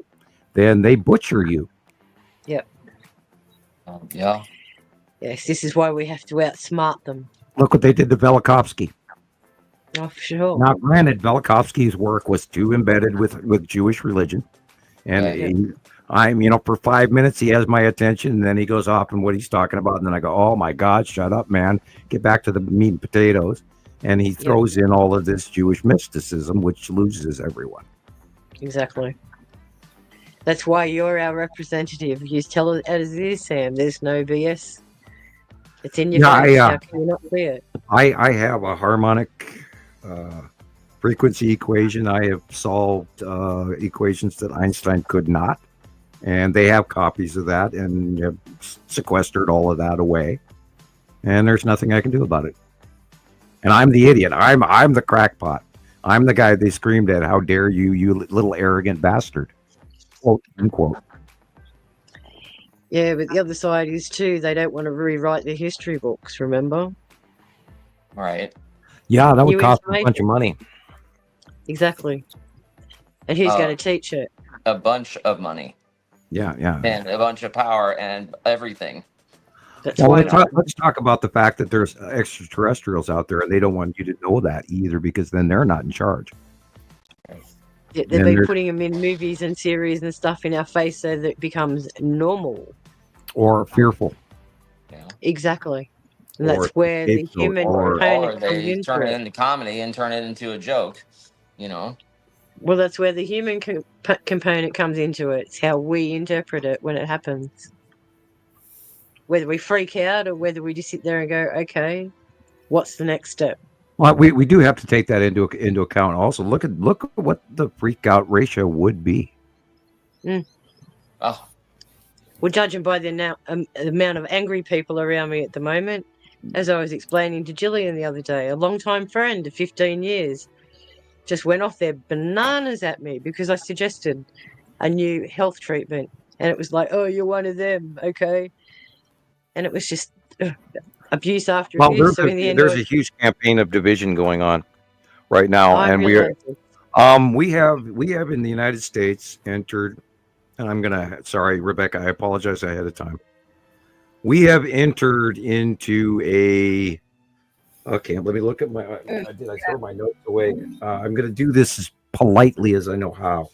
then they butcher you. Yep. Yeah. Yes, this is why we have to outsmart them. Look what they did to Velikovsky. Oh, for sure. Now, granted, Velikovsky's work was too embedded with Jewish religion. And for 5 minutes, he has my attention, and then he goes off and what he's talking about. And then I go, oh, my God, shut up, man. Get back to the meat and potatoes. And he throws in all of this Jewish mysticism, which loses everyone. Exactly. That's why you're our representative. You tell it as it is, Sam. There's no BS. It's in your face. How can you not see it? I have a harmonic frequency equation. I have solved equations that Einstein could not. And they have copies of that and have sequestered all of that away. And there's nothing I can do about it. And I'm the idiot. I'm the crackpot. I'm the guy they screamed at. How dare you, you little arrogant bastard. Quote, unquote. Yeah, but the other side is too, they don't want to rewrite their history books, remember? Right. Yeah, that would cost a bunch of money. Exactly. And who's going to teach it? A bunch of money. Yeah. And a bunch of power and everything. Let's talk about the fact that there's extraterrestrials out there, and they don't want you to know that either, because then they're not in charge. Yeah, they've been putting them in movies and series and stuff in our face so that it becomes normal. Or fearful. Yeah. Exactly. And that's where the human component comes into turn it it. into comedy and turn it into a joke, Well, that's where the human component comes into it. It's how we interpret it when it happens. Whether we freak out or whether we just sit there and go, okay, what's the next step? Well, we do have to take that into account. Also, look at what the freak out ratio would be. Oh, Well, judging by the amount of angry people around me at the moment, as I was explaining to Gillian the other day, a longtime friend of 15 years just went off their bananas at me because I suggested a new health treatment. And it was like, oh, you're one of them, okay? And it was just abuse after abuse. There's a huge campaign of division going on right now, and We have in the United States entered, and sorry, Rebecca, I apologize ahead of time. We have entered into a. Okay, let me look at my. Did I throw my notes away? I'm going to do this as politely as I know how.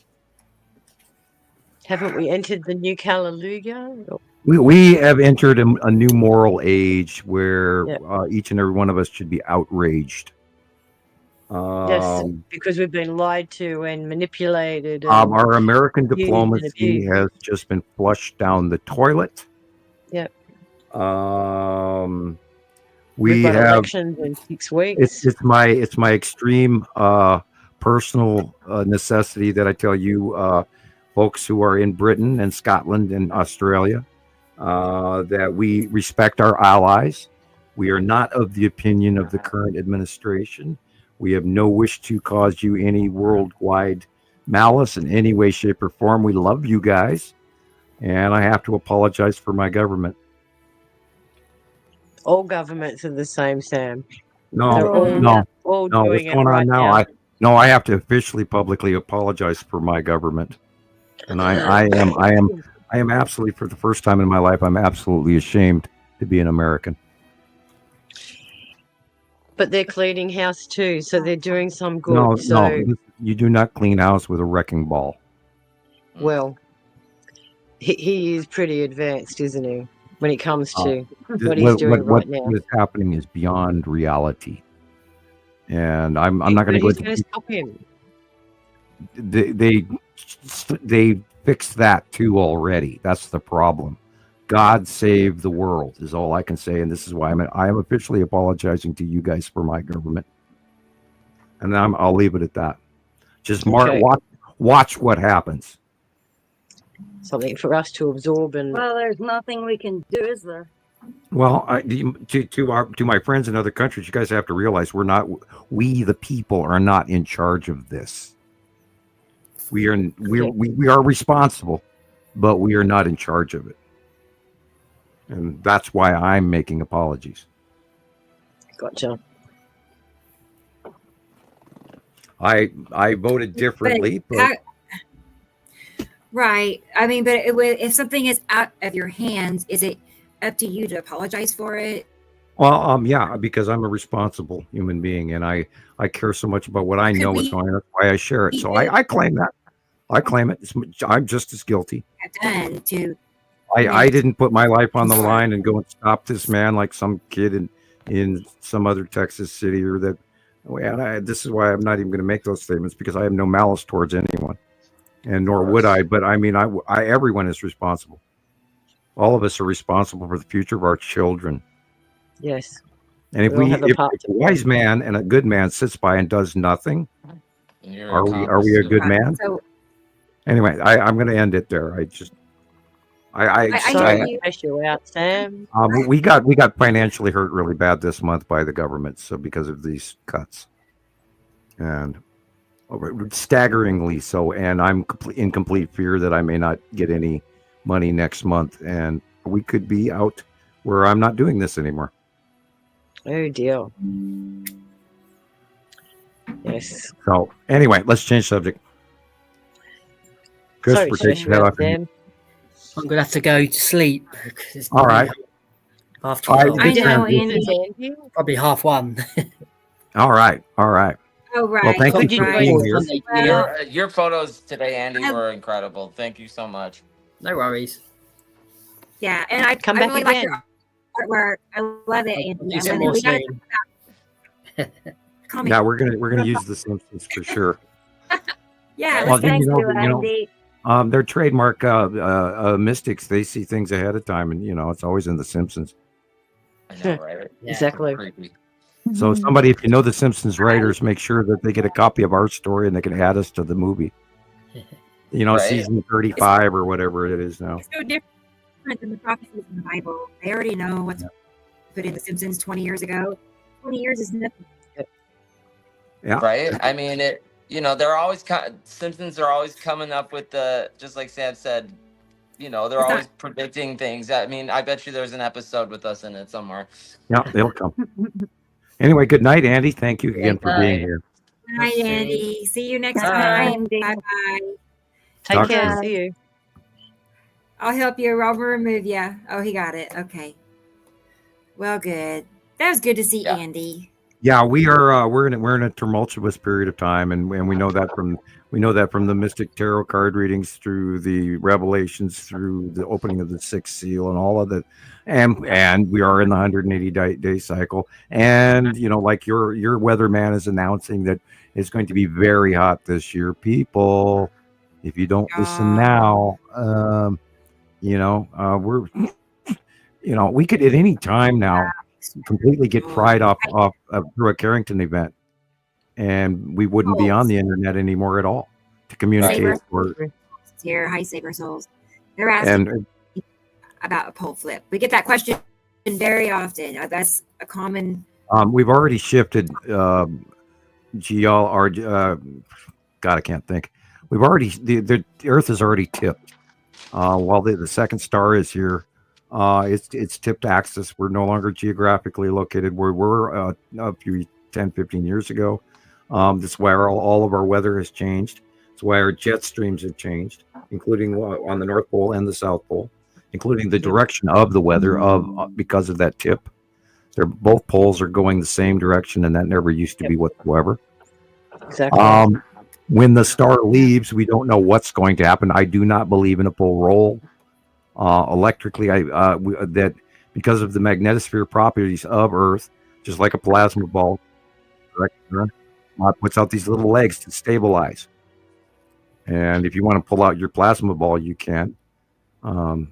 Haven't we entered the new Kalalooga? We have entered a new moral age where each and every one of us should be outraged. Yes, because we've been lied to and manipulated. Our American diplomacy has just been flushed down the toilet. Yep. We've got have elections in 6 weeks. It's my extreme personal necessity that I tell you, folks who are in Britain and Scotland and Australia, that we respect our allies. We are not of the opinion of the current administration. We have no wish to cause you any worldwide malice in any way, shape, or form. We love you guys, and I have to apologize for my government. All governments are the same, Sam. No. All doing What's it going right on now? I have to officially, publicly apologize for my government, and I am absolutely, for the first time in my life, I'm absolutely ashamed to be an American. But they're cleaning house too, so they're doing some good. No, you do not clean house with a wrecking ball. Well, he is pretty advanced, isn't he? When it comes to what he's doing right now. What is happening is beyond reality, and I'm not going to go into. Who's going to stop him? They fixed that too already. That's the problem. God save the world is all I can say, and this is why I am officially apologizing to you guys for my government, and I'll leave it at that. Just watch what happens. Something for us to absorb and. Well, there's nothing we can do, is there? Well, to my friends in other countries, you guys have to realize we the people are not in charge of this. We are responsible, but we are not in charge of it. And that's why I'm making apologies. Gotcha. I voted differently, but right. I mean, but if something is out of your hands, is it up to you to apologize for it? Well, yeah, because I'm a responsible human being, and I care so much about what I know what's going on. That's why I share it. So I claim that. I claim it. I'm just as guilty. Done to. I didn't put my life on the line and go and stop this man like some kid in some other Texas city or that. And this is why I'm not even going to make those statements, because I have no malice towards anyone, and nor would I. But I mean, everyone is responsible. All of us are responsible for the future of our children. Yes. And if a wise man and a good man sits by and does nothing, are we a good man? So, anyway, I'm going to end it there. You out, Sam. We got financially hurt really bad this month by the government, so because of these cuts, and staggeringly so. And I'm in complete fear that I may not get any money next month, and we could be out where I'm not doing this anymore. Oh dear. Yes. So anyway, let's change subject. Christoper, take your head off. I'm gonna have to go to sleep. All right. After I know, Andy. Probably 1:30. All right. Oh, right. Well, thank you for being here. Your photos today, Andy, were incredible. Thank you so much. No worries. Yeah, and I come I back really again. like your artwork. I love it, Andy. Some more soon. Yeah, we're gonna use the Simpsons for sure. Yeah, Well, Thank you, Andy. Their trademark mystics, they see things ahead of time, and it's always in the Simpsons. I know, right? Exactly. So somebody, if you know the Simpsons writers, make sure that they get a copy of our story and they can add us to the movie. Right. Season 35 or whatever it is now. It's so different than the prophecies in the Bible. They already know what's put in the Simpsons 20 years ago. 20 years is nothing. Yeah. Right. I mean, they're always Simpsons are always coming up with just like Sam said, they're always predicting things. I mean, I bet you there's an episode with us in it somewhere. Yeah, they'll come. Anyway, good night, Andy. Thank you again for being here. Bye, Andy. See you next Bye. time. Bye-bye. Take Talk care. soon. See you. I'll help you. I'll remove you. Oh, he got it. Okay. Well, good. That was good to see Andy. Yeah, we're in a tumultuous period of time, and we know that from the Mystic Tarot card readings through the revelations, through the opening of the sixth seal, and all of that, and we are in the 180-day cycle, and like your weatherman is announcing that it's going to be very hot this year. People, if you don't listen now, we're we could at any time now completely get pried off through a Carrington event, and we wouldn't be on the internet anymore at all to communicate. Dear High Saber Souls, they're asking about a pole flip. We get that question very often. That's a common. We've already shifted. God, I can't think. We've already the Earth is already tipped. While the second star is here. It's tipped axis. We're no longer geographically located where we were a few 10, 15 years ago. That's why all of our weather has changed. That's why our jet streams have changed, including on the North Pole and the South Pole, including the direction of the weather because of that tip. Both poles are going the same direction, and that never used to be whatsoever. Exactly. When the star leaves, we don't know what's going to happen. I do not believe in a pole roll. Electrically, that because of the magnetosphere properties of Earth, just like a plasma ball, puts out these little legs to stabilize. And if you want to pull out your plasma ball, you can. Can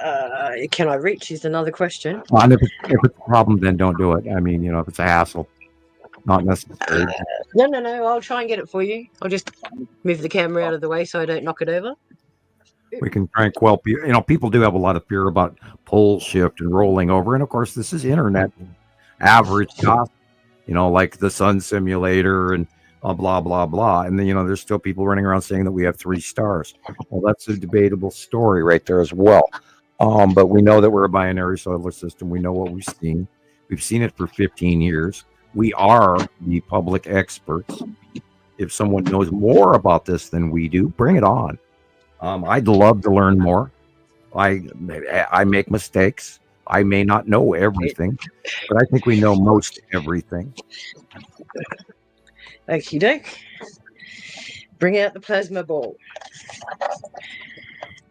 I reach? Is another question. And if it's a problem, then don't do it. I mean, if it's a hassle, not necessary. No. I'll try and get it for you. I'll just move the camera out of the way so I don't knock it over. We can try and quell people do have a lot of fear about pole shift and rolling over, and of course this is internet average cost, like the sun simulator and blah blah blah, and then there's still people running around saying that we have 3 stars. Well, that's a debatable story right there as well. But we know that we're a binary solar system. We know what we've seen it for 15 years. We are the public experts. If someone knows more about this than we do, bring it on. I'd love to learn more. I make mistakes. I may not know everything, but I think we know most everything. Okie doke. Bring out the plasma ball.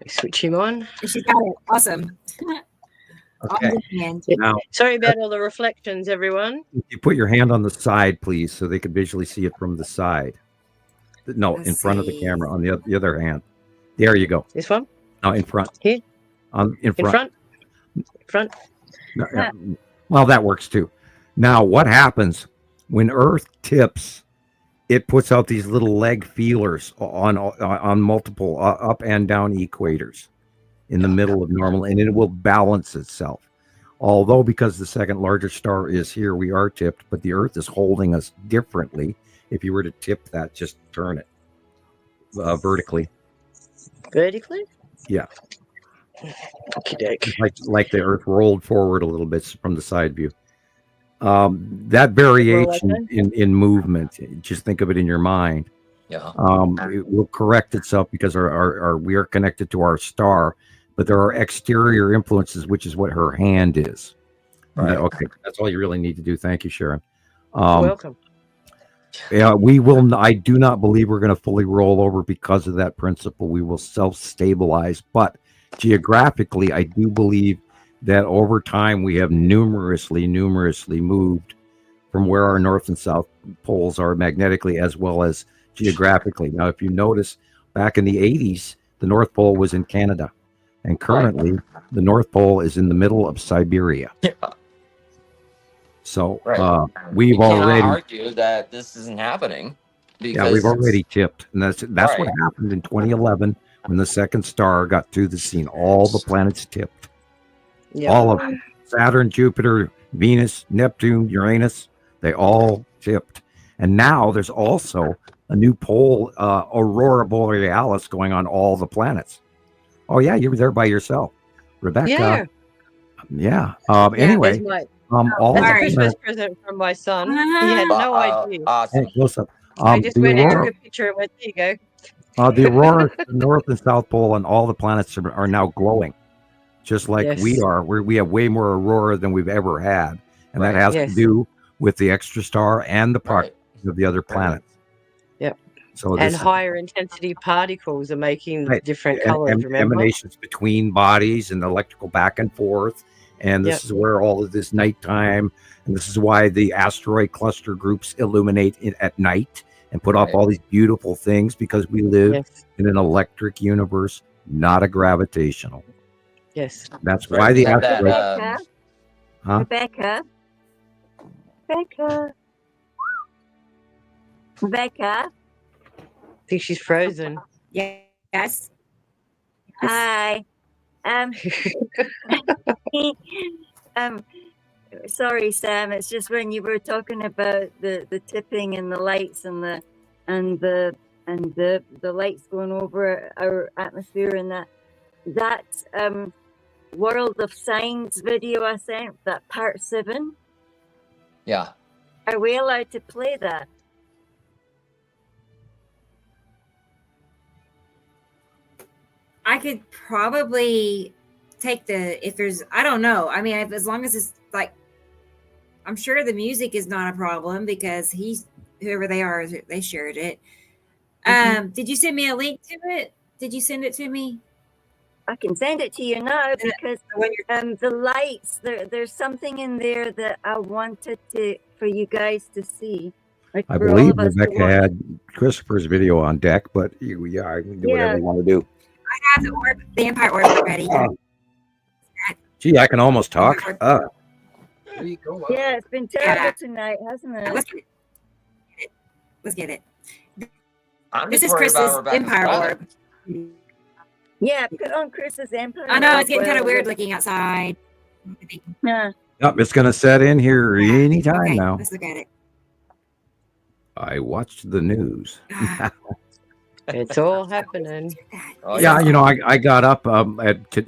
Switch him on. She's got it. Awesome. Okay. Now, sorry about all the reflections, everyone. You put your hand on the side, please, so they can visually see it from the side. No, in front of the camera on the other hand. There you go. This one? No, in front. Here? In front. In front? No, well, that works too. Now, what happens when Earth tips? It puts out these little leg feelers on multiple up and down equators in the middle of normal, and it will balance itself. Although, because the second largest star is here, we are tipped, but the Earth is holding us differently. If you were to tip that, just turn it vertically. Vertically? Yeah. Okay. Like the Earth rolled forward a little bit from the side view. That variation in movement, just think of it in your mind. Yeah. It will correct itself because we are connected to our star, but there are exterior influences, which is what her hand is. Right. Okay, that's all you really need to do. Thank you, Sharon. Welcome. Yeah, we will. I do not believe we're going to fully roll over because of that principle. We will self-stabilize, but geographically, I do believe that over time we have numerously moved from where our north and south poles are magnetically as well as geographically. Now, if you notice, back in the 80s, the North Pole was in Canada, and currently the North Pole is in the middle of Siberia. Yeah. So we've already argue that this isn't happening. Yeah, we've already tipped, and that's what happened in 2011 when the second star got to the scene. All the planets tipped. Yeah. All of them. Saturn, Jupiter, Venus, Neptune, Uranus, they all tipped. And now there's also a new pole, Aurora Borealis, going on all the planets. Oh, yeah, you were there by yourself. Rebecca. Yeah. Anyway. That's a Christmas present from my son. He had no idea. Hey, close up. I just The went and aurora, took a picture and went, there you the go. aurora, the North and South Pole, and all the planets are now glowing, just like we Yes. are. We have way more aurora than we've ever had, and that Right. has to Yes. do with the extra star and the Right. proximity of the other planets. Yep. So And this is higher intensity particles are making right. different colors, remember? Emanations between bodies and electrical back and forth. And this Yep. is where all of this nighttime, and this is why the asteroid cluster groups illuminate it at night and put off Right. all these beautiful things, because we live Yes. in an electric universe, not a gravitational. Yes. That's Right, why we the have that, asteroid. Huh? Rebecca. I think she's frozen. Yes. Hi. Sorry, Sam. It's just when you were talking about the tipping and the lights and the lights going over our atmosphere, and that World of Signs video I sent, that part 7. Yeah. Are we allowed to play that? I could probably take if there's, I don't know. I mean, as long as it's like, I'm sure the music is not a problem, because whoever they are, they shared it. Did you send me a link to it? Did you send it to me? I can send it to you now, because the lights, there's something in there that I wanted for you guys to see. Like I for all believe of us to Rebecca watch. had Christopher's video on deck, but I can do whatever you want to do. I have the Empire Orb ready. Gee, I can almost talk. Yeah, it's been terrible tonight, hasn't it? Let's get it. I'm This just is worried Chris's about Rebecca's Empire weather. Orb. Yeah, put on Chris's Empire. I know, it's getting Orb kind of while weird looking outside. Yeah. Yep, it's going to set in here anytime Okay, now. let's look at it. I watched the news. It's all happening. Oh, Yeah, I got up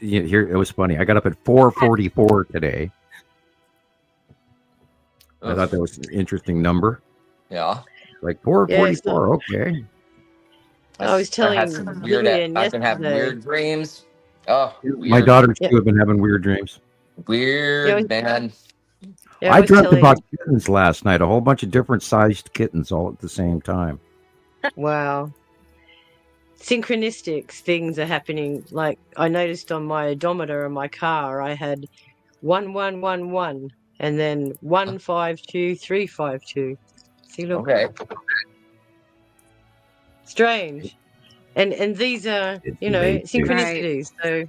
here. It was funny. I got up at 4:44 today. I thought that was an interesting number. Yeah. Like 4:44. Okay. I was telling had some weird. Gillian I've been having yesterday. weird dreams. Oh, weird. My daughters too have been having weird dreams. Weird, man. Yeah, I was dreamt telling- about kittens last night. A whole bunch of different sized kittens all at the same time. Wow. Synchronistic things are happening. Like I noticed on my odometer in my car, I had 1111 and then 152352. See, look. Okay. Strange. And these are, synchronicities. So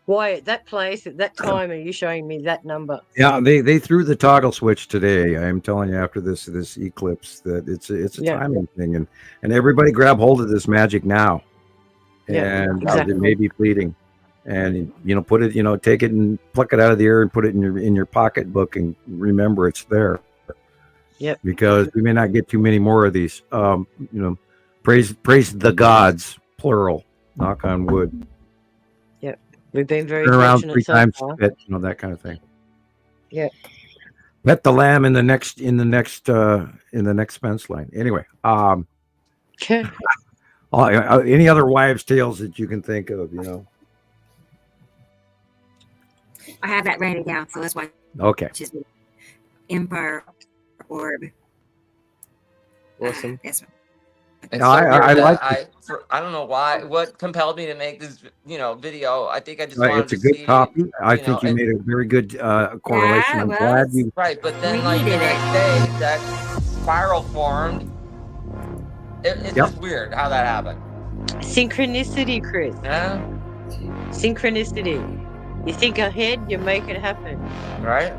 why at that place at that time are you showing me that number? Yeah, they threw the toggle switch today. I'm telling you, after this eclipse, that it's a timing thing, and everybody grab hold of this magic now, and it may be fleeting, and put it, take it and pluck it out of the air and put it in your pocketbook and remember it's there. Yep. Because we may not get too many more of these. Praise the gods, plural. Knock on wood. Yep. We've been very Turn around fortunate 3 so times, far. pet, that kind of thing. Yeah. Pet the lamb in the next fence line. Anyway, any other wives' tales that you can think of, I have that writing down, so that's why. Okay. Empire Orb. Awesome. This one. It's No, I like I don't know why. What compelled me to make this, video? I think I just wanted it's a to good see, copy. I think you made a very good correlation. I'm glad you. Right, but then like the next day, that spiral formed. It's just weird how that happened. Synchronicity, Chris. Yeah. Synchronicity. You think ahead, you make it happen. Right.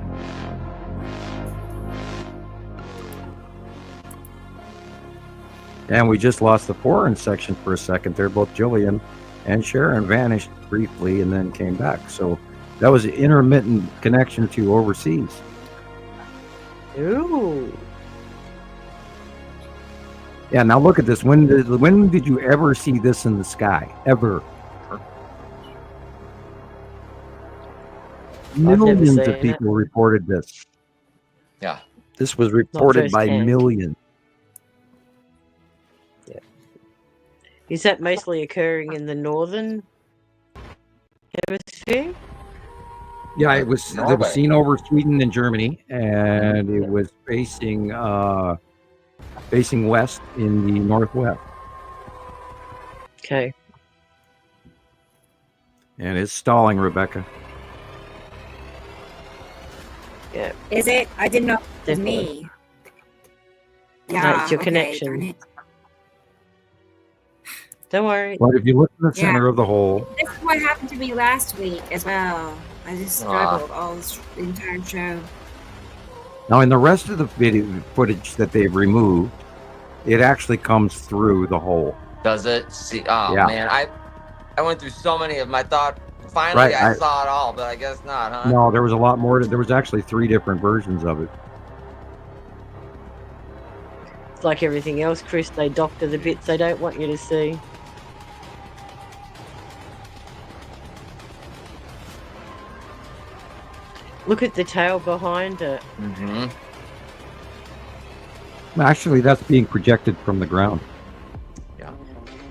And we just lost the foreign section for a second there. Both Gillian and Sharon vanished briefly and then came back. So that was an intermittent connection to overseas. Ooh. Yeah, now look at this. When did you ever see this in the sky? Ever? Millions of people reported this. Yeah. This was reported by millions. Is that mostly occurring in the northern hemisphere? Yeah, it was seen over Sweden and Germany, and it was facing west in the northwest. Okay. And it's stalling, Rebecca. Yeah. Is it? I didn't know it was Definitely. me. No, it's your okay, connection. darn it. Don't worry. But if you look in the center of the hole, This is what happened to me last week as well. I just struggled all this, the entire show. now in the rest of the video footage that they've removed, it actually comes through the hole. Does it? See, oh Yeah. man, I went through so many of them. I thought finally Right, I I- saw it all, but I guess not, huh? No, there was a lot more. There was actually 3 different versions of it. It's like everything else, Chris. They doctor the bits they don't want you to see. Look at the tail behind it. Mm-hmm. Actually, that's being projected from the ground.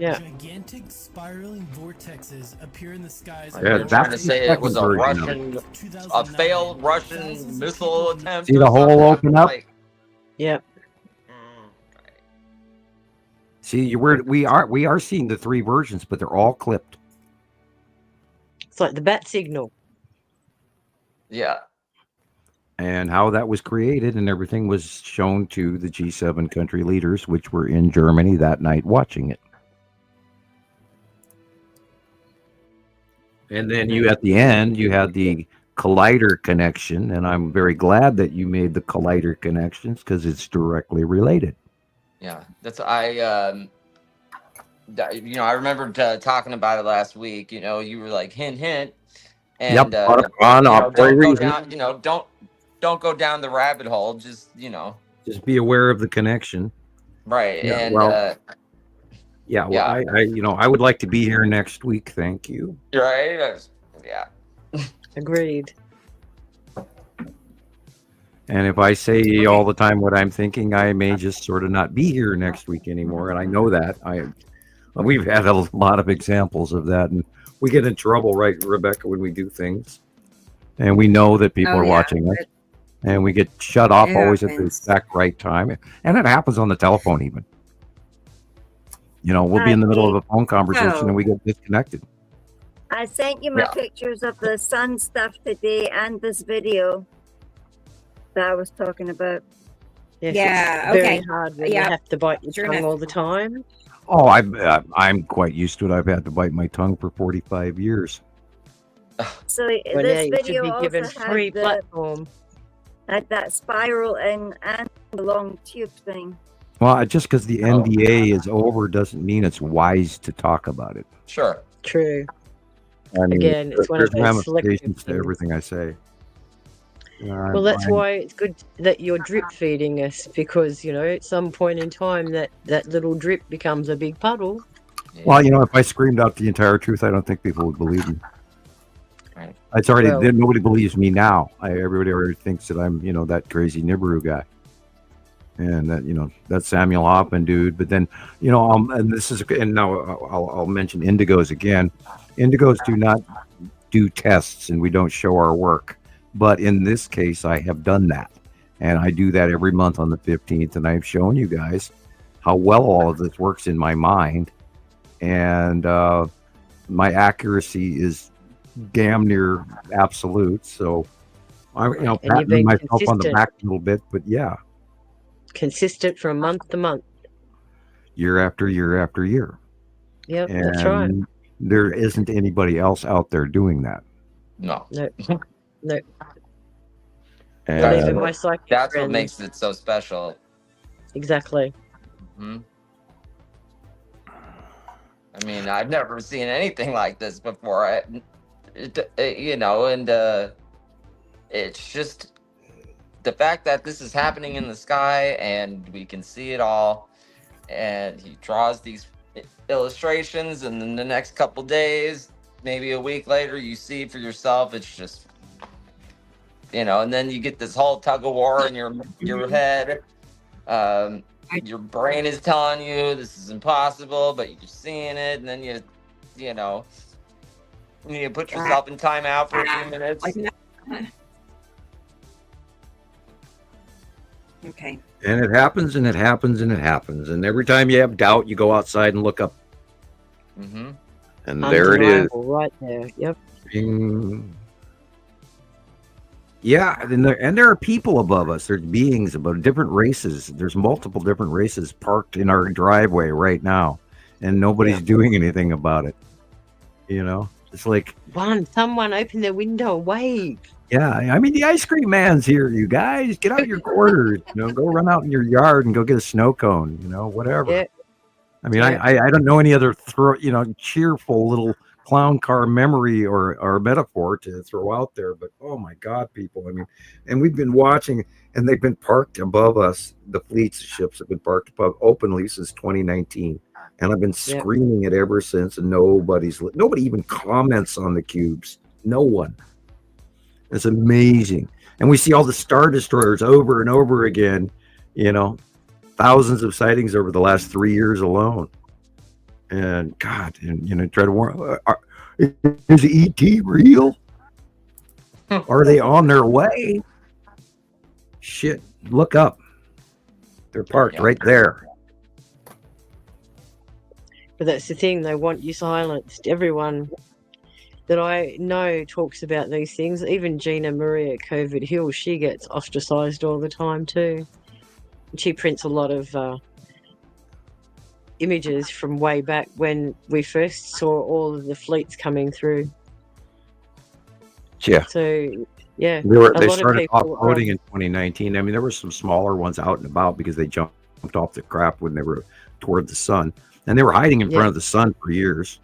Yeah. Gigantic spiraling vortexes appear in the skies. Yeah, I'm trying to that's say the it was a second version Russian, a failed Russian missile attempt. See or the hole something. open up? Like, Yep. See, we are seeing the 3 versions, but they're all clipped. It's like the bat signal. yeah. And how that was created and everything was shown to the G7 country leaders, which were in Germany that night watching it. And then at the end, you had the collider connection, and I'm very glad that you made the collider connections because it's directly related. Yeah, that's I remember talking about it last week. You know, you were like hint, hint, and Yep, on don't very go reason. down. Don't go down the rabbit hole. Just Just be aware of the connection. right. Yeah, And well, yeah. I would like to be here next week. Thank you. right. Yeah. Agreed. And if I say all the time what I'm thinking, I may just sort of not be here next week anymore. And I know that. We've had a lot of examples of that, and we get in trouble, right, Rebecca, when we do things, and we know that people are watching us, and we get shut off always at the exact right time, and it happens on the telephone even. We'll be in the middle of a phone conversation and we get disconnected. I sent you my pictures of the sun stuff today and this video that I was talking about. Yes, Yeah, it's very okay. hard when Yeah. you have to bite your Sure tongue enough. all the time. Oh, I'm quite used to it. I've had to bite my tongue for 45 years. So Well, yeah, this you should video be also given free had, platform. had that spiral and the long tube thing. Well, just because the NDA is over doesn't mean it's wise to talk about it. Sure. True. I mean, Again, it's one of there's those selective ramifications to things. everything I say. Well, that's why it's good that you're drip feeding us, because at some point in time that little drip becomes a big puddle. Well, if I screamed out the entire truth, I don't think people would believe me. Right. It's already Well- nobody believes me now. Everybody already thinks that I'm that crazy Nibiru guy, and that Samuel Hofman dude. But then and this is now I'll mention indigos again. Indigos do not do tests, and we don't show our work. But in this case, I have done that, and I do that every month on the 15th, and I've shown you guys how well all of this works in my mind, and my accuracy is damn near absolute. So I, you've patting been myself on the consistent. back a little bit, but yeah, Consistent from month to month. year after year after year, Yep, and that's right. there isn't anybody else out there doing that. No. No, no. And Not even my psychic That's what friends. makes it so special. Exactly. Hmm. I mean, I've never seen anything like this before. And it's just the fact that this is happening in the sky and we can see it all. And he draws these illustrations, and then the next couple days, maybe a week later, you see for yourself. It's just, and then you get this whole tug of war in your head. Your brain is telling you this is impossible, but you're seeing it, and then you know, you put yourself in timeout for a few minutes. Okay. And it happens, and it happens, and it happens. And every time you have doubt, you go outside and look up. Mm-hmm. And there it is. Right there. Yep. Bing. Yeah, and there are people above us. There's beings above different races. There's multiple different races parked in our driveway right now, and nobody's doing anything about it. You know, it's like someone open their window and wave. Yeah, I mean the ice cream man's here. You guys, get out your quarters. Go run out in your yard and go get a snow cone. Whatever. Yeah. I mean, I don't know any other cheerful little clown car memory or metaphor to throw out there, but oh my God, people! I mean, and we've been watching, and they've been parked above us. The fleets of ships have been parked above openly since 2019, and I've been screaming it ever since. And nobody even comments on the cubes. No one. It's amazing, and we see all the Star Destroyers over and over again. Thousands of sightings over the last 3 years alone. And God, and try to warn. Is ET real? Are they on their way? Shit! Look up. They're parked right there. But that's the thing. They want you silenced. Everyone that I know talks about these things. Even Gina Maria COVID Hill, she gets ostracized all the time too. She prints a lot of images from way back when we first saw all of the fleets coming through. Yeah. So, yeah. They started offloading in 2019. I mean, there were some smaller ones out and about because they jumped off the crap when they were toward the sun. And they were hiding in front of the sun for years.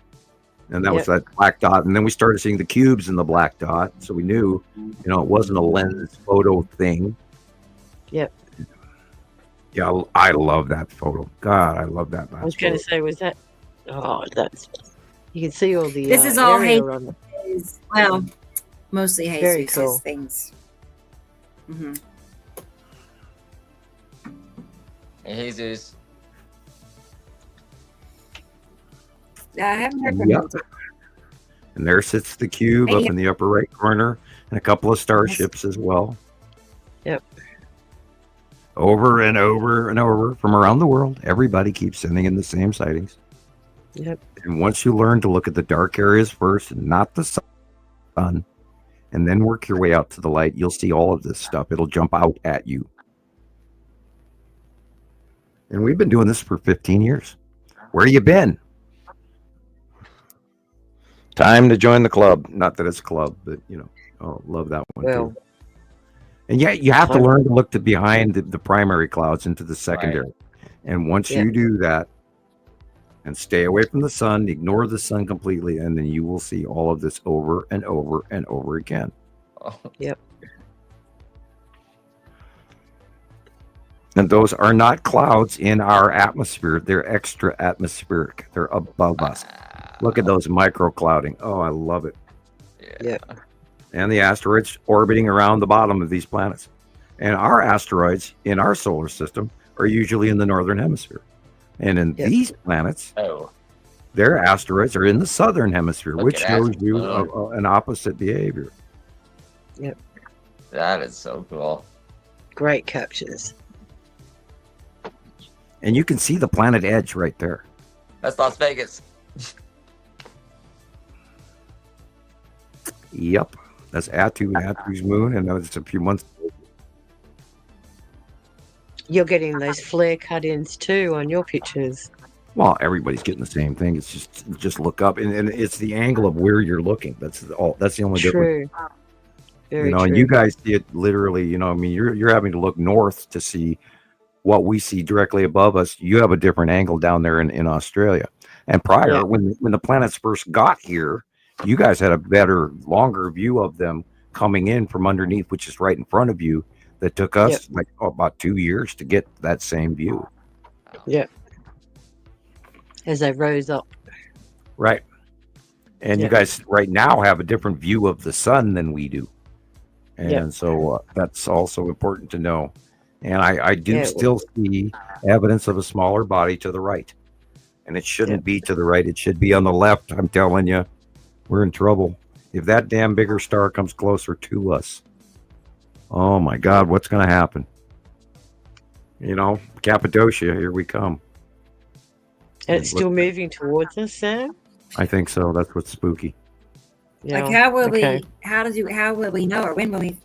And that was that black dot. And then we started seeing the cubes in the black dot. So we knew, it wasn't a lens photo thing. Yep. Yeah, I love that photo. God, I love that. I was going to say, was that? Oh, that's. You can see all the. This is all Jesus. Well, mostly Jesus cool. things. Mm-hmm. Hey, Jesus. I haven't heard from him. And there sits the cube up in the upper right corner, and a couple of starships as well. Yep. Over and over and over from around the world, everybody keeps sending in the same sightings. Yep. And once you learn to look at the dark areas first, and not the sun, and then work your way out to the light, you'll see all of this stuff. It'll jump out at you. And we've been doing this for 15 years. Where you been? Time to join the club. Not that it's a club, but love that one too. And yet you have to learn to look behind the primary clouds into the secondary. Right. And once you do that and stay away from the sun, ignore the sun completely, and then you will see all of this over and over and over again. Oh. Yep. And those are not clouds in our atmosphere. They're extra atmospheric. They're above us. Look at those micro clouding. Oh, I love it. Yeah. And the asteroids orbiting around the bottom of these planets. And our asteroids in our solar system are usually in the northern hemisphere. And in these planets, their asteroids are in the southern hemisphere, which shows you an opposite behavior. Yep. That is so cool. Great captures. And you can see the planet edge right there. That's Las Vegas. Yep. That's Atu's moon, and that's a few months. You're getting those flare cut-ins too on your pictures. Well, everybody's getting the same thing. It's just look up, and it's the angle of where you're looking. That's the only difference. Very true. And you guys see it literally. You're having to look north to see what we see directly above us. You have a different angle down there in Australia. And prior, when the planets first got here, you guys had a better, longer view of them coming in from underneath, which is right in front of you. That took us about 2 years to get that same view. Yeah. As they rose up. Right. And you guys right now have a different view of the sun than we do. And so that's also important to know. And I do still see evidence of a smaller body to the right. And it shouldn't be to the right. It should be on the left. I'm telling you, we're in trouble. If that damn bigger star comes closer to us, oh my God, what's going to happen? You know, Cappadocia, here we come. And it's still moving towards us, Sam? I think so. That's what's spooky. Yeah. Like, how will we know, or when will we?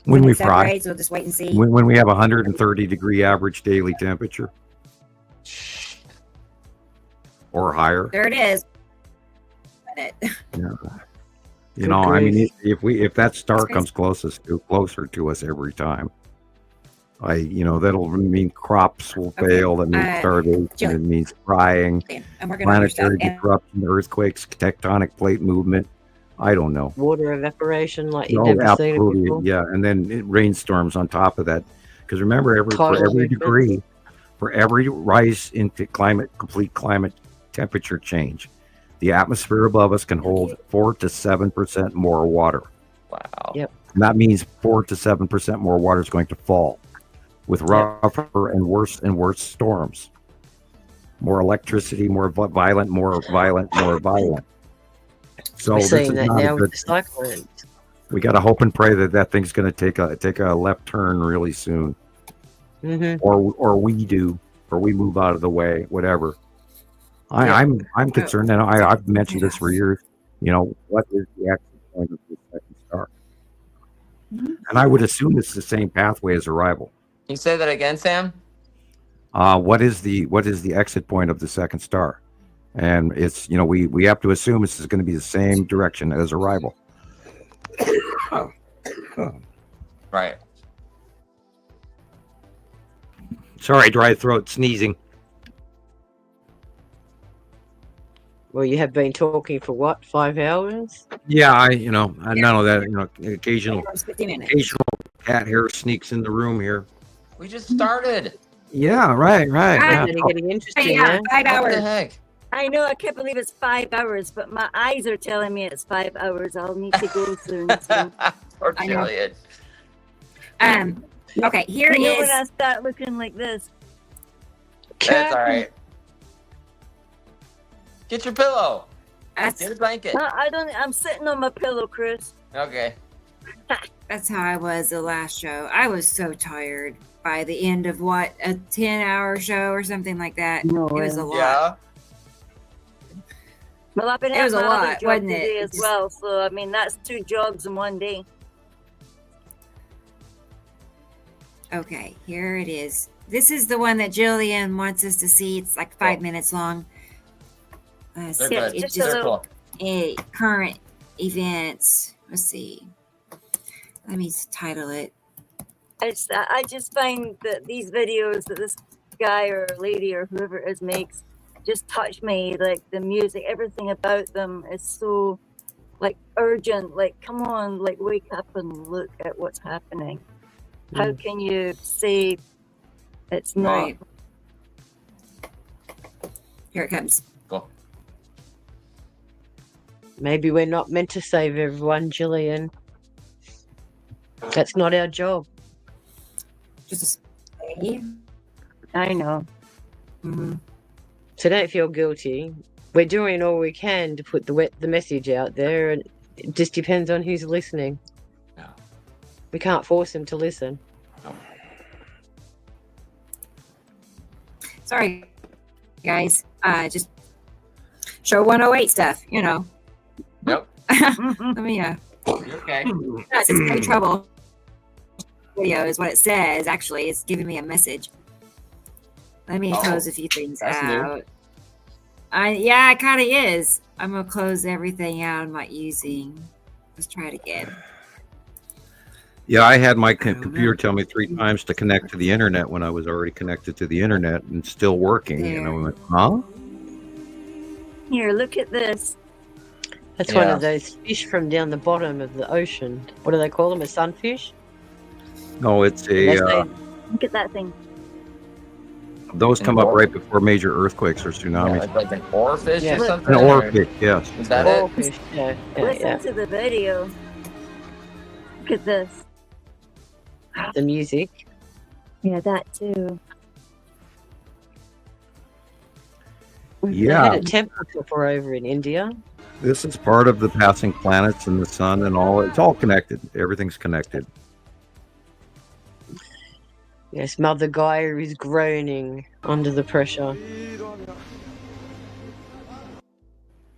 When we fry, fry, so just wait and see. when we have 130-degree average daily temperature or higher. There it is. Yeah. You know, I mean, if that star comes closer to us every time, that'll mean crops will fail. That means starvation. It means frying, planetary disruption, earthquakes, tectonic plate movement. I don't know. Water evaporation, like you've never seen it before. Yeah, and then rainstorms on top of that. Because remember, for every rise into complete climate temperature change, the atmosphere above us can hold 4 to 7% more water. Wow. Yep. And that means 4 to 7% more water is going to fall, with rougher and worse storms. More electricity, more violent. So we're this seeing is that not now a with good. the cyclones. We got to hope and pray that thing's going to take a left turn really soon, or we move out of the way, whatever. I'm concerned, and I've mentioned this for years. You know, what is the exit point of the second star? And I would assume it's the same pathway as arrival. Can you say that again, Sam? What is the exit point of the second star? And it's, we have to assume this is going to be the same direction as arrival. Right. Sorry, dry throat, sneezing. Well, you have been talking for what, 5 hours? Yeah, none of that, occasional cat hair sneaks in the room here. We just started. Yeah, right. Yeah. It's getting interesting, Yeah, man. 5 hours. What the heck? I know, I can't believe it's 5 hours, but my eyes are telling me it's 5 hours. I'll need to go soon. So. Or Gillian. Okay, here You know is. when I start looking like this? That's all right. Get your pillow. Get a blanket. I'm sitting on my pillow, Chris. Okay. That's how I was the last show. I was so tired by the end of a 10-hour show or something like that. No, it was a lot. Yeah. Well, I've been It was at a my other lot, job wasn't today it? as well. So, I mean, that's 2 jobs in one day. Okay, here it is. This is the one that Gillian wants us to see. It's like 5 minutes long. They're So good. it's They're just cool. current events. Let's see. Let me title it. I just find that these videos that this guy or lady or whoever it is makes just touch me. Like the music, everything about them is so like urgent. Like, come on, like wake up and look at what's happening. How can you say it's not? Right. Here it comes. Cool. Maybe we're not meant to save everyone, Gillian. That's not our job. Just a I know. Mm-hmm. So don't feel guilty. We're doing all we can to put the message out there, and it just depends on who's listening. Yeah. We can't force them to listen. Sorry, guys. Just show 108 stuff, Yep. Let me, You're okay. it's any trouble. Video is what it says. Actually, it's giving me a message. Let me close a few things that's new. out. Yeah, it kind of is. I'm gonna close everything out I'm not using. Let's try it again. Yeah, I had my computer tell me 3 times to connect to the internet when I was already connected to the internet and still working. There. And I went, huh? Here, look at this. That's one of those fish from down the bottom of the ocean. What do they call them? A sunfish? No, it's a. Look at that thing. Those come up right before major earthquakes or Yeah, tsunamis. it's like an oarfish or something. An oarfish, yes. Is that it? Fish. Yeah, Listen to the video. Look at this. The music. Yeah, that too. They Yeah, had a temperature for over in India. this is part of the passing planets and the sun and all. It's all connected. Everything's connected. Yes, Mother Gaia is groaning under the pressure.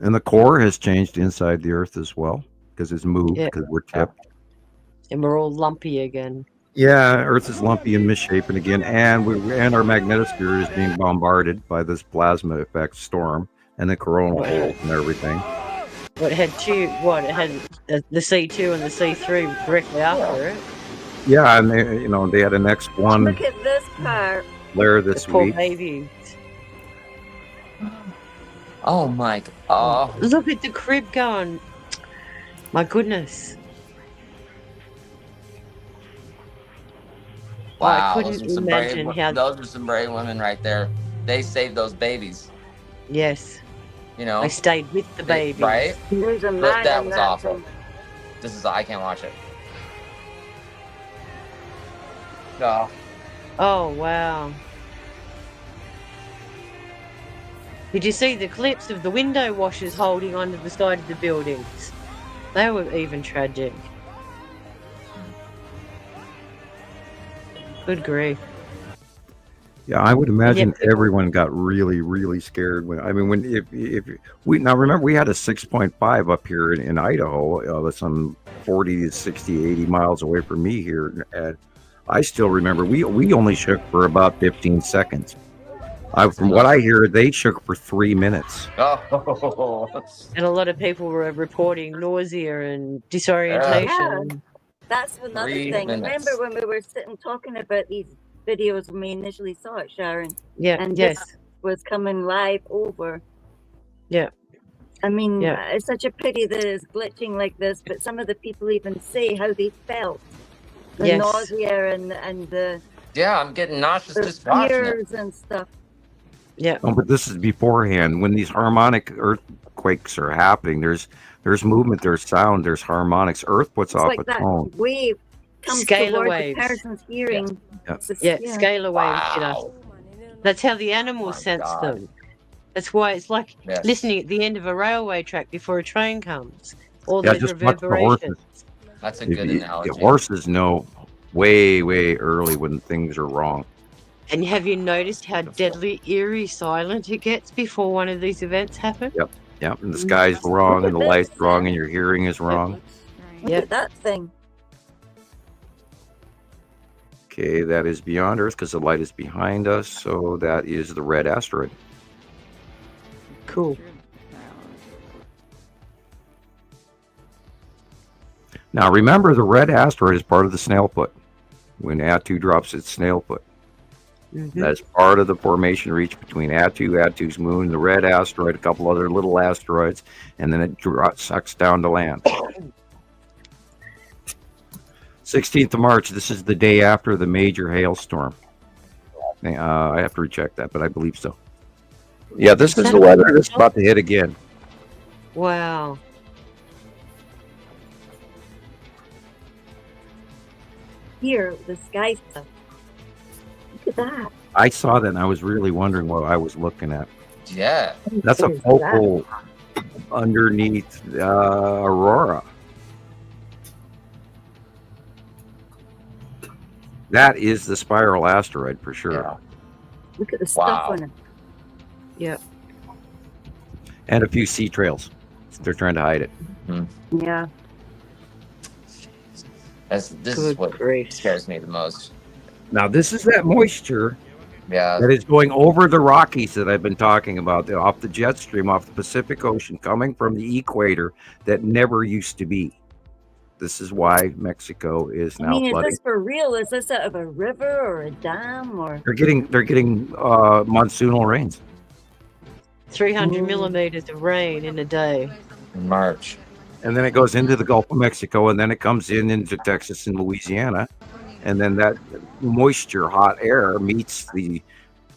And the core has changed inside the Earth as well because it's moved because we're tipped. And we're all lumpy again. Yeah, Earth is lumpy and misshapen again, and our magnetosphere is being bombarded by this plasma effect storm and the coronal holes and everything. It had it had the C2 and the C3 directly after it. Yeah, and they had an X1 Look at this part. flare this Poor week. babies. Oh my! Oh, Look at the crib going. My goodness. wow! I couldn't imagine how. Those are some brave women right there. They saved those babies. Yes. You know, I stayed with the babies. right? There's a man That in was that awful. thing. I can't watch it. Oh, Oh wow. Did you see the clips of the window washers holding onto the side of the buildings? They were even tragic. Good grief. Yeah, I would imagine everyone got really, really scared if we now remember we had a 6.5 up here in Idaho, some 40 to 60, 80 miles away from me here. And I still remember we only shook for about 15 seconds. From what I hear, they shook for 3 minutes. oh. And a lot of people were reporting nausea and disorientation. That's another 3 thing. minutes. Remember when we were sitting talking about these videos when we initially saw it, Sharon? Yeah, And yes. this was coming live over. Yeah. I mean, it's such a pity that it's glitching like this, but some of the people even say how they felt. The Yes. nausea and the Yeah, I'm getting nauseous just watching it. fears and stuff. Yeah. Oh, but this is beforehand. When these harmonic earthquakes are happening, there's movement, there's sound, there's harmonics. Earth puts It's off like a that tone. wave comes Scalar towards waves. the person's hearing. Yeah. It's just- Yeah, scalar waves, you Wow. know. That's how the animals sense God. them. That's why it's like Yes. listening at the end of a railway track before a train comes. All Yeah, those just watch the horses. reverberations. That's a good analogy. The horses know way, way early when things are wrong. And have you noticed how deadly eerie silent it gets before one of these events happen? Yep, and the sky's wrong, and the light's wrong, and your hearing is wrong. Look at that thing. Okay, that is beyond Earth because the light is behind us, so that is the red asteroid. Cool. Now remember, the red asteroid is part of the snail foot. When Attu drops its snail foot, that's part of the formation reach between Attu's moon, the red asteroid, a couple other little asteroids, and then it sucks down to land. 16th of March, this is the day after the major hailstorm. I have to recheck that, but I believe so. Yeah, this is the weather that's about to hit again. Wow. Here, the sky stuff. Look at that. I saw that and I was really wondering what I was looking at. Yeah. That's a What is focal underneath Aurora. That is the spiral asteroid for sure. Look at the stuff Wow. on it. Yep. And a few sea trails. They're trying to hide it. Yeah. This is Good what grief. scares me the most. Now, this is that moisture Yeah. that is going over the Rockies that I've been talking about, off the jet stream, off the Pacific Ocean, coming from the equator that never used to be. This is why Mexico is I now mean, is flooding. this for real? Is this out of a river or a dam or? They're getting monsoonal rains. 300 millimeters of rain in a day. In March. And then it goes into the Gulf of Mexico, and then it comes into Texas and Louisiana. And then that moisture, hot air, meets the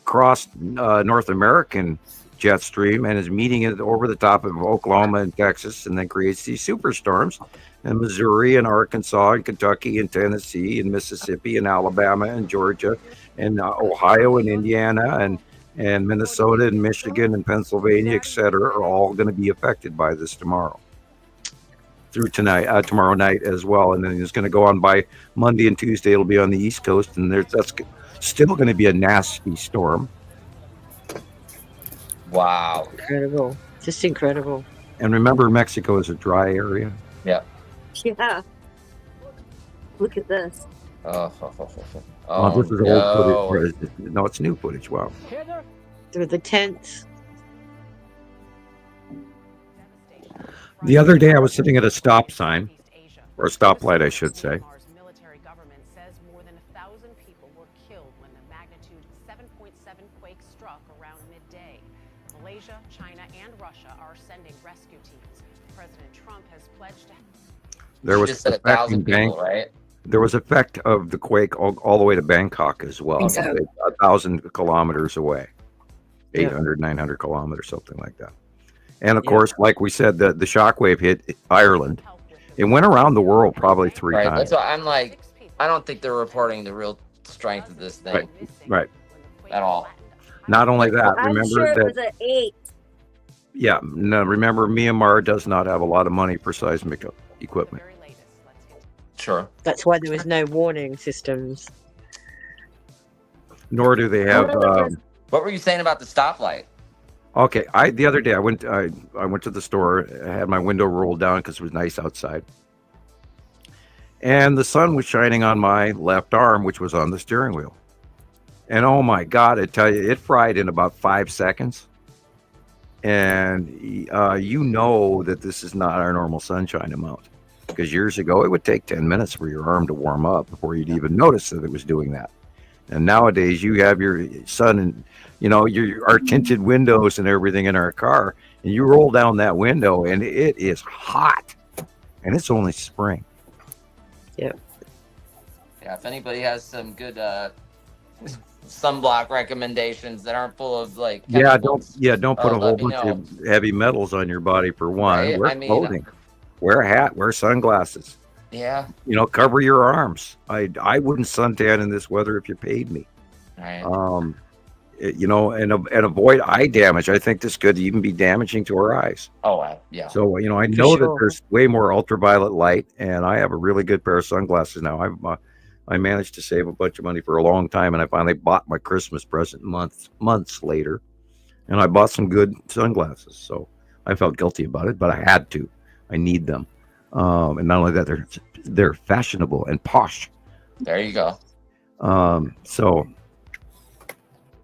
cross North American jet stream and is meeting it over the top of Oklahoma and Texas, and then creates these superstorms. and Missouri and Arkansas and Kentucky and Tennessee and Mississippi and Alabama and Georgia and Ohio and Indiana and Minnesota and Michigan and Pennsylvania, et cetera, are all going to be affected by this tomorrow. Through tomorrow night as well. And then it's going to go on by Monday and Tuesday. It'll be on the East Coast, and that's still going to be a nasty storm. Wow. Incredible. Just incredible. And remember, Mexico is a dry area. Yeah. Yeah. Look at this. This is old footage. No, it's new footage. Wow. Through the tents. The other day, I was sitting at a stop sign, or a stoplight, I should say. Military government says more than 1,000 people were killed when the magnitude 7.7 quake struck around midday. Malaysia, China, and Russia are sending rescue teams. President Trump has pledged to. There was just said 1,000 people, right? There was effect of the quake all the way to Bangkok as well. So. 1,000 kilometers away, 800, 900 kilometers, something like that. And of course, like we said, the shockwave hit Ireland. It went around the world probably three times. That's why I'm like, I don't think they're reporting the real strength of this thing. Right. At all. Not only that, I'm remember sure it that. was an 8. Yeah, no, remember Myanmar does not have a lot of money for seismic equipment. Sure. That's why there was no warning systems. Nor do they have. What were you saying about the stoplight? Okay, the other day I went to the store. I had my window rolled down because it was nice outside, and the sun was shining on my left arm, which was on the steering wheel. And oh my God, I tell you, it fried in about 5 seconds. And you know that this is not our normal sunshine amount, because years ago it would take 10 minutes for your arm to warm up before you'd even notice that it was doing that. And nowadays you have your sun and our tinted windows and everything in our car, and you roll down that window and it is hot, and it's only spring. Yeah. If anybody has some good sunblock recommendations that aren't full of like chemicals, don't put a whole let me bunch know. of heavy metals on your body for one. Right? Wear I mean, clothing, wear a hat, wear sunglasses. Yeah. Cover your arms. I wouldn't suntan in this weather if you paid me. Right. And avoid eye damage. I think this could even be damaging to our eyes. Oh, yeah. So, I know that there's way more ultraviolet light, and I have a really good pair of sunglasses now. I managed to save a bunch of money for a long time, and I finally bought my Christmas present months later, and I bought some good sunglasses. So I felt guilty about it, but I had to. I need them. And not only that, they're fashionable and posh. There you go. So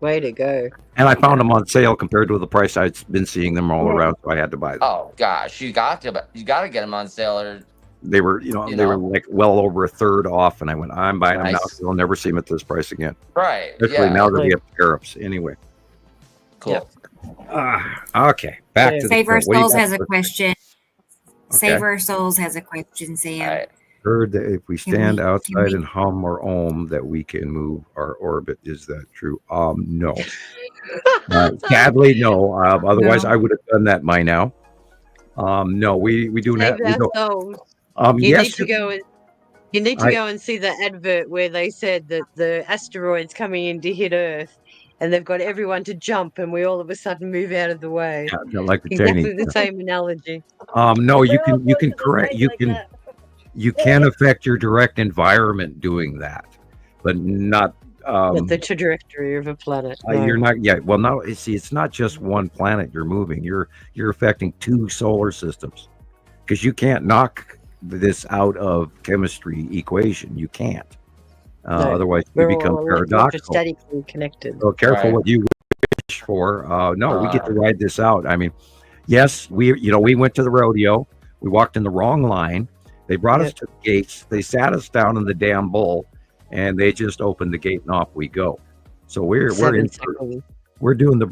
way to go. And I found them on sale compared to the price I'd been seeing them all around, so I had to buy them. Oh gosh, you got to get them on sale, or they were, they were like well over a third off, and I went, I'm buying them now. So I'll never see them at this price again. Right. Especially now that we have tariffs. Anyway. Cool. Okay. Back to Save the Our what do you Souls got has a for- question. Okay. Save Our Souls has a question, Sam. Heard that if we stand we- outside we- and hum or ohm, that we can move our orbit. Is that true? No. Sadly, no. Otherwise, No. I would have done that by now. No, we do not. Save our souls. You Yes. need to go and go and see the advert where they said that the asteroid's coming in to hit Earth, and they've got everyone to jump, and we all of a sudden move out of the way. Yeah, like the Exactly Chinese. the same analogy. No, you can correct. You can affect your direct environment doing that, but not. Not the trajectory of a planet. No. You're not. Yeah. Well, no. See, it's not just one planet you're moving. You're affecting 2 solar systems, because you can't knock this out of chemistry equation. You can't. No, Otherwise, you we're become all paradoxical. electrostatically connected. So careful Right. what you wish for. No, we get to ride this out. I mean, yes, we went to the rodeo. We walked in the wrong line. They brought us to the gates. They sat us down in the damn bull, and they just opened the gate and off we go. So we're in 7 for- seconds. we're doing the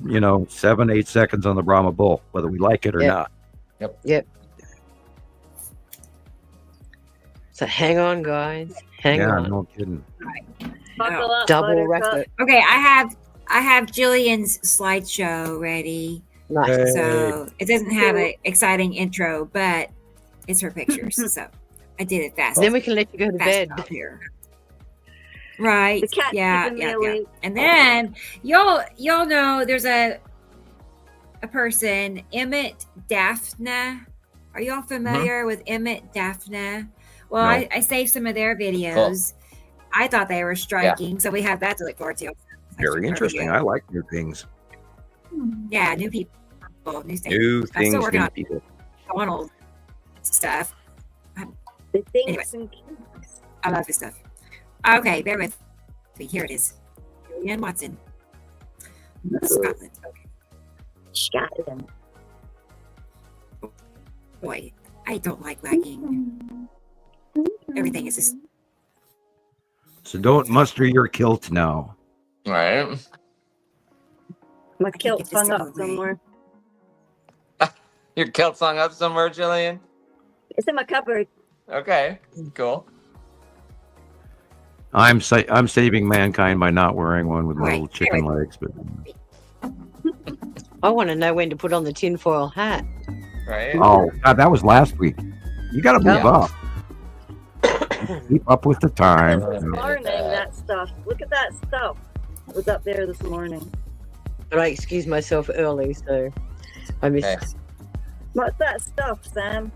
7-8 seconds on the Brahma bull, whether we like it or not. Yep. So hang on, guys. Hang Yeah, on. no kidding. Buckle up, Double Buttercup. record. Okay, I have Jillian's slideshow ready. Nice. So it doesn't have an exciting intro, but it's her pictures. So I did it fast. Then we can let you go to bed. Here. Right. The cat's Yeah. keeping me awake. And then y'all know there's a person, Emmett Daphne. Are y'all familiar with Emmett Daphne? Well, No. I saved some of their videos. I thought they were striking, so we have that to look forward to. Very interesting. I like new things. Yeah, new people, new things. New I'm things, still working new on people. Donald stuff. The things Anyway. and kinks. I love this stuff. Okay, bear with me. Here it is. Gillian Watson. Scotland. Okay. Scotland. Boy, I don't like lagging. Everything is just So don't muster your kilt now. Right. My kilt's hung up somewhere. Your kilt's hung up somewhere, Gillian? It's in my cupboard. Okay, cool. I'm saving mankind by not wearing one with Right. little chicken legs, but I want to know when to put on the tinfoil hat. Right? oh God, that was last week. You got to move Yeah. up. Keep up with the time. This morning, that stuff. Look at that stuff. It was up there this morning. But I excused myself early, so I missed. Okay. What's that stuff, Sam?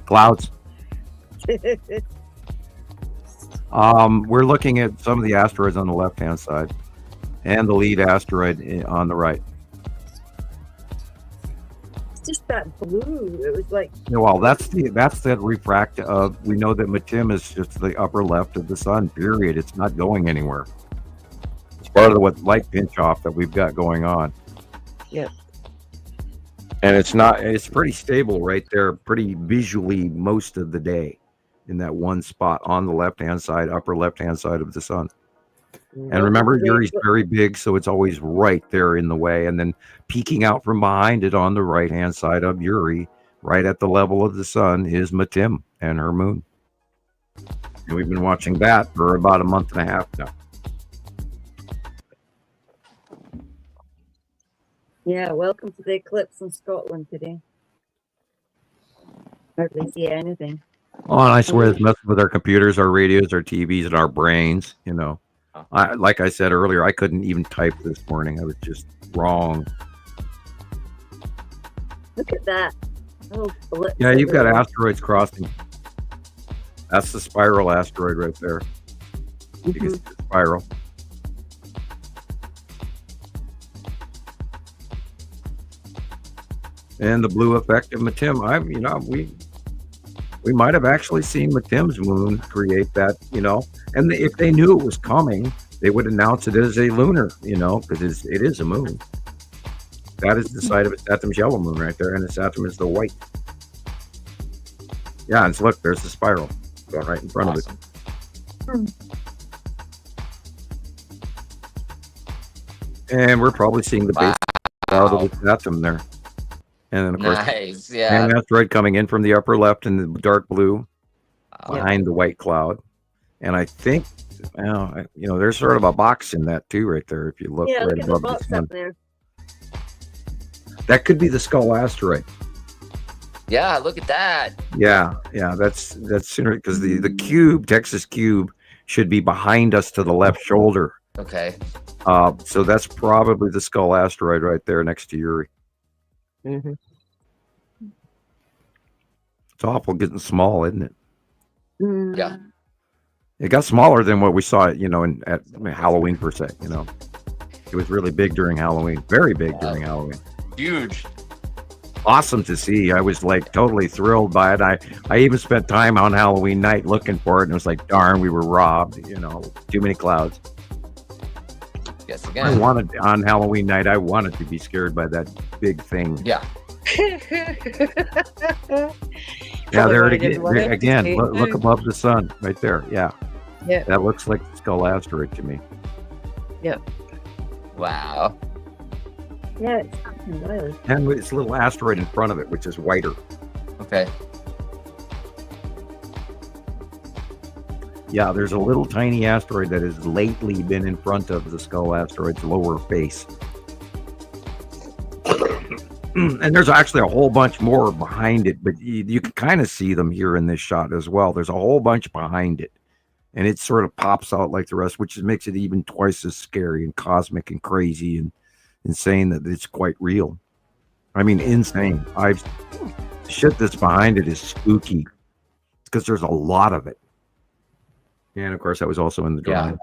Clouds. We're looking at some of the asteroids on the left-hand side, and the lead asteroid on the right. It's just that blue. It was like Yeah, well, that's the refract of. We know that Matim is just the upper left of the sun. Period. It's not going anywhere. It's part of the light pinch off that we've got going on. Yeah. And it's pretty stable right there, pretty visually most of the day in that one spot on the left-hand side, upper left-hand side of the sun. And remember, Uri's very big, so it's always right there in the way. And then peeking out from behind it on the right-hand side of Uri, right at the level of the sun, is Matim and her moon. And we've been watching that for about a month and a half now. Yeah, welcome to the eclipse in Scotland today. Hardly see anything. Oh, and I swear it's messing with our computers, our radios, our TVs, and our brains, you know. Like I said earlier, I couldn't even type this morning. I was just wrong. Look at that. Oh, Yeah, you've got asteroids crossing. That's the spiral asteroid right there. You can see the spiral. And the blue effect of Matim. We might have actually seen Matim's moon create that, you know. And if they knew it was coming, they would announce it as a lunar, you know, because it is a moon. That is the side of Saturn's yellow moon right there, and the Saturn is the white. Yeah, and so look, there's the spiral going right in front of it. And we're probably seeing the base cloud of the Saturn there. And then, of course, Nice, yeah. an asteroid coming in from the upper left in the dark blue behind the white cloud. And I think, there's sort of a box in that too, right there. If you look Yeah, right look at the above box sun. up there. That could be the skull asteroid. Yeah, look at that. Yeah, that's sooner because the cube, Texas cube, should be behind us to the left shoulder. Okay. So that's probably the skull asteroid right there next to Uri. Mm-hmm. It's awful getting small, isn't it? Yeah. It got smaller than what we saw, at Halloween per se. It was really big during Halloween, very big during Halloween. Huge. Awesome to see. I was like totally thrilled by it. I even spent time on Halloween night looking for it, and it was like, darn, we were robbed. Too many clouds. Yes, I again. wanted on Halloween night. I wanted to be scared by that big thing. Yeah. Yeah, there it again. Look above the sun, right there. Yeah. Yeah. That looks like the skull asteroid to me. Yep. Wow. Yeah, it's fucking wild. And it's a little asteroid in front of it, which is whiter. Okay. Yeah, there's a little tiny asteroid that has lately been in front of the skull asteroid's lower face. And there's actually a whole bunch more behind it, but you can kind of see them here in this shot as well. There's a whole bunch behind it, and it sort of pops out like the rest, which makes it even twice as scary and cosmic and crazy and insane that it's quite real. I mean, insane. Shit that's behind it is spooky because there's a lot of it. And of course, that was also in the drawing. Yeah.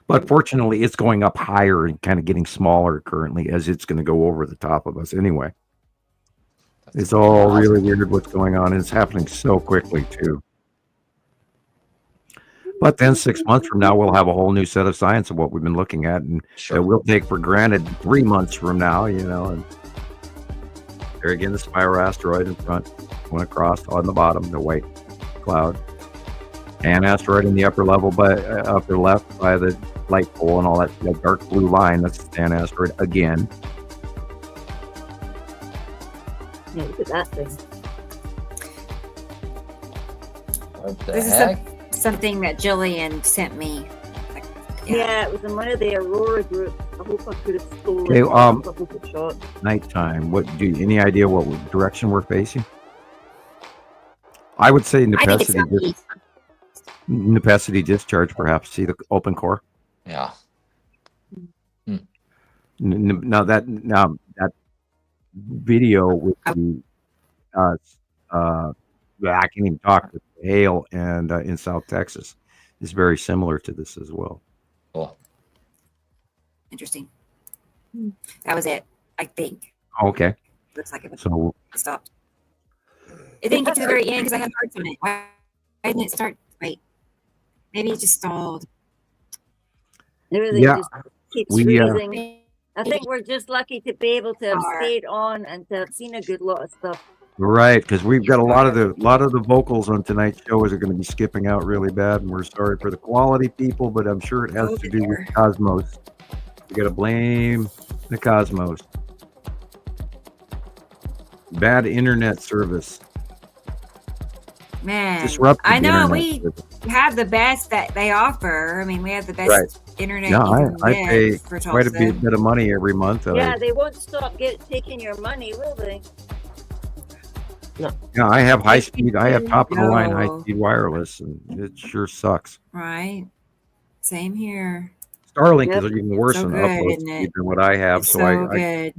But fortunately, it's going up higher and kind of getting smaller currently as it's going to go over the top of us anyway. It's all really weird what's going on, and it's happening so quickly, too. But then 6 months from now, we'll have a whole new set of science of what we've been looking at, and that we'll take for granted 3 months from now, you know. And there again, the spiral asteroid in front, went across on the bottom, the white cloud. And asteroid in the upper level, upper left by the light pole and all that dark blue line. That's the Stan asteroid again. Yeah, look at that thing. What the This heck? is something that Gillian sent me. Yeah, it was in one of the Aurora groups. I hope I could have stolen Okay, a shot. nighttime. Any idea what direction we're facing? I would say necessity discharge, perhaps. See the open core? Yeah. Now that video with the I can't even talk, with hail and in South Texas is very similar to this as well. Cool. Interesting. That was it, I think. Okay. Looks like it So stopped. It didn't get to the very end because I had hearts on it. Why didn't it start? Wait. Maybe it just stalled. Everything just keeps freezing. I think we're just lucky to be able to have stayed on and to have seen a good lot of stuff. right, because we've got a lot of the vocals on tonight's show are going to be skipping out really bad, and we're sorry for the quality, people, but I'm sure it has to do with Cosmos. You got to blame the Cosmos. Bad internet service. Man, Disrupted I know internet service. Have the best that they offer. I mean, we have the best internet. Yeah, you can I get pay for quite a bit of money every month. Yeah, they won't stop taking your money, will they? No. Yeah, I have high speed. I have top of the line high speed wireless, and it sure sucks. Right. Same here. Starlink is even worse So in good, upload isn't speed it? than what I have. It's So so good.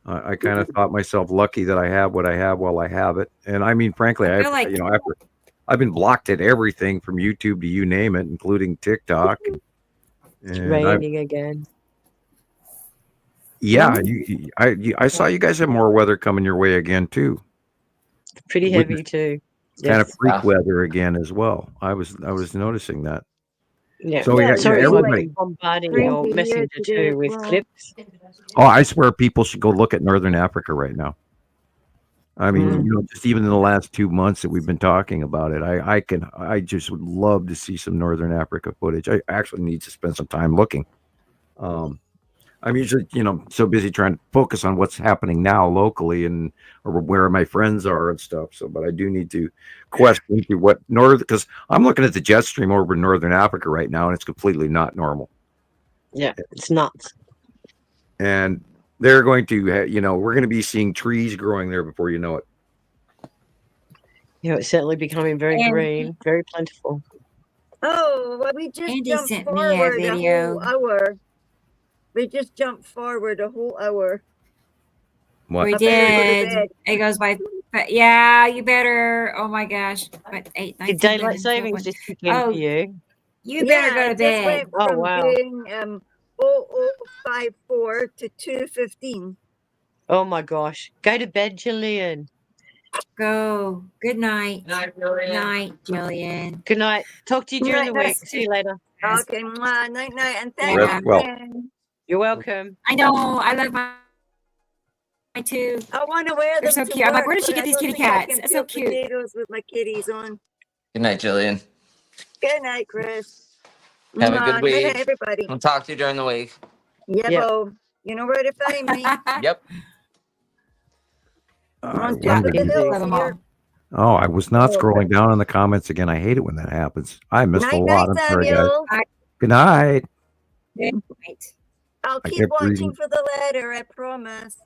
I kind of thought myself lucky that I have what I have while I have it. And I mean, frankly, I feel like- I've been blocked at everything from YouTube to you name it, including TikTok. It's And raining again. yeah, I saw you guys have more weather coming your way again too. Pretty Which heavy too. Kind of Yes. freak weather again as well. I was noticing that. Yeah. So yeah, Sorry, everybody. I'm bombarding your messenger too with clips. Oh, I swear people should go look at Northern Africa right now. I mean, just even in the last 2 months that we've been talking about it, I just would love to see some Northern Africa footage. I actually need to spend some time looking. I'm usually, so busy trying to focus on what's happening now locally or where my friends are and stuff. So, but I do need to question what because I'm looking at the jet stream over in Northern Africa right now, and it's completely not normal. Yeah, it's nuts. And they're going to, we're going to be seeing trees growing there before you know it. Yeah, it's certainly becoming very green, very plentiful. Oh, well, we just Andy jumped sent me a forward a video. whole hour. We just jumped forward a whole hour. What? We I better go to did. bed. It goes by. But yeah, you better. Oh my gosh. But 8, 9, Did 10, daylight 11, 12, savings just kick in for you? You better go to it just bed. went Oh, from wow. doing 0054 to 2:15. Oh my gosh. Go to bed, Gillian. Go. Good night. Night, Gillian. Night, Gillian. Good night. Talk to you during the week. See you later. Okay, night, night, and Rest thank well. you. You're welcome. I know. I love my too. I want to wear them. They're so to cute. I'm like, work, where did she but get I these don't kitty think I cats? can That's so peel cute. potatoes with my kitties on. Good night, Jillian. Good night, Chris. Have a good Good week. night, everybody. We'll talk to you during the week. Yep. You know where to find me. Yep. On top of the hills here. Oh, I was not scrolling down in the comments again. I hate it when that happens. I missed a lot. I'm sorry, guys. Good night. Good night. I'll I keep kept watching reading. for the letter, I promise.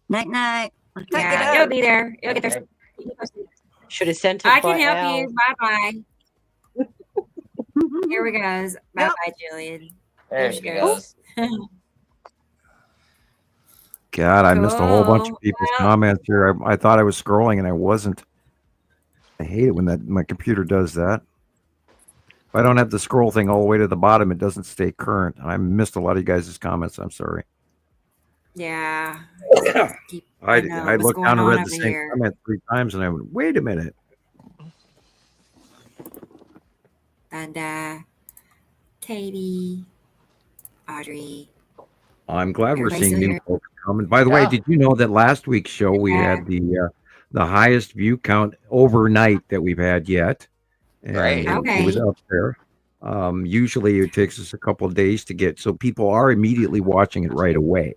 Night night. Yeah, it'll be there. It'll get there. Should have sent it. I by can help Al. you. Bye bye. Here we goes. Bye bye, Gillian. There she goes. God, I missed a whole bunch of Cool. people's Well- comments here. I thought I was scrolling and I wasn't. I hate it when my computer does that. If I don't have the scroll thing all the way to the bottom, it doesn't stay current. I missed a lot of you guys' comments. I'm sorry. Yeah. I know. I What's looked going down and on read the over same here? comment 3 times, and I went, "Wait a minute." And Katie, Audrey. I'm glad we're Everybody's seeing still new here? folks coming. By the way, Yeah. did you know that last week's show we Yeah. had the highest view count overnight that we've had yet, and Great. it was Okay. up there. Usually it takes us a couple of days to get, so people are immediately watching it right away,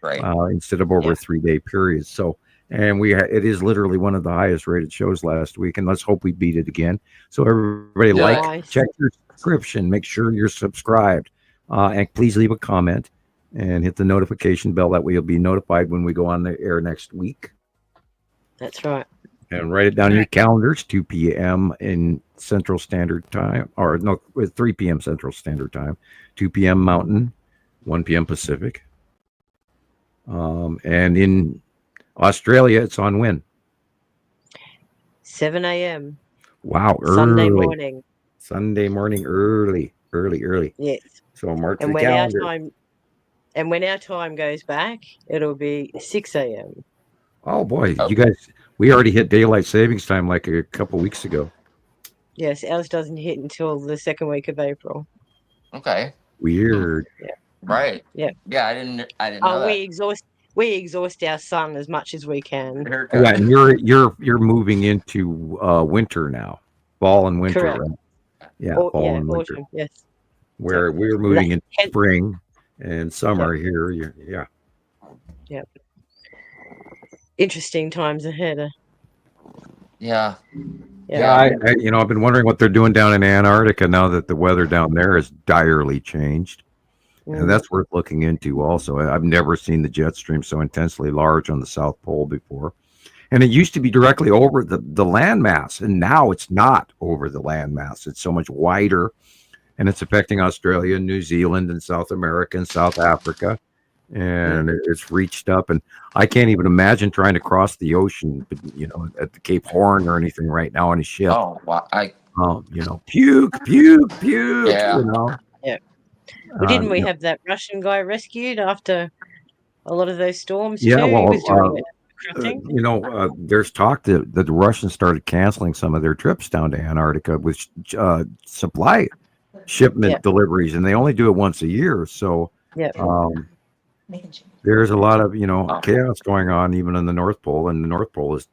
Right. instead of over Yeah. a 3-day period. So, and it is literally one of the highest rated shows last week, and let's hope we beat it again. So everybody, Do like, it. Nice. check your subscription, make sure you're subscribed, and please leave a comment and hit the notification bell. That way you'll be notified when we go on the air next week. That's right. And write it down in your calendars, 2 p.m. in Central Standard Time, or no, 3 p.m. Central Standard Time, 2 p.m. Mountain, 1 p.m. Pacific. And in Australia, it's on when? 7 a.m. Wow, Sunday early. morning. Sunday morning, early. Yes. So mark And the when calendar. when our time goes back, it'll be 6 a.m. Oh boy, Oh. you guys, we already hit daylight savings time like a couple weeks ago. Yes, ours doesn't hit until the second week of April. Okay. Weird. Right. Yeah. Yeah, I didn't know Oh, that. we exhaust our sun as much as we can. Haircut. Yeah, and you're moving into winter now, fall and winter, Correct. right? Yeah, fall and winter. Autumn. Yes. Where we're moving into Hen- spring and summer here. Yeah. Yep. Interesting times ahead. Yeah. Yeah, I've been wondering what they're doing down in Antarctica now that the weather down there has direly changed. And that's worth looking into also. I've never seen the jet stream so intensely large on the South Pole before. And it used to be directly over the landmass, and now it's not over the landmass. It's so much wider, and it's affecting Australia, New Zealand, and South America and South Africa. And it's reached up, and I can't even imagine trying to cross the ocean, at the Cape Horn or anything right now on a ship. Oh, wow. Puke, puke, puke. Yeah. Yeah. Well, didn't we have that Russian guy rescued after a lot of those storms Yeah, too? well, He was doing it. there's talk that the Russians started canceling some of their trips down to Antarctica with supply shipment deliveries, and they only do it once a year. So there's a lot of chaos going on even in the North Pole, and the North Pole is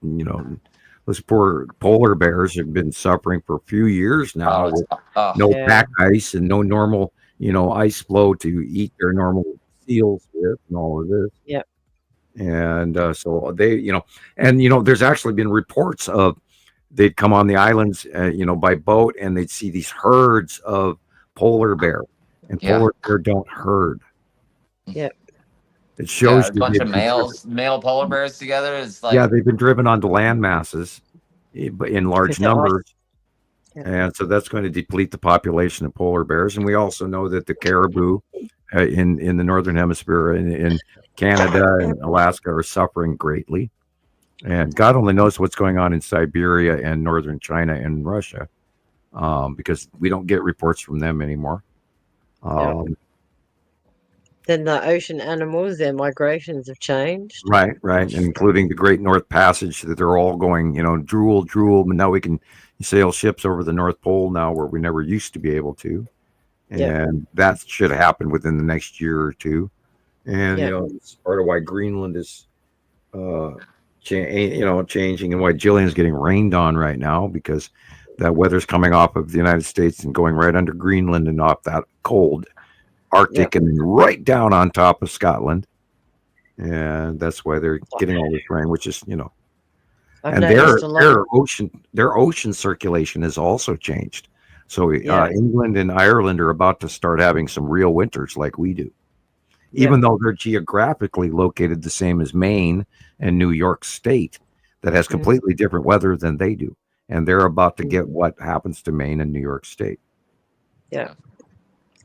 those poor polar bears have been suffering for a few years now with no pack ice and no normal ice flow to eat their normal seals with and all of this. Yep. And so they, there's actually been reports of they'd come on the islands, by boat, and they'd see these herds of polar bear, and polar bear don't herd. Yep. It shows a bunch of male polar bears together. It's like, they've been driven onto land masses in large numbers. And so that's going to deplete the population of polar bears. And we also know that the caribou in the northern hemisphere in Canada and Alaska are suffering greatly. And God only knows what's going on in Siberia and northern China and Russia, because we don't get reports from them anymore. Then the ocean animals, their migrations have changed. Right, including the Great North Passage, that they're all going, drool, but now we can sail ships over the North Pole now where we never used to be able to. And that should happen within the next year or two. And, it's part of why Greenland is, changing, and why Gillian's getting rained on right now, because that weather's coming off of the United States and going right under Greenland and off that cold Arctic and then right down on top of Scotland. And that's why they're getting all this rain, which is, and their ocean circulation has also changed. So England and Ireland are about to start having some real winters like we do. even though they're geographically located the same as Maine and New York State, that has completely different weather than they do. And they're about to get what happens to Maine and New York State. Yeah.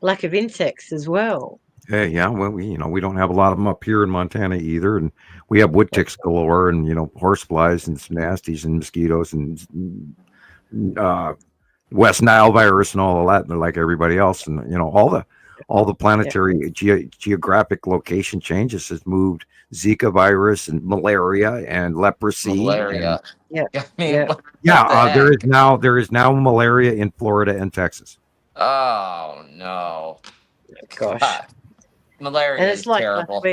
Lack of insects as well. Yeah, well, we don't have a lot of them up here in Montana either, and we have wood ticks galore, and horse flies and some nasties and mosquitoes and West Nile virus and all of that, and they're like everybody else, and all the planetary geographic location changes has moved Zika virus and malaria and leprosy. Malaria. There is now malaria in Florida and Texas. Oh no! Gosh. God. Malaria is terrible.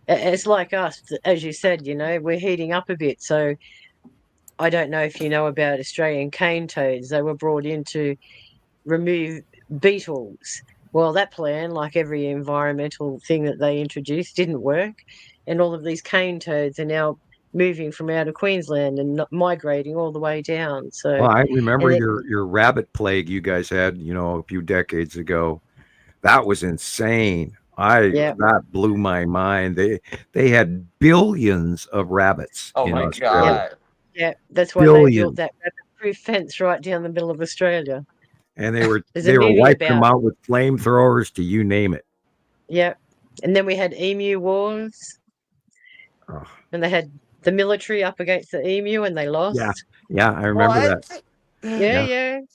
It's like us, as you said. We're heating up a bit. So I don't know if you know about Australian cane toads. They were brought in to remove beetles. Well, that plan, like every environmental thing that they introduced, didn't work, and all of these cane toads are now moving from out of Queensland and migrating all the way down. So, well, I remember your rabbit plague you guys had, a few decades ago. That was insane. That blew my mind. They had billions of rabbits. Oh my God! Yeah, that's why they built that rabbit-proof fence right down the middle of Australia. And they were wiping them out with flamethrowers to you name it. Yeah, and then we had emu wars, and they had the military up against the emu, and they lost. Yeah, I remember that.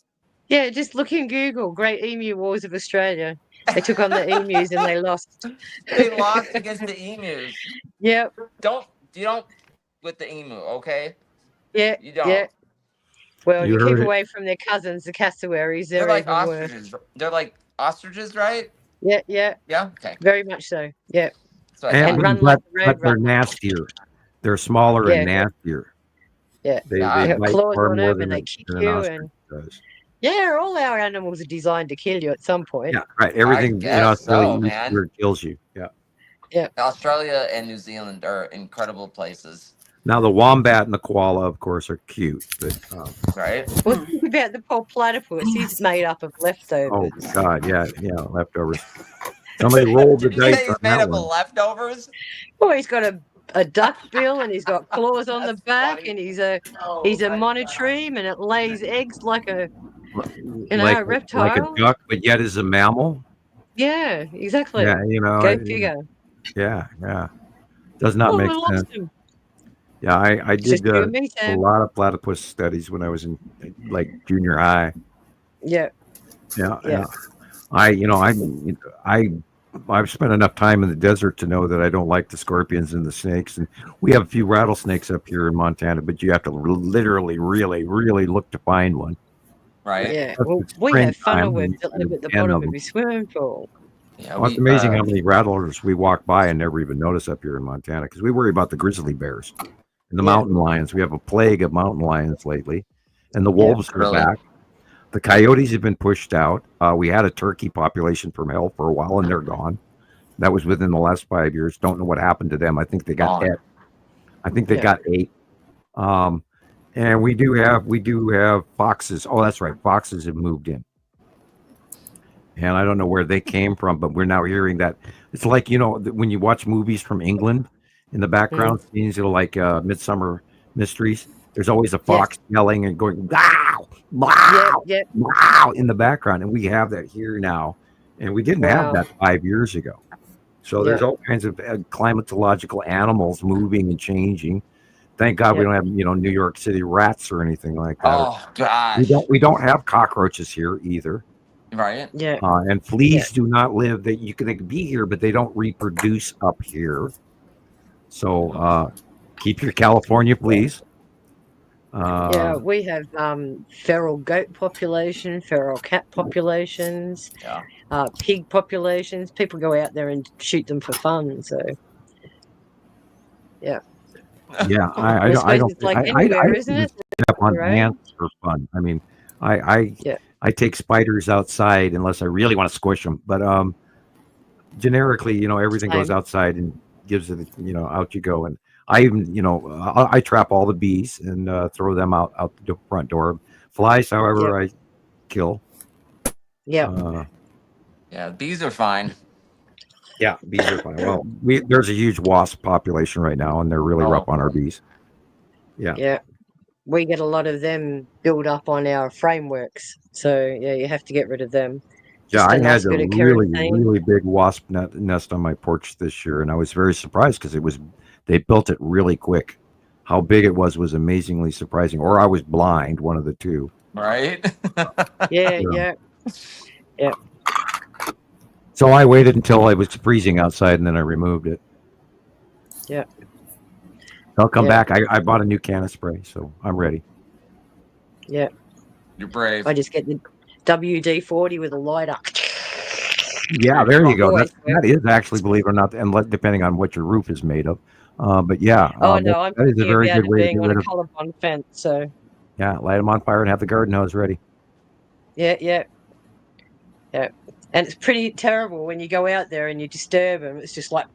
Yeah. Just look in Google, Great Emu Wars of Australia. They took on the emus and they lost. They lost against the emus. Yep. You don't with the emu, okay? Yeah. You don't. Yeah. Well, you keep it. away from their cousins, the cassowaries. They're like ostriches. They're like ostriches, right? Yeah. Yeah. Yeah. Okay. Very much so. Yeah. And run but, like the road but they're runner. nastier. They're smaller and nastier. Yeah. They have bite claws far on more them than and they an kick you. ostrich And does. yeah, all our animals are designed to kill you at some point. Yeah, right. Everything man. kills you. Yeah. Yeah. Australia and New Zealand are incredible places. Now the wombat and the koala, of course, are cute, but right. Well, think about the poor platypus. He's made up of leftovers. Oh God, yeah, leftovers. Somebody rolled the Did you say dice he's on made that up one. of leftovers? Well, he's got a duck bill and he's got claws on the back and he's a monotreme and it lays eggs like a a reptile. Like a duck, but yet is a mammal. Yeah, exactly. Yeah, Go figure. Yeah. Does not make sense. Him. Yeah, I did a lot of platypus studies when I was in like junior high. Yeah. I've spent enough time in the desert to know that I don't like the scorpions and the snakes, and we have a few rattlesnakes up here in Montana, but you have to literally, really, really look to find one. Right. Yeah. Well, we have funnel-webs that live at the bottom of every swimming pool. Yeah, it's amazing how many rattlers we walk by and never even notice up here in Montana because we worry about the grizzly bears and the mountain lions. We have a plague of mountain lions lately, and the wolves are back. The coyotes have been pushed out. We had a turkey population from hell for a while, and they're gone. That was within the last 5 years. Don't know what happened to them. I think they got ate. I think they got ate. And we do have foxes. Oh, that's right. Foxes have moved in. And I don't know where they came from, but we're now hearing that. It's like, when you watch movies from England, in the background scenes, like Midsummer Mysteries, there's always a fox yelling and going, wow, wow, wow, in the background. And we have that here now. And we didn't have that 5 years ago. So there's all kinds of climatological animals moving and changing. Thank God we don't have, New York City rats or anything like that. Oh gosh. We don't have cockroaches here either. Right. Yeah. And fleas do not live. They can be here, but they don't reproduce up here. So keep your California fleas. We have feral goat population, feral cat populations, pig populations. People go out there and shoot them for fun. So, yeah. Yeah, I don't. It's like anywhere, isn't it? Up on ants for fun. I mean, I take spiders outside unless I really want to squish them. But generically, everything goes outside and gives it. Out you go. And I even, I trap all the bees and throw them out the front door. Flies, however, I kill. Yeah. Yeah, bees are fine. Yeah, bees are fine. Well, there's a huge wasp population right now, and they're really rough on our bees. Yeah. Yeah. We get a lot of them build up on our frameworks. So, yeah, you have to get rid of them. Yeah, Just I a nice had a bit of really, kerosene. really big wasp nest on my porch this year, and I was very surprised because they built it really quick. How big it was amazingly surprising. Or I was blind, one of the two. Right? Yeah. So I waited until it was freezing outside, and then I removed it. Yeah. I'll come back. I bought a new can of spray, so I'm ready. Yeah. You're brave. I just get the WD-40 with a lighter. Yeah, there you go. Always That is actually, believe it or not, and depending on what your roof is made of. But yeah, Oh no, I'm that is a thinking very about good it way to being get on rid a of. colour-bond fence. So Yeah, light them on fire and have the garden hose ready. yeah. And it's pretty terrible when you go out there and you disturb them. It's just like,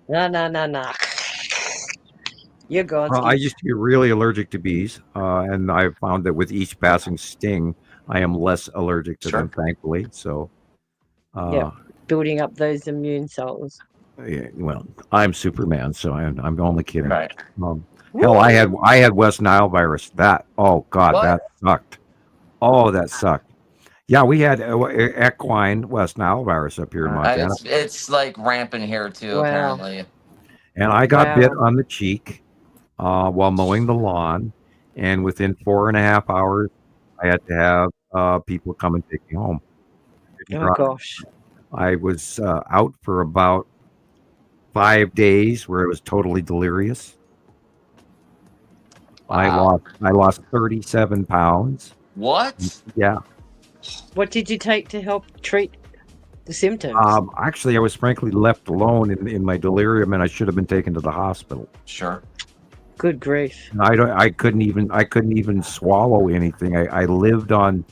no. You're gone. Well, I used to be really allergic to bees, and I found that with each passing sting, I am less allergic to them, thankfully. So, building up those immune cells. yeah, well, I'm Superman, so I'm only kidding. Right. Hell, I had West Nile virus. That that sucked. Oh, that sucked. Yeah, we had equine West Nile virus up here in Montana, It's like rampant here too, Wow. apparently. and I got bit on the cheek while mowing the lawn, and within 4.5 hours, I had to have people come and take me home. Oh gosh. I was out for about 5 days where I was totally delirious. Wow. I lost 37 pounds. What? Yeah. What did you take to help treat the symptoms? Actually, I was frankly left alone in my delirium, and I should have been taken to the hospital. Sure. Good grief. I couldn't even swallow anything. I lived on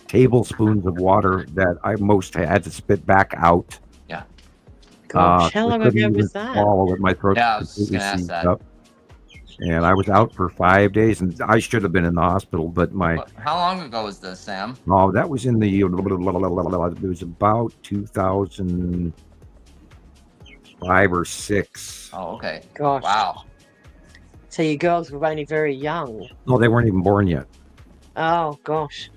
tablespoons of water that I most had to spit back out. Yeah. Gosh, how long ago was that? Swallow it. My throat Yeah, I was just completely gonna ask seized that. up. And I was out for 5 days, and I should have been in the hospital, but How long ago was this, Sam? that was in the it was about 2005 or 6. Oh, okay. Gosh. Wow. So your girls were only very young. No, they weren't even born yet. Oh gosh.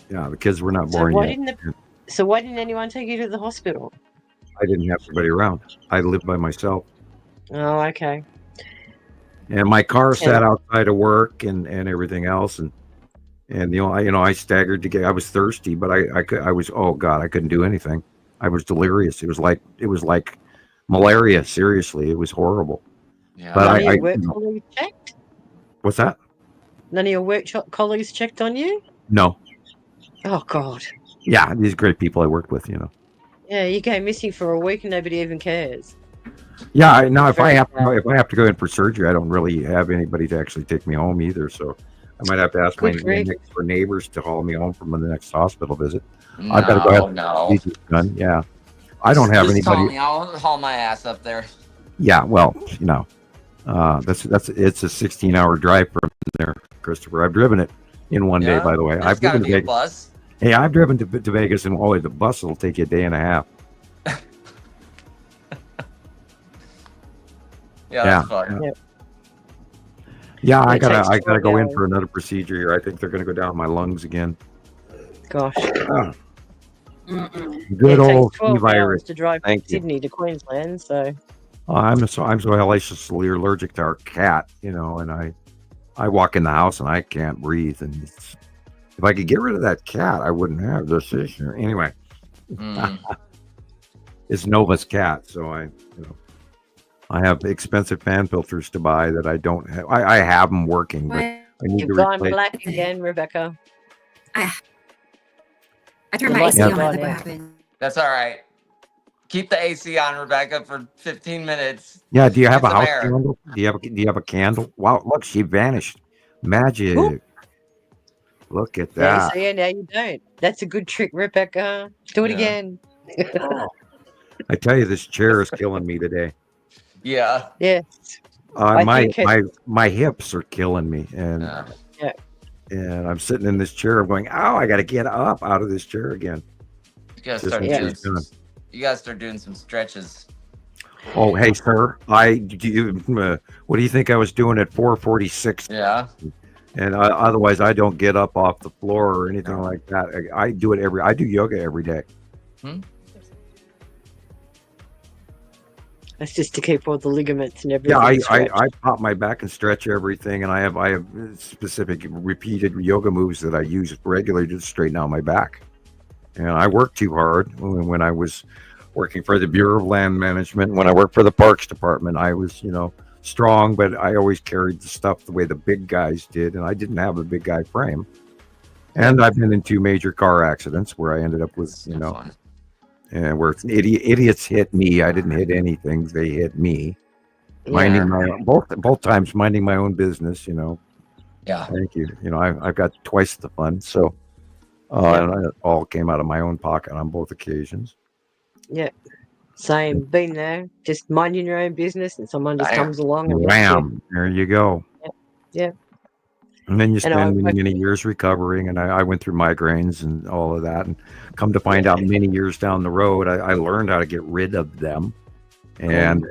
Yeah, the kids were not So born why yet. why didn't anyone take you to the hospital? I didn't have anybody around. I lived by myself. Oh, okay. And my car sat outside of work and everything else, and I staggered to get. I was thirsty, but I couldn't do anything. I was delirious. It was like malaria. Seriously, it was horrible. Yeah. But None of your work colleagues checked? what's that? None of your work colleagues checked on you? No. Oh God. Yeah, these great people I worked with. Yeah, you go missing for a week and nobody even cares. Yeah. Now, if I Very have to go in for surgery, I don't really have anybody to actually take me home either. So I might have to ask my next door neighbors to haul me home from the next hospital visit. I've got to go ahead and see this done. Yeah, I don't have Just call anybody. me. I'll haul my ass up there. Yeah, well, it's a 16-hour drive from there, Christopher. I've driven it in one day, by the way. I've driven to Vegas. Bus. Hey, I've driven to Vegas, and the bus will take you a day and a half. Yeah, that's fun. Yeah, I gotta go in for another procedure here. I think they're gonna go down my lungs again. Gosh. Good old 12 virus. hours to drive from Thank you. Sydney to Queensland, so I'm so hellaciously allergic to our cat, and I walk in the house and I can't breathe. And if I could get rid of that cat, I wouldn't have this issue. Anyway, it's Nova's cat, so I have expensive fan filters to buy that I don't have. I have them working, but I need you've to gone replace. black again, Rebecca. I turned my AC on. What happened? That's all right. Keep the AC on, Rebecca, for 15 minutes. Yeah, do you have Get a some house air. candle? Do you have a candle? Wow, look, she vanished. Magic. Oop. Look at Yeah, that. so now you don't. That's a good trick, Rebecca. Do it again. I tell you, this chair is killing me today. Yeah. Yeah. My hips are killing me, and I'm sitting in this chair. I'm going, I got to get up out of this chair again. You gotta Just start when she's done. You gotta start doing some stretches. Oh, hey, sir. What do you think I was doing at 4:46? Yeah. And otherwise, I don't get up off the floor or anything like that. I do yoga every day. That's just to keep all the ligaments and everything. Yeah, stretched. I pop my back and stretch everything, and I have specific repeated yoga moves that I use regularly to straighten out my back. And I worked too hard when I was working for the Bureau of Land Management. When I worked for the Parks Department, I was, strong, but I always carried the stuff the way the big guys did, and I didn't have a big guy frame. And I've been in 2 major car accidents where I ended up with, and where idiots hit me. I didn't hit anything; they hit me. Minding my own, both times, minding my own business. Yeah. Thank you. I've got twice the fun, so and it all came out of my own pocket on both occasions. Yeah. Same. Been there. Just minding your own business, and someone just comes along and wham! There you go. Yeah. And then you spend many years recovering, and I went through migraines and all of that, and come to find out many years down the road, I learned how to get rid of them. And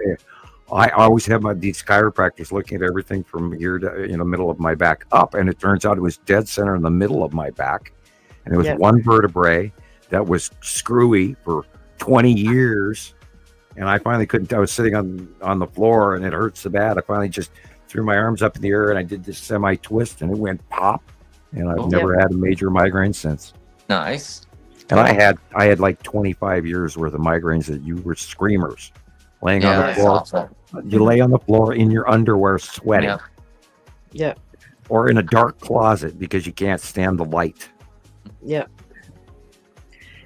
I always have these chiropractors looking at everything from here to middle of my back up, and it turns out it was dead center in the middle of my back, and it was one vertebrae that was screwy for 20 years, and I finally couldn't. I was sitting on the floor, and it hurt so bad. I finally just threw my arms up in the air, and I did this semi-twist, and it went pop, and I've never had a major migraine since. Nice. And I had like 25 years worth of migraines that you were screamers, laying on the floor. Awesome. You lay on the floor in your underwear, sweating. Yeah. Or in a dark closet because you can't stand the light. Yeah.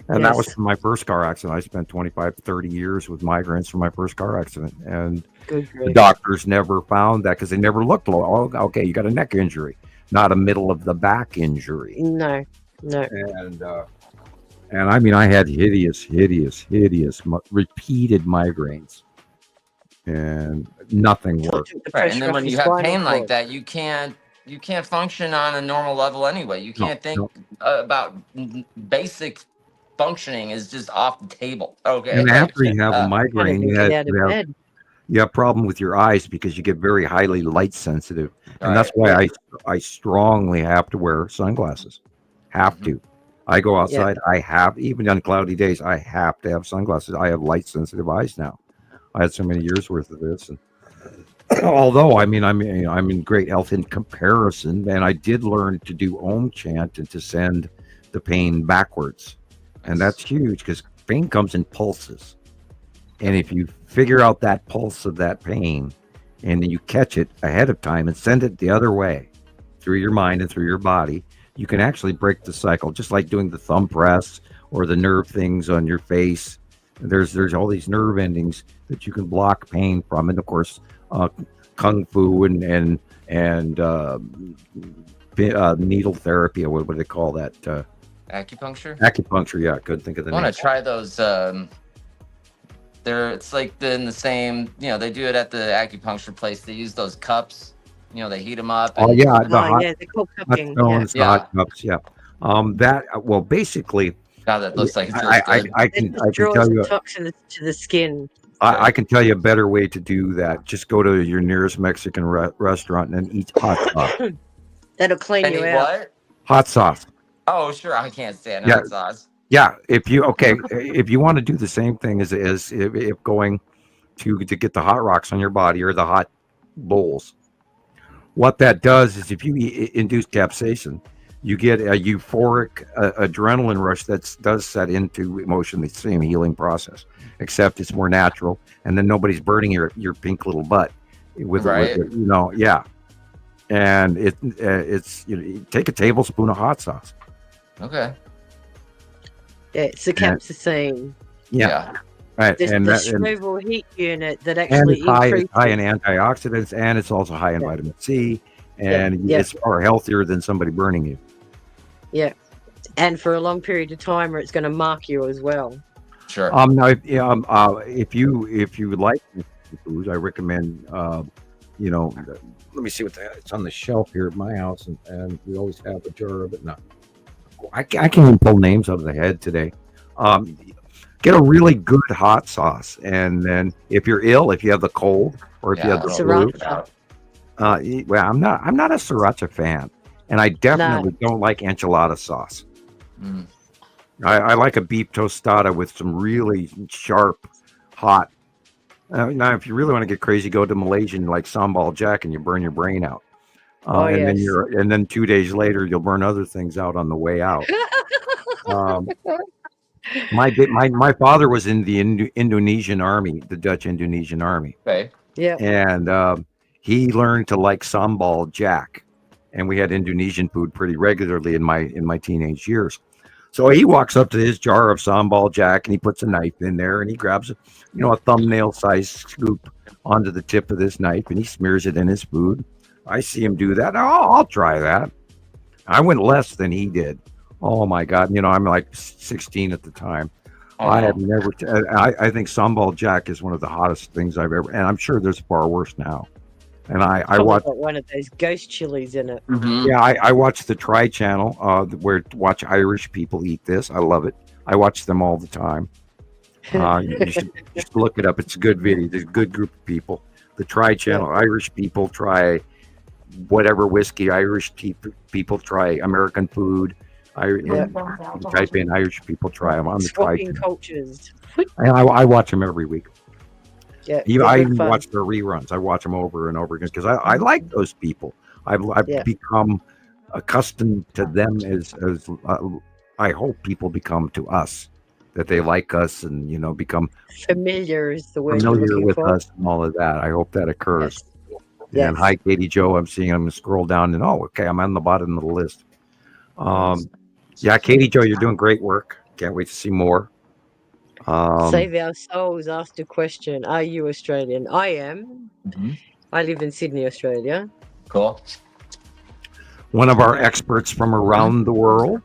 And that was from my first car accident. I spent 25, 30 years with migraines from my first car accident. And the doctors never found that because they never looked low. Oh, okay, you got a neck injury, not a middle of the back injury. No. And I mean, I had hideous, repeated migraines. And nothing worked. Right. And then when you have pain like that, you can't function on a normal level anyway. You can't think about basic functioning is just off the table. Okay. And after you have a migraine, you have a problem with your eyes because you get very highly light sensitive. And that's why I strongly have to wear sunglasses. Have to. I go outside. Even on cloudy days, I have to have sunglasses. I have light sensitive eyes now. I had so many years worth of this. And although, I'm in great health in comparison, and I did learn to do Om chant and to send the pain backwards. And that's huge because pain comes in pulses. And if you figure out that pulse of that pain and then you catch it ahead of time and send it the other way through your mind and through your body, you can actually break the cycle, just like doing the thumb press or the nerve things on your face. There's all these nerve endings that you can block pain from. And of course, Kung Fu and needle therapy, or what do they call that? Acupuncture? Acupuncture, yeah. I couldn't think of the name. I want to try those. It's like in the same, they do it at the acupuncture place. They use those cups, they heat them up. And, they're called cupping. Hot cups, basically. God, that looks like I can tell you toxins to the skin. I can tell you a better way to do that. Just go to your nearest Mexican restaurant and eat hot sauce. That'll clean you out. What? Hot sauce. Oh, sure. I can't stand hot sauce. Yeah. If you want to do the same thing as if going to get the hot rocks on your body or the hot bowls, what that does is if you induce capsaicin, you get a euphoric adrenaline rush that does set into emotion, the same healing process, except it's more natural, and then nobody's burning your pink little butt with And it's you take a tablespoon of hot sauce. Okay. Yeah, it's the capsaicin. Yeah. Right. The Scoville heat unit that actually it's high in antioxidants, and it's also high in vitamin C, and it's far healthier than somebody burning you. Yeah, and for a long period of time, or it's going to mark you as well. Sure. Now, if you would like foods, I recommend. Let me see it's on the shelf here at my house, and we always have a jar of it. No, I can't even pull names out of the head today. Get a really good hot sauce, and then if you're ill, if you have the cold, or if you have the flu, well, I'm not a sriracha fan, and I definitely don't like enchilada sauce. I like a beef tostada with some really sharp, hot. Now, if you really want to get crazy, go to Malaysian like sambal jack, and you burn your brain out. And then 2 days later, you'll burn other things out on the way out. My father was in the Indonesian army, the Dutch Indonesian army. Okay. Yeah. And he learned to like sambal jack, and we had Indonesian food pretty regularly in my teenage years. So he walks up to his jar of sambal jack, and he puts a knife in there, and he grabs a thumbnail-sized scoop onto the tip of this knife, and he smears it in his food. I see him do that. I'll try that. I went less than he did. Oh my God! I'm like 16 at the time. I have never. I think sambal jack is one of the hottest things I've ever, and I'm sure there's far worse now. And I watch one of those ghost chilies in it. Yeah, I watch the Tri Channel, where watch Irish people eat this. I love it. I watch them all the time. You should just look it up. It's a good video. There's a good group of people. The Tri Channel, Irish people try whatever whiskey. Irish people try American food. Type in Irish people try them on the Tri Channel. Cultures. And I watch them every week. Yeah, I even watch their reruns. I watch them over and over again because I like those people. I've become accustomed to them as I hope people become to us, that they like us and become familiar is the word familiar with us and all of that. I hope that occurs. Yes. And hi, Katie Joe. I'm seeing. I'm gonna scroll down and okay, I'm on the bottom of the list. Katie Joe, you're doing great work. Can't wait to see more. Save Our Souls asked a question. Are you Australian? I am. I live in Sydney, Australia. Cool. One of our experts from around the world.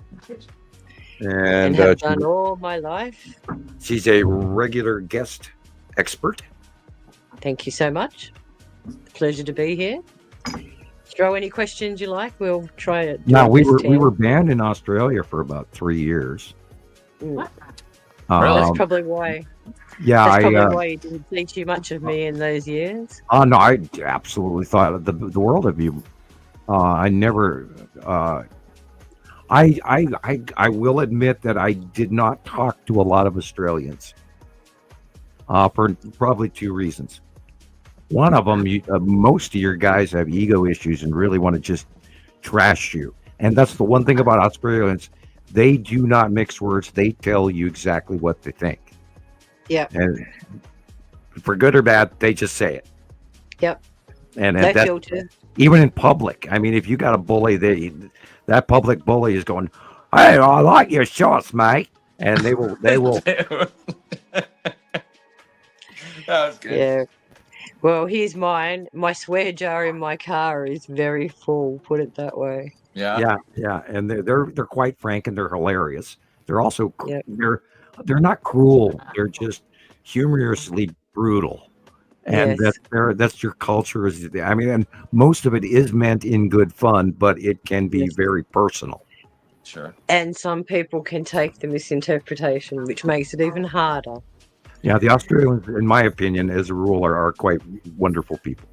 And have done all my life. She's a regular guest expert. Thank you so much. Pleasure to be here. Throw any questions you like. We'll try it. Now we were banned in Australia for about 3 years. That's probably why. Yeah, that's probably why you didn't see too much of me in those years. Oh no, I absolutely thought the world of you. I never. I will admit that I did not talk to a lot of Australians. For probably 2 reasons. One of them, most of your guys have ego issues and really want to just trash you. And that's the one thing about Australians. They do not mix words. They tell you exactly what they think. Yeah. And for good or bad, they just say it. Yep. And that, even in public. I mean, if you got a bully, that public bully is going, "Hey, I like your shorts, mate," and they will. That was good. Yeah. Well, here's mine. My swear jar in my car is very full. Put it that way. Yeah. And they're quite frank and they're hilarious. They're also they're not cruel. They're just humorously brutal, and that's your culture. I mean, and most of it is meant in good fun, but it can be very personal. Sure. And some people can take the misinterpretation, which makes it even harder. Yeah, the Australians, in my opinion, as a rule, are quite wonderful people.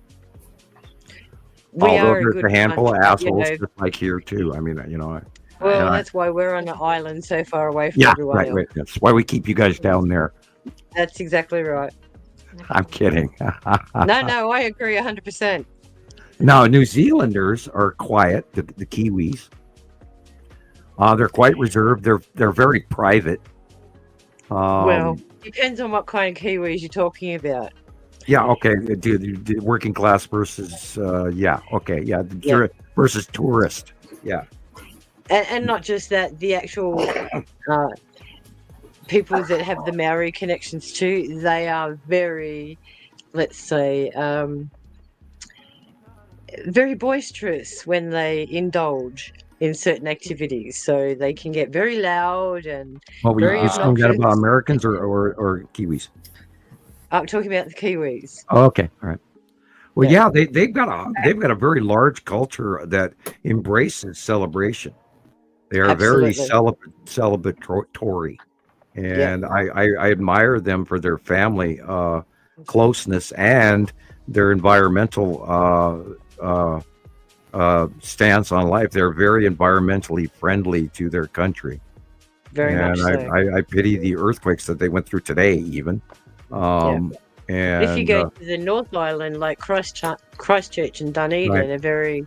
Although there's a handful of assholes, just like here too. I mean, Well, that's why we're on an island so far away from everyone else. Right. That's why we keep you guys down there. That's exactly right. I'm kidding. No, I agree 100%. Now, New Zealanders are quiet. The Kiwis. They're quite reserved. They're very private. Well, depends on what kind of Kiwis you're talking about. Yeah. Okay. Dude, working class versus versus tourist. Yeah. And not just that, the actual people that have the Maori connections too, they are very, let's say, very boisterous when they indulge in certain activities. So they can get very loud and very obnoxious. That about Americans or Kiwis? I'm talking about the Kiwis. Oh, okay. All right. Well, they've got a very large culture that embraces celebration. They are very celebratory, and I admire them for their family closeness and their environmental stance on life. They're very environmentally friendly to their country. Very much so. I pity the earthquakes that they went through today, even. And if you go to the North Island, like Christchurch and Dunedin, they're very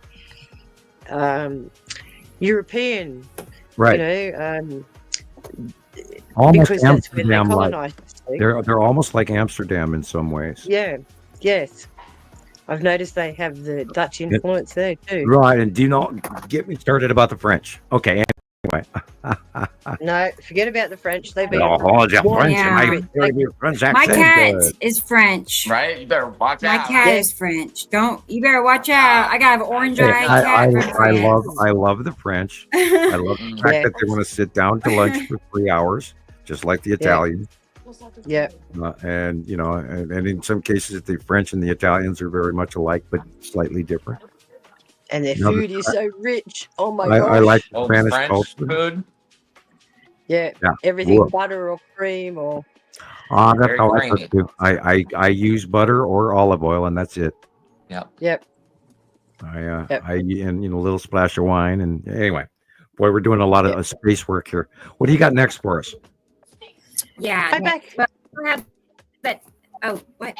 European, right? You know, almost because that's where they Amsterdam. colonized. They're almost like Amsterdam in some ways. Yeah. Yes. I've noticed they have the Dutch influence there too. Right, and do not get me started about the French. Okay, anyway. No, forget about the French. They've been. My cat is French. Right? You better watch out. My out. cat is French. You better watch out. I got an orange-eyed cat. I love the French. I love the fact that they want to sit down to lunch for 3 hours, just like the Italians. Yeah. And you know, and in some cases, the French and the Italians are very much alike, but slightly different. And their food is so rich. Oh my gosh. I like the Spanish French culture. food. Yeah. Everything butter or cream or. That's how I cook too. I use butter or olive oil, and that's it. Yep. I and a little splash of wine, and anyway, boy, we're doing a lot of space work here. What do you got next for us? Yeah. But what?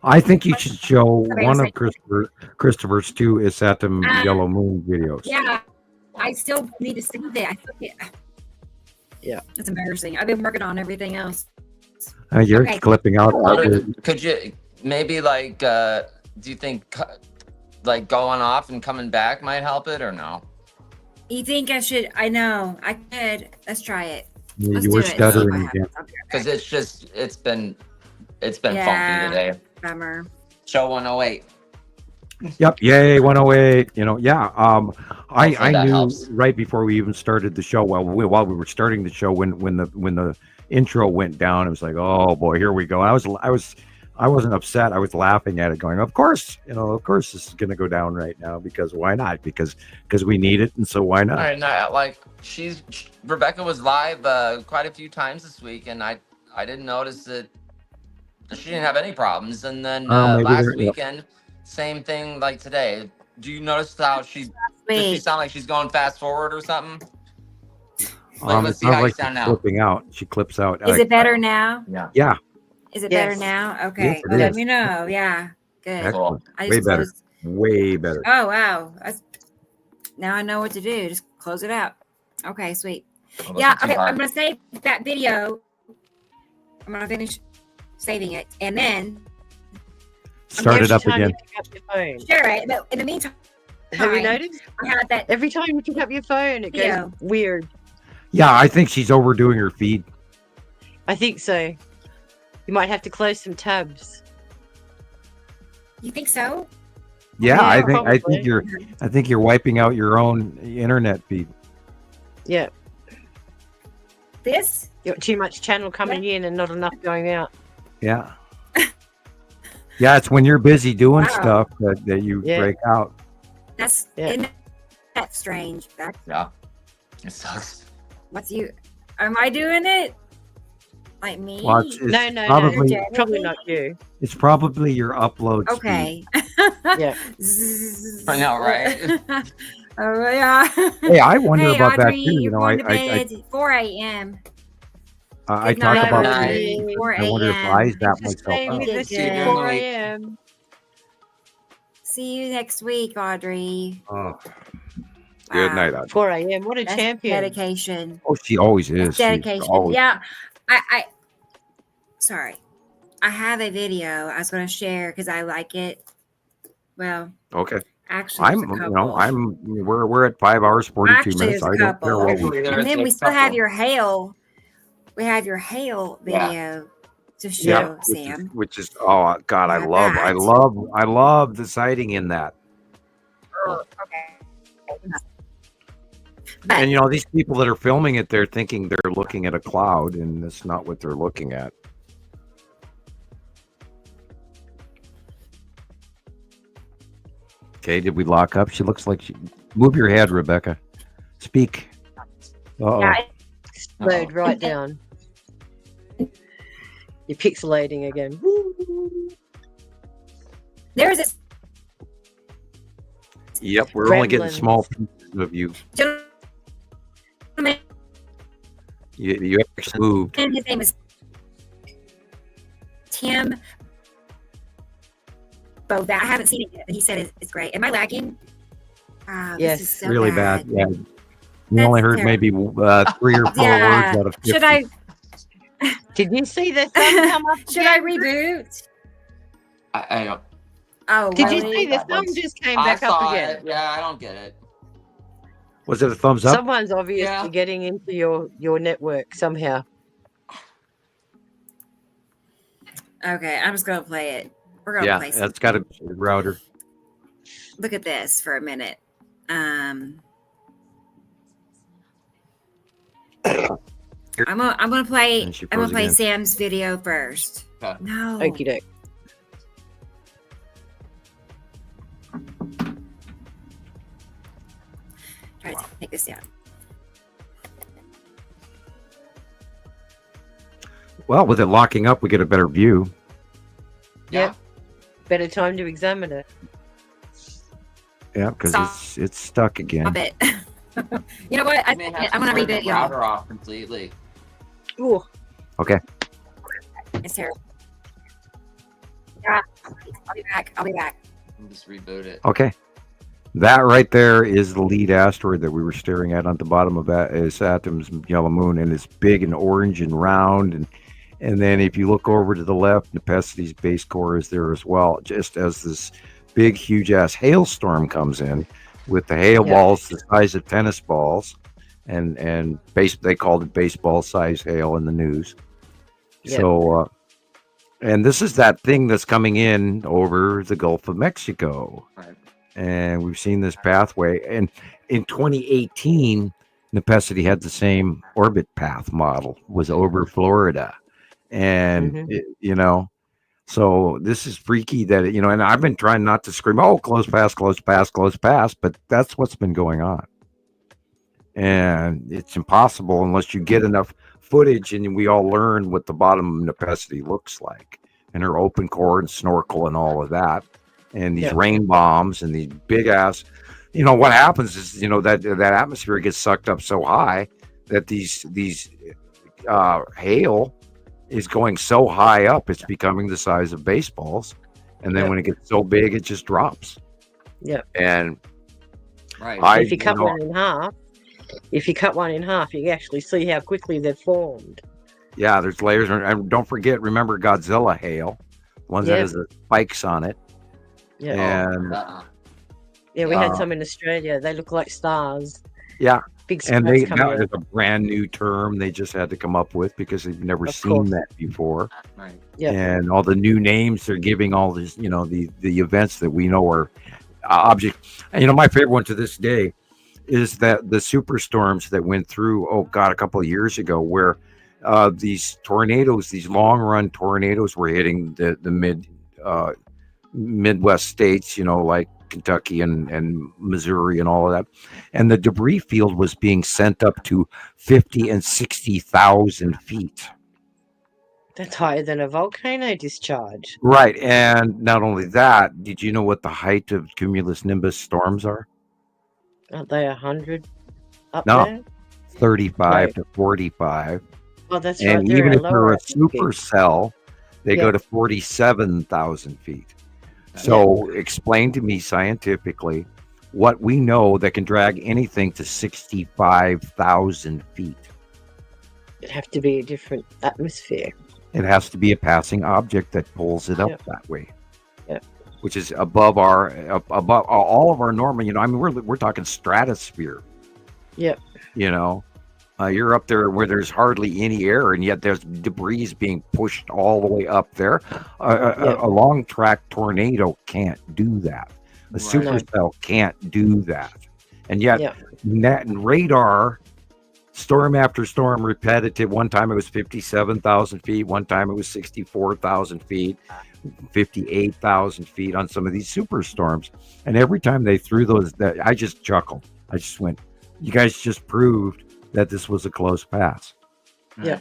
I think you should show one of Christopher's two Isatum Yellow Moon videos. Yeah, I still need to see that. Yeah, it's embarrassing. I've been working on everything else. You're clipping out. Could you maybe do you think like going off and coming back might help it or no? You think I should? I know I could. Let's try it. You were stuttering again. Because it's been funky today. Bummer. Show 108. Yep. Yay, 108. You know, I knew helps. right before we even started the show. While we were starting the show, when the intro went down, it was like, oh boy, here we go. I wasn't upset. I was laughing at it, going, of course this is going to go down right now, because why not? Because we need it, and so why not? All right, no, like Rebecca was live quite a few times this week, and I didn't notice that she didn't have any problems. And then last weekend, same thing like today. Do you notice how does she sound like she's going fast forward or something? Let's see how you sound now. Clipping out. She clips out. Is it better now? Yeah. Is it better now? Okay. Yes, Let me know. Yeah. Good. Excellent. Way better. Way better. Oh, wow. Now I know what to do. Just close it out. Okay, sweet. Yeah. Okay. I'm going to save that video. I'm going to finish saving it. And then start it up again. Sure. But in the meantime, have you noticed? I had that every time you pick up your phone, it goes weird. Yeah, I think she's overdoing her feed. I think so. You might have to close some tabs. You think so? Yeah, I think you're wiping out your own internet feed. Yeah. This? You got too much channel coming in and not enough going out. Yeah. Yeah, it's when you're busy doing stuff that you break out. That's that's strange. Yeah. It sucks. Am I doing it? Like me? Well, it's probably not you. It's probably your upload speed. Yeah. I know, right? Oh yeah. Hey, I wonder about Audrey, that too. You know, I 4 a.m. I talk about. I 4 a.m. wonder if I zap myself up. 4 a.m. See you next week, Audrey. Oh. Good night, Audrey. 4 a.m. What a champion. Dedication. Oh, she always is. Dedication. Yeah. Sorry. I have a video I was going to share because I like it. Well. Okay. Actually, we're at 5 hours 42 minutes. I don't care what and then we still have your hail. We have your hail video to show, Sam. Which is oh God, I love the sighting in that. Okay. And you know, these people that are filming it, they're thinking they're looking at a cloud, and that's not what they're looking at. Okay, did we lock up? She looks like she. Move your head, Rebecca. Speak. Uh-oh. Yeah, slowed right down. You're pixelating again. There's this. Yep, we're only getting small pieces of you. You actually moved. And his name is Tim. But I haven't seen it yet. He said it's great. Am I lagging? Yes, this is so really bad. Yeah, we only heard maybe 3 or 4 words out of 50. Should I? Did you see the thumb come up? Should I reboot? I don't. Oh, Did really? you see the thumb just came back up again? Yeah, I don't get it. Was it a thumbs up? Someone's obviously getting into your network somehow. Okay, I'm just gonna play it. We're gonna play. That's got a router. Look at this for a minute. I'm gonna play Sam's video first. Okay. No. Okie doke. Try to take this down. Well, with it locking up, we get a better view. Yeah. Better time to examine it. Yeah, because it's stuck again. Stop it. You know what? I'm gonna read it, y'all. Router off completely. Ooh. Okay. It's terrible. Yeah, I'll be back. I'll just reboot it. Okay. That right there is the lead asteroid that we were staring at on the bottom of that is Saturn's yellow moon, and it's big and orange and round, and then if you look over to the left, Nepesity's base core is there as well, just as this big huge ass hailstorm comes in with the hail balls the size of tennis balls, and they called it baseball size hail in the news. So and this is that thing that's coming in over the Gulf of Mexico. Right. And we've seen this pathway. And in 2018, Nepesity had the same orbit path model, was over Florida. And, so this is freaky that, and I've been trying not to scream, oh, close pass, but that's what's been going on. And it's impossible unless you get enough footage and we all learn what the bottom of Nepesity looks like, and her open core and snorkel and all of that. And these rain bombs and these big ass, what happens is, that atmosphere gets sucked up so high that these hail is going so high up, it's becoming the size of baseballs. And then when it gets so big, it just drops. Yeah. And if you cut one in half, you can actually see how quickly they're formed. Yeah, there's layers. And don't forget, remember Godzilla hail, ones that has the spikes on it. Yeah. And we had some in Australia. They look like stars. Yeah. Big and that coming is a brand new term they just had to come up with because they've never seen that before. Right. Yeah. And all the new names they're giving all this, the events that we know are objects. And my favorite one to this day is that the superstorms that went through, a couple of years ago, where these tornadoes, these long run tornadoes were hitting the Midwest states, like Kentucky and Missouri and all of that. And the debris field was being sent up to 50 and 60,000 feet. That's higher than a volcano discharge. Right. And not only that, did you know what the height of cumulonimbus storms are? Aren't they 100 up No, there? 35 to 45. Oh, that's and right. even if They're you're lower a supercell, they go to 47,000 feet. So explain to me scientifically what we know that can drag anything to 65,000 feet. It'd have to be a different atmosphere. It has to be a passing object that pulls it up that way. Yeah. Which is above all of our normal, we're talking stratosphere. Yep. You're up there where there's hardly any air, and yet there's debris being pushed all the way up there. A long track tornado can't do that. A supercell can't do that. And yet radar, storm after storm, repetitive. One time it was 57,000 feet. One time it was 64,000 feet, 58,000 feet on some of these superstorms. And every time they threw those, I just chuckled. I just went, you guys just proved that this was a close pass. Yeah.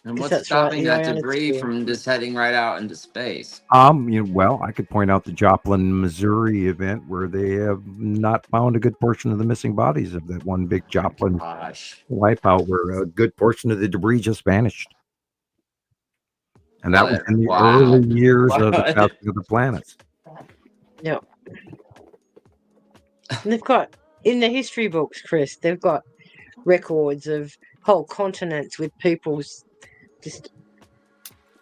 And what's That's stopping right, that debris from just heading right out into space? Well, I could point out the Joplin, Missouri event where they have not found a good portion of the missing bodies of that one big Joplin wipeout, where a good portion of the debris just vanished. And that was in the early years of the passing of the planets. Yeah. And they've got, in the history books, Chris, they've got records of whole continents with people's just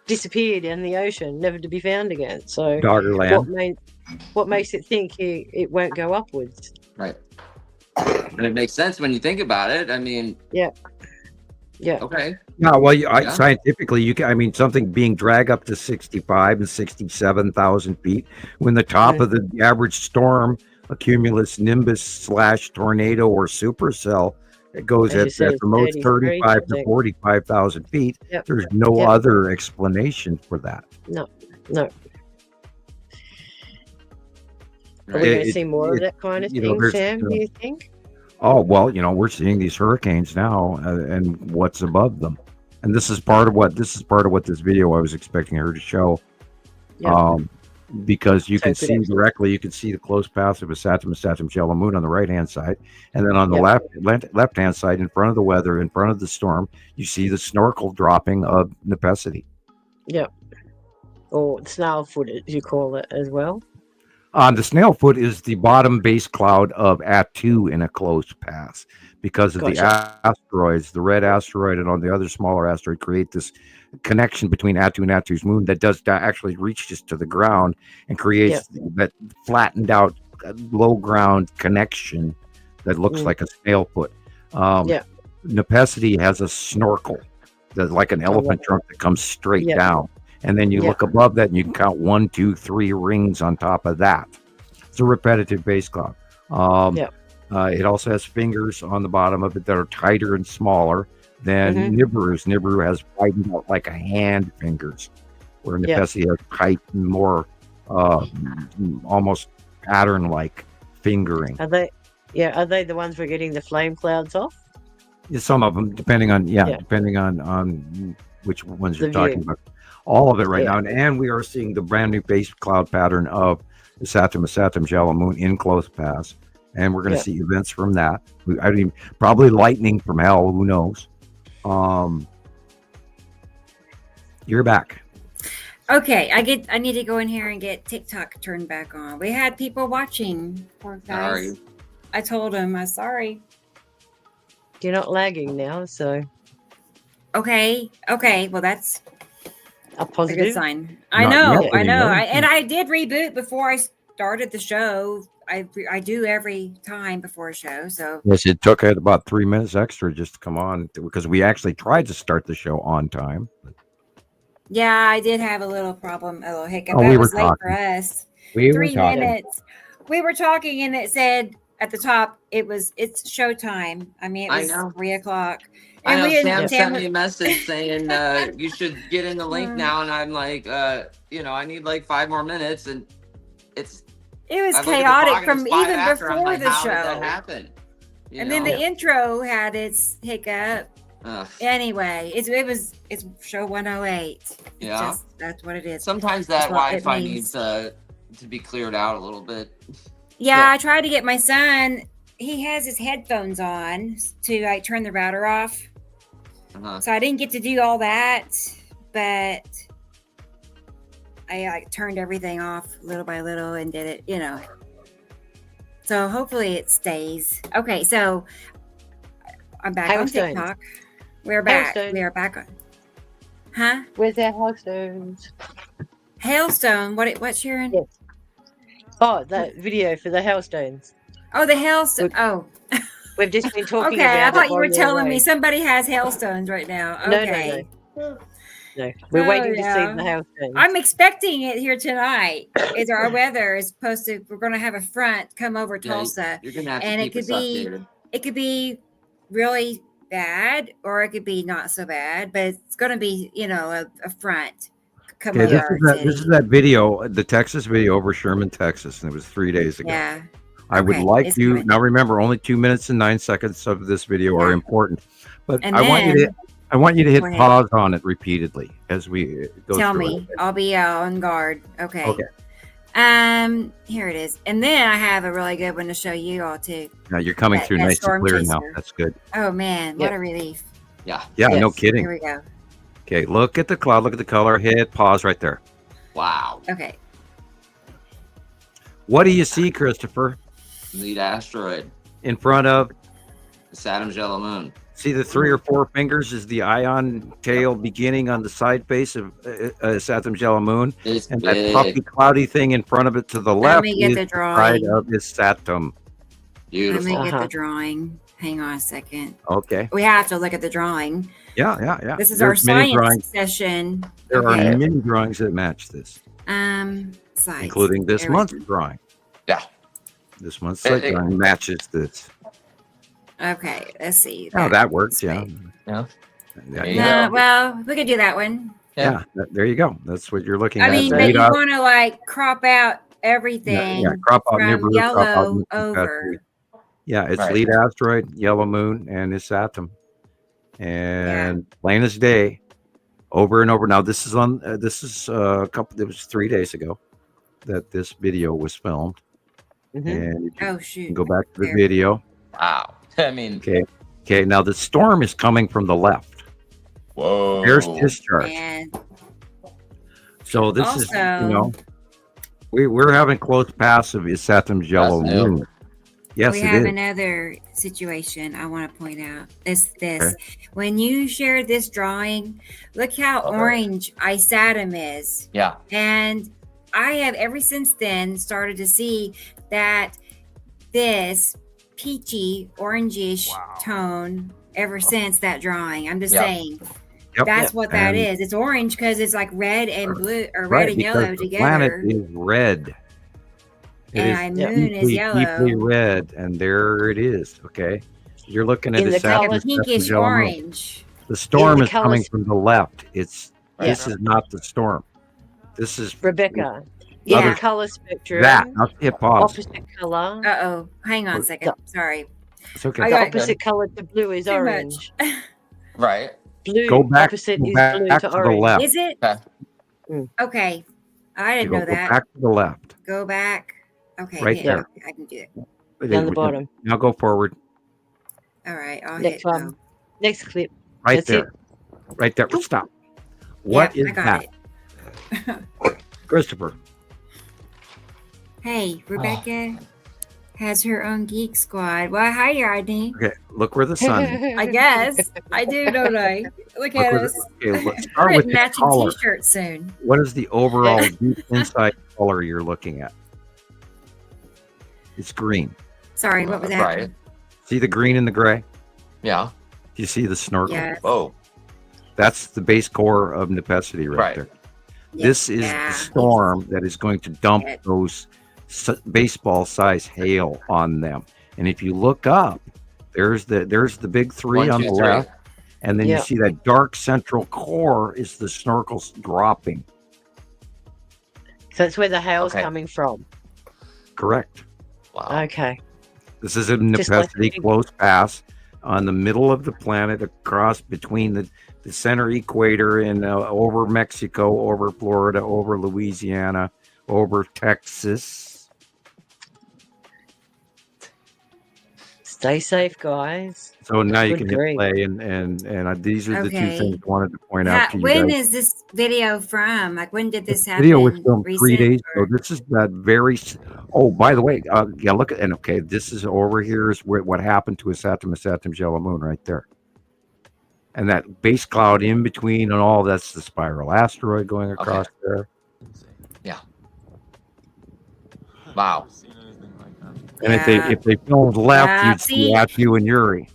disappeared in the ocean, never to be found again. So Doggerland. what makes it think it won't go upwards? Right. And it makes sense when you think about it. I mean, yeah. Okay. Yeah, well, scientifically, you can. I mean, something being dragged up to 65 and 67,000 feet, when the top of the average storm, a cumulus nimbus / tornado or supercell, it goes at the most 35 to 45,000 feet. Yep. There's no other explanation for that. No. Are we going to see more of that kind of thing, Sam? Do you think? Oh, well, we're seeing these hurricanes now, and what's above them, and this is part of what this video I was expecting her to show, because you can see directly, you can see the close path of a Saturn shallow moon on the right hand side, and then on the left hand side, in front of the weather, in front of the storm, you see the snorkel dropping of Nepacity. Yeah, or snail foot, as you call it, as well. The snail foot is the bottom base cloud of Attu in a close pass, because of the asteroids, the red asteroid and on the other smaller asteroid create this connection between Attu and Attu's moon that does actually reach just to the ground and creates that flattened out low ground connection that looks like a snail foot. Nepacity has a snorkel that's like an elephant trunk that comes straight down. And then you look above that and you can count 1, 2, 3 rings on top of that. It's a repetitive base cloud. It also has fingers on the bottom of it that are tighter and smaller than Nibiru's. Nibiru has widened out like a hand fingers, where Nepacity has tight and more almost pattern-like fingering. Are they the ones we're getting the flame clouds off? Yeah, some of them, depending on which ones you're talking about. All of it right now, and we are seeing the brand new base cloud pattern of the Saturn shallow moon in close pass, and we're going to see events from that. Probably lightning from hell. Who knows? You're back. Okay, I need to go in here and get TikTok turned back on. We had people watching. Poor guys. Sorry. I told them, I'm sorry. You're not lagging now, so. Okay. Well, that's a positive sign. I know. And I did reboot before I started the show. I do every time before a show. So yes, it took it about 3 minutes extra just to come on, because we actually tried to start the show on time. Yeah, I did have a little problem, a little hiccup. We were was late for us. 3 minutes. We were talking, and it said at the top, it's showtime. I mean, it was 3 o'clock. And Sam sent me a message saying you should get in the link now, and I'm like, I need like 5 more minutes, and it was chaotic from even before like, the how show. Did that happen? Then the intro had its hiccup. Anyway, it's show 108. Yeah, that's what it is. Sometimes that Wi-Fi needs to be cleared out a little bit. Yeah, I tried to get my son. He has his headphones on to turn the router off. So I didn't get to do all that, but I turned everything off little by little and did it, So hopefully it stays. Okay, so I'm back on TikTok. We're back. We are back on. Huh? Where's our hailstones? Hailstone? What, Sharon? Yes. Oh, that video for the hailstones. Oh, the hailstone. Oh. We've just been talking about I thought you were telling me somebody has hailstones right now. Okay. No. We're waiting to see the hailstones. I'm expecting it here tonight. Our weather is supposed to, we're going to have a front come over Tulsa. You're going to have to keep us updated. It could be really bad, or it could be not so bad, but it's going to be, a front. This is that video, the Texas video over Sherman, Texas, and it was 3 days ago. Yeah. I would Okay, like it's you coming. now. Remember, only 2 minutes and 9 seconds of this video are Yeah. important, but And I want you to hit go ahead. pause on it repeatedly as we go Tell through me. it. I'll be on guard. Okay. Okay. Here it is. And then I have a really good one to show you all too. Now you're coming That- through that nice and storm clear chaser. now. That's good. Oh man, what Yeah. a relief. Yeah. Yeah, no Yes. kidding. Here we go. Okay, look at the cloud. Look at the color. Hit pause right there. Wow. Okay. What do you see, Christopher? Lead asteroid. In front of? The Saturn's yellow moon. See the 3 or 4 fingers is the ion tail beginning on the side face of Saturn's yellow moon, It's and that big. puffy cloudy thing in front of it to the Let left me get is the the drawing. side of his Saturn. Beautiful. Let me get Uh-huh. the drawing. Hang on a second. Okay. We have to look at the drawing. Yeah. This is There's our many science drawings. session. There Okay. are many drawings that match this, Sites. including this There we month's go. drawing. Yeah. This month's site drawing matches this. Okay, let's see. Oh, that works. Yeah. Yeah. Yeah. Yeah. Well, we could do that one. Yeah, there you go. That's what you're looking I at. mean, The but lead you out- want to like crop out everything yeah, crop out from Nibiru, crop out yellow Nibiru over. Asteroid. Yeah, it's Right. lead asteroid, yellow moon, and its atom, and plain as day, over and over. Now this is on. This is a couple. It was 3 days ago that this video was filmed, Mhm. and if you Oh can shoot! go back to the There. video. Wow. I mean, Okay. Now the storm is coming from the left. whoa. There's discharge. And So this is, Also- we're having close pass of Saturn's yellow That's new. moon. Yes, we it have is. another situation I want to point out. This Okay. when you shared this drawing, look how Okay. orange Isatum is. Yeah. And I have ever since then started to see that this peachy, orangish tone ever since that drawing. I'm just Yep. saying. Yep. That's what that And- is. It's orange because it's like red and blue or red Right, and because yellow the planet together. is red. It And is our moon is deeply, deeply yellow. red, and there it is. Okay, you're looking at In a the It's like a Saturn's pinkish yellow moon. orange. The storm the is coming colors- from the left. This Yeah. is not the storm. This is Rebecca, Yeah. in the color spectrum, that. Now hit pause. opposite color, Uh-oh. Hang on a second. Sorry. It's okay. I the got opposite color to blue is Too orange. much. Right. Blue Go back. opposite Go is back blue to to the orange. left. Is it? Okay. Okay. I You didn't go, know go that. back to the left. Go back. Okay. Right yeah, there. I can do it. Down the bottom. Now go forward. All right. I'll Next hit one. go. Next clip. Right That's there. Right there. Stop. What Yep, is I got that? it. Christopher. Hey, Rebecca has her own geek squad. Well, hi, Rodney. Okay, look where the sun is. I guess I do, don't I? Look Look at where us. the, okay, let's We're start in with the matching color. T-shirts soon. What is the overall deep inside color you're looking at? It's green. Sorry, what was that? Right. See the green and the gray? Yeah. Do you see the snorkel? Yes. Whoa. That's the base core of Nepacity right, Right. there. Yeah. This is Yeah. the storm that is going to dump Yeah. those baseball-size hail on them. And if you look up, there's the big three 1, on 2, the 3. left, and then Yeah. you see that dark central core is the snorkels dropping. So that's where the hail's Okay. coming from. Correct. Wow. Okay. This is a Just like Nepacity the big- close pass on the middle of the planet, across between the center equator and over Mexico, over Florida, over Louisiana, over Texas. Stay safe, guys. So now you Good can hit grief. play, and these are the two Okay. things I wanted to point out to you When guys. is this video from? Like, when did this The happen? video was filmed 3 Recent days or- ago. This is that very. Oh, by the way, yeah, look at, and okay, this is over here is what happened to a Saturn's yellow moon right there. And that base cloud in between and all that's the spiral asteroid going across there. Yeah. Wow. And Yeah. if they filmed left, Yeah, you'd see see- Atthew and Uri.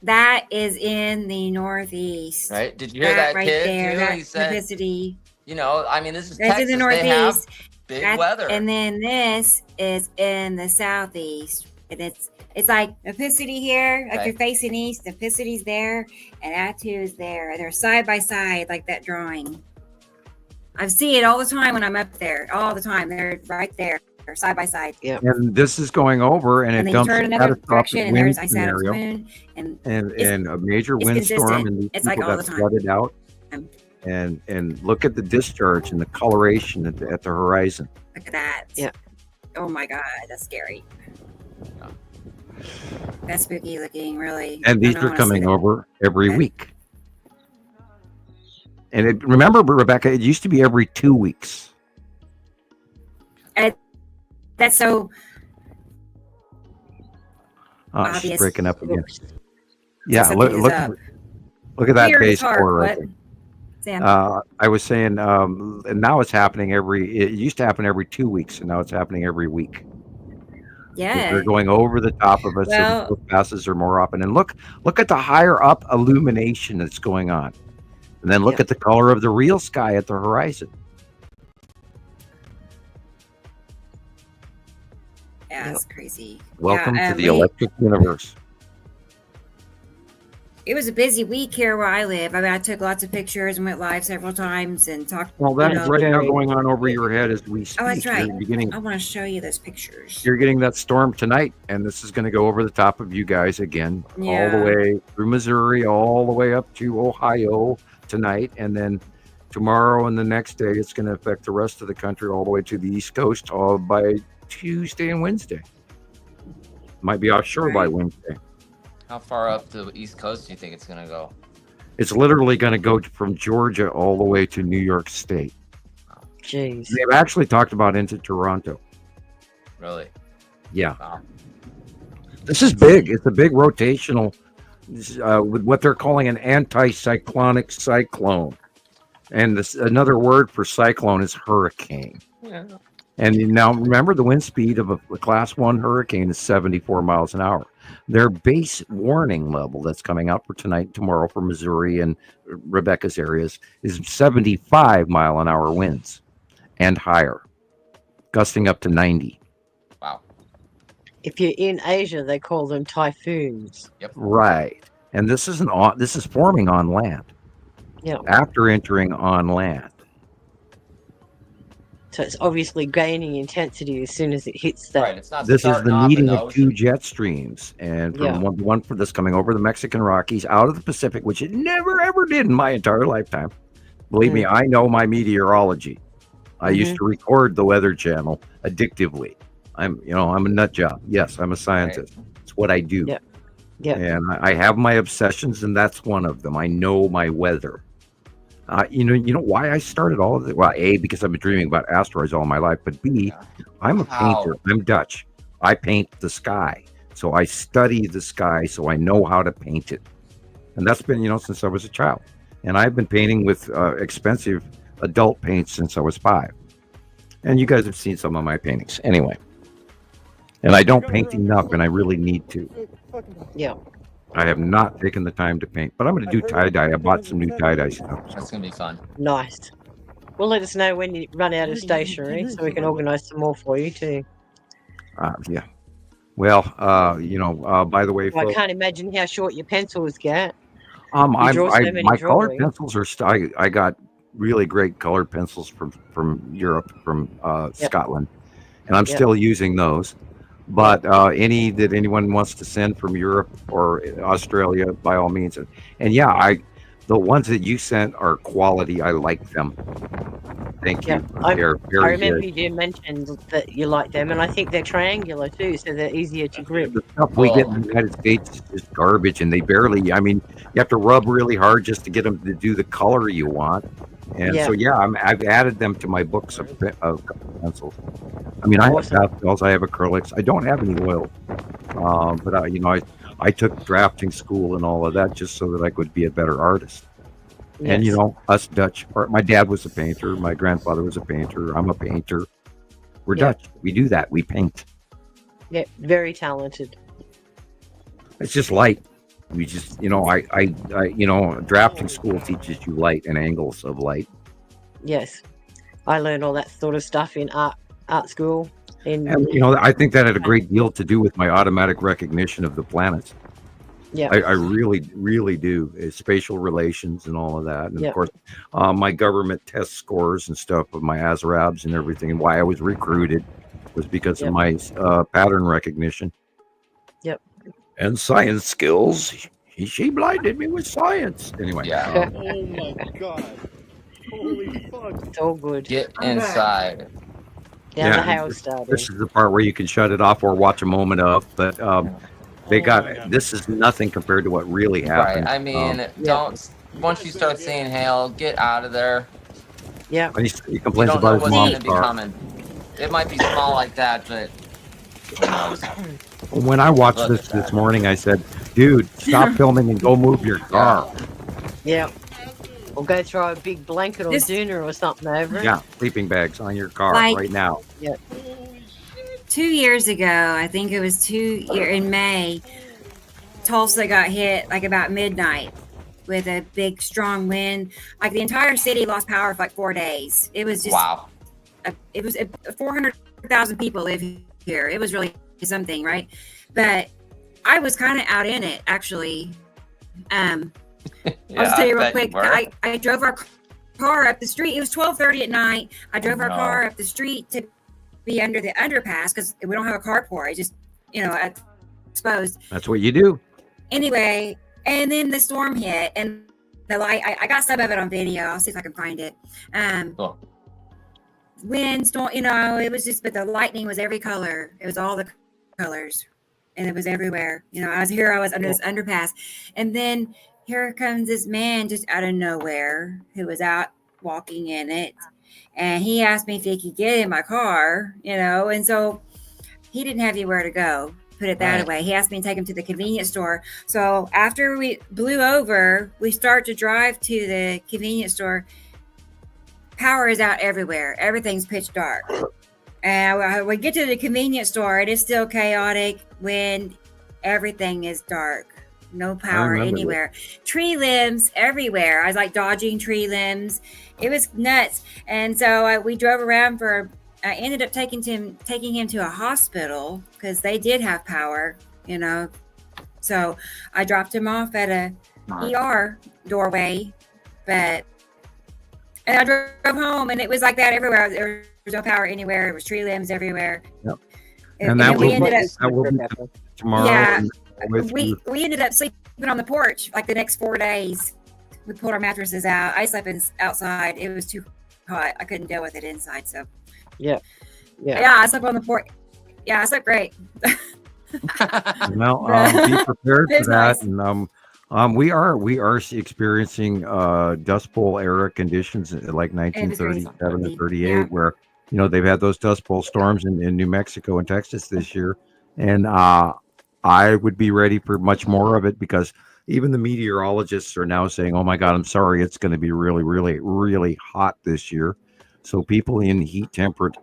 That is in the northeast. Right. Did you hear that right kid? there? Too? That He said, Nepacity. you know, I mean, this is That's Texas. in the They have northeast. big That's- weather. And then this is in the southeast. And it's like Nepacity here, like Okay. you're facing east, Nepacity there, and Attu is there. And they're side by side, like that drawing. I see it all the time when I'm up there. All the time. They're right there. side by side. Yeah. And this is going over, and And it then you dumps turn a another catastrophic direction, and wind there's I sat up scenario, moon, and and a major it's windstorm, consistent. and these It's like people all got the time. flooded out. And look at the discharge and the coloration at the horizon. Look at that. Yeah. Oh my God, that's scary. That's spooky looking, really. And these I don't are wanna see coming that. over every week. And remember, Rebecca, it used to be every 2 weeks. That's so Oh, she's obvious. breaking up again. So Yeah, something is look up. at that Here, base it's hard. core right What? there. Sam. I was saying, and now it's happening it used to happen every 2 weeks, and now it's happening every week. Yeah. They're going over the top of us, Well- so the passes are more often. And look at the higher up illumination that's going on. And then look at the color of the real sky at the horizon. Yeah, it's crazy. Welcome Yeah, to the electric universe. It was a busy week here where I live. I mean, I took lots of pictures and went live several times and talked. Well, you that's know. right now going on over your head as we speak. Oh, that's right. You're I want to show you those pictures. getting that storm tonight, and this is going to go over the top of you guys again, all Yeah. the way through Missouri, all the way up to Ohio tonight, and then tomorrow and the next day, it's going to affect the rest of the country all the way to the East Coast by Tuesday and Wednesday. Might be offshore by Wednesday. How far up the East Coast do you think it's going to go? It's literally going to go from Georgia all the way to New York State. Jeez. They've actually talked about into Toronto. Really? Yeah. Wow. This is big. It's a big rotational, with what they're calling an anticyclonic cyclone. And another word for cyclone is hurricane. Yeah. And now remember, the wind speed of a Class 1 hurricane is 74 miles an hour. Their base warning level that's coming out for tonight and tomorrow for Missouri and Rebecca's areas is 75 mile an hour winds and higher, gusting up to 90. Wow. If you're in Asia, they call them typhoons. Yep. Right. And this is forming on land. Yeah. After entering on land. So it's obviously gaining intensity as soon as it hits that. Right. It's not. This is starting the off in meeting the of ocean. two jet streams, and from Yeah. one for this coming over the Mexican Rockies out of the Pacific, which it never ever did in my entire lifetime. Believe me, I know my meteorology. I used to record the Weather Channel addictively. I'm a nut job. Yes, I'm a scientist. It's what I do. Yeah. Yeah. And I have my obsessions, and that's one of them. I know my weather. You know why I started all of it? Well, A, because I've been dreaming about asteroids all my life, but B, I'm a painter. I'm Dutch. I paint the sky. So I study the sky so I know how to paint it. And that's been, since I was a child. And I've been painting with expensive adult paints since I was 5. And you guys have seen some of my paintings. Anyway. And I don't paint enough, and I really need to. Yeah. I have not taken the time to paint, but I'm going to do tie-dye. I bought some new tie-dye stuff. That's going to be fun. Nice. Well, let us know when you run out of stationery so we can organise some more for you too. Yeah. Well, by the way, Well, I folks, can't imagine how short your pencils get. my colored drawings. pencils are. I got really great colored pencils from Europe, from Scotland, and I'm still using those. But any that anyone wants to send from Europe or Australia, by all means. And yeah, the ones that you sent are quality. I like them. Thank you. They're very I remember good. you did mention that you like them, and I think they're triangular too, so they're easier to grip. The stuff we get in the United States is just garbage, and they barely. I mean, you have to rub really hard just to get them to do the color you want. And so, I've added them to my books of pencils. I mean, I have pastels, I have acrylics. I don't have any oil, but I took drafting school and all of that just so that I could be a better artist. And us Dutch, my dad was a painter, my grandfather was a painter. I'm a painter. We're Dutch. We do that. We paint. Yeah, very talented. It's just light. We just, drafting school teaches you light and angles of light. Yes, I learned all that sort of stuff in art school. And I think that had a great deal to do with my automatic recognition of the planets. Yeah, I really, really do. Spatial relations and all of that, and of course, my government test scores and stuff of my ASRABs and everything, and why I was recruited. was because of my pattern recognition. Yep. And science skills. She blinded me with science. Anyway. Yeah. Oh my god. Holy fuck. It's all good. Get inside. Now the house started. This is the part where you can shut it off or watch a moment of, but this is nothing compared to what really happened. Right. I mean, don't. Once you start seeing hail, get out of there. Yeah. He complains Don't about know his what's mom's going to be car. coming. It might be small like that, but who knows? When I watched this morning, I said, "Dude, stop filming and go move your car." Yeah. Or go throw a big blanket or dinner or something over it. Yeah, sleeping bags on your car right now. Yeah. 2 years ago, I think it was in May, Tulsa got hit like about midnight with a big strong wind. Like the entire city lost power for like 4 days. It was just wow. It was 400,000 people live here. It was really something, right? But I was kind of out in it actually. I'll just tell you real quick. I drove our car up the street. It was 12:30 at night. I drove our car up the street to be under the underpass because we don't have a carport. It's just, exposed. That's what you do. Anyway, and then the storm hit, and the light. I got some of it on video. I'll see if I can find it. Wind, storm. It was just, but the lightning was every color. It was all the colors, and it was everywhere. I was under this underpass, and then here comes this man just out of nowhere who was out walking in it. And he asked me if he could get in my car, and so he didn't have anywhere to go, put it that way. He asked me to take him to the convenience store. So after we blew over, we start to drive to the convenience store. Power is out everywhere. Everything's pitch dark. And we get to the convenience store. It is still chaotic when everything is dark. No power anywhere. Tree limbs everywhere. I was like dodging tree limbs. It was nuts. And so we drove around I ended up taking him to a hospital because they did have power, So I dropped him off at a ER doorway, and I drove home, and it was like that everywhere. There was no power anywhere. It was tree limbs everywhere. Yep. And that will be tomorrow. Yeah. We ended up sleeping on the porch like the next 4 days. We pulled our mattresses out. I slept outside. It was too hot. I couldn't deal with it inside. So yeah, I slept on the porch. Yeah, I slept great. Well, be prepared for that. Nice. And we are experiencing Dust Bowl era conditions like 1937 and 38, where they've had those Dust Bowl storms in New Mexico and Texas this year, and I would be ready for much more of it because even the meteorologists are now saying, "Oh my God, I'm sorry, it's going to be really, really, really hot this year." So people in heat-temperate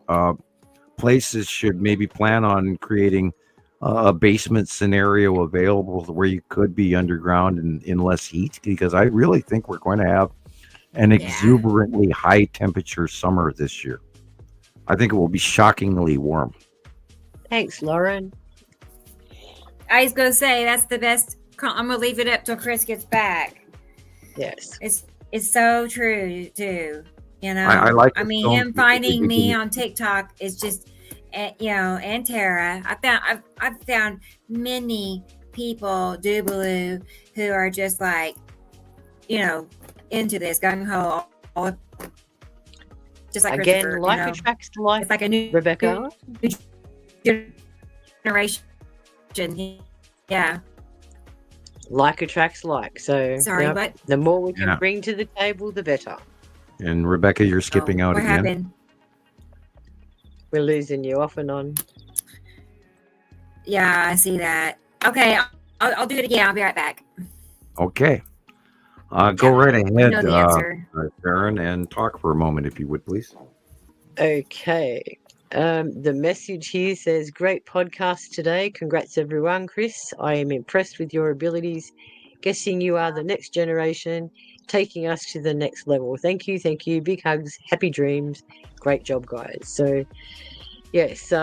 places should maybe plan on creating a basement scenario available where you could be underground in less heat, because I really think we're going to have an exuberantly high temperature summer this year. I think it will be shockingly warm. Thanks, Lauren. I was going to say that's the best. I'm going to leave it up till Chris gets back. Yes. It's so true too. I like him finding me on TikTok is just, and Tara. I've found many people, Doobaloo, who are just like, into this gung ho. Just like again, like attracts to like. It's like a new Rebecca generation. Yeah. Like attracts like. So sorry, what? The more we can bring to the table, the better. And Rebecca, you're skipping out what again. Happened? We're losing you off and on. Yeah, I see that. Okay, I'll do it again. I'll be right back. Okay. Go right ahead, know the answer. Sharon, and talk for a moment, if you would, please. Okay. The message here says, great podcast today. Congrats, everyone. Chris, I am impressed with your abilities. Guessing you are the next generation, taking us to the next level. Thank you. Thank you. Big hugs. Happy dreams. Great job, guys. So, yes,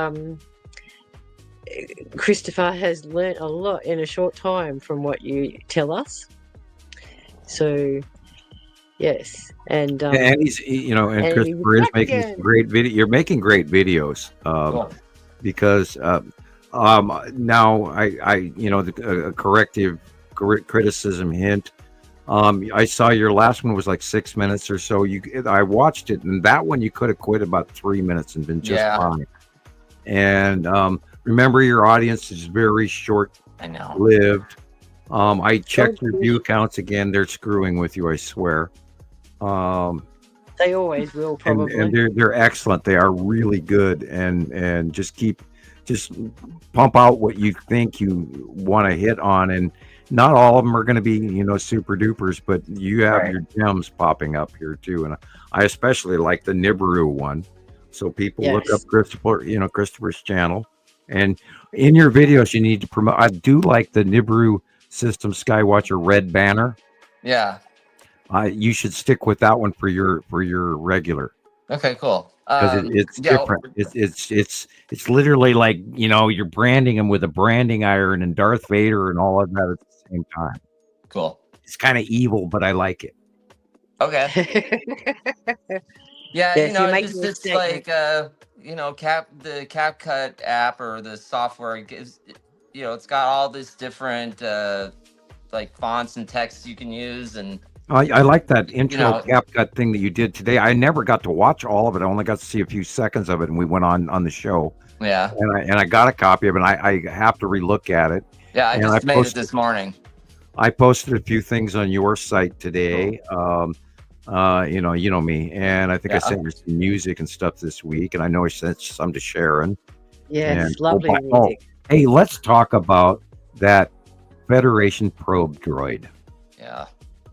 Christopher has learnt a lot in a short time from what you tell us. So, yes, and he's, and Christopher is making great video. You're making great videos. Cool. because now I the corrective criticism hint. I saw your last one was like 6 minutes or so. I watched it, and that one you could have quit about 3 minutes and been just fine. And remember, your audience is very short. I know. Lived. I checked your view counts again. They're screwing with you, I swear. They always will, probably. And they're excellent. They are really good, and just pump out what you think you want to hit on, and not all of them are going to be super dupers, but you have your gems popping up here too. And I especially like the Nibiru one. So people look up Christoper's channel, and in your videos you need to promote. I do like the Nibiru System Skywatcher red banner. Yeah. You should stick with that one for your regular. Okay, cool. Because it's different. It's literally like you're branding them with a branding iron and Darth Vader and all of that at the same time. Cool. It's kind of evil, but I like it. Okay. Yeah, it's like the CapCut app or the software gives. It's got all this different like fonts and texts you can use, and I like that intro CapCut thing that you did today. I never got to watch all of it. I only got to see a few seconds of it, and we went on the show. Yeah. And I got a copy of it, and I have to relook at it. Yeah, I just made it this morning. I posted a few things on your site today. You know me, and I think I sent you some music and stuff this week, and I know I sent some to Sharon. Yeah, it's lovely music. Hey, let's talk about that Federation probe droid. Yeah.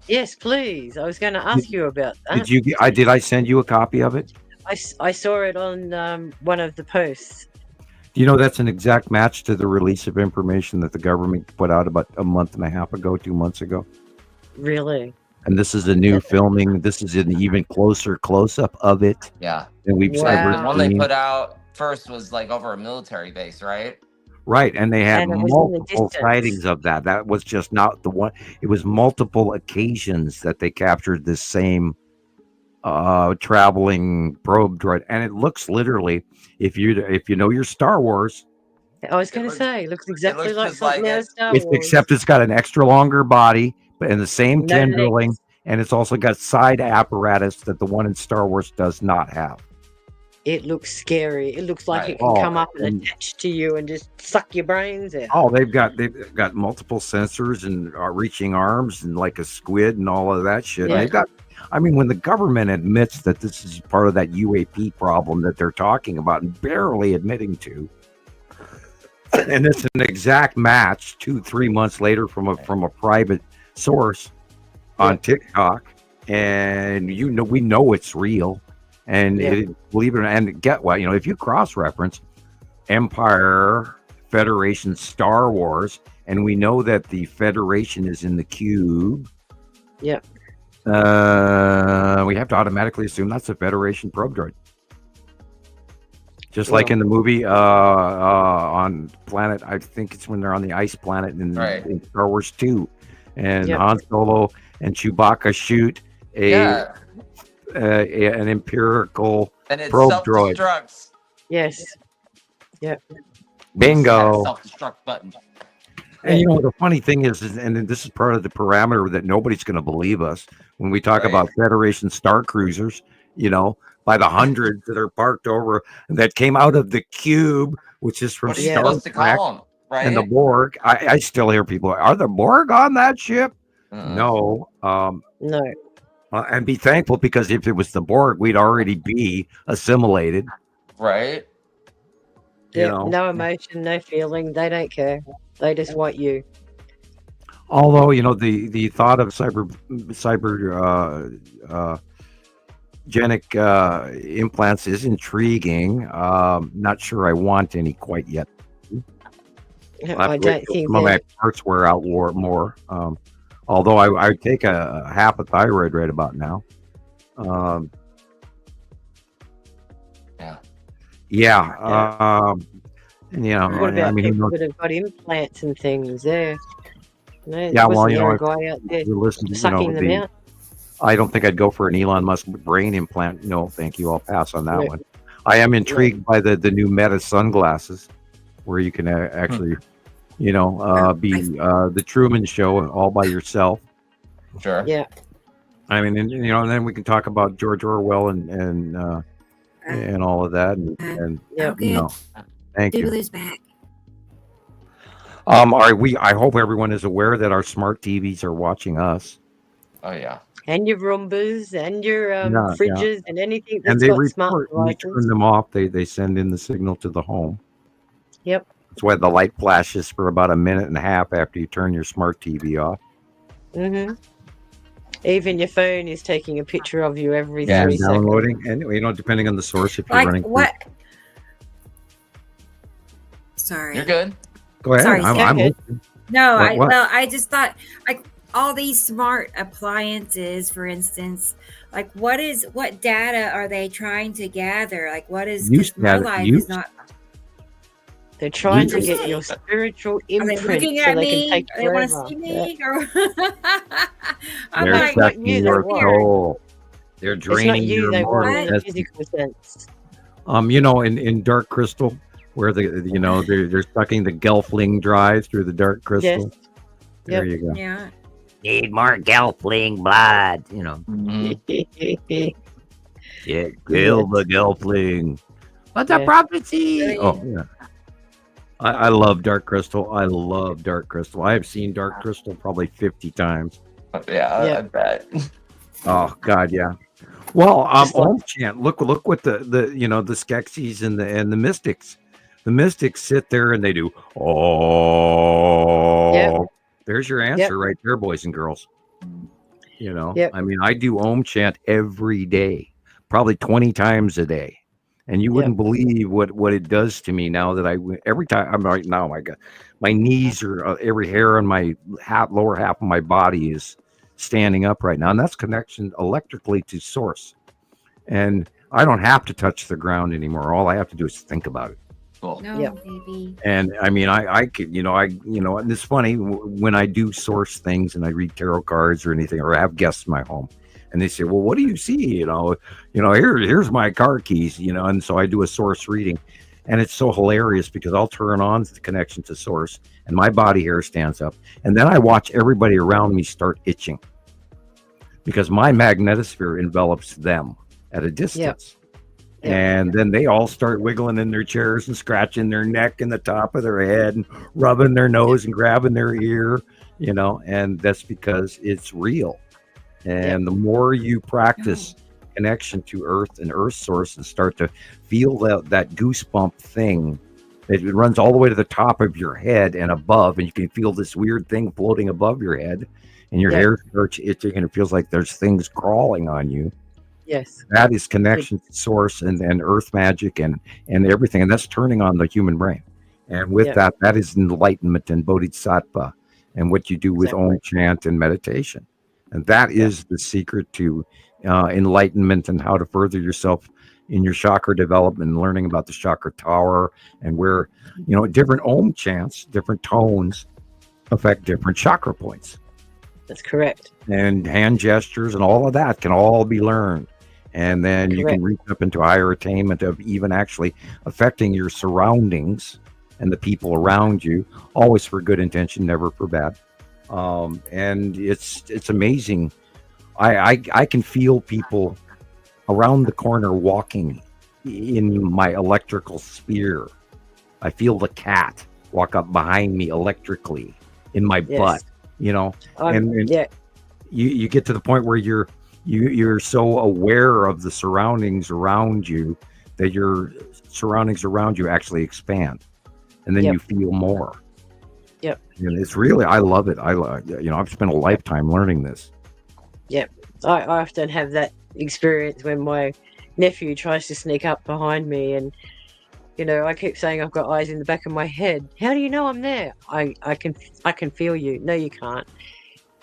Yes, please. I was going to ask you about that. Did I send you a copy of it? I saw it on one of the posts. That's an exact match to the release of information that the government put out about a month and a half ago, 2 months ago. Really? And this is a new filming. This is an even closer close-up of it. Yeah. Than we've ever The one they put out first was like over a military base, right? Right, and they had multiple sightings of that. That was just not the one. It was multiple occasions that they captured this same traveling probe droid, and it looks literally, if you know your Star Wars. I was going to say, it looks exactly like something out of Star Wars. Except it's got an extra longer body, but in the same tendriling, and it's also got side apparatus that the one in Star Wars does not have. It looks scary. It looks like it can come up and attach to you and just suck your brains out. Oh, they've got multiple sensors and reaching arms and like a squid and all of that shit. Yeah. They've got. I mean, when the government admits that this is part of that UAP problem that they're talking about and barely admitting to, and it's an exact match 2-3 months later from a private source on TikTok, and we know it's real. And believe it or not, and if you cross-reference Empire, Federation, Star Wars, and we know that the Federation is in the cube. Yeah. We have to automatically assume that's a Federation probe droid. Just like in the movie on planet, I think it's when they're on the ice planet in Star Wars 2, and Han Solo and Chewbacca shoot an empirical and it probe droid. Self-destructs. Yes. Yep. Bingo. Self-destruct button. And the funny thing is, and this is part of the parameter that nobody's going to believe us when we talk about Federation Star Cruisers, by the hundreds that are parked over that came out of the cube, which is from Star Trek and the Borg. I still hear people, are the Borg on that ship? No. No. And be thankful, because if it was the Borg, we'd already be assimilated. Right. No emotion, no feeling. They don't care. They just want you. Although, the thought of genic implants is intriguing. Not sure I want any quite yet. I don't think some of my parts wear out more. Although I would take a half a thyroid right about now. What about people that have got implants and things there? Guy out there sucking them out. I don't think I'd go for an Elon Musk brain implant. No, thank you. I'll pass on that one. I am intrigued by the new Meta sunglasses, where you can actually, be the Truman Show all by yourself. Sure. Yeah. I mean, and then we can talk about George Orwell and all of that, and thank you. Doodler's back. I hope everyone is aware that our smart TVs are watching us. Oh yeah. And your Roombas and your fridges and anything And that's they got smart report when you devices. turn them off. They send in the signal to the home. Yep. That's why the light flashes for about a minute and a half after you turn your smart TV off. Mm-hmm. Even your phone is taking a picture of you every 3 seconds. Downloading, and depending on the source, if you're Like running. what? Sorry. You're good. Go ahead. Sorry, I'm listening. No, What? I just thought like all these smart appliances, for instance, like what data are they trying to gather? Like what is Use my data, life use- is not. They're trying to Use- get your spiritual Are they imprint looking so at they can me? take They want to forever. see me? Yeah. Or I'm They're like, sucking you, your they're soul. They're It's not draining you your they want moral in a essence. physical sense. In Dark Crystal, where they're sucking the Gelfling drive through the Dark Crystal. There you go. yeah. Need more Gelfling blood, Yeah, kill the Gelfling. What's a Yeah. prophecy? Oh yeah. I love Dark Crystal. I love Dark Crystal. I have seen Dark Crystal probably 50 times. Yeah, I bet. Oh God, yeah. Well, Om chant. Look what the Skeksis and the Mystics. The Mystics sit there and they do. Oh, Yep. There's your answer right there, boys and girls. Yep. I mean, I do Om chant every day, probably 20 times a day. And you wouldn't believe what it does to me now that every time I'm right now, my God, my knees are every hair on my lower half of my body is standing up right now. And that's connection electrically to source. And I don't have to touch the ground anymore. All I have to do is think about it. Cool. No, baby. And I mean, I could, and it's funny when I do source things and I read tarot cards or anything, or I have guests in my home. And they say, well, what do you see? Here's my car keys, and so I do a source reading. And it's so hilarious because I'll turn on the connection to source and my body hair stands up. And then I watch everybody around me start itching because my magnetosphere envelops them at a distance. And then they all start wiggling in their chairs and scratching their neck and the top of their head and rubbing their nose and grabbing their ear, and that's because it's real. And the more you practice connection to earth and earth source and start to feel that goosebump thing, it runs all the way to the top of your head and above, and you can feel this weird thing floating above your head, and your hair starts itching, and it feels like there's things crawling on you. Yes. That is connection to source and earth magic and everything, and that's turning on the human brain. And with that is enlightenment and bodhisattva, and what you do with Om chant and meditation. And that is the secret to enlightenment and how to further yourself in your chakra development and learning about the chakra tower and where, different Om chants, different tones affect different chakra points. That's correct. And hand gestures and all of that can all be learned. And then you can reach up into higher attainment of even actually affecting your surroundings and the people around you, always for good intention, never for bad. And it's amazing. I can feel people around the corner walking in my electrical sphere. I feel the cat walk up behind me electrically in my butt, and you get to the point where you're so aware of the surroundings around you that your surroundings around you actually expand, and then you feel more. Yep. And it's really, I love it. I've spent a lifetime learning this. Yep. I often have that experience when my nephew tries to sneak up behind me, and I keep saying I've got eyes in the back of my head. How do you know I'm there? I can feel you. No, you can't.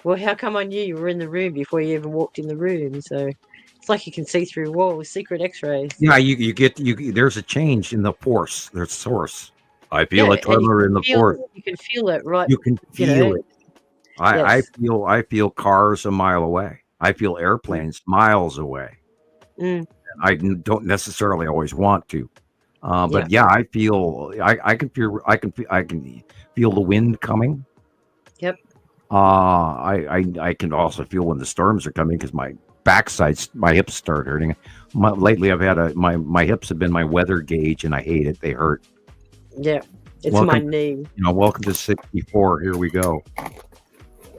Well, how come I knew you were in the room before you even walked in the room? So it's like you can see through walls, secret X-rays. Yeah, you get there's a change in the force. There's source. I feel a tremor in the force. You can feel it, right? You can feel it. I feel cars a mile away. I feel airplanes miles away. And I don't necessarily always want to. But yeah, I feel I can feel the wind coming. Yep. I can also feel when the storms are coming because my my hips start hurting. Lately, I've had my hips have been my weather gauge, and I hate it. They hurt. Yeah, it's Welcome, my knee. Welcome to 64. Here we go.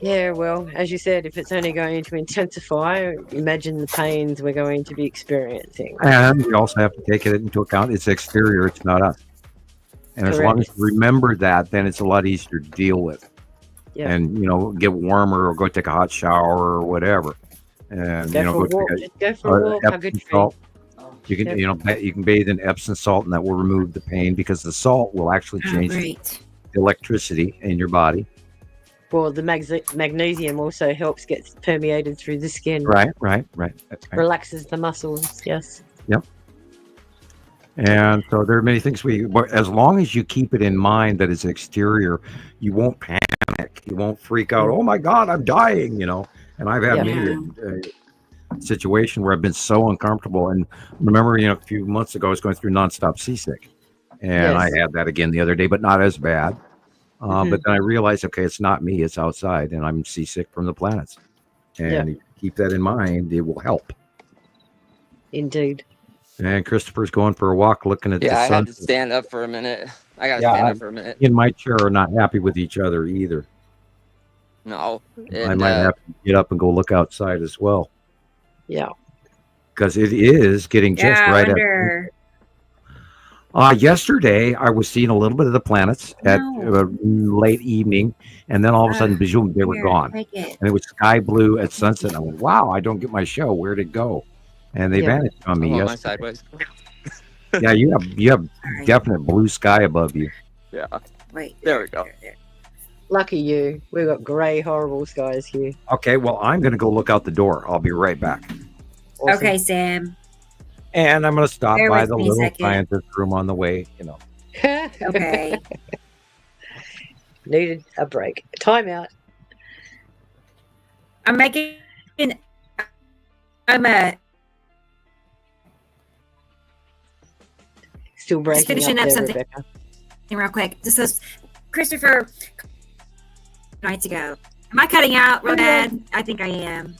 Yeah, well, as you said, if it's only going to intensify, imagine the pains we're going to be experiencing. And we also have to take it into account. It's exterior. It's not us. And as long as you remember that, then it's a lot easier to deal with. Yeah. And get warmer or go take a hot shower or whatever. And go for a walk. Have good salt. You can you can bathe in Epsom salt, and that will remove the pain because the salt will actually change the electricity in your body. Well, the magnesium also helps get permeated through the skin. Right. Relaxes the muscles. Yes. Yep. And so there are many things as long as you keep it in mind that it's exterior, you won't panic. You won't freak out. Oh my God, I'm dying, And I've had many situation where I've been so uncomfortable. And remember, a few months ago, I was going through nonstop seasick. And I had that again the other day, but not as bad. But then I realized, okay, it's not me, it's outside, and I'm seasick from the planets. And if you keep that in mind, it will help. Indeed. And Christopher's going for a walk looking at the sun. Yeah, I had to stand up for a minute. I got to stand up for a minute. In my chair are not happy with each other either. No. I might have to get up and go look outside as well. Yeah. Because it is getting just right yesterday, I was seeing a little bit of the planets at late evening, and then all of a sudden, boom, they were gone. And it was sky blue at sunset. And I went, wow, I don't get my show. Where'd it go? And they vanished on me yesterday. Sideways. Yeah, you have definite blue sky above you. Yeah. Wait. There we go. Lucky you. We've got grey, horrible skies here. Okay, well, I'm going to go look out the door. I'll be right back. Awesome. Okay, Sam. And I'm going to stop by the little scientist room on the way, Okay. Needed a break. Time out. Still breaking finishing up up there, something Rebecca. real quick. This is Christopher nights ago. Am I cutting out real bad? I think I am.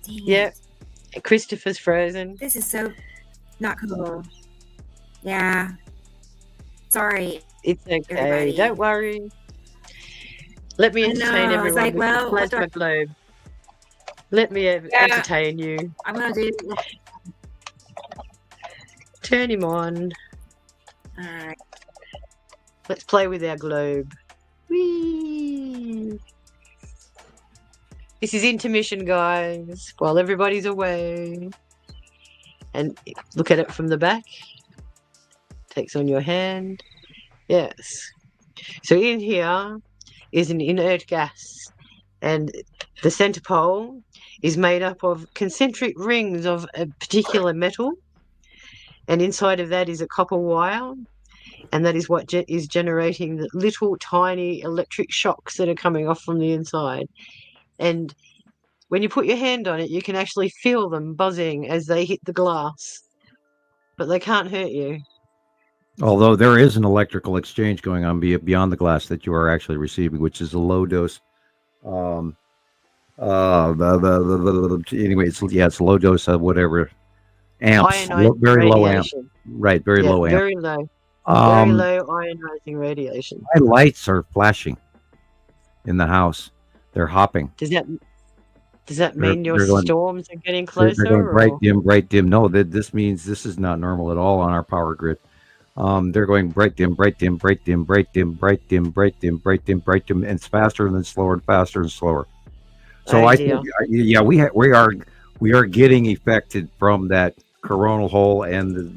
Yep. Christopher's frozen. This is so not cool. Yeah. Sorry. It's okay. Everybody. Don't worry. Let me entertain everyone like, with well, the plasma globe. Let me entertain you. I'm going to do... Turn him on. All right. Let's play with our globe. Whee! This is intermission, guys, while everybody's away. And look at it from the back. Takes on your hand. Yes. So in here is an inert gas. And the center pole is made up of concentric rings of a particular metal. And inside of that is a copper wire. And that is what is generating the little tiny electric shocks that are coming off from the inside. And when you put your hand on it, you can actually feel them buzzing as they hit the glass. But they can't hurt you. Although there is an electrical exchange going on beyond the glass that you are actually receiving, which is a low dose. Anyway, it's a low dose of whatever amps, very low amp. Right, very low amp. Very low. Very low ionizing radiation. My lights are flashing in the house. They're hopping. Does that mean your storms are getting closer? They're going bright, dim. No, this means this is not normal at all on our power grid. They're going bright, dim, bright, dim, bright, dim, bright, dim, bright, dim, bright, dim, bright, dim, bright, dim, and it's faster and then slower and faster and slower. So I think, we are getting affected from that coronal hole and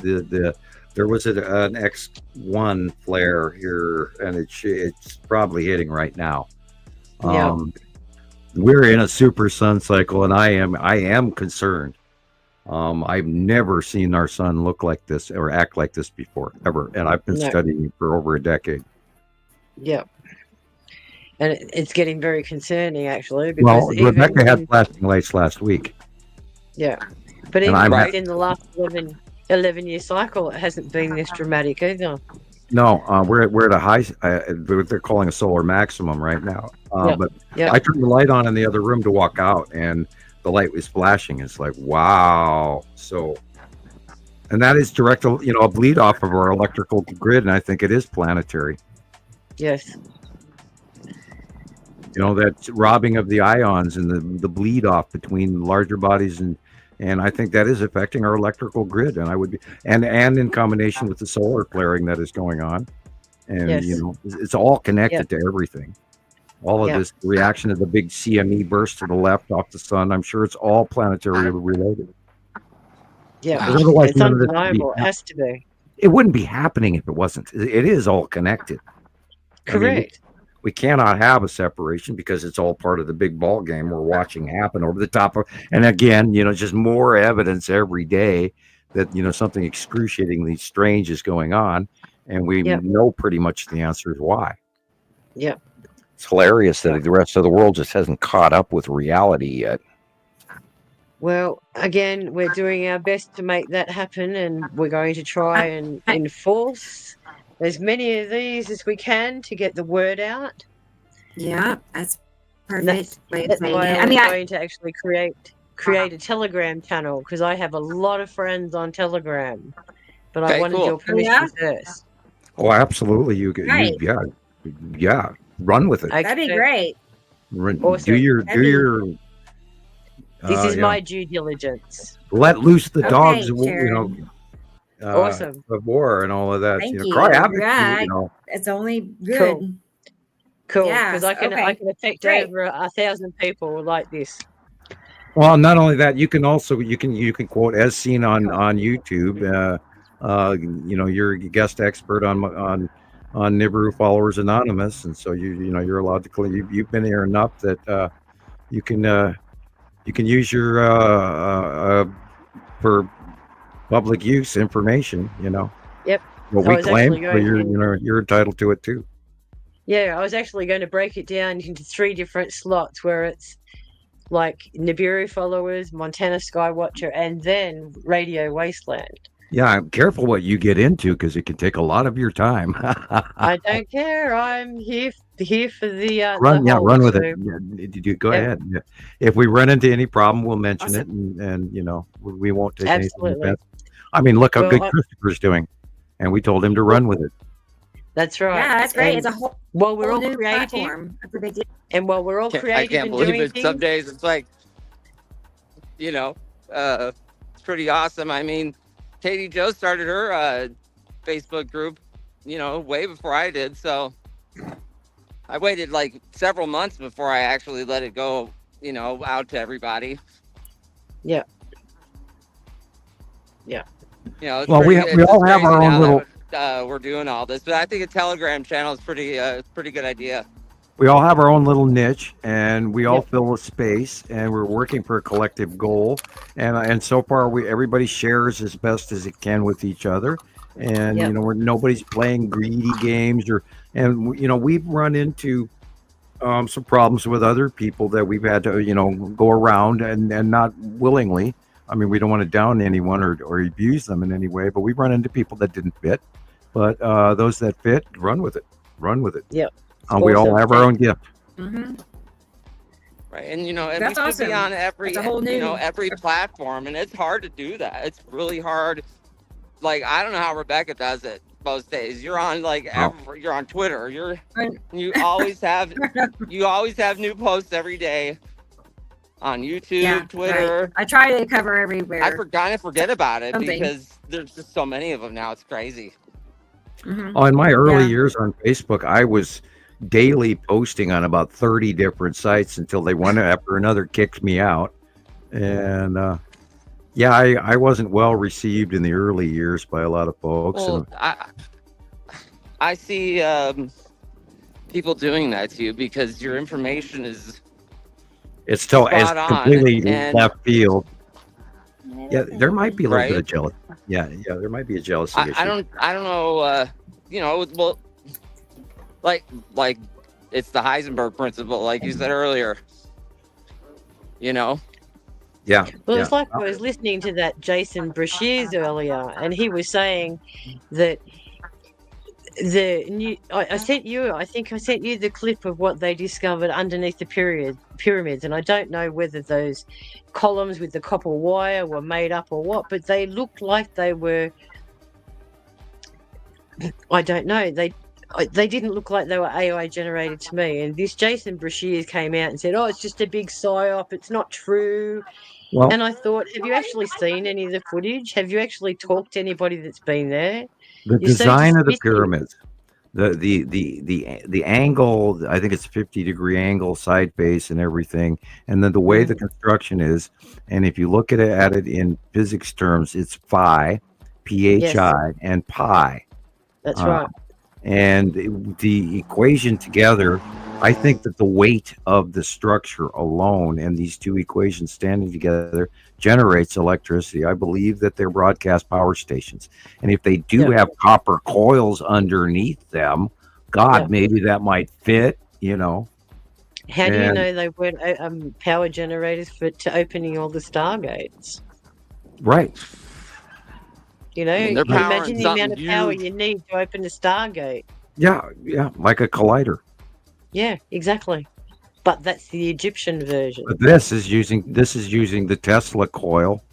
there was an X1 flare here, and it's probably hitting right now. We're in a super sun cycle, and I am concerned. I've never seen our sun look like this or act like this before, ever, and I've been studying it for over a decade. Yeah, and it's getting very concerning, actually. Because Rebecca had flashing lights last week. Yeah, But even right. in the last 11-year cycle, it hasn't been this dramatic either. No, we're at a high. They're calling a solar maximum right now. But I turned the light on in the other room to walk out, and the light was flashing. It's like, wow. So, and that is direct, a bleed off of our electrical grid, and I think it is planetary. Yes. That robbing of the ions and the bleed off between larger bodies, and I think that is affecting our electrical grid. And I would be, and in combination with the solar flaring that is going on, and it's all connected to everything. All of this reaction to the big CME burst to the left off the sun, I'm sure it's all planetary related. Yeah, otherwise it's undeniable. It has to be. It wouldn't be happening if it wasn't. It is all connected. Correct. We cannot have a separation because it's all part of the big ball game we're watching happen over the top of. And again, just more evidence every day that something excruciatingly strange is going on, and we know pretty much the answer is why. Yeah. It's hilarious that the rest of the world just hasn't caught up with reality yet. Well, again, we're doing our best to make that happen, and we're going to try and enforce as many of these as we can to get the word out. Yeah, that's perfect. That's why I'm going to actually create a Telegram channel, because I have a lot of friends on Telegram, but I wanted your permission first. Oh, absolutely! Run with it. Okay. That'd be great. Awesome. Do your. This is my due diligence. Let loose the dogs. Awesome. Of war and all of that. Thank you. Cry out. It's only good. Cool. Because I can affect over 1,000 people like this. Well, not only that, you can also you can quote as seen on YouTube. You're a guest expert on Nibiru Followers Anonymous, and so you're allowed to. You've been here enough that you can use your for public use information. Yep. What we claim, so you're entitled to it too. Yeah, I was actually going to break it down into 3 different slots where it's like Nibiru Followers, Montana Skywatcher, and then Radio Wasteland. Yeah, I'm careful what you get into because it can take a lot of your time. I don't care. I'm here for the run with it. Go ahead. Yeah. If we run into any problem, we'll mention it, and we won't take anything offensive. I mean, look how good Christoper's doing, and we told him to run with it. That's right. Yeah, that's great. It's a whole we're all new creative, platform. That's a big deal. And while we're all creative, I can't believe it. Some days it's like, it's pretty awesome. I mean, Katie Jo started her Facebook group, way before I did. So I waited like several months before I actually let it go, out to everybody. Yeah. Yeah. We all have our own little. We're doing all this, but I think a Telegram channel is pretty good idea. We all have our own little niche, and we all fill a space, and we're working for a collective goal. And so far, everybody shares as best as it can with each other, and nobody's playing greedy games we've run into some problems with other people that we've had to go around and not willingly. I mean, we don't want to down anyone or abuse them in any way, but we've run into people that didn't fit. But those that fit, run with it. Yep. We all have our own gift. Mm-hmm. Right, and and that's we should awesome. be on every every new platform, and it's hard to do that. It's really hard. Like, I don't know how Rebecca does it most days. You're on you're on Twitter. You always have new posts every day on YouTube, Twitter. Right. I try to cover everywhere. I forget about it because there's just so many of them now. It's crazy. Mm-hmm. In my early years on Facebook, I was daily posting on about 30 different sites until they one after another kicked me out. And I wasn't well received in the early years by a lot of folks. Well, I see people doing that to you because your information is it's completely left field. Yeah, there might be a little bit of jealousy. Yeah, there might be a jealousy issue. I don't know. Well, like it's the Heisenberg principle, like you said earlier. Yeah. Well, Yeah. it's like I was listening to that Jason Brashears earlier, and he was saying that the new. I sent you. I think I sent you the clip of what they discovered underneath the pyramids, and I don't know whether those columns with the copper wire were made up or what, but they looked like they were. I don't know. They didn't look like they were AI generated to me. And this Jason Brashears came out and said, "Oh, it's just a big psyop. It's not true." Well, And I thought, have you actually seen any of the footage? Have you actually talked to anybody that's been there? the You're so design of the dismissive. pyramids, the angle, I think it's 50-degree angle, side face, and everything, and then the way the construction is. And if you look at it in physics terms, it's phi, phi, and pi. That's right. And the equation together, I think that the weight of the structure alone and these two equations standing together generates electricity. I believe that they're broadcast power stations. And if they do have copper coils underneath them, God, maybe that might fit, you know. How do you know they weren't power generators to opening all the stargates? Right. You know, they're powering imagine the amount of something power huge. you need to open a stargate. Yeah, like a collider. Yeah, exactly. But that's the Egyptian version. But this is using the Tesla coil,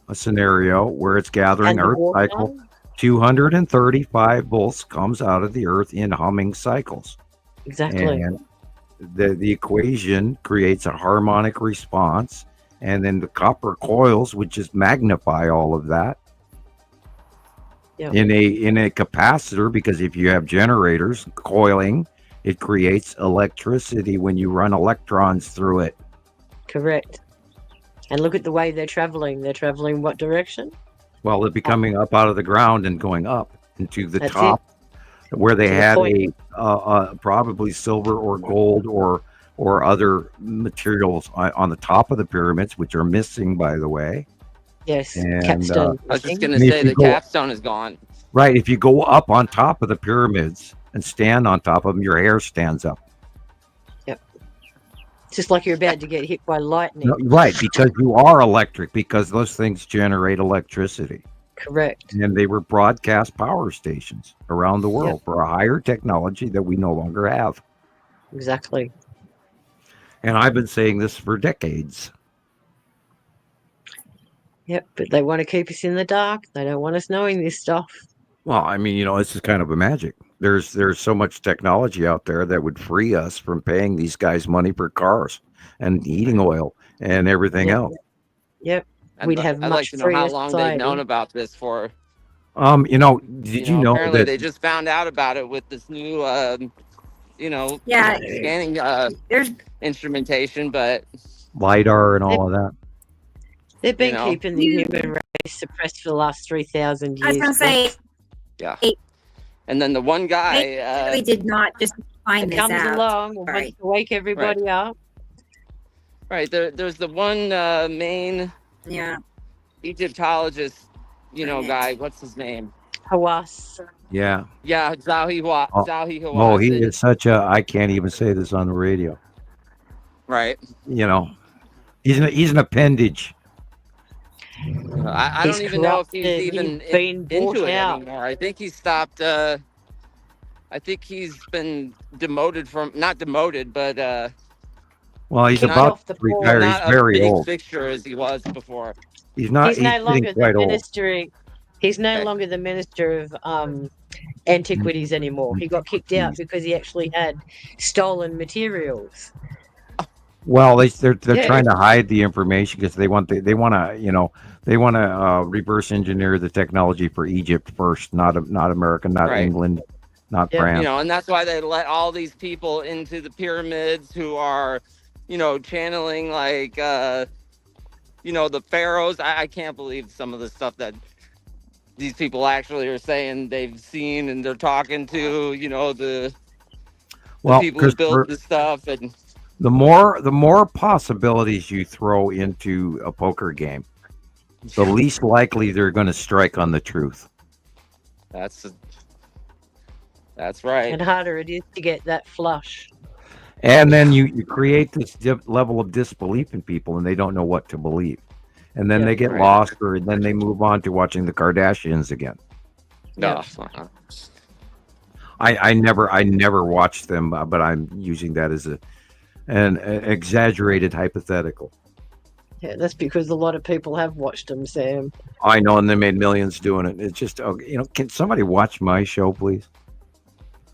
a scenario where it's gathering And the Earth water? cycle. 235 volts comes out of the Earth in humming cycles. Exactly. And the equation creates a harmonic response, and then the copper coils would just magnify all of that. Yeah. In a capacitor, because if you have generators coiling, it creates electricity when you run electrons through it. Correct. And look at the way they're traveling. They're traveling what direction? Well, they're becoming up out of the ground and going up into the That's top, where they To the had point. probably silver or gold or other materials on the top of the pyramids, which are missing, by the way. Yes, And, capstone. I was just going to and if say you the go- capstone is gone. Right. If you go up on top of the pyramids and stand on top of them, your hair stands up. Yep. Just like you're about to get hit by lightning. No, right, because you are electric, because those things generate electricity. Correct. And they were broadcast power stations around the world for a higher technology that we no longer have. Exactly. And I've been saying this for decades. Yep, but they want to keep us in the dark. They don't want us knowing this stuff. Well, I mean, this is kind of a magic. There's so much technology out there that would free us from paying these guys money for cars and heating oil and everything else. Yep. We'd have I'd much like to know how freer long society. they've known about this for. Did you know apparently that they just found out about it with this new, Yeah. scanning There's instrumentation, but LiDAR and all of that? They've been know. keeping the human race suppressed for the last 3,000 years. I was going to say, yeah. And then the one guy, they really did not just find It this comes out. along and wants to wake everybody up. right? There's the one main Egyptologist, guy. What's his name? Hawass. Yeah. Yeah, Zahi Hawass. Oh, he is such a, I can't even say this on the radio. Right. He's an appendage. I don't even know if he's even into it anymore. I think he stopped. I think he's been demoted from, not demoted, but Well, he's not about off the to board, retire. not He's a very big old. fixture as he was before. He's not. He's no He's longer getting the quite old. ministry. He's no longer the minister of antiquities anymore. He got kicked out because he actually had stolen materials. Well, they're Yeah. trying to hide the information because they want to reverse engineer the technology for Egypt first, not America, not Right. England, not France. And that's why they let all these people into the pyramids who are, channeling like, the pharaohs. I can't believe some of the stuff that these people actually are saying they've seen and they're talking to, the people who built this stuff. And the more possibilities you throw into a poker game, the least likely they're going to strike on the truth. that's right. And harder it is to get that flush. And then you create this level of disbelief in people, and they don't know what to believe. and then Yeah, they get right. lost, or then they move on to watching the Kardashians again. No. I never watched them, but I'm using that as an exaggerated hypothetical. Yeah, that's because a lot of people have watched them, Sam. I know, and they made millions doing it. It's just, can somebody watch my show, please?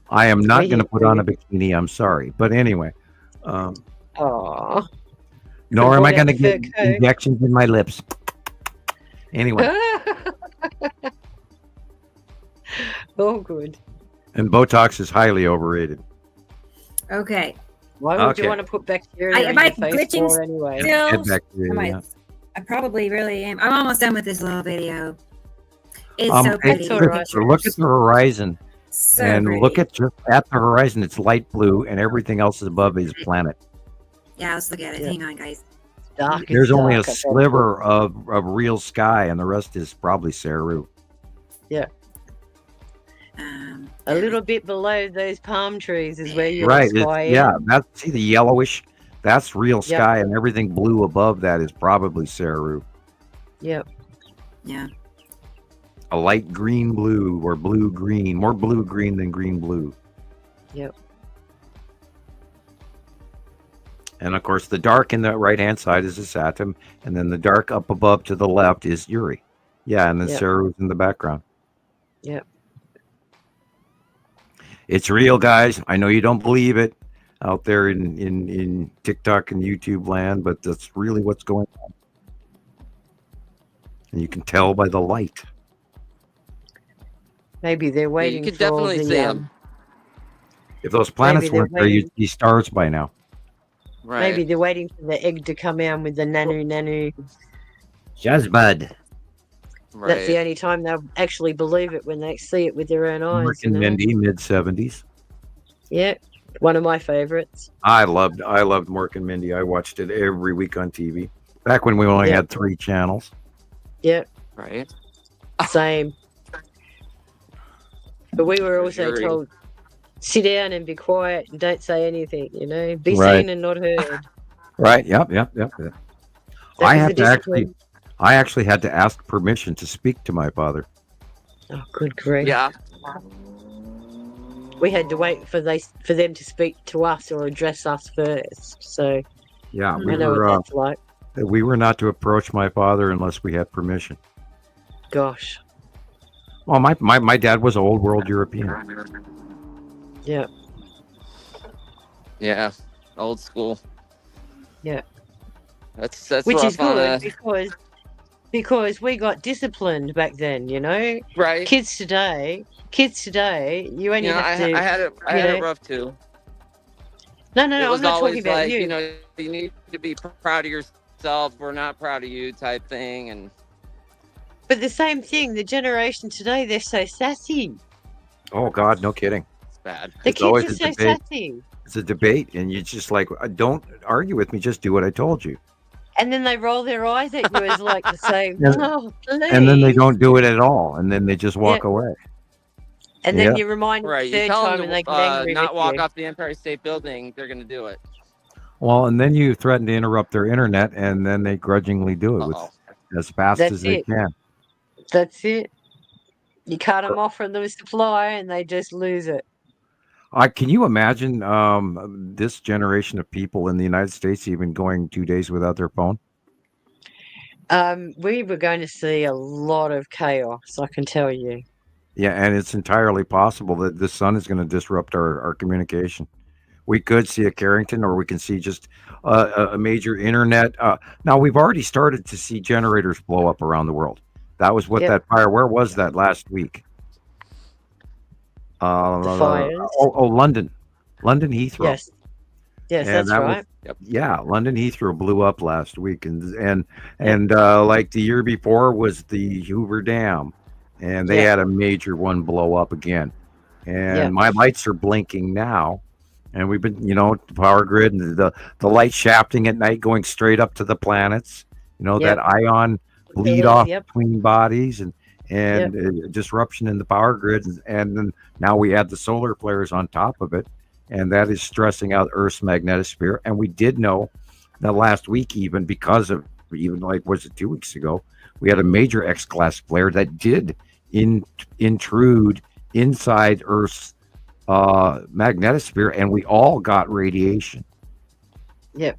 I am not going to put on a bikini. I'm sorry, but anyway. Aww. Nor am I going to get injections in my lips. Anyway. Oh, good. And Botox is highly overrated. Okay. Why would you want to put bacteria in am I your face glitching for anyway? still? Bacteria, I probably really am. I'm almost done with this little video. It's so hey, pretty. look at the horizon. So and pretty. look at just at the horizon. It's light blue, and everything else is above is planet. Yeah, let's look at it. Hang on, guys. There's only a sliver of real sky, and the rest is probably Saru. Yeah. A little bit below those palm trees is where your Right. sky is. Yeah. See the yellowish? That's real sky, and everything blue above that is probably Saru. Yep. Yeah. A light green blue or blue green, more blue green than green blue. Yep. And of course, the dark in the right hand side is a Saturn, and then the dark up above to the left is Uri. Yeah, and then Saru's in the background. Yep. It's real, guys. I know you don't believe it out there in TikTok and YouTube land, but that's really what's going on. And you can tell by the light. Maybe they're waiting you could for definitely the, see them. If those planets Maybe they're weren't there, you'd see stars by now. Right. Maybe they're waiting for the egg to come out with the nanu. Shazbud. That's the only time they'll actually believe it, when they see it with their own eyes. Mark and Mindy, mid-70s. Yeah, one of my favorites. I loved Mork and Mindy. I watched it every week on TV. Back when we only had 3 channels. Yeah. Right. Same. But we were also told, sit down and be quiet and don't say anything, be seen and not heard. Right. Yep. I actually had to ask permission to speak to my father. Oh, good grief. Yeah. We had to wait for them to speak to us or address us first. So yeah, I know what that's like. We were not to approach my father unless we had permission. Gosh. Well, my dad was old world European. Yeah. Yeah. Old school. Yeah. That's which rough is good because we got disciplined back then, Right. Kids today, you only have to. I had it rough too. No, it I'm was not always talking about like, you. You need to be proud of yourself. We're not proud of you, type thing, and. But the same thing, the generation today, they're so sassy. Oh God, no kidding. It's bad. The It's always kids are a so debate. sassy. It's a debate, and you just like, don't argue with me. Just do what I told you. And then they roll their eyes at you as like to say, "Oh, please." And then they don't do it at all, and then they just walk away. And then you remind them Right. the You third tell time them and to they get angry not with walk you. off the Empire State Building. They're going to do it. Well, and then you threaten to interrupt their internet, and then they grudgingly do it as fast as they can. That's it. You cut them off from the supply, and they just lose it. Can you imagine this generation of people in the United States even going 2 days without their phone? We were going to see a lot of chaos, I can tell you. Yeah, and it's entirely possible that the sun is going to disrupt our communication. We could see a Carrington, or we can see just a major internet. Now, we've already started to see generators blow up around the world. That was what that fire, where was that last week? London Heathrow. Yes, that's right. Yeah, London Heathrow blew up last week, and like the year before was the Hoover Dam, and they had a major one blow up again. And my lights are blinking now, and we've been, the power grid and the light shafting at night going straight up to the planets. That ion bleed off between bodies and disruption in the power grid, and then now we add the solar flares on top of it, and that is stressing out Earth's magnetosphere. And we did know that last week, even because of even like, was it 2 weeks ago? We had a major X-class flare that did intrude inside Earth's magnetosphere, and we all got radiation. Yep.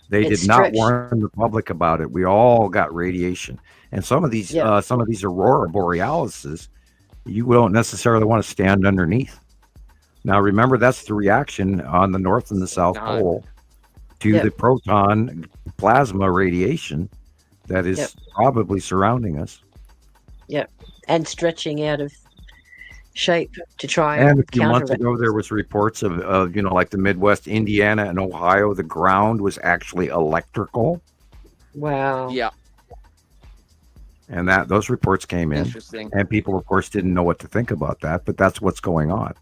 They did not warn the public about it. We all got radiation, and some of these aurora borealises, you don't necessarily want to stand underneath. Now, remember, that's the reaction on the North and the South Pole to the proton plasma radiation that is probably surrounding us. Yep, and stretching out of shape to try and and a few months ago, there was reports of like the Midwest, Indiana, and Ohio, the ground was actually electrical. Wow. Yeah. And those reports came in, and people, of course, didn't know what to think about that. But that's what's going on.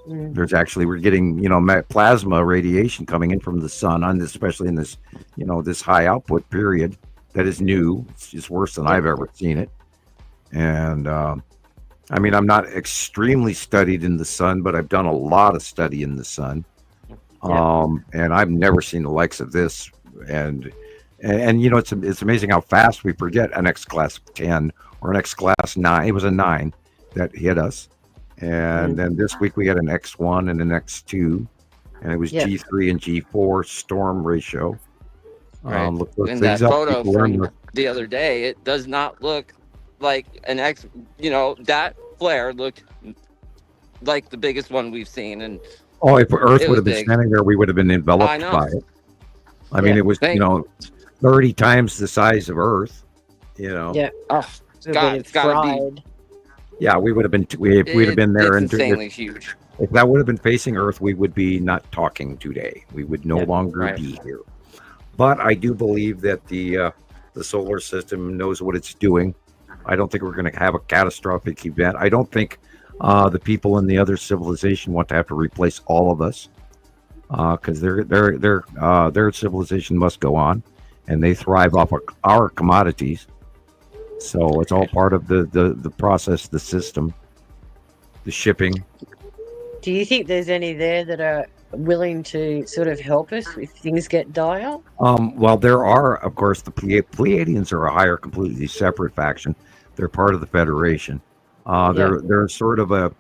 There's actually, we're getting plasma radiation coming in from the sun, especially in this this high output period that is new. It's worse than I've ever seen it. And I mean, I'm not extremely studied in the sun, but I've done a lot of study in the sun. And I've never seen the likes of this. And it's amazing how fast we forget an X class 10 or an X class 9. It was a 9 that hit us. And then this week we had an X1 and an X2, and it was G3 and G4 storm ratio. Right. In that photo from the other day, it does not look like an X. That flare looked like the biggest one we've seen. And if Earth would have been standing there, we would have been enveloped by it. I mean, it was 30 times the size of Earth. Yeah. Oh, it's got to be. Yeah, we would have been. We'd have been there. It's insanely huge. If that would have been facing Earth, we would be not talking today. We would no longer be here. But I do believe that the solar system knows what it's doing. I don't think we're going to have a catastrophic event. I don't think the people in the other civilization want to have to replace all of us, because their civilization must go on, and they thrive off of our commodities. So it's all part of the process, the system, the shipping. Do you think there's any there that are willing to sort of help us if things get dire? Well, there are, of course, the Pleiadians are a higher, completely separate faction. They're part of the Federation. They're sort of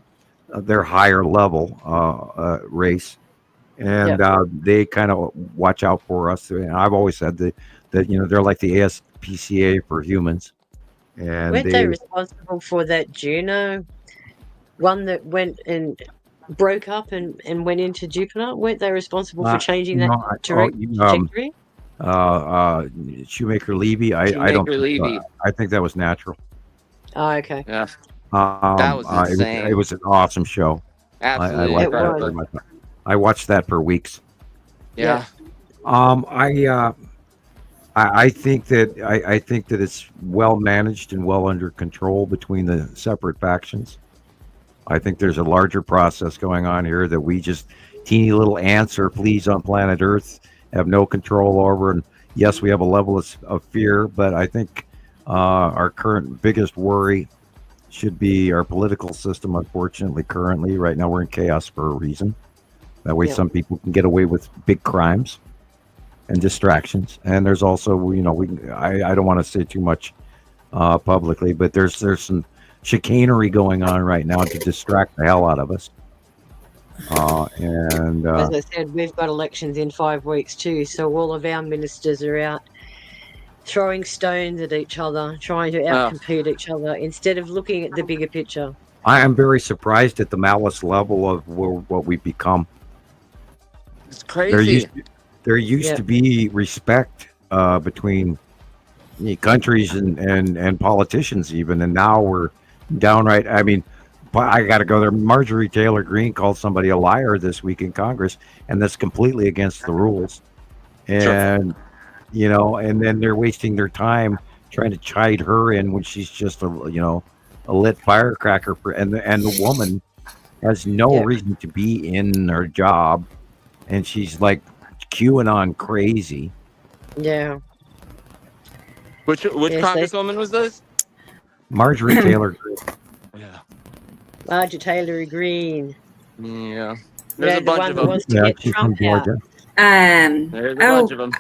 they're higher level race, and they kind of watch out for us. And I've always said that they're like the ASPCA for humans. And weren't they responsible for that Juno one that went and broke up and went into Jupiter? Weren't they responsible for changing that trajectory? Shoemaker Levy. I don't. I think that was natural. Oh, okay. Yeah. That was insane. It was an awesome show. Absolutely. I watched that for weeks. Yeah. I think that it's well managed and well under control between the separate factions. I think there's a larger process going on here that we just teeny little ants or fleas on planet Earth have no control over. And yes, we have a level of fear, but I think our current biggest worry should be our political system. Unfortunately, currently, right now, we're in chaos for a reason. That way, some people can get away with big crimes and distractions. And there's also, I don't want to say too much publicly, but there's some chicanery going on right now to distract the hell out of us. And as I said, we've got elections in 5 weeks too, so all of our ministers are out throwing stones at each other, trying to outcompete each other instead of looking at the bigger picture. I am very surprised at the malice level of what we've become. It's crazy. There used to be respect between countries and politicians even, and now we're downright. I mean, I got to go there. Marjorie Taylor Greene called somebody a liar this week in Congress, and that's completely against the rules. And and then they're wasting their time trying to chide her in when she's just a lit firecracker and the woman has no reason to be in her job, and she's like QAnon crazy. Yeah. Which congresswoman was this? Marjorie Taylor Greene. Yeah. Marjorie Taylor Greene. Yeah. There's a bunch of them. Wants to get Trump out. There's a bunch of them.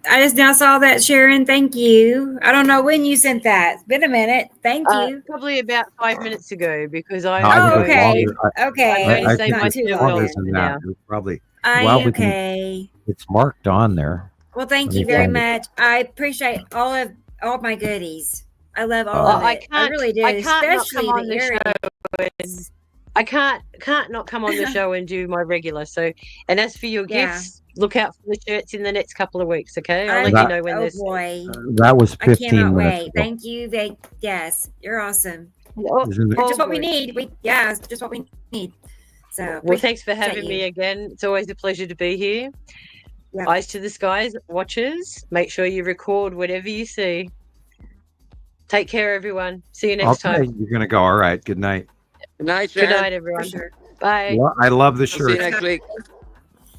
I just now saw that, Sharon. Thank you. I don't know when you sent that. It's been a minute. Thank you. Probably about 5 minutes ago because No, I. I think Oh, it's okay. longer. Okay. I I saved think Not it's too myself longer long. than now. that. It's probably I we can. okay. It's marked on there. Well, thank Let you me very find it. much. I appreciate all my goodies. I love all Oh. of I it. I really do, can't not come especially on the the show. areas. I can't not come on the show and do my regular. So, and as for your Yeah. gifts, look out for the shirts in the next couple of weeks. Okay, I'll I, let That you know when oh there's. boy, that was I 15 cannot minutes wait. ago. Thank you. Yes, you're awesome. Oh, Isn't it? You're just what we good. need. It's just what we need. So Well, appreciate thanks for having you. me again. It's always a pleasure to be here. Yeah. Eyes to the skies, watchers. Make sure you record whatever you see. Take care, everyone. See you next Okay, time. you're gonna go. All right. Good night. Good night, Good Sharon. night, everyone. For sure. Bye. Well, I love the I'll see you shirt. next week.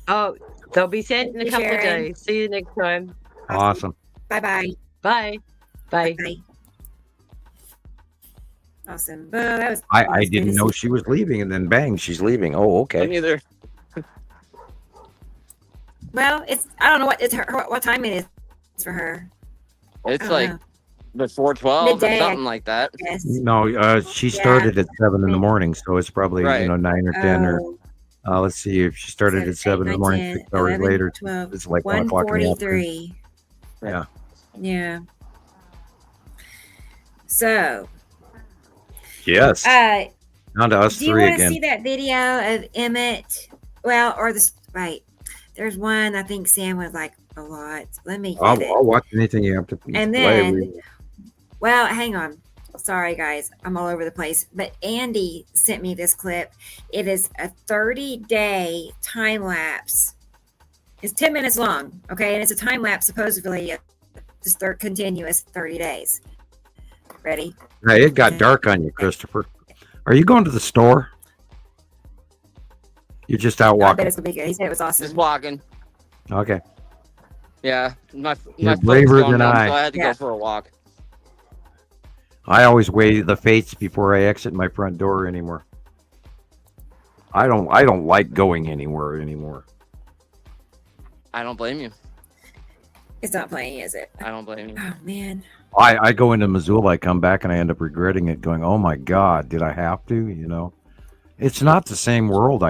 Oh, they'll be sent in Thank a you, couple of Sharon. days. See you next time. Awesome. Bye-bye. Bye. Bye. Bye. Awesome. Well, that was. I good to didn't know see. she was leaving, and then bang, she's leaving. Oh, Me okay. neither. Well, I don't know what time it is for her. It's I don't like know. before 12 Midday, or something like that. Yes. No, she started at 7 in the morning, so it's probably Right. 9 or 10 or. Oh, Let's see if she started 7, at 7 in 8, the 9, morning. 10, 6 hours 11, later, 12, it's like 1 o'clock in the afternoon. 1:43. Yeah. Yeah. So, Yes. Down to us do you three want to again. see that video of Emmett? Well, or this, right. There's one I think Sam would like a lot. Let me get it. I'll watch anything you have to And play. then, well, hang on. Sorry, guys. I'm all over the place. But Andy sent me this clip. It is a 30-day time lapse. It's 10 minutes long, okay? And it's a time lapse, supposedly, just continuous 30 days. Ready? Hey, it got dark on you, Christopher. Are you going to the store? You're just out I bet walking. it's gonna be good. He said it was awesome. Just walking. Okay. Yeah. My You're foot's braver going than numb, I. so I had to Yeah. go for a walk. I always weigh the fates before I exit my front door anymore. I don't like going anywhere anymore. I don't blame you. It's not playing, is it? I don't blame you. Oh, man. I go into Missoula, I come back, and I end up regretting it, going, "Oh my God, did I have to?" It's not the same world.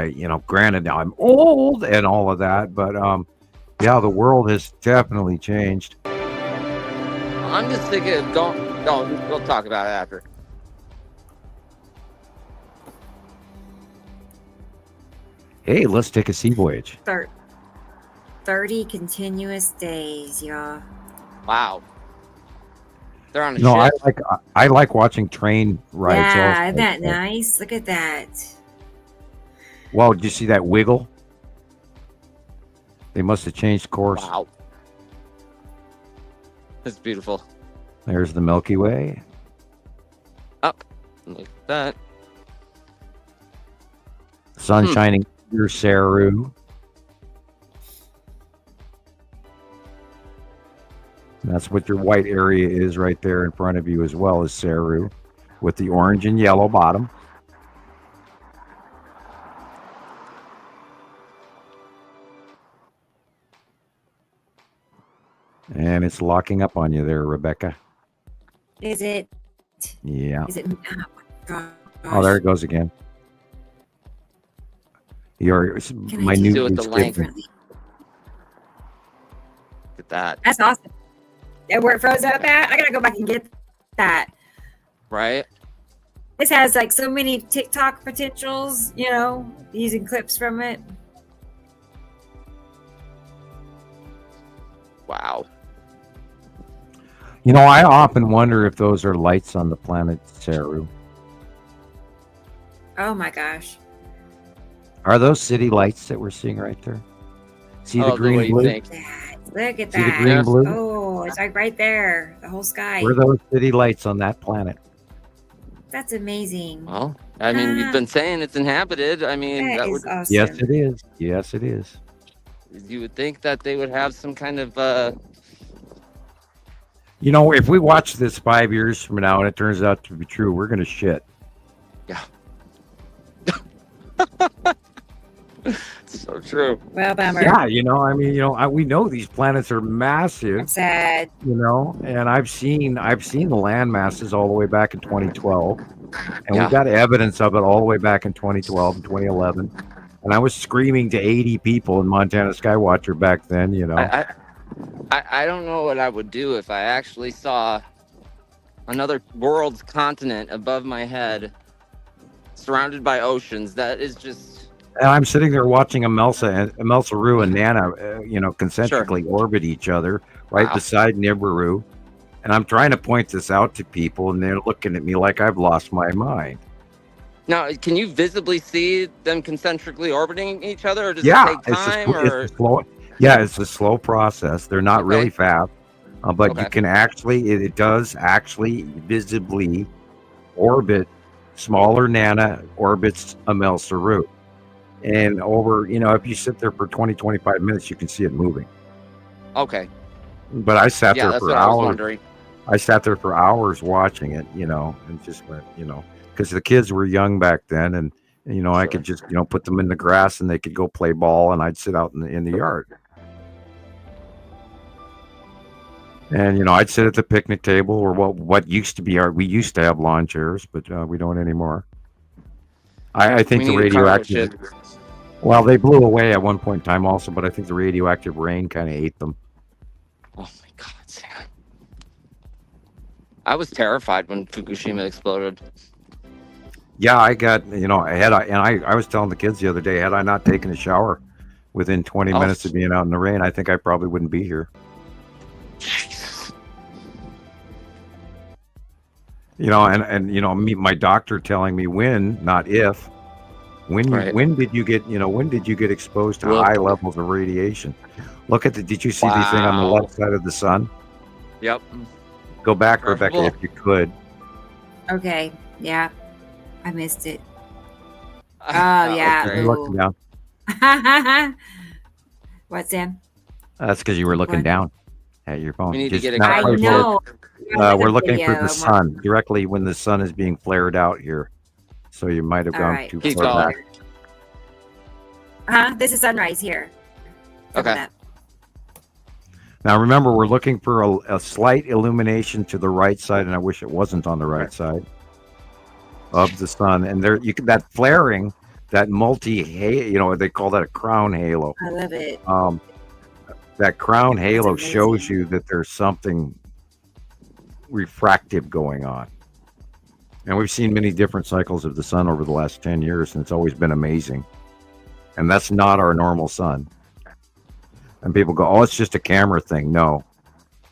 Granted, I'm old and all of that, but yeah, the world has definitely changed. I'm just thinking of going. No, we'll talk about it after. Hey, let's take a sea voyage. 30 continuous days, y'all. Wow. They're on a No, ship. I like watching train rides. Yeah, also. isn't that nice? Look at that. Wow, did you see that wiggle? They must have changed course. Wow. That's beautiful. There's the Milky Way. Up. Look at that. Sun shining through Saru. That's what your white area is right there in front of you as well as Saru with the orange and yellow bottom. And it's locking up on you there, Rebecca. Is it? Yeah. Is it? Oh, my Oh, there it goes again. Your Can I minute do it the length? description. Look at that. That's awesome. And where it froze up at, I gotta go back and get that. Right? This has like so many TikTok potentials, using clips from it. Wow. I often wonder if those are lights on the planet Saru. Oh my gosh. Are those city lights that we're seeing right there? See the Oh, green what do you blue? think? Look at See the that. green blue? Oh, it's like right there. The whole sky. Were those city lights on that planet? That's amazing. Well, I mean, you've been saying it's inhabited. I mean, That that is would. awesome. Yes, it is. Yes, it is. You would think that they would have some kind of. If we watch this 5 years from now and it turns out to be true, we're going to shit. Yeah. It's so true. Well, bummer. Yeah, we know these planets are massive. Sad. And I've seen the land masses all the way back in 2012, and Yeah. we got evidence of it all the way back in 2012 and 2011. And I was screaming to 80 people in Montana Skywatcher back then. I don't know what I would do if I actually saw another world's continent above my head, surrounded by oceans. That is just. And I'm sitting there watching Amelsaru and Nana, concentrically orbit each other right beside Nibiru. And I'm trying to point this out to people, and they're looking at me like I've lost my mind. Now, can you visibly see them concentrically orbiting each other, or does it take time? It's a slow process. They're not really fast, but you can it does actually visibly orbit. Smaller Nana orbits Amelsaru. And over, if you sit there for 20, 25 minutes, you can see it moving. Okay. But I sat there that's for what I was hours. wondering. I sat there for hours watching it, and just went, because the kids were young back then, and I could just, put them in the grass and they could go play ball, and I'd sit out in the yard. And I'd sit at the picnic table, or what used to be we used to have lawn chairs, but we don't anymore. I think the radioactive. Well, they blew away at one point in time also, but I think the radioactive rain kind of ate them. Oh my God, Sam! I was terrified when Fukushima exploded. Yeah, I got I was telling the kids the other day, had I not taken a shower within 20 minutes of being out in the rain, I think I probably wouldn't be here. My doctor telling me when, not if. When did you get exposed to high levels of radiation? Look at did you see the thing on the left side of the sun? Yep. Go back, Rebecca, if you could. Okay. Yeah. I missed it. Oh, yeah. You're looking down. What, Sam? That's because you were looking down at your phone. We need to get I know. We're looking for the sun, directly when the sun is being flared out here. So you might have gone too far back. This is sunrise here. Okay. Now remember, we're looking for a slight illumination to the right side, and I wish it wasn't on the right side of the sun. And there, that flaring, that they call that a crown halo. I love it. That crown halo shows you that there's something refractive going on. And we've seen many different cycles of the sun over the last 10 years, and it's always been amazing. And that's not our normal sun. And people go, oh, it's just a camera thing. No,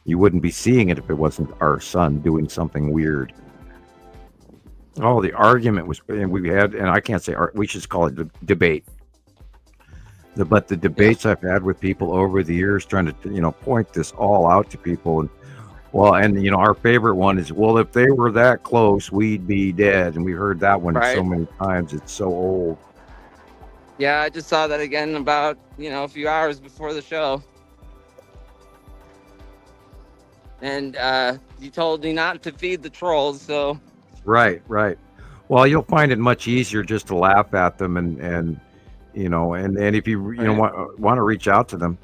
you wouldn't be seeing it if it wasn't our sun doing something weird. Oh, the argument we had, and I can't say, we should call it debate. But the debates I've had with people over the years trying to, point this all out to people. And our favorite one is, well, if they were that close, we'd be dead. And we heard that one so many times. It's so old. Yeah, I just saw that again about, a few hours before the show. And you told me not to feed the trolls, so. Right. Well, you'll find it much easier just to laugh at them and if you want to reach out to them.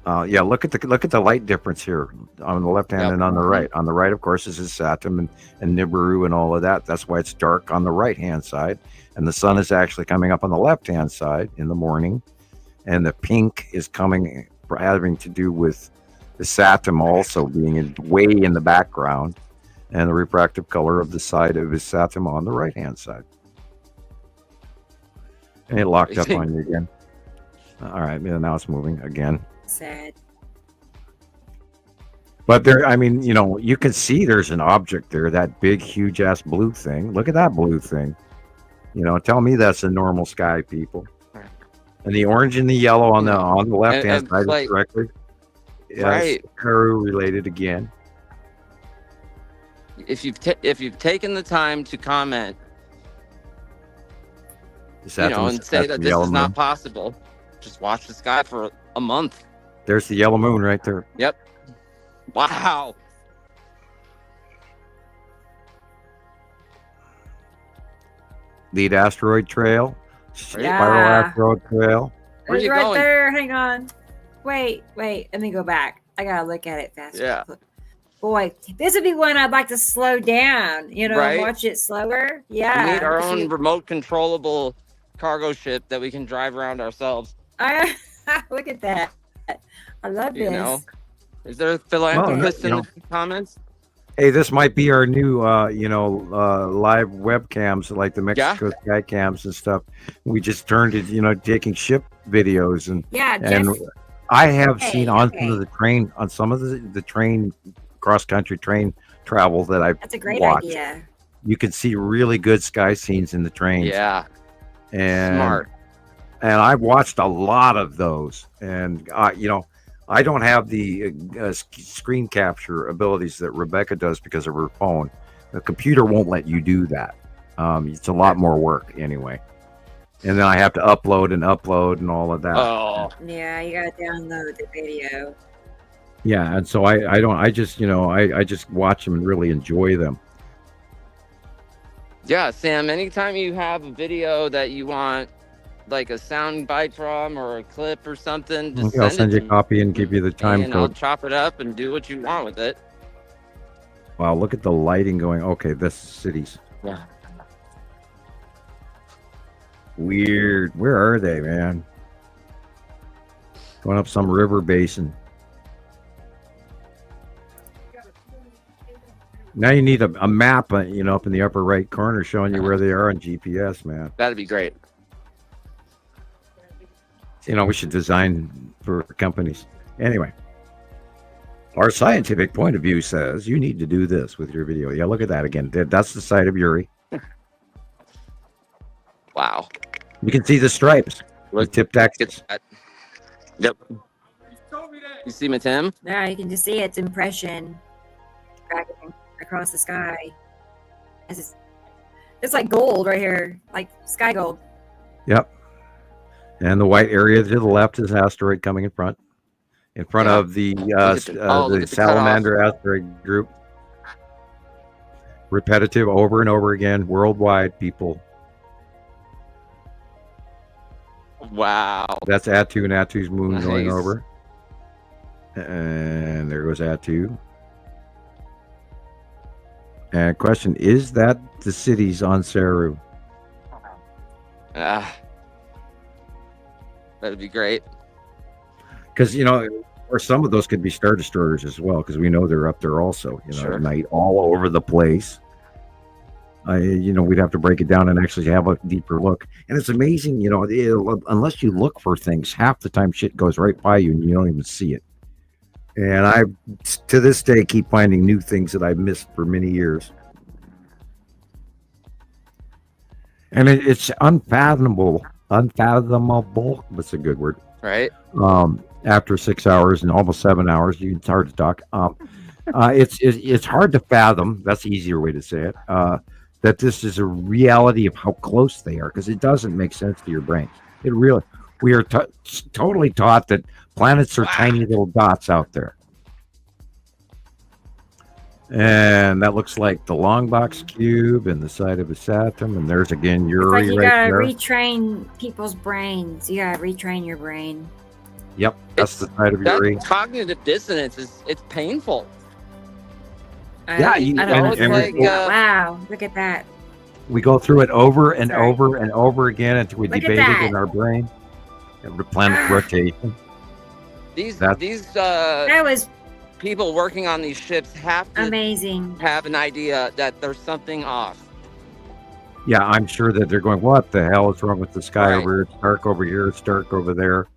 Look at the light difference here on the left hand and on the right. On the right, of course, is Saturn and Nibiru and all of that. That's why it's dark on the right hand side, and the sun is actually coming up on the left hand side in the morning, and the pink is having to do with the Saturn also being way in the background, and the refractive color of the side of his Saturn on the right hand side. And it locked up on you again. All right, now it's moving again. Sad. But you can see there's an object there, that big, huge ass blue thing. Look at that blue thing. Tell me that's a normal sky, people. And the orange and the yellow on the left hand side is directly. Yes, Peru related again. If you've taken the time to comment, and say that this is not possible, just watch the sky for a month. There's the yellow moon right there. Yep. Wow. Lead asteroid trail Spiral asteroid trail. It's right there. Hang on. Wait. Let me go back. I gotta look at it faster. Yeah. Boy, this would be one I'd like to slow down. Right? Watch it slower. Yeah. We need our own remote controllable cargo ship that we can drive around ourselves. Look at that. I love this. Is there a philanthropist in the comments? Hey, this might be our new, live webcams, like the Mexico sky cams and stuff. We just turned it, taking ship videos and I have seen on some of the train cross country train travel that I've That's a great watched. idea. You can see really good sky scenes in the trains. Yeah, and smart. And I've watched a lot of those, and I don't have the screen capture abilities that Rebecca does because of her phone. The computer won't let you do that. It's a lot more work anyway. And then I have to upload and all of that. Oh. Yeah, you gotta download the video. Yeah, and so I just watch them and really enjoy them. Yeah, Sam, anytime you have a video that you want like a sound bite from or a clip or something, just I'll send you a copy and give you the time and I'll code. chop it up and do what you want with it. Wow, look at the lighting going. Okay, this is cities. Yeah. Weird. Where are they, man? Going up some river basin. Now you need a map, up in the upper right corner showing you where they are on GPS, man. That'd be great. We should design for companies. Anyway, our scientific point of view says you need to do this with your video. Yeah, look at that again. That's the side of Uri. Wow. You can see the stripes. With tip axis. Yep. You see me, Tim? Yeah, you can just see its impression cracking across the sky. It's like gold right here, like sky gold. Yep. And the white area to the left is asteroid coming in front of the salamander asteroid group. Repetitive over and over again, worldwide, people. Wow. That's Atu and Atu's moon going over. And there goes Atu. And question, is that the cities on Saru? That'd be great. Because, or some of those could be Star Destroyers as well, because we know they're up there also, Sure. at night, all over the place. We'd have to break it down and actually have a deeper look. And it's amazing, unless you look for things, half the time shit goes right by you and you don't even see it. And I, to this day, keep finding new things that I've missed for many years. And it's unfathomable. That's a good word. Right. After 6 hours and almost 7 hours, it's hard to talk. It's hard to fathom. That's the easier way to say it. That this is a reality of how close they are, because it doesn't make sense to your brain. We are totally taught that planets are tiny little dots out there. And that looks like the long box cube and the side of a Saturn. And there's again Uri. It's like you right gotta there. retrain people's brains. You gotta retrain your brain. Yep, that's the side of Uri. That cognitive dissonance it's painful. Yeah, wow, look at that. We go through it over and over and over again until we Look at debate that. it in our brain. The planet rotation. These That was people working on these ships have to amazing. have an idea that there's something off. Yeah, I'm sure that they're going, what the hell is wrong with the sky over here? It's dark over here. It's dark over there.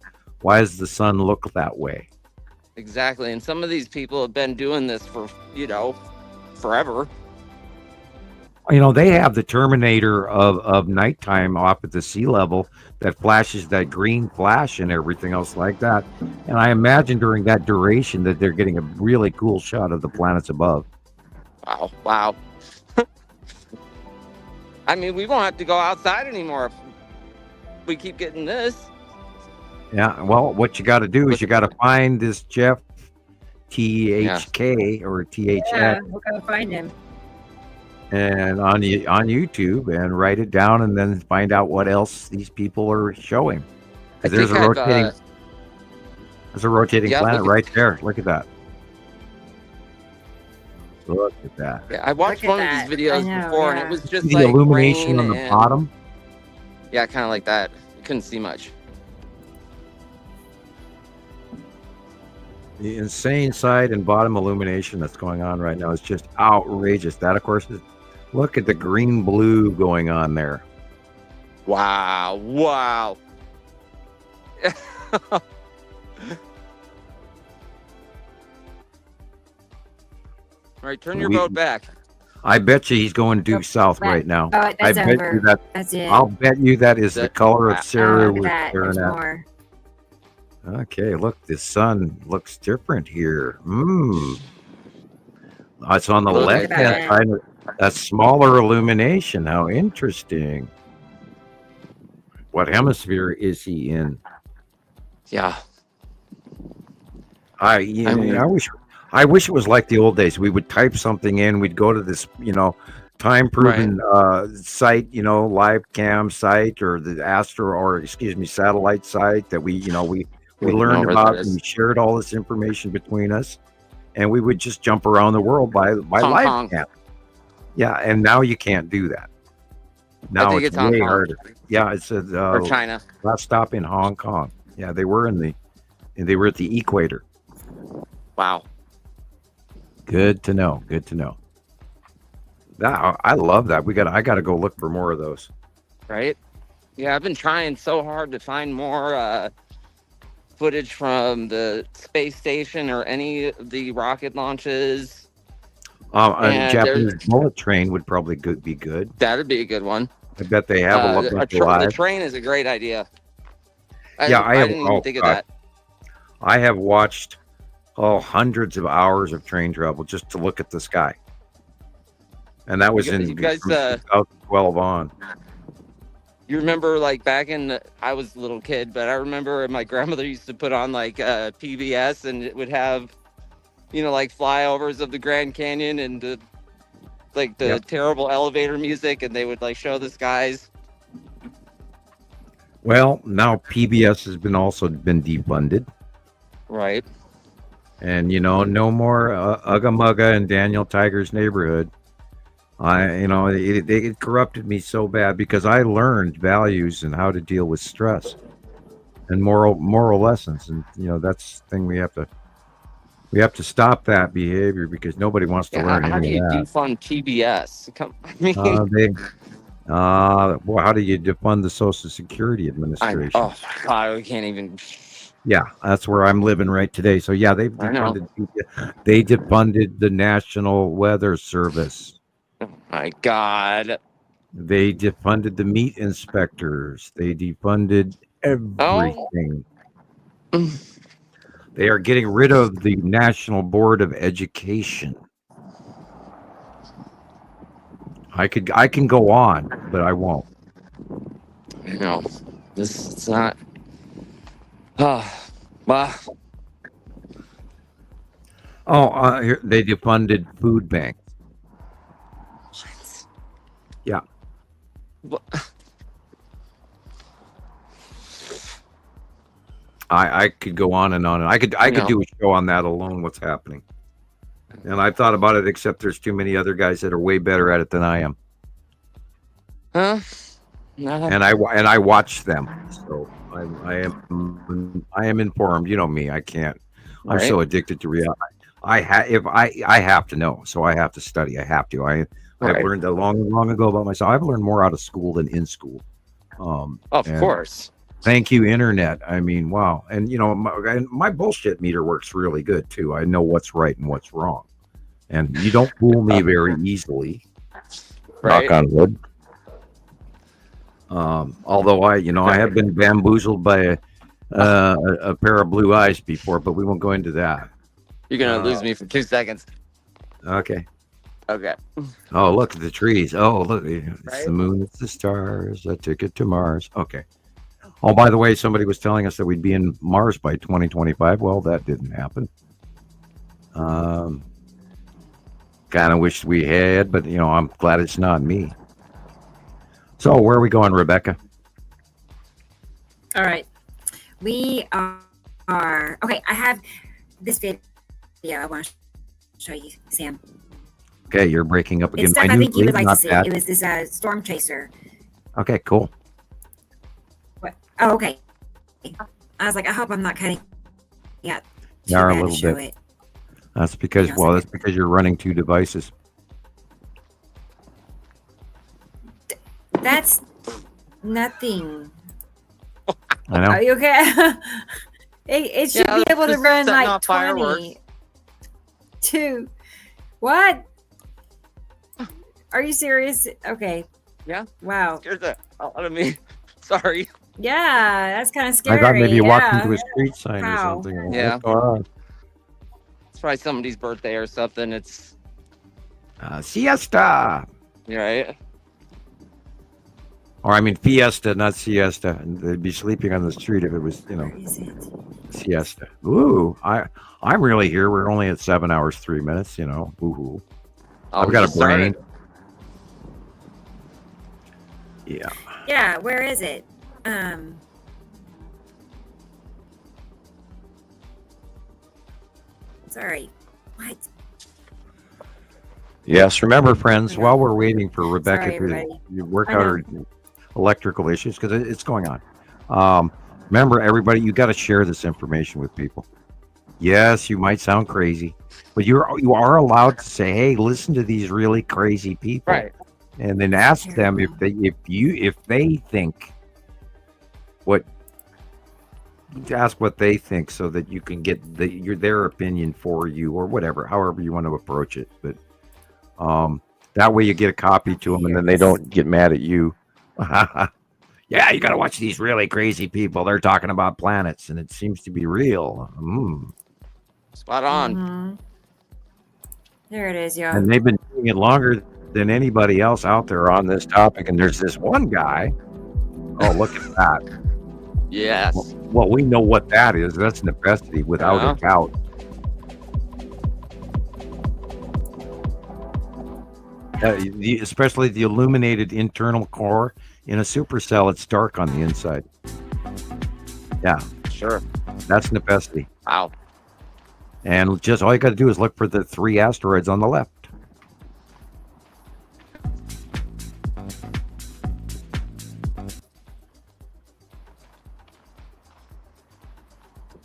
Why does the sun look that way? Exactly. And some of these people have been doing this for, forever. They have the Terminator of nighttime off at the sea level that flashes that green flash and everything else like that. And I imagine during that duration that they're getting a really cool shot of the planets above. Wow. I mean, we won't have to go outside anymore if we keep getting this. Yeah, well, what you got to do is you got to find this Jeff THK or THF. Yeah, we're gonna find him. and on YouTube and write it down, and then find out what else these people are showing. Because there's a rotating planet right there. Look at that. Look at that. Yeah, I watched one of these videos before, and it was just the like illumination rain on the and- bottom. Yeah, kind of like that. You couldn't see much. The insane side and bottom illumination that's going on right now is just outrageous. That, of course, is look at the green blue going on there. Wow! Wow! All right, turn your boat back. I bet you he's going due south right now. Oh, that's I bet over. you that. That's it. I'll bet you that is the color of Sarah was That staring is at. more. Okay, look, the sun looks different here. It's on the Look at left-hand side. A smaller illumination. How interesting. What hemisphere is he in? Yeah. I wish it was like the old days. We would type something in. We'd go to this, time-proven site, live cam site, or the satellite site that we learned about, and we shared all this information between us, and we would just jump around the world by live Kong. cam. Yeah, and now you can't do that. Now think it's it's Hong way Kong. harder. Yeah, it's Or China. last stop in Hong Kong. Yeah, they were at the equator. Wow. Good to know. Good to know. I love that. I got to go look for more of those. Right? Yeah, I've been trying so hard to find more footage from the space station or any of the rocket launches. A And Japanese bullet train would probably be good. That'd be a good one. I bet they have a bunch The live. train is a great idea. I didn't even think of that. I have watched hundreds of hours of train travel just to look at the sky, and that was You guys, from 2012 on. You remember, like, back in, I was a little kid, but I remember my grandmother used to put on, like, PBS, and it would have, like, flyovers of the Grand Canyon and the terrible elevator music, and they would, like, show the skies. Well, now PBS has been defunded, Right. and no more Ugga Mugga and Daniel Tiger's Neighborhood. It corrupted me so bad because I learned values and how to deal with stress and moral lessons, and that's the thing we have to stop that behavior because nobody wants to learn How do any you of that. defund PBS? How do you defund the Social Security Administration? Oh my God, we can't even. Yeah, that's where I'm living right today. So yeah, they defunded the National Weather Service. Oh my God. They defunded the meat inspectors. They defunded everything. They are getting rid of the National Board of Education. I can go on, but I won't. It's not. Here, they defunded food banks. Yeah. I could go on and on, and I could do a show on that alone. What's happening? And I've thought about it, except there's too many other guys that are way better at it than I am. Huh? And I watch them, so I am informed. You know me, I can't. I'm so addicted to reality. I have to know, so I have to study. I have to. I've learned that long ago about myself. I've learned more out of school than in school. Of course. Thank you, internet. I mean, wow. And my bullshit meter works really good too. I know what's right and what's wrong, and you don't fool me very easily. Right. Knock on wood. Although I have been bamboozled by a pair of blue eyes before, but we won't go into that. You're gonna lose me for 2 seconds. Okay. Okay. Oh, look at the trees. Oh, look, it's the moon, it's the stars, a ticket to Mars. Okay. Oh, by the way, somebody was telling us that we'd be in Mars by 2025. Well, that didn't happen. kind of wish we had, but I'm glad it's not me. So where are we going, Rebecca? All right. We are okay. I have this video I want to show you, Sam. Okay, you're breaking up again. It's stuff I think you would like to see. It was this storm chaser. Okay, cool. What? Oh, okay. I was like, I hope I'm not cutting. Yeah. You are a little bit. That's because you're running two devices. That's nothing. I know. Are you okay? it should be able to run like 22. What? Are you serious? Okay. Yeah. Wow. Scared the hell out of me. Sorry. Yeah, that's kind of scary. I thought maybe you walked into a street sign or Wow. something. Yeah. What's going on? It's probably somebody's birthday or something. It's siesta. right. Or I mean fiesta, not siesta. And they'd be sleeping on the street if it was, siesta. Ooh, I'm really here. We're only at 7 hours, 3 minutes, Ooh. I've got a brain. Yeah. Yeah, where is it? Sorry. What? Yes, remember, friends, while we're waiting for Rebecca Sorry, to work out her electrical issues, because it's going on. Remember, everybody, you got to share this information with people. Yes, you might sound crazy, but you are allowed to say, "Hey, listen to these really crazy people," Right? And then ask them if they think ask what they think, so that you can get their opinion for you, or whatever, however you want to approach it. But that way you get a copy to them, and then they don't get mad at you. Yeah, you got to watch these really crazy people. They're talking about planets, and it seems to be real. Spot on. Mm-hmm. There it is, y'all. And they've been doing it longer than anybody else out there on this topic. And there's this one guy. Oh, look at that. Yes. Well, we know what that is. That's necessity, without a doubt. Especially the illuminated internal core in a supercell, it's dark on the inside. Yeah, sure. That's necessity. Wow. And just all you got to do is look for the 3 asteroids on the left.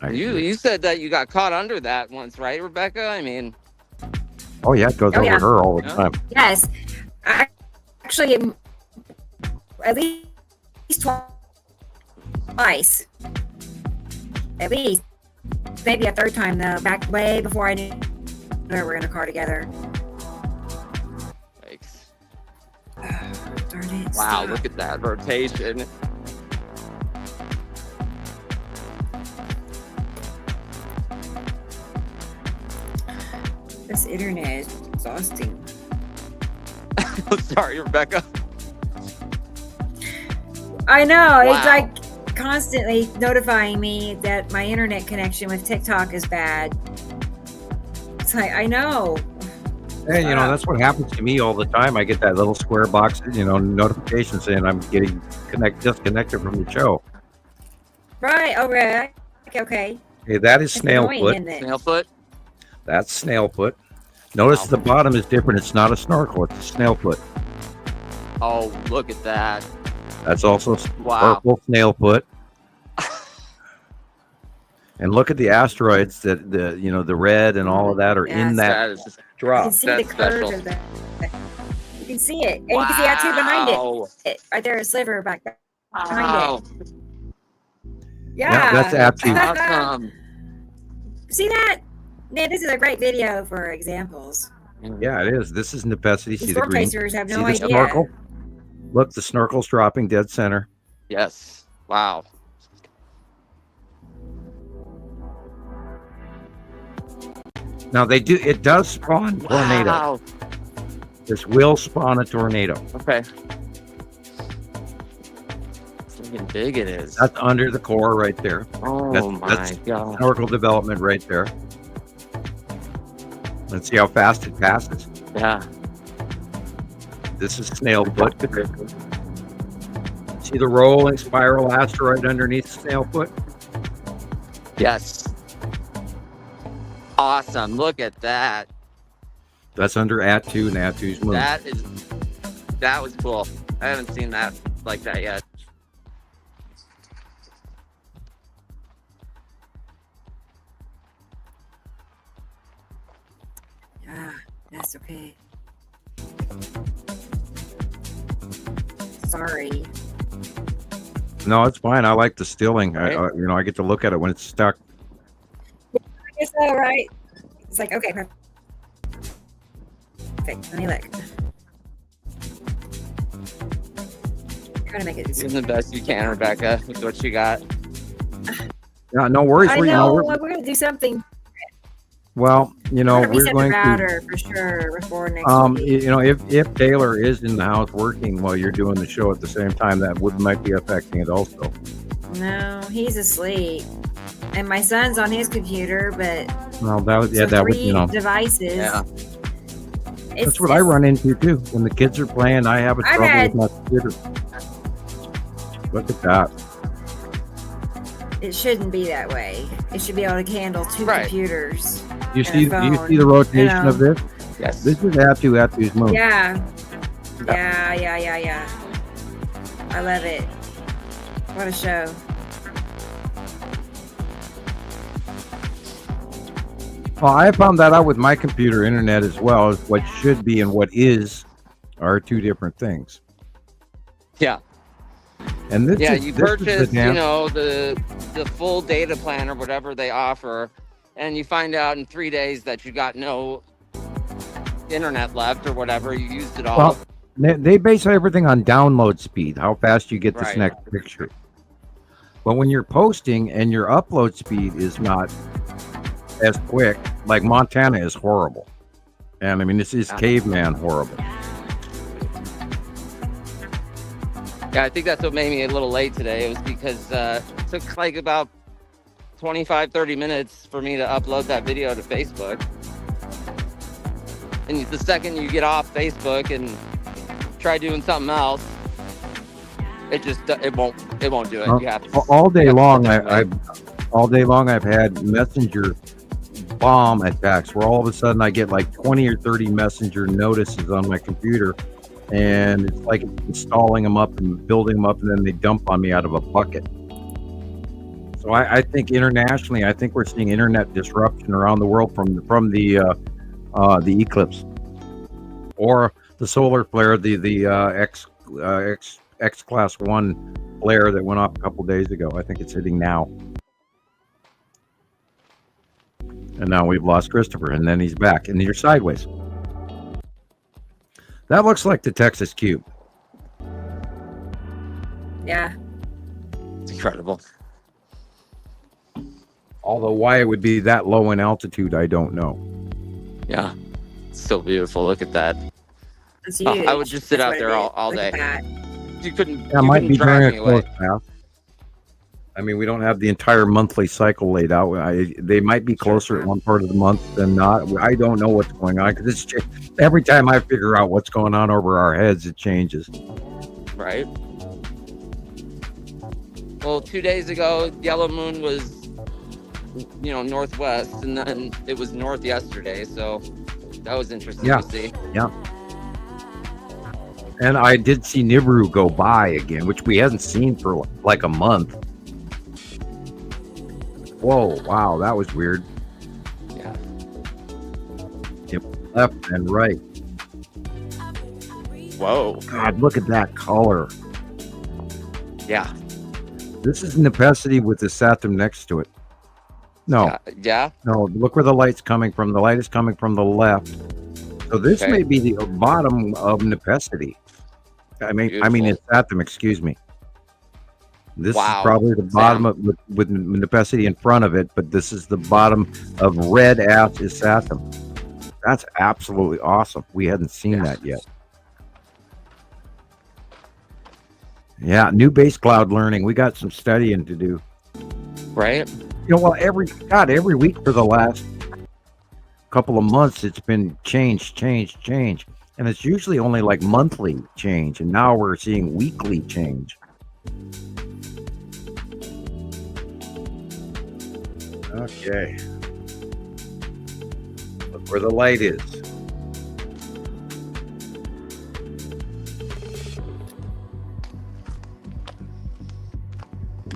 You said that you got caught under that once, right, Rebecca? I mean, oh yeah, it goes over her all the time. Yes, actually, at least twice. At least, maybe a third time though. Back way before I knew we were in a car together. Thanks. Darn it! Wow, Stop. look at that rotation. This internet is exhausting. Sorry, Rebecca. I know. Wow. It's like constantly notifying me that my internet connection with TikTok is bad. It's like, I know. Hey, that's what happens to me all the time. I get that little square box, notification saying I'm getting disconnected from the show. Right. Oh, right. Okay. Hey, that is snail foot. Snail foot. That's snail foot. Notice the bottom is different. It's not a snorkel. It's a snail foot. Oh, look at that. That's also purple snail foot. And look at the asteroids that the red and all of that are in that drop. You can see the curves of that. You can see it. And you can see that too behind it. Right there, a sliver back behind it. Yeah. That's absolutely awesome. See that? Man, this is a great video for examples. Yeah, it is. This is necessity. These See the storm green? chasers have no See the idea. snorkel? Look, the snorkel's dropping dead center. Yes. Wow. Now it does spawn tornadoes. Wow. This will spawn a tornado. Okay. Look how big it is. That's under the core right there. Oh that's my God. Snorkel development right there. Let's see how fast it passes. Yeah. This is snail foot. See the rolling spiral asteroid underneath snail foot? Yes. Awesome. Look at that. That's under Attu and Attu's moon. That was cool. I haven't seen that like that yet. Yeah, that's okay. Sorry. No, it's fine. I like the stilling. Right. I get to look at it when it's stuck. I guess so, right? It's like, okay, perfect. Let me look. Trying to make it Doing the best you can, Rebecca, with what you got. Yeah, no worries. I know. We're going to do something. Well, We're we're going the to. router for sure before next week. If Taylor is in the house working while you're doing the show at the same time, that might be affecting it also. No, he's asleep, and my son's on his computer, but Well, that was three devices. Yeah. That's what I run into too. When the kids are playing, I have a trouble with my computer. Look at that. It shouldn't be that way. It should be able to handle two computers. Do you see the rotation of this? Yes. This is Attu's moon. Yeah. I love it. What a show. Well, I found that out with my computer internet as well. As what should be and what is are two different things. Yeah. And this you purchase, the full data plan or whatever they offer, and you find out in 3 days that you got no internet left or whatever. You used it all. Well, they base everything on download speed, how fast you get this next picture. But when you're posting and your upload speed is not as quick, like Montana is horrible. And I mean, this is caveman horrible. Yeah, I think that's what made me a little late today. It was because it took like about 25, 30 minutes for me to upload that video to Facebook. And the second you get off Facebook and try doing something else, it won't do it. You have to all day long. I've had Messenger bomb attacks where all of a sudden I get like 20 or 30 Messenger notices on my computer, and it's like installing them up and building them up, and then they dump on me out of a bucket. So I think internationally, I think we're seeing internet disruption around the world from the eclipse or the solar flare, the X class 1 flare that went off a couple days ago. I think it's hitting now. And now we've lost Christoper, and then he's back, and you're sideways. That looks like the Texas Cube. Yeah. It's incredible. Although why it would be that low in altitude, I don't know. Yeah. It's still beautiful. Look at that. It's huge. I would just sit out there all day. You couldn't drive me away. I mean, we don't have the entire monthly cycle laid out. They might be closer at one part of the month than not. I don't know what's going on, because every time I figure out what's going on over our heads, it changes. Right. Well, 2 days ago, Yellow Moon was, northwest, and then it was north yesterday. So that was interesting to see. Yeah. And I did see Nibiru go by again, which we hadn't seen for like a month. Whoa, wow, that was weird. Yeah. Yep, left and right. Whoa. God, look at that color. Yeah. This is Nepacity with the Saturn next to it. No. Yeah? No, look where the light's coming from. The light is coming from the left. So this may be the bottom of Nepacity. I mean, it's Saturn, excuse me. This is probably the bottom of, with Nepacity in front of it, but this is the bottom of red ass is Saturn. That's absolutely awesome. We hadn't seen that yet. Yeah, new base cloud learning. We got some studying to do. Right? Well, every week for the last couple of months, it's been change. And it's usually only like monthly change. And now we're seeing weekly change. Okay. Look where the light is.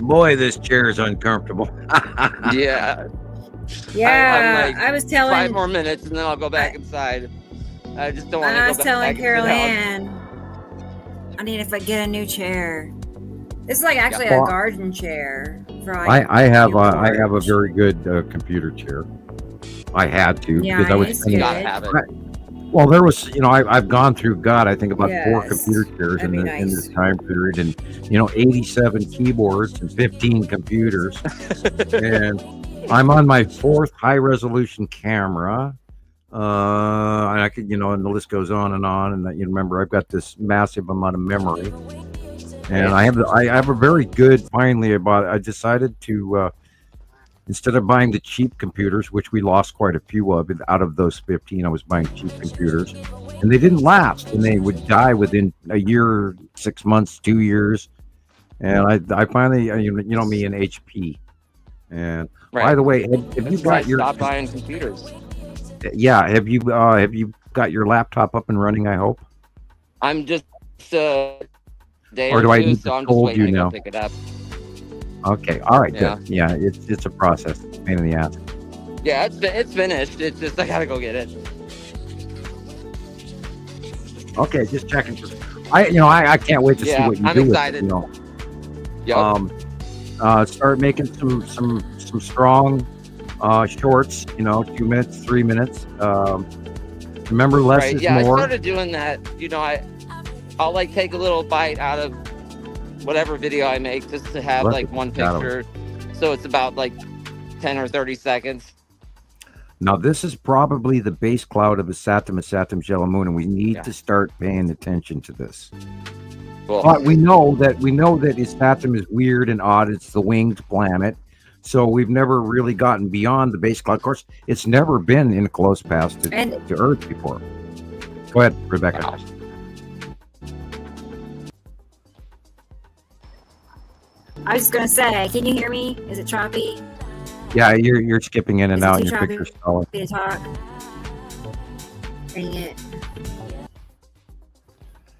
Boy, this chair is uncomfortable. Yeah. Yeah, I'm like, I was telling 5 more minutes and then I'll go back inside. I just don't want to go back. I was telling Carol into the house. Ann, I need to get a new chair. This is like actually Well, a garden chair. For like I have a very good computer chair. I had to because I was it's spending. Gotta have it. Well, there was, I've gone through, I think about 4 Yes, computer chairs that'd be in this nice. time period, and 87 keyboards and 15 computers, and I'm on my 4th high resolution camera, and I could, and the list goes on, and you remember I've got this massive amount of memory, and I have a very good. Finally, I decided to. Instead of buying the cheap computers, which we lost quite a few of, out of those 15, I was buying cheap computers, and they didn't last, and they would die within a year, 6 months, 2 years. And I finally, me and HP. And by the way, have you got your stop buying computers? Yeah, have you got your laptop up and running? I hope. I'm just day or do I need so to I'm just hold waiting you to now? go pick it up. Okay, all right, Yeah. good. Yeah, it's a process. It's a pain in the ass. Yeah, it's finished. It's just I gotta go get it. Okay, just checking. I can't wait to see what you I'm do excited. with it. Start making some strong shorts. 2 minutes, 3 minutes. Remember, less is I more. started doing that. I'll like take a little bite out of whatever video I make just to have like one picture, so it's about like 10 or 30 seconds. Now, this is probably the base cloud of a Saturn yellow moon, and we need to start paying attention to this. Cool. But we know that Saturn is weird and odd. It's the winged planet, so we've never really gotten beyond the base cloud. Of course, it's never been in a close path to Earth before. Go ahead, Rebecca. Wow. I was just gonna say, can you hear me? Is it choppy? Yeah, you're skipping in and Is it out, too and your choppy picture's stalling. for me to talk? Dang it.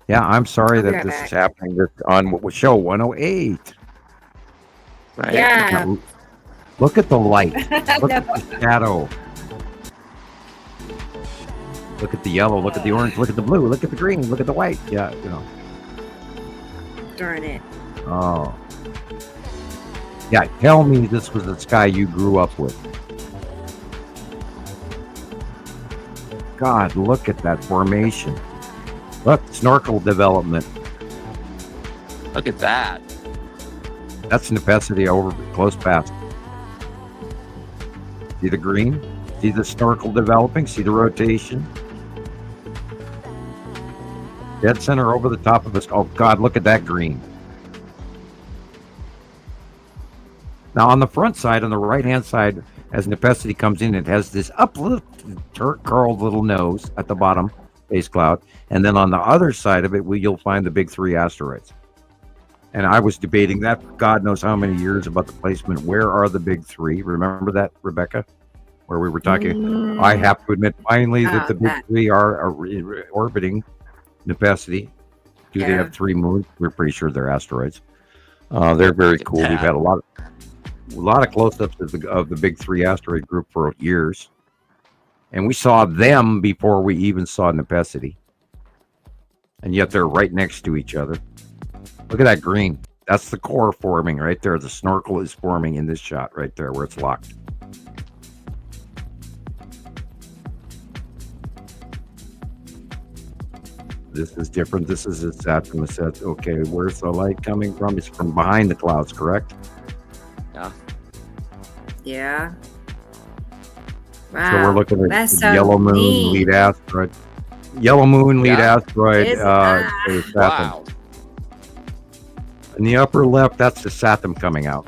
Yeah, I'm sorry I'll be that right this back. is happening on show 108. Right. Yeah. Look at the light. Look at the shadow. Look at the yellow. Look at the orange. Look at the blue. Look at the green. Look at the white. Yeah, Darn it. Oh. Yeah, tell me this was the sky you grew up with. God, look at that formation. Look, snorkel development. Look at that. That's Nepacity over close past. See the green? See the snorkel developing? See the rotation? Dead center over the top of us. Oh, God, look at that green. Now, on the front side, on the right-hand side, as Nepacity comes in, it has this uplifted, curled little nose at the bottom, base cloud. And then on the other side of it, you'll find the big 3 asteroids. And I was debating that for God knows how many years about the placement. Where are the big 3? Remember that, Rebecca? Where we were talking. I have to admit, finally, that the big 3 are orbiting Nepacity. Do they have 3 moons? We're pretty sure they're asteroids. They're very cool. We've had a lot of close-ups of the big 3 asteroid group for years, and we saw them before we even saw Nepacity, and yet they're right next to each other. Look at that green. That's the core forming right there. The snorkel is forming in this shot right there where it's locked. This is different. This is a Saturn. Okay, where's the light coming from? It's from behind the clouds, correct? Yeah. Yeah. Wow. So we're looking at That's the so yellow moon neat. lead asteroid. Yellow moon lead asteroid. Is Saturn. Wow. In the upper left, that's the Saturn coming out.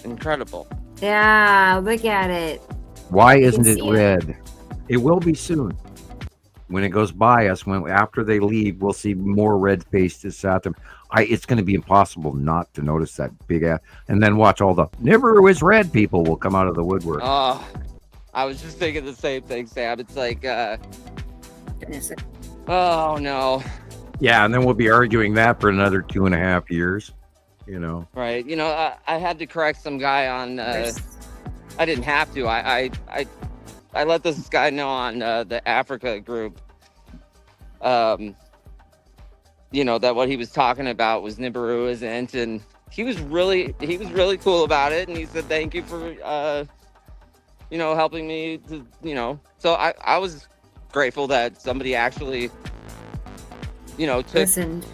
Incredible. Yeah, look at it. Why You isn't can it see it. red? It will be soon. When it goes by us, after they leave, we'll see more red faces at them. It's going to be impossible not to notice that big ass. And then watch all the Nibiru is red people will come out of the woodwork. Oh, I was just thinking the same thing, Sam. It's like, oh no. Yeah, and then we'll be arguing that for another 2.5 years. Right. I had to correct some guy on. I didn't have to. I let this guy know on the Africa group. That what he was talking about was Nibiru isn't, and he was really cool about it, and he said thank you for helping me to So I was grateful that somebody actually took. Listened.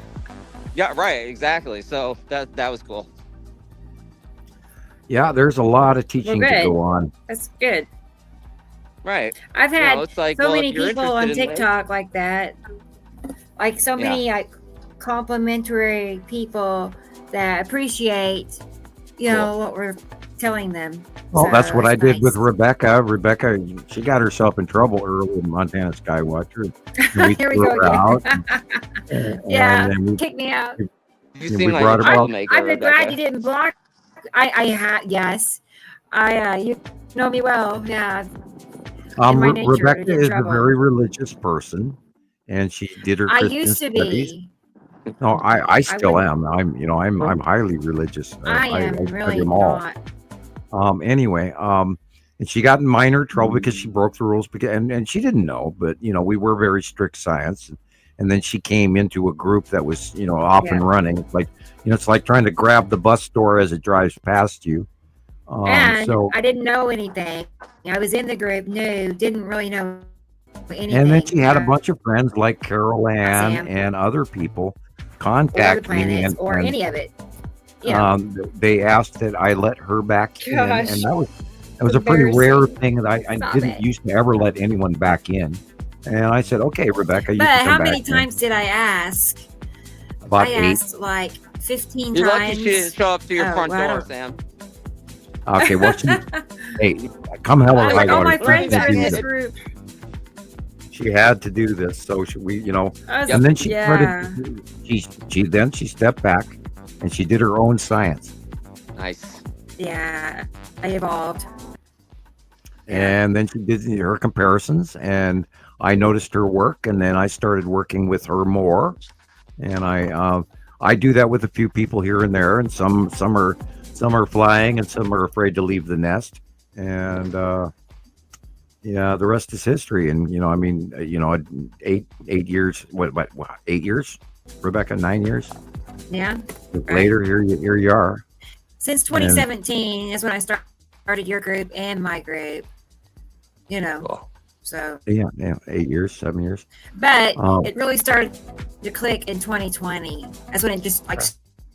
Yeah, right, exactly. So that was cool. Yeah, there's a lot of teaching to go on. That's good. Right. I've had it's like, so well, many if you're people on interested in TikTok like that. Like so many complimentary people that appreciate, what we're telling them. Well, So that's what it's I did nice. with Rebecca. Rebecca, she got herself in trouble early in Montana Skywatcher. And we Here we threw go her out. again. Yeah, and then kick me out. You we seem like brought a her out. troublemaker, I'm glad Rebecca. you didn't block. Yes. You know me well. Yeah. in my nature to Rebecca get in is a trouble. very religious person, and she did her I Christian used to studies. be. No, I still wouldn't- am. I'm highly religious. I am study really them all. not. Anyway, and she got in minor trouble because she broke the rules and she didn't know, but we were very strict science. And then she came into a group that was, off and running. It's like, it's like trying to grab the bus door as it drives past you. And So, I didn't know anything. I was in the group, didn't really know anything. and then she had a bunch of friends like Carol Ann Sam. and other people or the contact me, planets or and any of it. Yeah. they asked that I let her back in, Gosh. and that was a pretty rare thing that I Stop didn't it. used to ever let anyone back in. And I said, okay, Rebecca, you But can come how back many in. times did I ask? About I 8. asked like 15 You're times. lucky she didn't show up to your front I door, don't- Sam. Okay, well, hey, come hell or high Like all my water. friends she are had in to do this this. group. She had to do this, so we, Us- and then she yeah. started. She stepped back, and she did her own science. Nice. Yeah, I evolved. And then she did her comparisons, and I noticed her work, and then I started working with her more. And I do that with a few people here and there, and some are flying, and some are afraid to leave the nest. And yeah, the rest is history. And 8 years. What 8 years? Rebecca, 9 years. Yeah. Later, here you are. Since 2017 is when I started your group and my group. So. Yeah, 8 years, 7 years. But it really started to click in 2020. That's when it just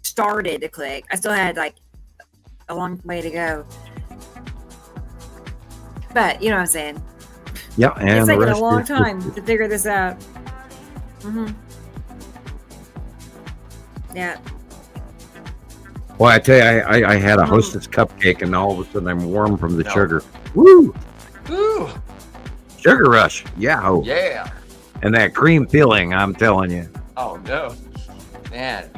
started to click. I still had a long way to go. But you know what I'm saying? Yeah, and It's the taken a rest long is time to figure this out. Yeah. Well, I tell you, I had a Hostess cupcake, and all of a sudden I'm warm from the sugar. Woo! Ooh. Sugar rush. Yahoo! Yeah. And that cream filling, I'm telling you. Oh no, man.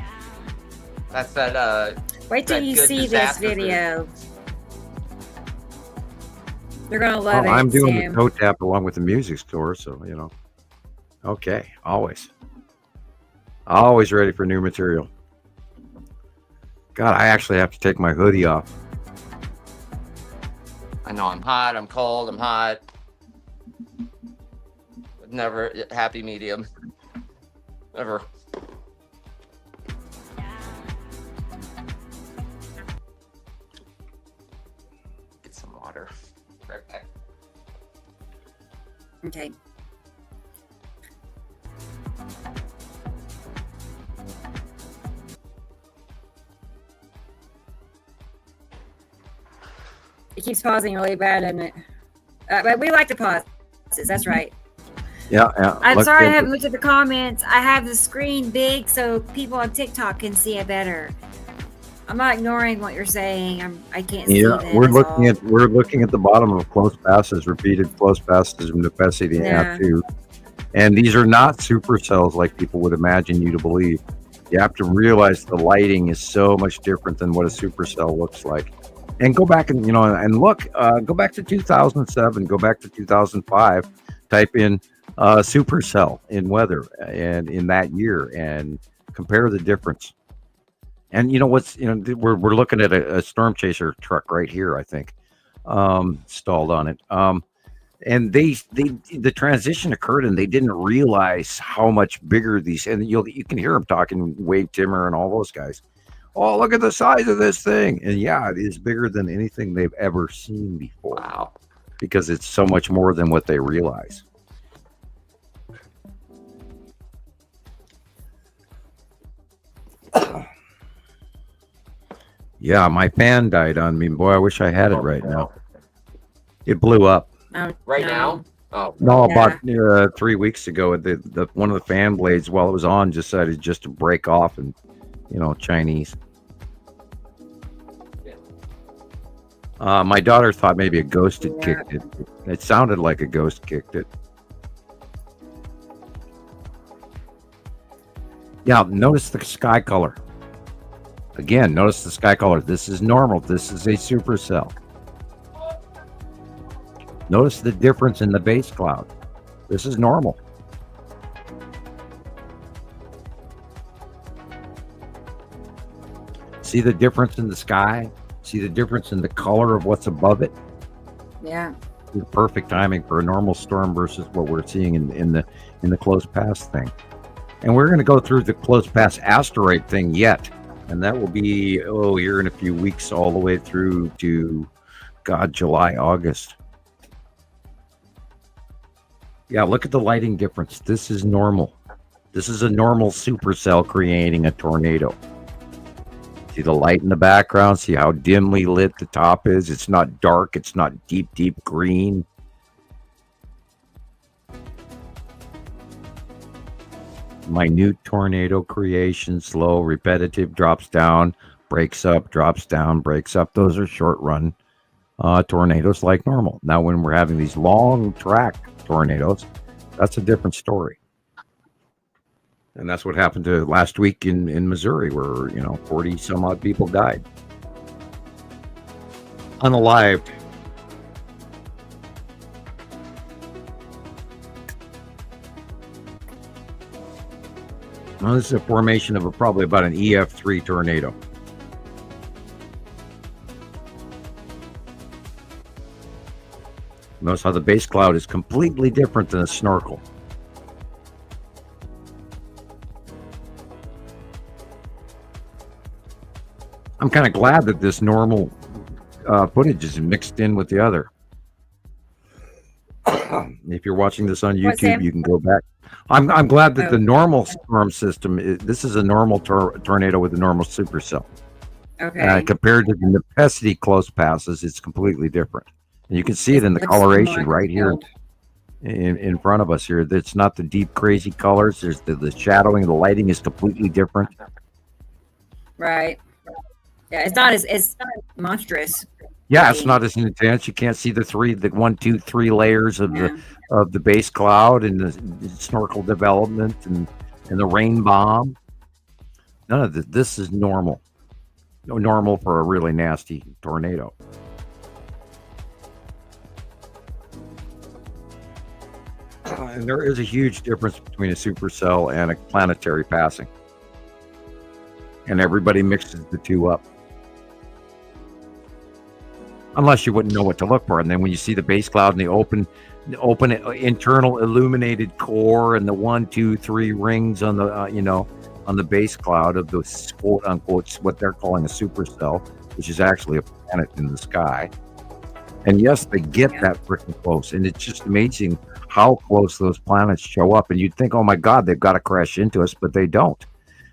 That's that. Wait till that you good see this disaster food. video. You're gonna love it. I'm doing Sam. the toe tap along with the music store, so Okay, always ready for new material. God, I actually have to take my hoodie off. I know I'm hot. I'm cold. I'm hot. Never happy medium. Ever. Get some water. Right back. Okay. It keeps pausing really bad, doesn't it? But we like to pause. That's right. Yeah. I'm Look, sorry I haven't looked at the comments. I have the screen big so people on TikTok can see it better. I'm not ignoring what you're saying. I can't see Yeah, that. we're looking at the bottom of close passes, repeated close passes of necessity Yeah. too. And these are not supercells like people would imagine you to believe. You have to realize the lighting is so much different than what a supercell looks like. And go back and look. Go back to 2007. Go back to 2005. Type in supercell in weather and in that year and compare the difference. And we're looking at a storm chaser truck right here, I think, stalled on it. And the transition occurred, and they didn't realize how much bigger these. And you can hear them talking, Wade Timmer and all those guys. Oh, look at the size of this thing! And yeah, it is bigger than anything they've ever seen before. Wow! Because it's so much more than what they realize. Yeah, my fan died on me. Boy, I wish I had it right now. It blew up. Right now? Oh. No, about 3 weeks ago, the one of the fan blades, while it was on, decided just to break off, and Chinese. My daughter thought maybe a ghost had kicked it. It sounded like a ghost kicked it. Yeah, notice the sky color. Again, notice the sky color. This is normal. This is a supercell. Notice the difference in the base cloud. This is normal. See the difference in the sky? See the difference in the color of what's above it? Yeah. The perfect timing for a normal storm versus what we're seeing in the close pass thing. And we're going to go through the close pass asteroid thing yet. And that will be, here in a few weeks, all the way through to, July, August. Yeah, look at the lighting difference. This is normal. This is a normal supercell creating a tornado. See the light in the background? See how dimly lit the top is? It's not dark. It's not deep, deep green. Minute tornado creation, slow, repetitive, drops down, breaks up, drops down, breaks up. Those are short run tornadoes like normal. Now, when we're having these long track tornadoes, that's a different story. And that's what happened to last week in Missouri, where 40 some odd people died unalived. Now, this is a formation of probably about an EF3 tornado. Notice how the base cloud is completely different than a snorkel. I'm kind of glad that this normal footage is mixed in with the other. If you're watching this on YouTube, you can go back. I'm glad that the normal storm system, this is a normal tornado with a normal supercell. Okay. Compared to the necessity close passes, it's completely different. And you can see it in the coloration right here in front of us here. It's not the deep, crazy colors. There's the shadowing, the lighting is completely different. Right. Yeah, it's not as monstrous. Yeah, it's not as intense. You can't see the 1, 2, 3 layers of the base cloud and the snorkel development and the rain bomb. None of this is normal. Normal for a really nasty tornado. And there is a huge difference between a supercell and a planetary passing. And everybody mixes the two up. Unless you wouldn't know what to look for. And then when you see the base cloud and the open internal illuminated core and the 1, 2, 3 rings on the on the base cloud of the quote unquote what they're calling a supercell, which is actually a planet in the sky. And yes, they get that freaking close, and it's just amazing how close those planets show up. And you'd think, oh my God, they've got to crash into us, but they don't.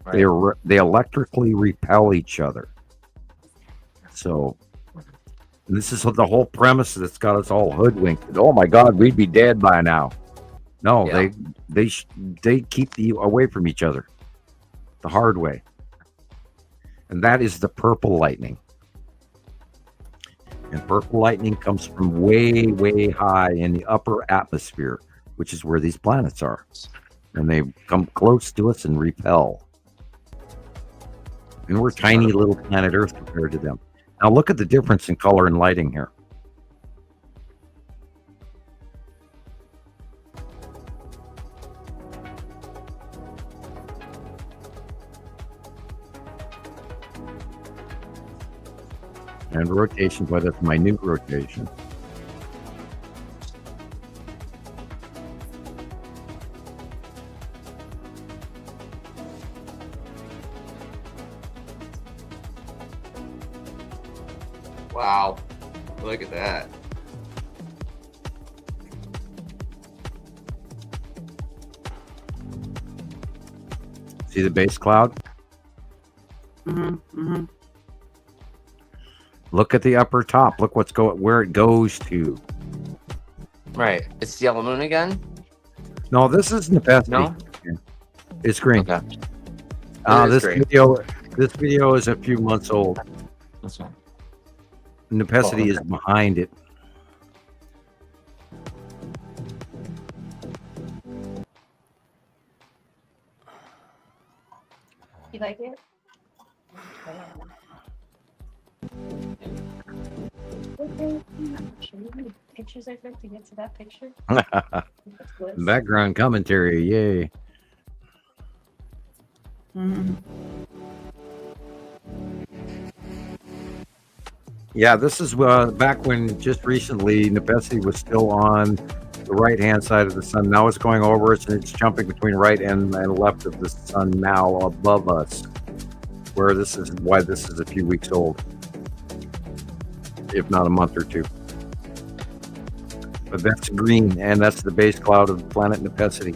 Right. They electrically repel each other. So this is the whole premise that's got us all hoodwinked. Oh my God, we'd be dead by now. No, they keep you away from each other the hard way. and that is the purple lightning. And purple lightning comes from way, way high in the upper atmosphere, which is where these planets are. And they come close to us and repel. And we're tiny little planet Earth compared to them. Now look at the difference in color and lighting here. And rotation, well, that's minute rotation. Wow. Look at that. See the base cloud? Look at the upper top. Look what's going, where it goes to. Right. It's the yellow moon again? No, this is Nepesi. No? It's green. Okay. This video is a few months old. That's right. Nepesi is behind it. You like it? Pictures I took to get to that picture. Background commentary, yay. Yeah, this is back when just recently Nepesi was still on the right-hand side of the sun. Now it's going over us, and it's jumping between right and left of the sun now above us, where this is why this is a few weeks old, if not a month or two. But that's green, and that's the base cloud of the planet Nepesi.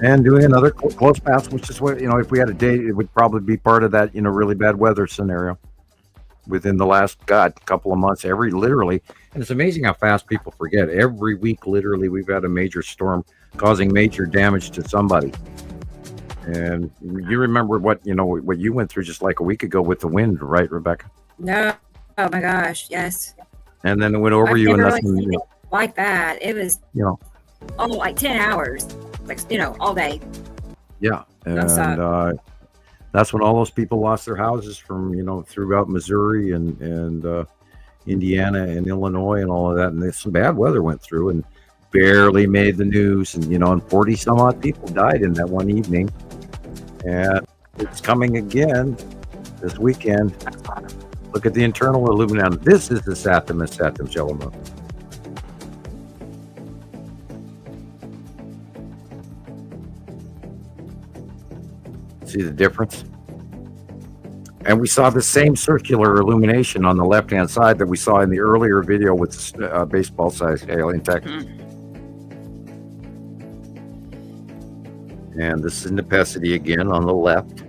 And doing another close pass, which is what, if we had a date, it would probably be part of that, really bad weather scenario within the last, couple of months, literally. And it's amazing how fast people forget. Every week, literally, we've had a major storm causing major damage to somebody. And you remember what you went through just like a week ago with the wind, right, Rebecca? No. Oh my gosh, yes. And then it went over you, and that's when, like that. It was, like 10 hours, all day. Yeah, and that's when all those people lost their houses from throughout Missouri and Indiana and Illinois and all of that, and some bad weather went through and barely made the news, and and 40 some odd people died in that one evening, and it's coming again this weekend. Look at the internal illumination. This is the Saturn yellow moon. See the difference? And we saw the same circular illumination on the left-hand side that we saw in the earlier video with baseball-sized alien Texas. And this is Nepesi again on the left.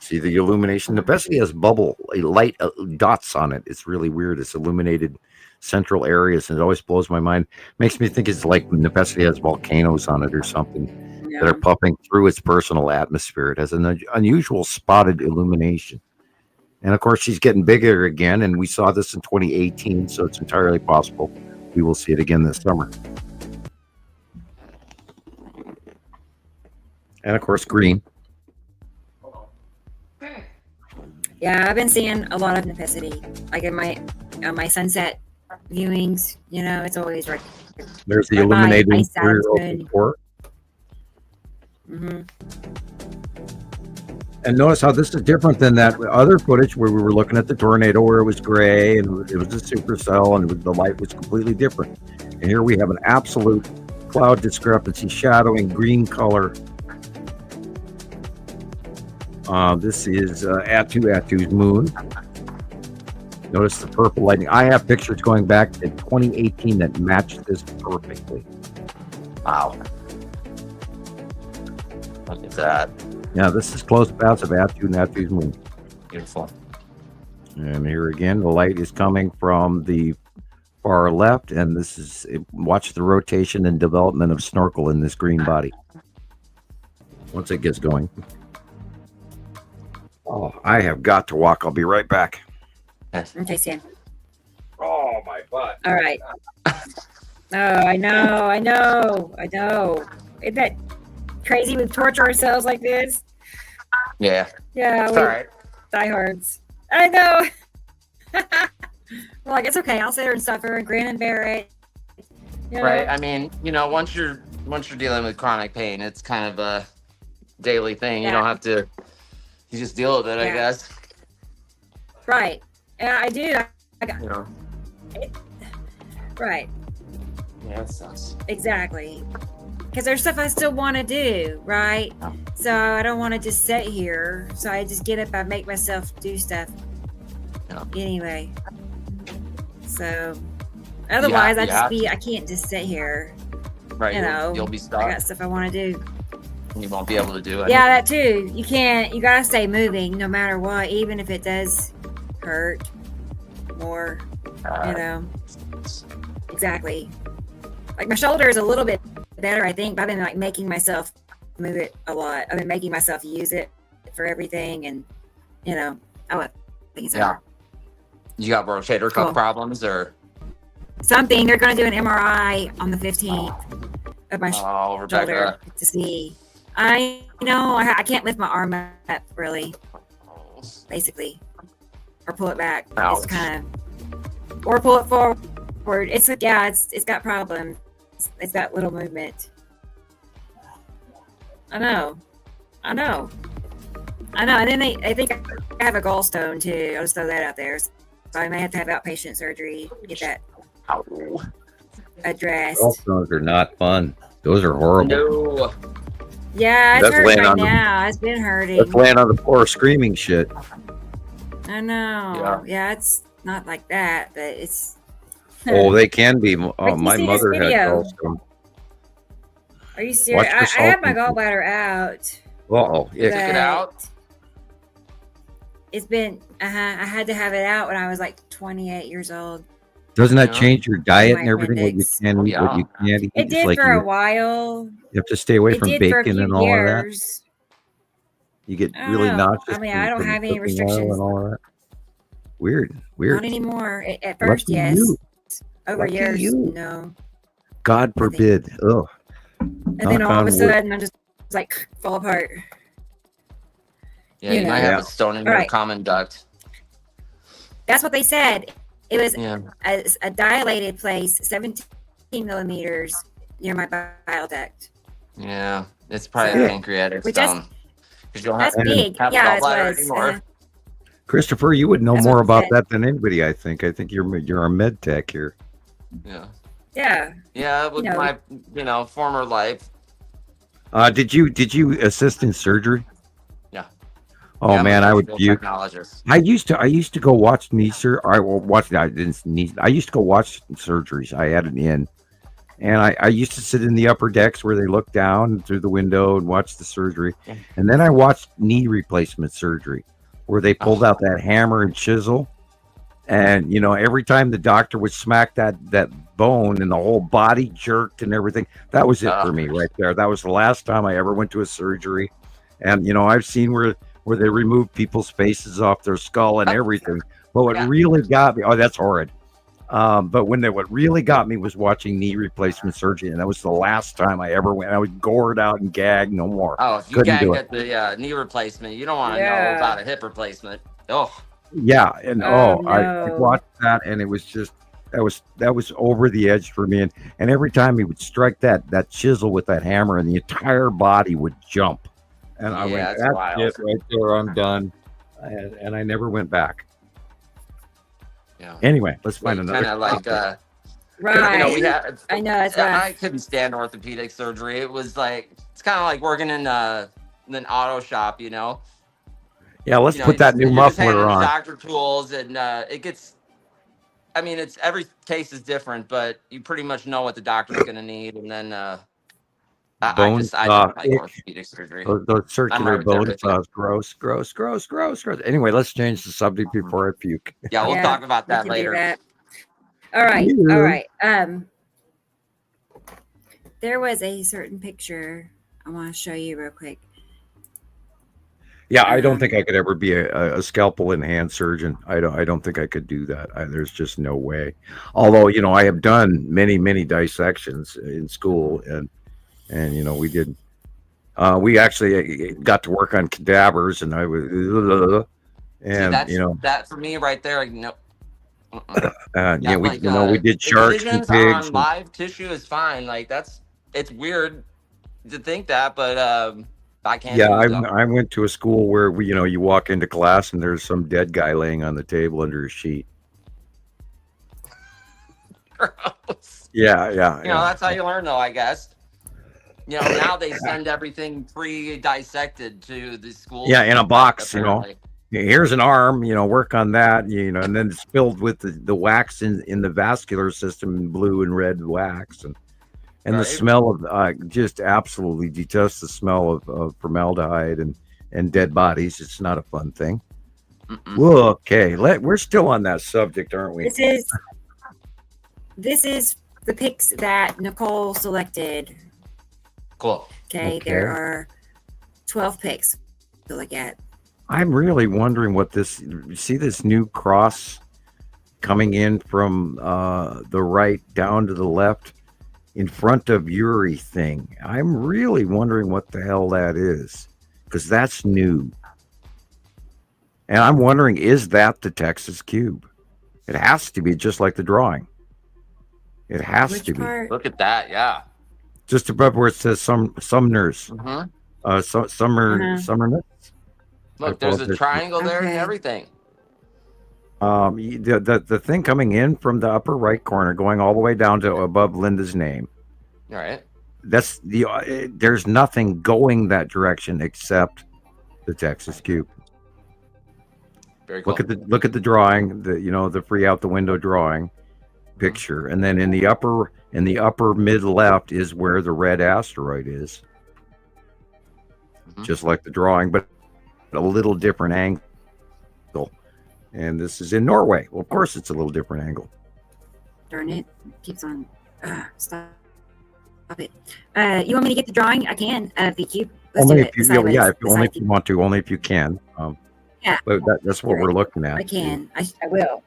See the illumination? Nepesi has light dots on it. It's really weird. It's illuminated central areas, and it always blows my mind. Makes me think it's like Nepesi has volcanoes on it or something that are puffing through its personal atmosphere. It has an unusual spotted illumination. And of course, she's getting bigger again, and we saw this in 2018, so it's entirely possible we will see it again this summer. And of course, green. Yeah, I've been seeing a lot of Nepesi, like in my sunset viewings. It's always right. There's the illuminated interior of the core. Mm-hmm. And notice how this is different than that other footage where we were looking at the tornado where it was gray and it was a supercell and the light was completely different. And here we have an absolute cloud discrepancy shadowing green color. This is Atu's moon. Notice the purple lightning. I have pictures going back to 2018 that match this perfectly. Wow. Look at that. Yeah, this is close paths of Atu and Atu's moon. Beautiful. And here again, the light is coming from the far left, and this is, watch the rotation and development of snorkel in this green body. once it gets going. Oh, I have got to walk. I'll be right back. Okay, Sam. Oh, my butt. All right. Oh, I know. Isn't that crazy? We torture ourselves like this. Yeah. Yeah, It's we all right. diehards. I know. Well, like, it's okay. I'll sit here and suffer and grin and bear it. You know? Right. I mean, once you're dealing with chronic pain, it's kind of a daily thing. You don't have to. You just deal with it, I guess. Right. Yeah, I do. I got. Right. Yeah, it sucks. Exactly. Because there's stuff I still want to do, right? Oh. So I don't want to just sit here. So I just get up, I make myself do stuff. Anyway. So otherwise, I can't just sit here. Right. You'll be stuck. I got stuff I want to do. You won't be able to do it. Yeah, that too. You can't, you got to stay moving no matter what, even if it does hurt more, Exactly. Like my shoulder is a little bit better, I think, but I've been like making myself move it a lot. I've been making myself use it for everything, and things. Yeah. You got rotator cuff problems or something? They're going to do an MRI on the 15th of my shoulder to see. I know I can't lift my arm up really, basically, or pull it back. It's kind of, or pull it forward. It's got problems. It's got little movement. I know. And then I think I have a gallstone too. I'll just throw that out there. So I may have to have outpatient surgery to get that addressed. Gallstones are not fun. Those are horrible. No. Yeah, it's hurting right now. It's been hurting. That's laying on the floor screaming shit. I know. Yeah, it's not like that, but it's. Oh, they can be. Oh, my mother had gallstones. Are you serious? I have my gallbladder out. Uh-oh. You took it out? It's been, I had to have it out when I was like 28 years old. Doesn't that change your diet and everything? What you can eat, what you can't eat? It did for a while. You have to stay away from bacon and all of that. You get really nauseous. I mean, I don't have any restrictions. And all of that. Weird. Not anymore. At first, yes. Over years, no. God forbid. Ugh. And then all of a sudden, I just like fall apart. Yeah, you might have a stone in your common duct. That's what they said. It was a dilated place, 17 millimeters near my bile duct. Yeah, it's probably a pancreatic stone. That's big. Yeah, it was. Christopher, you would know more about that than anybody. I think you're a med tech here. Yeah. Yeah. Yeah, with my former life. Did you assist in surgery? Yeah. Oh yeah, man, I would puke. I used to go watch knee surgery. I used to go watch surgeries. I had an in, and I used to sit in the upper decks where they look down through the window and watch the surgery. And then I watched knee replacement surgery, where they pulled out that hammer and chisel, and every time the doctor would smack that bone and the whole body jerked and everything. That was it for me right there. That was the last time I ever went to a surgery. And I've seen where they remove people's faces off their skull and everything. But what really got me, that's horrid. But what really got me was watching knee replacement surgery, and that was the last time I ever went. I was gored out and gagged, no more. Oh, if you gag at the knee replacement, you don't want to know about a hip replacement. Oh. Yeah, and no. I watched that, and it was just that was over the edge for me. And every time he would strike that chisel with that hammer, and the entire body would jump. And I went, that's it right there. I'm done. And I never went back. Yeah. Anyway, let's find another. Kind of like, right. I know it's I couldn't stand orthopedic surgery. It was like it's kind of like working in an auto shop, Yeah, let's put that new muffler on. Doctor tools, and it gets. I mean, it's every case is different, but you pretty much know what the doctor's going to need, and then I don't like orthopedic surgery. Those circular bone saws, gross. Anyway, let's change the subject before I puke. Yeah, we'll talk about that later. All right. There was a certain picture I want to show you real quick. Yeah, I don't think I could ever be a scalpel in hand surgeon. I don't think I could do that. There's just no way. Although, I have done many dissections in school, and we did. We actually got to work on cadavers, and I was, and that for me right there. No. yeah, we did sharks and Incisions pigs. on live tissue is fine. Like it's weird to think that, but I can't. Yeah, I went to a school where you walk into class and there's some dead guy laying on the table under a sheet. Gross. Yeah. That's how you learn, though, I guess. Now they send everything pre-dissected to the school. Yeah, in a box. Apparently. Here's an arm. Work on that. And then it's filled with the wax in the vascular system, blue and red wax, and the smell of just absolutely detest the smell of formaldehyde and dead bodies. It's not a fun thing. Whoa, okay, we're still on that subject, aren't we? This is the pics that Nicole selected. Cool. Okay, there are 12 pics to look at. I'm really wondering what you see this new cross coming in from the right down to the left in front of Uri thing. I'm really wondering what the hell that is, because that's new. And I'm wondering, is that the Texas cube? It has to be, just like the drawing. It has to be. Look at that, yeah. Just above where it says Sumner's. Summerness. Look, there's a triangle there and everything. The thing coming in from the upper right corner, going all the way down to above Linda's name. All right. That's there's nothing going that direction except the Texas cube. Very cool. Look at the drawing, the free out the window drawing picture, and then in the upper mid left is where the red asteroid is. Just like the drawing, but a little different angle. And this is in Norway. Well, of course, it's a little different angle. Darn it. Keeps on. Stop it. You want me to get the drawing? I can. The cube. Only if you want to. Only if you can. Yeah. But that's what we're looking at. I can. I will.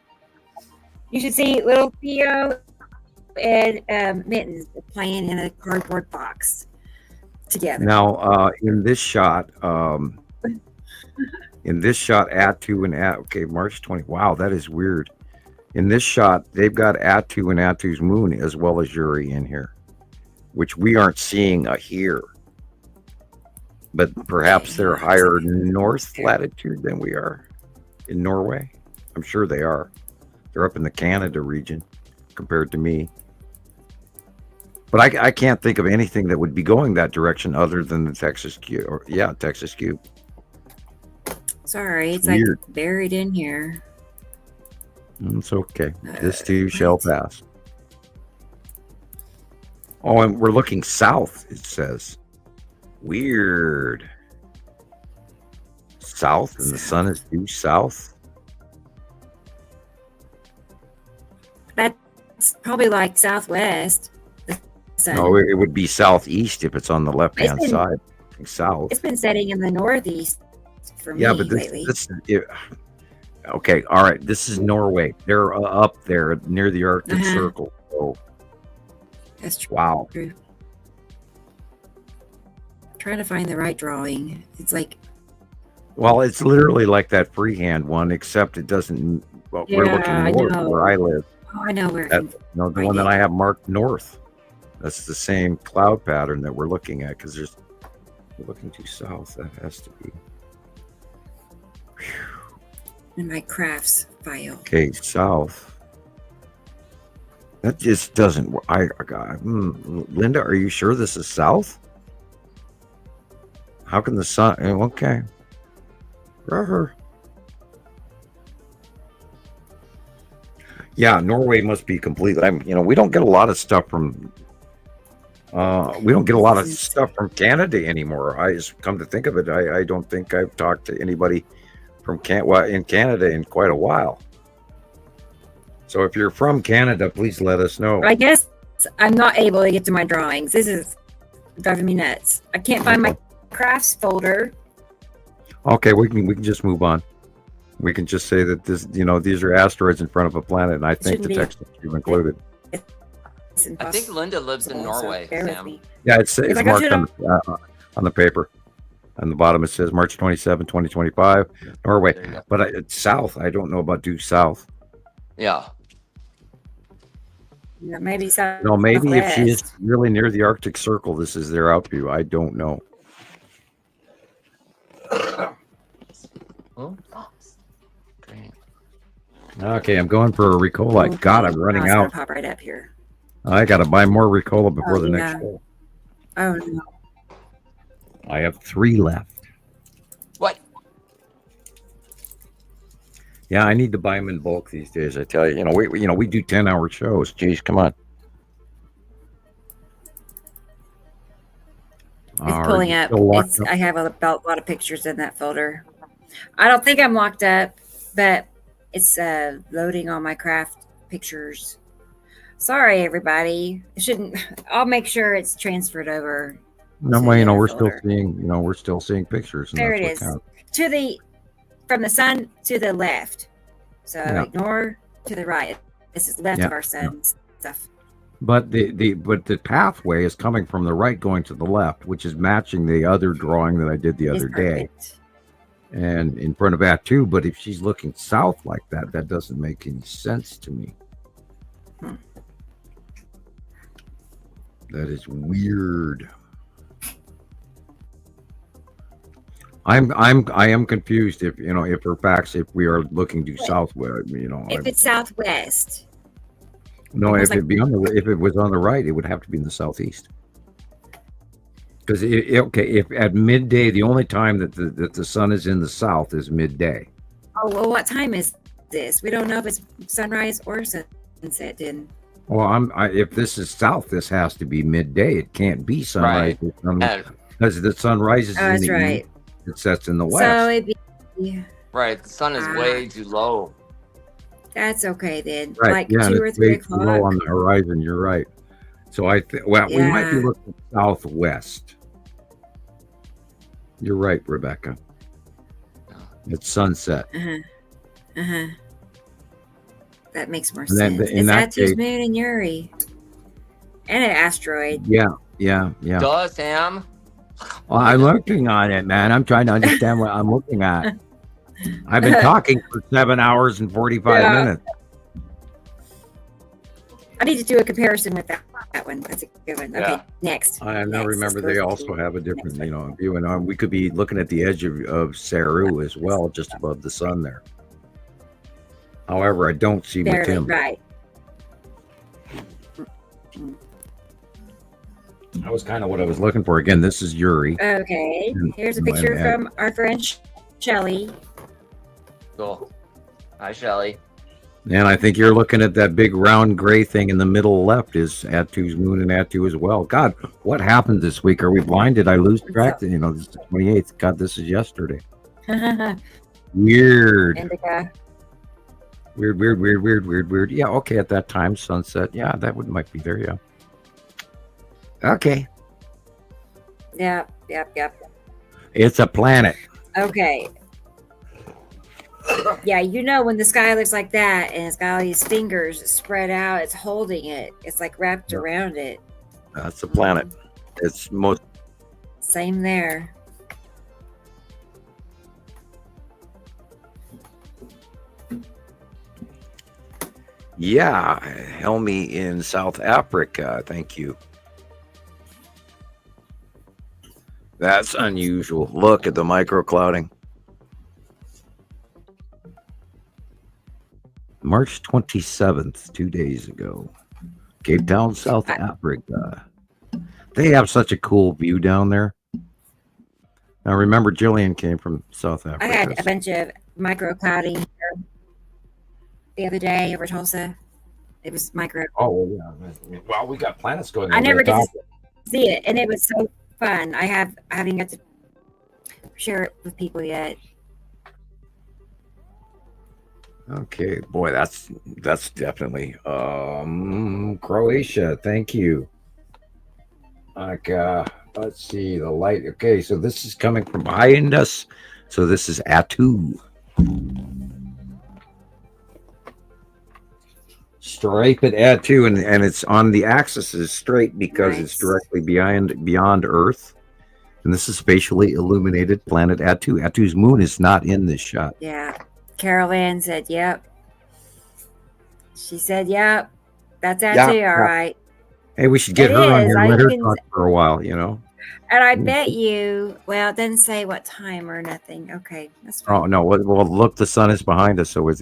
You should see little Theo and Mittens playing in a cardboard box together. Now, in this shot, Atu and okay, March 20. Wow, that is weird. In this shot, they've got Atu and Atu's moon as well as Uri in here, which we aren't seeing here. But perhaps they're higher north latitude than we are in Norway. I'm sure they are. They're up in the Canada region compared to me. But I can't think of anything that would be going that direction other than the Texas cube. Texas cube. Sorry, it's weird. Like buried in here. It's okay. This too shall pass. Oh, and we're looking south, it says. Weird. South, and the sun is due south. That's probably like southwest. No, it would be southeast if it's on the left-hand side. South. It's been setting in the northeast for me lately. Okay, all right. This is Norway. They're up there near the Arctic Circle. So, that's true. Wow. True. Trying to find the right drawing. It's like. Well, it's literally like that freehand one, except it doesn't. Well, we're looking north where I live. Oh, I know where. The one that I have marked north. That's the same cloud pattern that we're looking at, because we're looking to south. That has to be. In my crafts file. Okay, south. That just doesn't. Linda, are you sure this is south? How can the sun? Okay. Yeah, Norway must be completely. We don't get a lot of stuff from. We don't get a lot of stuff from Canada anymore. I just come to think of it, I don't think I've talked to anybody from in Canada in quite a while. So if you're from Canada, please let us know. I guess I'm not able to get to my drawings. This is driving me nuts. I can't find my crafts folder. Okay, we can just move on. We can just say that this, these are asteroids in front of a planet, and I think the text is included. I think Linda lives in Norway, Sam. Yeah, it's marked on the paper. On the bottom, it says March 27, 2025, Norway. But it's south. I don't know about due south. Yeah. Yeah, maybe south. No, maybe if she is really near the Arctic Circle, this is their outview. I don't know. Okay, I'm going for a Ricola. God, I'm running out. Pop right up here. I got to buy more Ricola before the next show. Oh, no. I have 3 left. What? Yeah, I need to buy them in bulk these days. I tell you, we do 10-hour shows. Jeez, come on. It's pulling up. I have a lot of pictures in that folder. I don't think I'm locked up, but it's loading all my craft pictures. Sorry, everybody. I'll make sure it's transferred over. No way, we're still seeing pictures. And there it is. From the sun to the left. So ignore to the right. This is left of our sun stuff. But the pathway is coming from the right going to the left, which is matching the other drawing that I did the other day. And in front of that too. But if she's looking south like that, that doesn't make any sense to me. That is weird. I am confused if we are looking due southward, if it's southwest. No, if it was on the right, it would have to be in the southeast. Because if at midday, the only time that the sun is in the south is midday. Oh well, what time is this? We don't know if it's sunrise or sunset. Then. Well, if this is south, this has to be midday. It can't be sunrise because the sun rises in the east. It sets in the west. So it'd be right. The sun is way too low. That's okay then. Right. 2 or 3 o'clock. Low on the horizon. You're right. So we might be looking southwest. You're right, Rebecca. It's sunset. That makes more sense. It's Atu's moon and Uri, and an asteroid. Yeah. Duh, Sam. Well, I'm looking on it, man. I'm trying to understand what I'm looking at. I've been talking for 7 hours and 45 minutes. I need to do a comparison with that one. That's a good one. Okay, next. I now remember they also have a different, view, and we could be looking at the edge of Saru as well, just above the sun there. However, I don't see Matim. Right. That was kind of what I was looking for. Again, this is Uri. Okay. Here's a picture from our friend Shelly. Cool. Hi, Shelly. And I think you're looking at that big round gray thing in the middle left is Atu's moon and Atu as well. God, what happened this week? Are we blind? Did I lose track? This is the 28th. God, this is yesterday. Weird. Indica. Weird. Yeah, okay, at that time, sunset. Yeah, that might be there, yeah. Okay. Yep. It's a planet. Okay. Yeah, when the sky looks like that and it's got all these fingers spread out, it's holding it. It's like wrapped around it. That's a planet. It's most. Same there. Yeah, Helmi in South Africa. Thank you. That's unusual. Look at the microclouding. March 27th, 2 days ago. Cape Town, South Africa. They have such a cool view down there. Now remember, Gillian came from South Africa. I had a bunch of microclouding here the other day over Tulsa. It was micro. Oh, yeah. Well, we got planets going on. I never get to see it, and it was so fun. I haven't got to share it with people yet. Okay, boy, that's definitely Croatia. Thank you. Like, let's see the light. Okay, so this is coming from behind us. So this is Attu. Striped Attu, and it's on the axis is straight because it's directly beyond Earth. And this is spatially illuminated planet Attu. Attu's moon is not in this shot. Yeah. Carol Ann said, yep. She said, yep. That's Attu, all right. Hey, we should get her on here and let her talk for a while, you know. And I bet you, well, it didn't say what time or nothing. Okay, that's fine. Oh, no. Well, look, the sun is behind us, so it's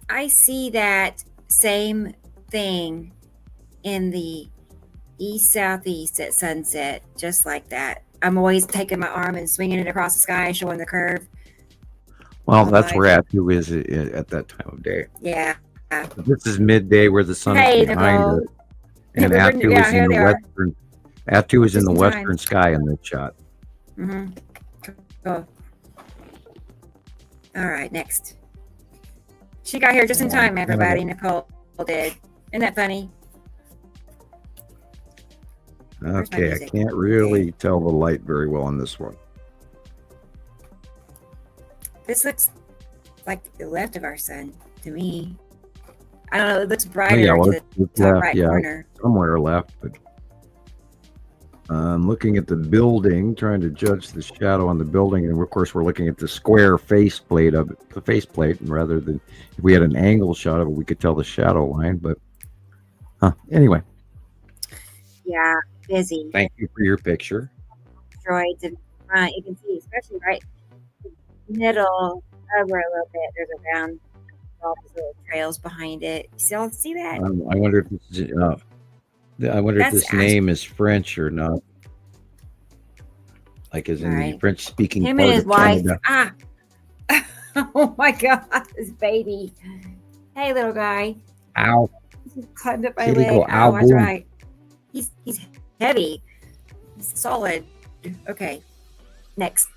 I see that same thing in the east-southeast at sunset, just like that. I'm always taking my arm and swinging it across the sky, showing the curve. well, that's where Attu is at that time of day. Yeah. This is midday where the sun is behind us. And Attu is in the western. Attu is in the western sky in this shot. Mm-hmm. Cool. All right, next. She got here just in time, everybody. Nicole did. Isn't that funny? Okay, I can't really tell the light very well on this one. This looks like the left of our sun to me. I don't know. It looks brighter to the top right corner. Somewhere left, but I'm looking at the building, trying to judge the shadow on the building, and of course we're looking at the square faceplate of it, the faceplate, and rather than if we had an angle shot of it, we could tell the shadow line. But anyway. Yeah, busy. Thank you for your picture. Asteroids in front, you can see, especially right in the middle, over a little bit. There's a round, all these little trails behind it. You still see that? I wonder if this is, if this name is French or not. Like, as in the French-speaking Him part and his of wife. Canada. Oh my God, this baby. Hey, little guy. Ow. He climbed up my Kitty leg. go, ow, That's boom. right. He's heavy. He's solid. Okay. Next.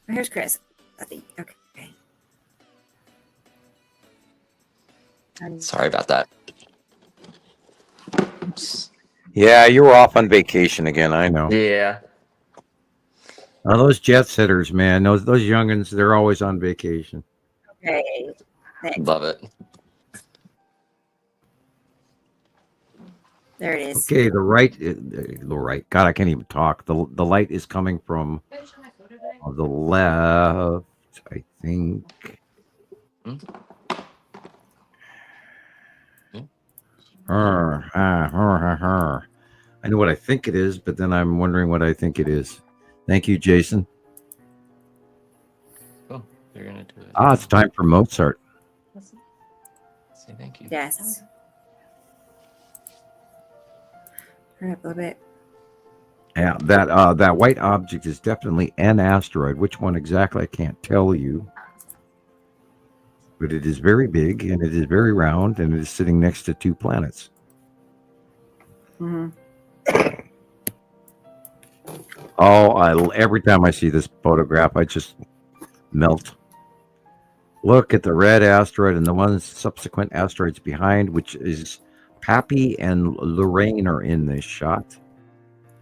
Here's Chris. I think. Okay. Sorry about that. Yeah, you were off on vacation again. I know. Yeah. Those jet setters, man. Those youngins, they're always on vacation. Okay. Next. Love it. There it is. Okay, the right. God, I can't even talk. The light is coming from the left, I think. I know what I think it is, but then I'm wondering what I think it is. Thank you, Jason. Oh, you're gonna do it. It's time for Mozart. Say thank you. Yes. Turn up a little bit. Yeah, that white object is definitely an asteroid. Which one exactly, I can't tell you. But it is very big, and it is very round, and it is sitting next to two planets. Mm-hmm. Every time I see this photograph, I just melt. Look at the red asteroid and the one subsequent asteroids behind, which is Pappy and Lorraine are in this shot.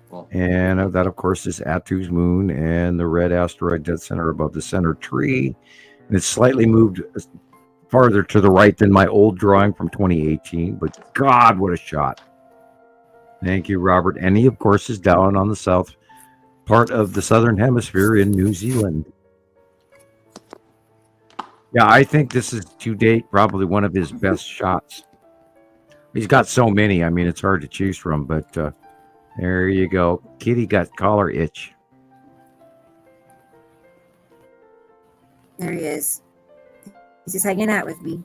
Cool. And that, of course, is Attu's moon and the red asteroid dead center above the center tree. And it's slightly moved farther to the right than my old drawing from 2018. But God, what a shot. Thank you, Robert. And he, of course, is down on the south part of the southern hemisphere in New Zealand. Yeah, I think this is to date probably one of his best shots. He's got so many. I mean, it's hard to choose from, but there you go. Kitty got collar itch. There he is. He's just hanging out with me.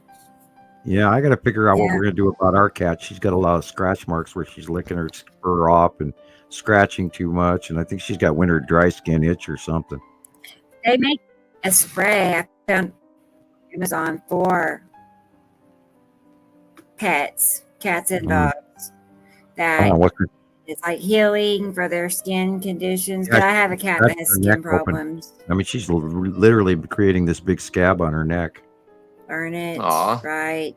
Yeah, I got to figure out what we're going to do about our cat. She's got a lot of scratch marks where she's licking her fur off and scratching too much. And I think she's got winter dry skin itch or something. They make a spray I found on Amazon for pets, cats and dogs. That it's like healing for their skin conditions. But I have a cat that has skin problems. I mean, she's literally creating this big scab on her neck. Burn it. Aw. Right.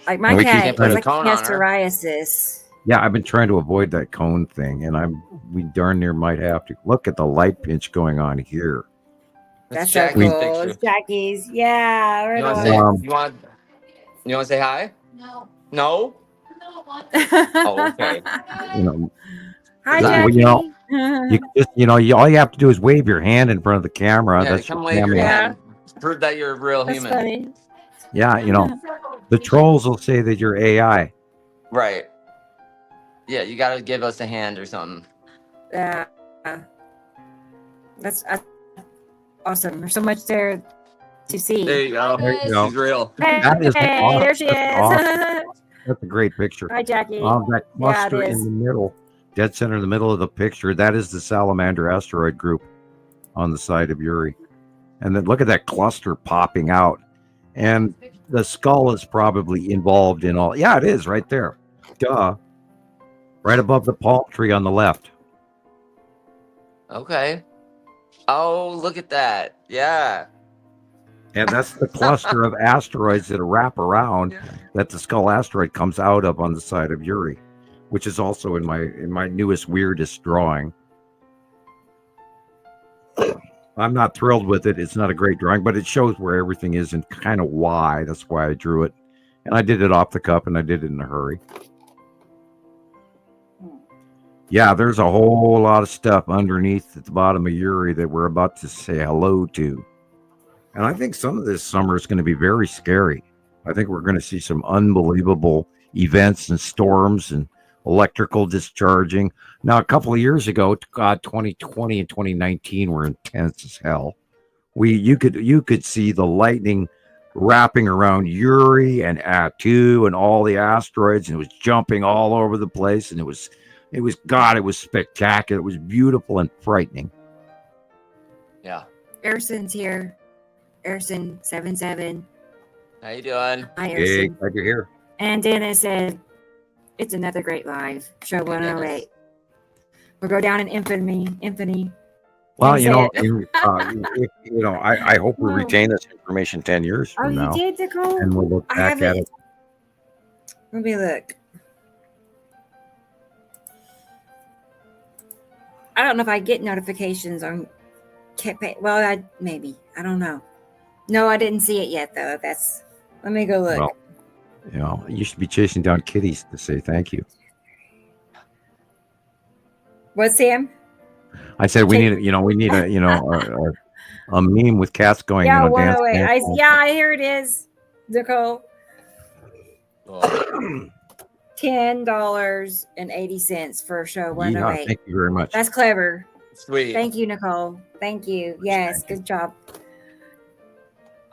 Like my cat, put a like cone he has on her. psoriasis. Yeah, I've been trying to avoid that cone thing, and I'm we darn near might have to. Look at the light pinch going on here. That's so cool. It's Jackie's. Yeah. Right You want to say? You want to say hi? No. No. Oh, okay. Hi, Jackie. All you have to do is wave your hand in front of the camera. Yeah, That's come wave your hand. Prove that you're a real human. Funny. Yeah, the trolls will say that you're AI. Right. Yeah, you got to give us a hand or something. Yeah. That's awesome. There's so much there to see. There you go. She's real. That is awesome. There she is. Awesome. That's a great picture. Hi, Jackie. That cluster in the middle, dead center in the middle of the picture, that is the Salamander asteroid group on the side of Uri. And then look at that cluster popping out. And the skull is probably involved in all. Yeah, it is right there. Duh. Right above the palm tree on the left. Okay. Oh, look at that. Yeah. And that's the cluster of asteroids that wrap around that the skull asteroid comes out of on the side of Uri, which is also in my newest, weirdest drawing. I'm not thrilled with it. It's not a great drawing, but it shows where everything is and kind of why. That's why I drew it. And I did it off the cuff and I did it in a hurry. Yeah, there's a whole lot of stuff underneath at the bottom of Uri that we're about to say hello to. And I think some of this summer is going to be very scary. I think we're going to see some unbelievable events and storms and electrical discharging. Now, a couple of years ago, 2020 and 2019 were intense as hell. You could see the lightning wrapping around Uri and Atu and all the asteroids, and it was jumping all over the place, and it was spectacular. It was beautiful and frightening. Yeah. Erson's here. Erson 77. How you doing? Hi, Erson. Hey, glad you're here. And Dennis said, it's another great live. Show 108. We'll go down in infamy. Well, I hope we retain this information 10 years from now. Oh, you did, Nicole? And we'll look back at it. Let me look. I don't know if I get notifications on. Well, maybe. I don't know. No, I didn't see it yet, though. Let me go look. Well, you should be chasing down kitties to say thank you. What, Sam? I said we need a meme with cats going. Yeah, dance. Yeah, here it is, Nicole. $10.80 for show 108. Yeah, thank you very much. That's clever. Sweet. Thank you, Nicole. Thank you. Yes, good job.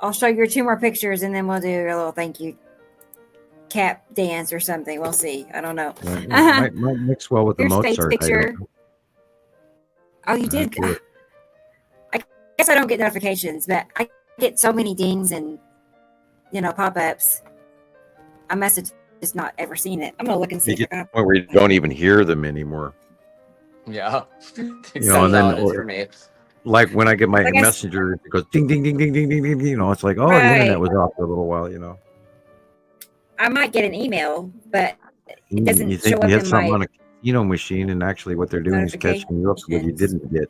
I'll show you 2 more pictures and then we'll do a little thank you cat dance or something. We'll see. I don't know. Might mix well with the Mozart picture. Oh, you did? I guess I don't get notifications, but I get so many dings and pop-ups. I must have just not ever seen it. I'm gonna look and see. You get to the point where you don't even hear them anymore. Yeah. And then for me. Like when I get my messenger, it goes ding ding ding ding ding ding ding. It's like, the internet was off for a little while. I might get an email, but it doesn't you think show up you had in something my on a casino machine, and actually what they're doing is catching you up to what you didn't get.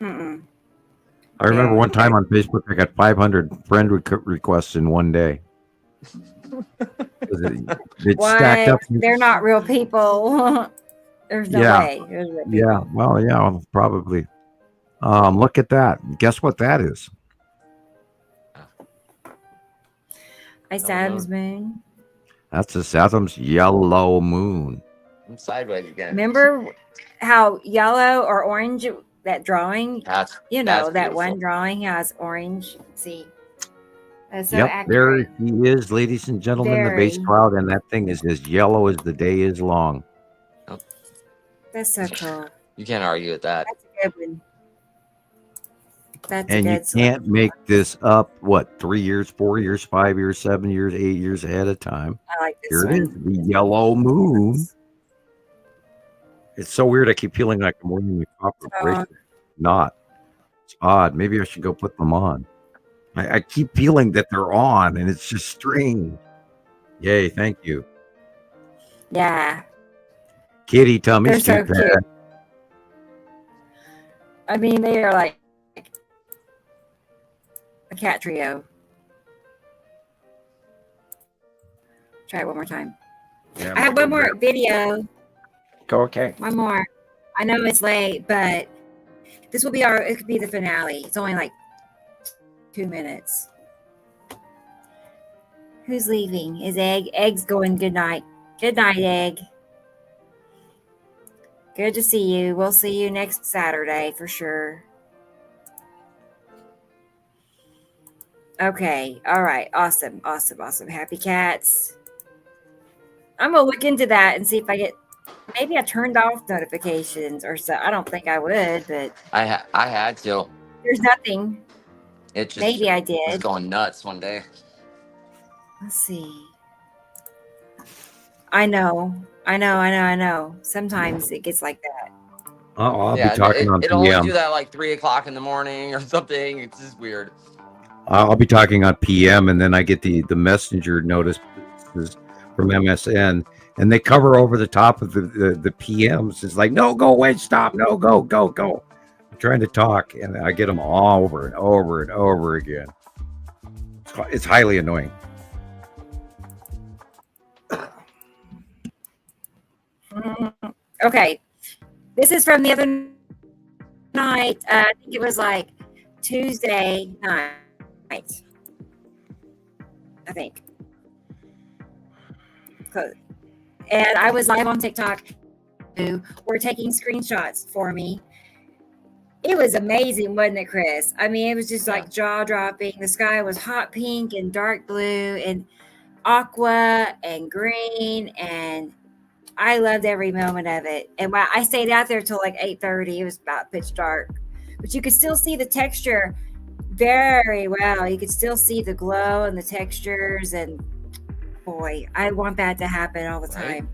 Mm-mm. I remember one time on Facebook, I got 500 friend requests in one day. It stacked up. They're not real people. There's no way. Well, probably. Look at that. Guess what that is? Saturn's moon. That's the Saturn's yellow moon. I'm sideways again. Remember how yellow or orange that drawing? That's that beautiful. one drawing has orange. Let's see. That's so Yep, accurate. there he is, ladies and gentlemen, the base cloud, and that thing is as yellow as the day is long. That's so cool. You can't argue with that. That's a good one. That's and a you good can't make this up, 3 years, 4 years, 5 years, 7 years, 8 years ahead of time. I like this Here one. it is, the yellow moon. It's so weird. I keep feeling like I'm wearing the copper bracelet. Not. It's odd. Maybe I should go put them on. I keep feeling that they're on, and it's just strange. Yay, thank you. Yeah. Kitty tummies. They're so cute. I mean, they are like a cat trio. Try it one more time. Yeah, I have one more video. Okay. One more. I know it's late, but this will be it could be the finale. It's only like 2 minutes. Who's leaving? Is Egg? Egg's going good night. Good night, Egg. Good to see you. We'll see you next Saturday for sure. Okay. All right. Awesome. Happy cats. I'm going to look into that and see if I get, maybe I turned off notifications or so. I don't think I would, but I had to. there's nothing. It just Maybe I was did. going nuts one day. Let's see. I know. Sometimes it gets like that. I'll be talking on It only PM. do that like 3 o'clock in the morning or something. It's just weird. I'll be talking on PM, and then I get the messenger notices from MSN, and they cover over the top of the PMs. It's like, no, go away, stop, no, go. I'm trying to talk, and I get them all over and over and over again. It's highly annoying. Okay. This is from the other night. I think it was like Tuesday night. I think. And I was live on TikTok. Who were taking screenshots for me. It was amazing, wasn't it, Chris? I mean, it was just like jaw-dropping. The sky was hot pink and dark blue and aqua and green, and I loved every moment of it. And I stayed out there till like 8:30. It was about pitch dark, but you could still see the texture very well. You could still see the glow and the textures, and boy, I want that to happen all the time.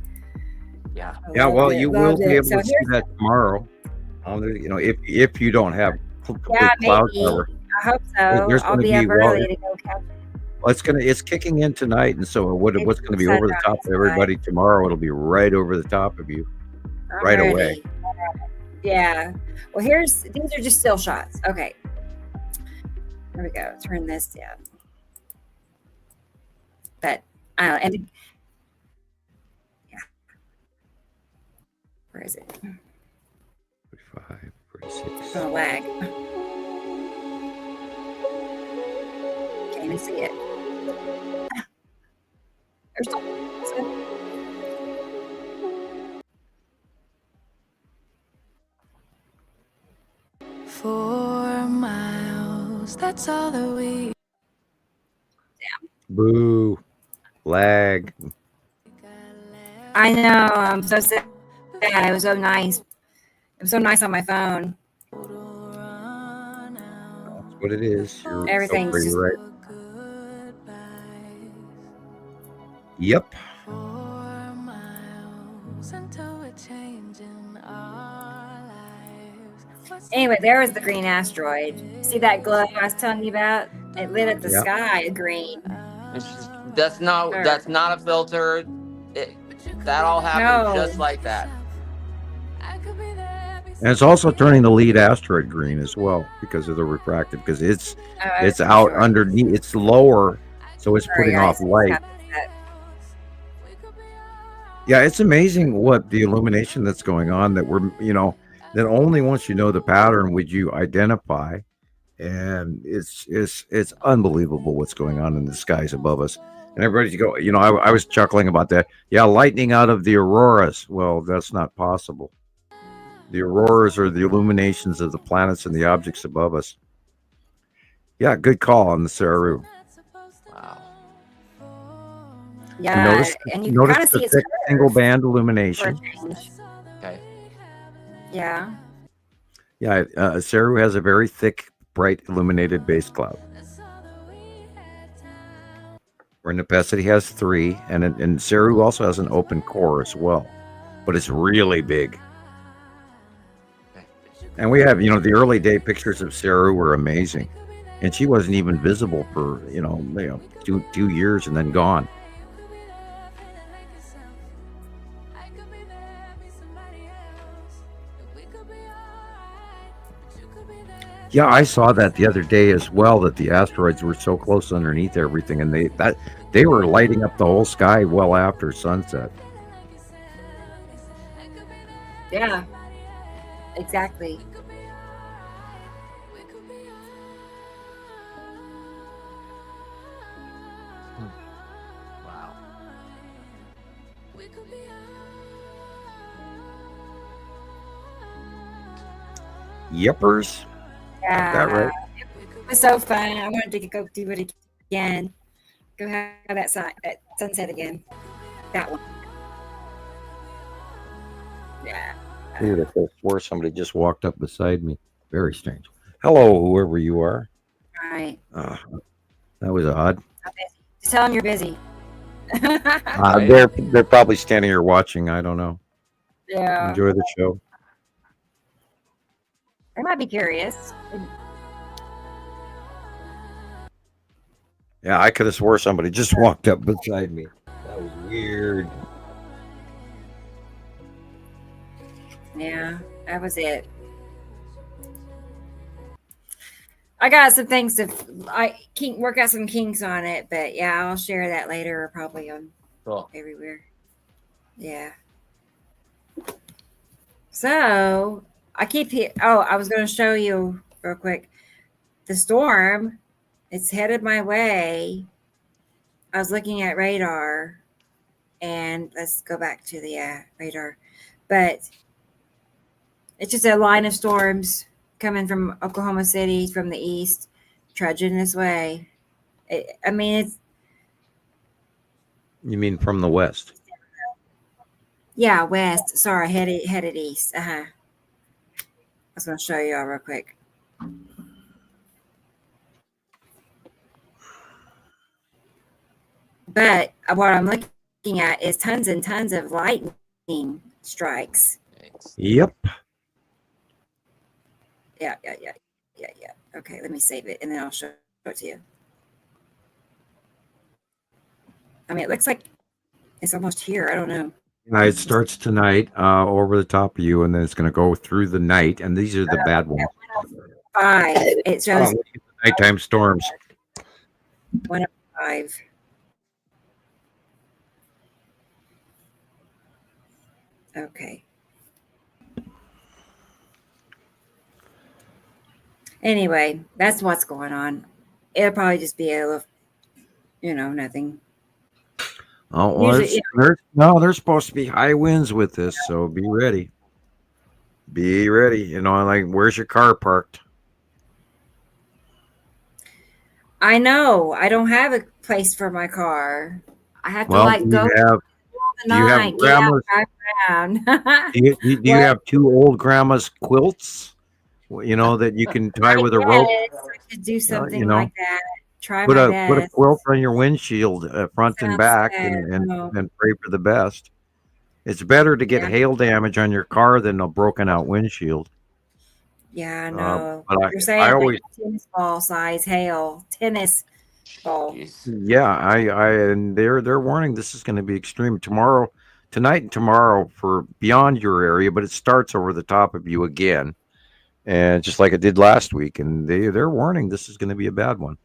Yeah. Yeah, well, you will be able So to see that tomorrow. If you don't have complete cloud maybe. cover. I hope so. There's I'll gonna be be up early to go catch it. Well, it's kicking in tonight, and so what's going to be over the top of everybody tomorrow? It'll be right over the top of you, right away. Yeah. Well, these are just still shots. Okay. Here we go. Turn this down. But and yeah. Where is it? 45, 46. It's gonna lag. Can't even see it. There's still. 4 miles, that's all that we. Boo, lag. I know. I'm so sad. It was so nice. It was so nice on my phone. That's what it is. Everything's pretty just- right. Yep. Anyway, there was the green asteroid. See that glow I was telling you about? It lit up the Yep. sky green. That's not a filter. That all happened just like that. And it's also turning the lead asteroid green as well because of the refractive, because it's out underneath, it's lower, so it's putting off light. Yeah, it's amazing what the illumination that's going on that that only once you know the pattern would you identify, and it's unbelievable what's going on in the skies above us. And everybody's I was chuckling about that. Yeah, lightning out of the auroras. Well, that's not possible. The auroras are the illuminations of the planets and the objects above us. Yeah, good call on the Saru. Wow. Yeah, and you kind of see the its thick curve single band for a illumination. change. Okay. Yeah. Yeah, Saru has a very thick, bright, illuminated base cloud. Where Nepacity has 3, and Saru also has an open core as well, but it's really big. And we have, the early day pictures of Saru were amazing, and she wasn't even visible for 2 years and then gone. Yeah, I saw that the other day as well. That the asteroids were so close underneath everything, and they were lighting up the whole sky well after sunset. Yeah, exactly. Wow. Yippers. Got that right. It was so fun. I wanted to go do it again. Go have that sunset again. That one. Yeah. Dude, I could have swore somebody just walked up beside me. Very strange. Hello, whoever you are. All right. That was odd. Just tell them you're busy. They're probably standing here watching. I don't know. Yeah. Enjoy the show. They might be curious. Yeah, I could have swore somebody just walked up beside me. That was weird. Yeah, that was it. I got some things to work out some kinks on it, but yeah, I'll share that later or probably on everywhere. Yeah. So I was going to show you real quick. The storm, it's headed my way. I was looking at radar, and let's go back to the radar. But it's just a line of storms coming from Oklahoma City from the east, trudging this way. You mean from the west? Yeah, west. Sorry, headed east. I was going to show you all real quick. But what I'm looking at is tons and tons of lightning strikes. Yep. Yeah. Okay, let me save it and then I'll show it to you. I mean, it looks like it's almost here. I don't know. It starts tonight over the top of you, and then it's going to go through the night. And these are the bad ones. 5. It shows nighttime storms. 105. Okay. Anyway, that's what's going on. It'll probably just be a little, nothing. Oh, well, there's supposed to be high winds with this, so be ready. Be ready. Like, where's your car parked? I know. I don't have a place for my car. I have to go do you have grandma's? Do you have 2 old grandma's quilts? That you can tie with a rope. I could do something like that. Put a quilt on your windshield, front and back, and pray for the best. It's better to get hail damage on your car than a broken out windshield. Yeah, I know. But You're saying like tennis ball size hail, tennis ball. Yeah, and they're warning this is going to be extreme tonight and tomorrow for beyond your area, but it starts over the top of you again, and just like it did last week. And they're warning this is going to be a bad one.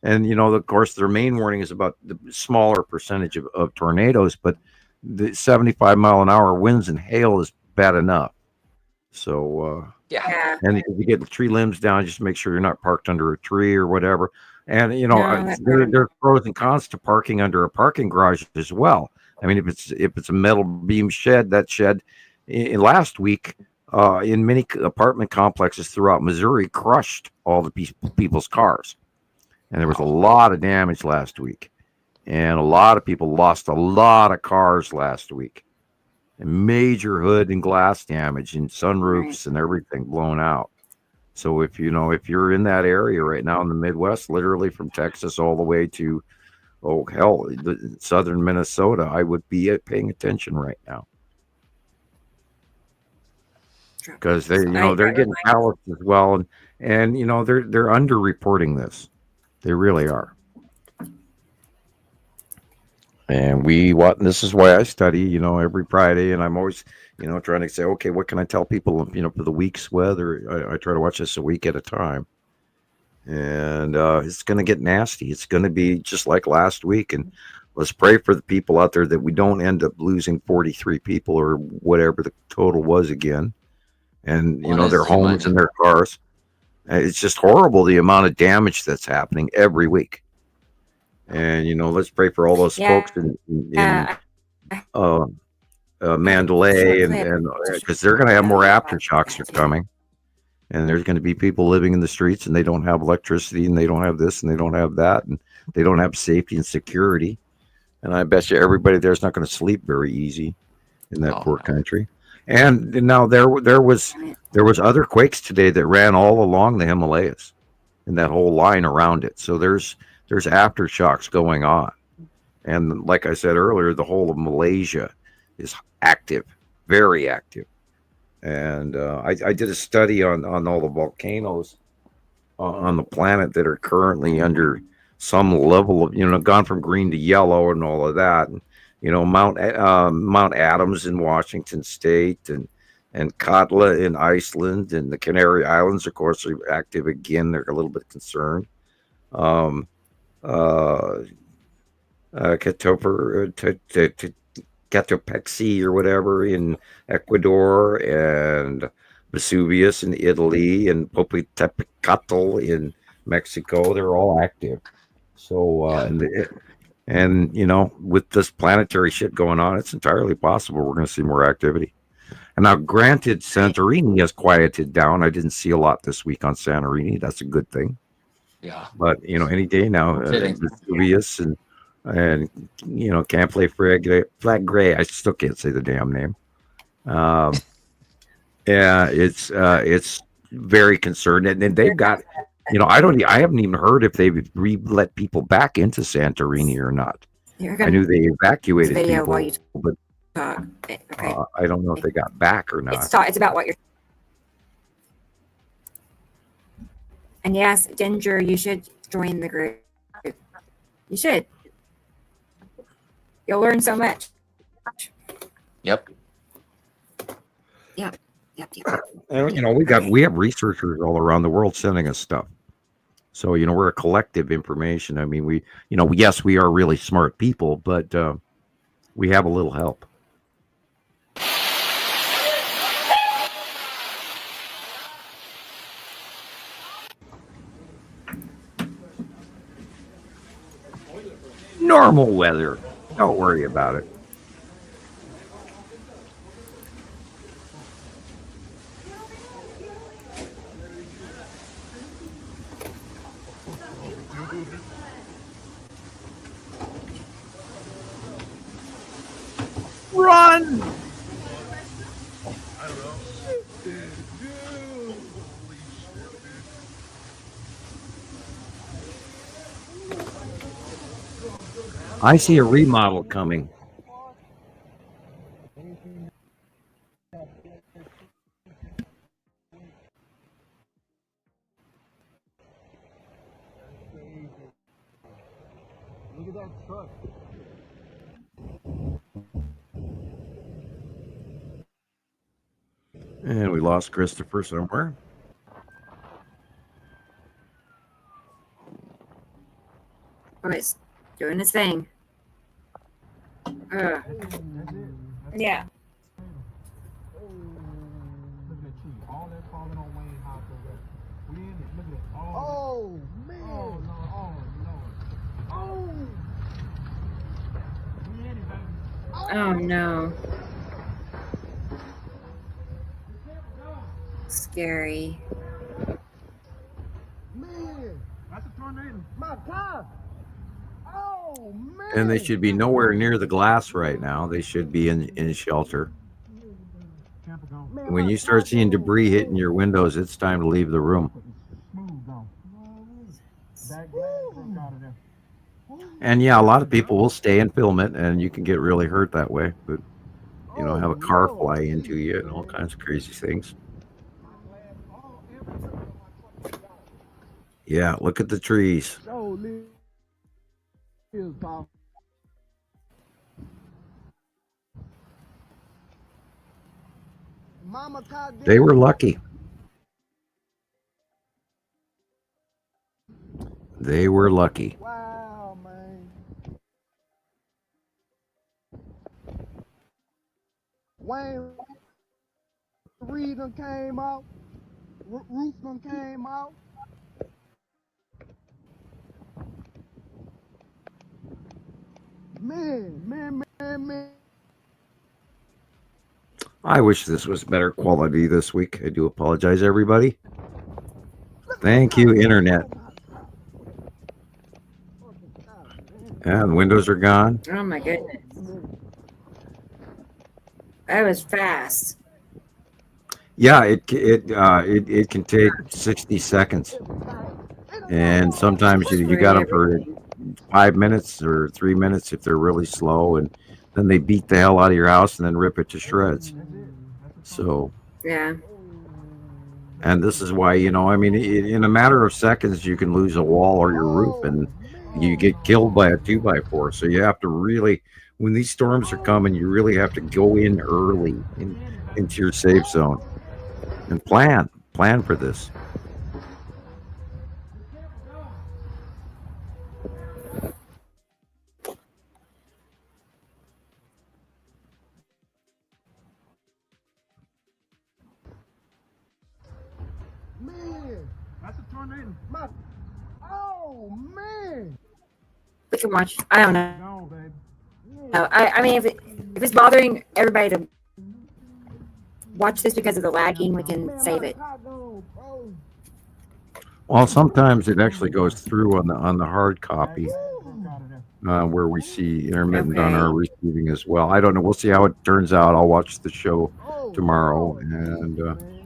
And of course, their main warning is about the smaller percentage of tornadoes, but the 75-mile-an-hour winds and hail is bad enough. So and if you get tree limbs down, just make sure you're not parked under a tree or whatever. And there's pros and cons to parking under a parking garage as well. I mean, if it's a metal beam shed, that shed last week in many apartment complexes throughout Missouri crushed all the people's cars, and there was a lot of damage last week, and a lot of people lost a lot of cars last week, and major hood and glass damage and sunroofs and everything blown out. So if you're in that area right now in the Midwest, literally from Texas all the way to southern Minnesota, I would be paying attention right now, because they're getting pallets as well, and they're underreporting this. They really are. And this is why I study, every Friday, and I'm always, trying to say, okay, what can I tell people, for the week's weather? I try to watch this a week at a time, and it's going to get nasty. It's going to be just like last week, and let's pray for the people out there that we don't end up losing 43 people or whatever the total was again, and their homes and their cars. It's just horrible the amount of damage that's happening every week. And let's pray for all those folks in Mandalay, and because they're going to have more aftershocks are coming, and there's going to be people living in the streets and they don't have electricity and they don't have this and they don't have that and they don't have safety and security. And I bet you everybody there's not going to sleep very easy in that poor country. And now there was other quakes today that ran all along the Himalayas and that whole line around it. So there's aftershocks going on. And like I said earlier, the whole of Malaysia is active, very active. And I did a study on all the volcanoes on the planet that are currently under some level of, gone from green to yellow and all of that. And, Mount Adams in Washington State and Katla in Iceland and the Canary Islands, of course, are active again. They're a little bit concerned. Cotopaxi or whatever in Ecuador, and Vesuvius in Italy, and Popocatépetl in Mexico. They're all active. So, and with this planetary shit going on, it's entirely possible we're going to see more activity. And now, granted, Santorini has quieted down. I didn't see a lot this week on Santorini. That's a good thing. Yeah. But any day now, Vesuvius and Camp Flat Gray. I still can't say the damn name. Yeah, it's very concerned, and they've got, I haven't even heard if they've let people back into Santorini or not. I knew they evacuated people, but I don't know if they got back or not. It's about what you're. And yes, Ginger, you should join the group. You should. You'll learn so much. Yep. Yep. And we have researchers all around the world sending us stuff. So we're a collective information. I mean, yes, we are really smart people, but we have a little help. Normal weather. Don't worry about it. Run! I see a remodel coming. Look at that truck. And we lost Christoper somewhere. Oh, it's doing its thing. Yeah. Oh man! Oh no! Oh no! Oh! Oh no. Scary. Man! That's a tornado! My God! Oh man! And they should be nowhere near the glass right now. They should be in shelter. When you start seeing debris hitting your windows, it's time to leave the room. And yeah, a lot of people will stay and film it, and you can get really hurt that way. But have a car fly into you and all kinds of crazy things. Yeah, look at the trees. They were lucky. They were lucky. Wow, man. Wayne Reed done came out. Roof done came out. Man. I wish this was better quality this week. I do apologize, everybody. Thank you, Internet. Yeah, the windows are gone. Oh my goodness. That was fast. Yeah, it can take 60 seconds, and sometimes you got them for 5 minutes or 3 minutes if they're really slow, and then they beat the hell out of your house and then rip it to shreds. So yeah. And this is why, I mean, in a matter of seconds, you can lose a wall or your roof, and you get killed by a 2x4. So you have to really, when these storms are coming, you really have to go in early into your safe zone and plan for this. Man, that's a tornado. Oh, man. We can watch. I don't know. No, baby. No, I mean, if it's bothering everybody to watch this because of the lagging, we can save it. Well, sometimes it actually goes through on the hard copy, where we see intermittent on our receiving as well. I don't know. We'll see how it turns out. I'll watch the show tomorrow, and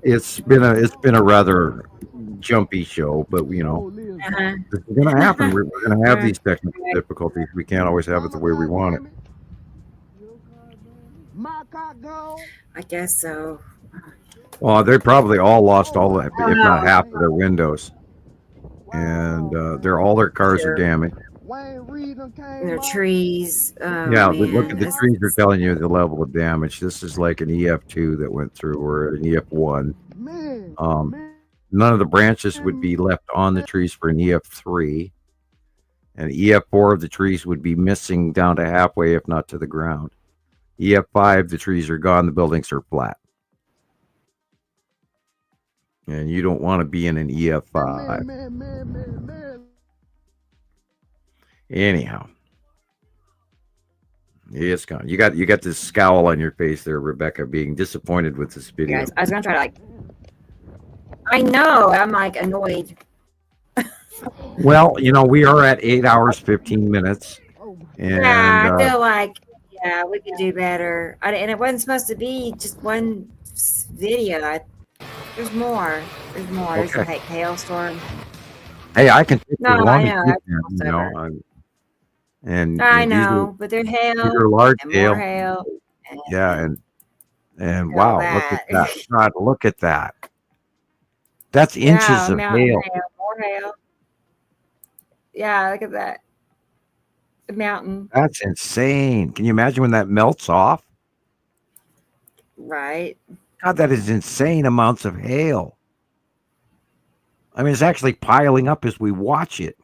it's been a rather jumpy show, but it's going to happen. We're going to have these technical difficulties. We can't always have it the way we want it. I guess so. Well, they probably all lost all, if not half of their windows, and all their cars are damaged. And their trees. Yeah, look at the trees are telling you the level of damage. This is like an EF2 that went through, or an EF1. None of the branches would be left on the trees for an EF3, and EF4 of the trees would be missing down to halfway, if not to the ground. EF5, the trees are gone, the buildings are flat. And you don't want to be in an EF5. Anyhow, it's gone. You got this scowl on your face there, Rebecca, being disappointed with this video. Guys, I was gonna try to I know. I'm annoyed. Well, we are at 8 hours 15 minutes, and yeah, I feel like we could do better. And it wasn't supposed to be just one video. There's more. There's a hailstorm. Hey, I can take No, I know. And I know, but they're hail. These are large and hail. More hail. Yeah, and wow, look at that! God, look at that! That's inches of hail. More hail. Yeah, look at that. The mountain. That's insane. Can you imagine when that melts off? Right. God, that is insane amounts of hail. I mean, it's actually piling up as we watch it.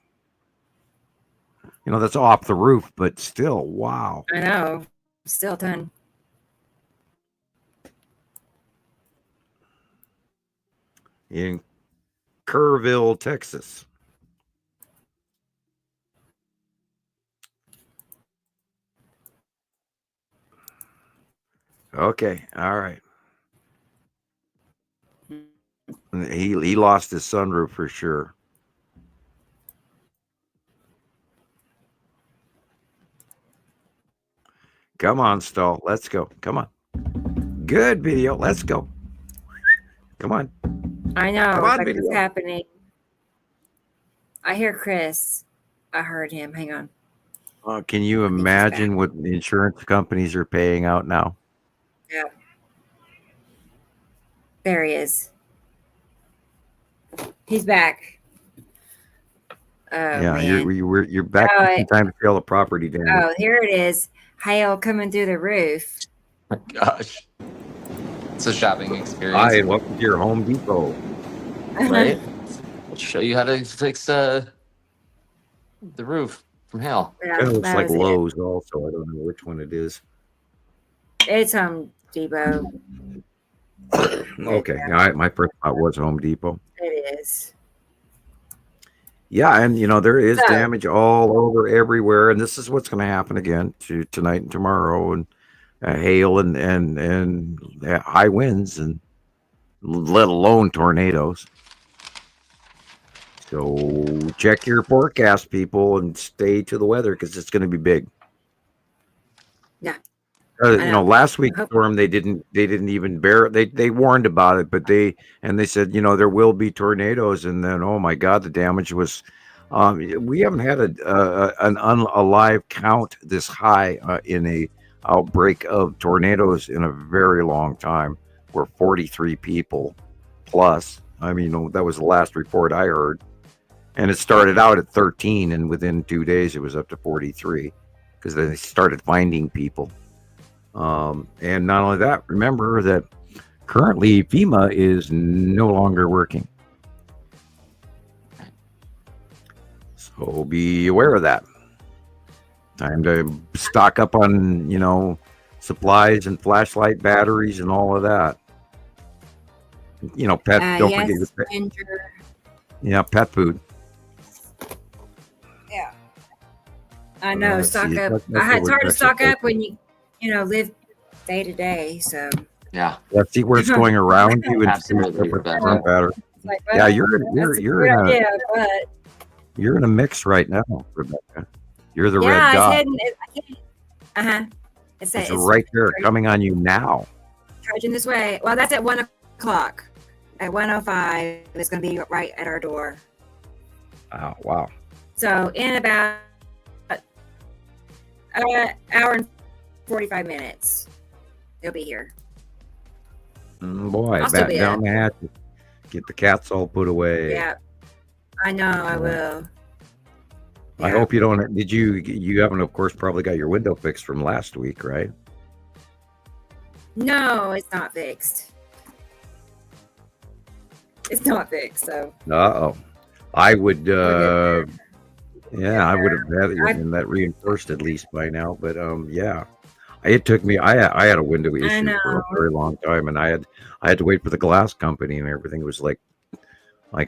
That's off the roof, but still, wow. I know. Still a ton. In Kerrville, Texas. Okay, all right. He lost his sunroof for sure. Come on, Stall. Let's go. Come on. Good video. Let's go. Come on. I know. Come on, What's video. happening? I hear Chris. I heard him. Hang on. Can you imagine what the insurance companies are paying out now? Yeah. There he is. He's back. Oh, Yeah, man. you're back in time to feel the property damage. Oh, here it is. Hail coming through the roof. Gosh. It's a shopping experience. Hi, and welcome to your Home Depot. Right? We'll show you how to fix the roof from hell. It looks like Lowe's also. I don't know which one it is. It's Home Depot. Okay. My first thought was Home Depot. It is. Yeah, and there is damage all over everywhere, and this is what's going to happen again tonight and tomorrow, and hail and high winds, and let alone tornadoes. So check your forecast, people, and stay to the weather because it's going to be big. Yeah. Last week's storm they didn't even bear. They warned about it, but they said there will be tornadoes, and then oh my God, the damage was. We haven't had a live count this high in a outbreak of tornadoes in a very long time. We're 43 people plus. I mean, that was the last report I heard, and it started out at 13, and within 2 days it was up to 43 because they started finding people. And not only that, remember that currently FEMA is no longer working. So be aware of that. Time to stock up on, supplies and flashlight batteries and all of that. Pet, don't forget your pet. Ginger. Yeah, pet food. Yeah. I know, stock up. That's It's hard to stock what up when you live day to day. So yeah, let's see where it's going around you and Absolutely. battery. like, Yeah, well, you're in a mix right now, Rebecca. You're the red yeah, dot. It's It's right there, coming on you now. Charging this way. Well, that's at 1 o'clock. At 1:05, it's going to be right at our door. Oh, wow. So in about an hour and 45 minutes, they'll be here. Boy, I'll still batten be down up. the hatches. Get the cats all put away. Yeah, I know. I will. I hope you don't. Did you haven't, of course, probably got your window fixed from last week, right? No, it's not fixed. It's not fixed. So. Uh-oh. I would. I would have had that reinforced at least by now. But yeah, it took me. I had a window issue for a very long time, and I had to wait for the glass company and everything. It was like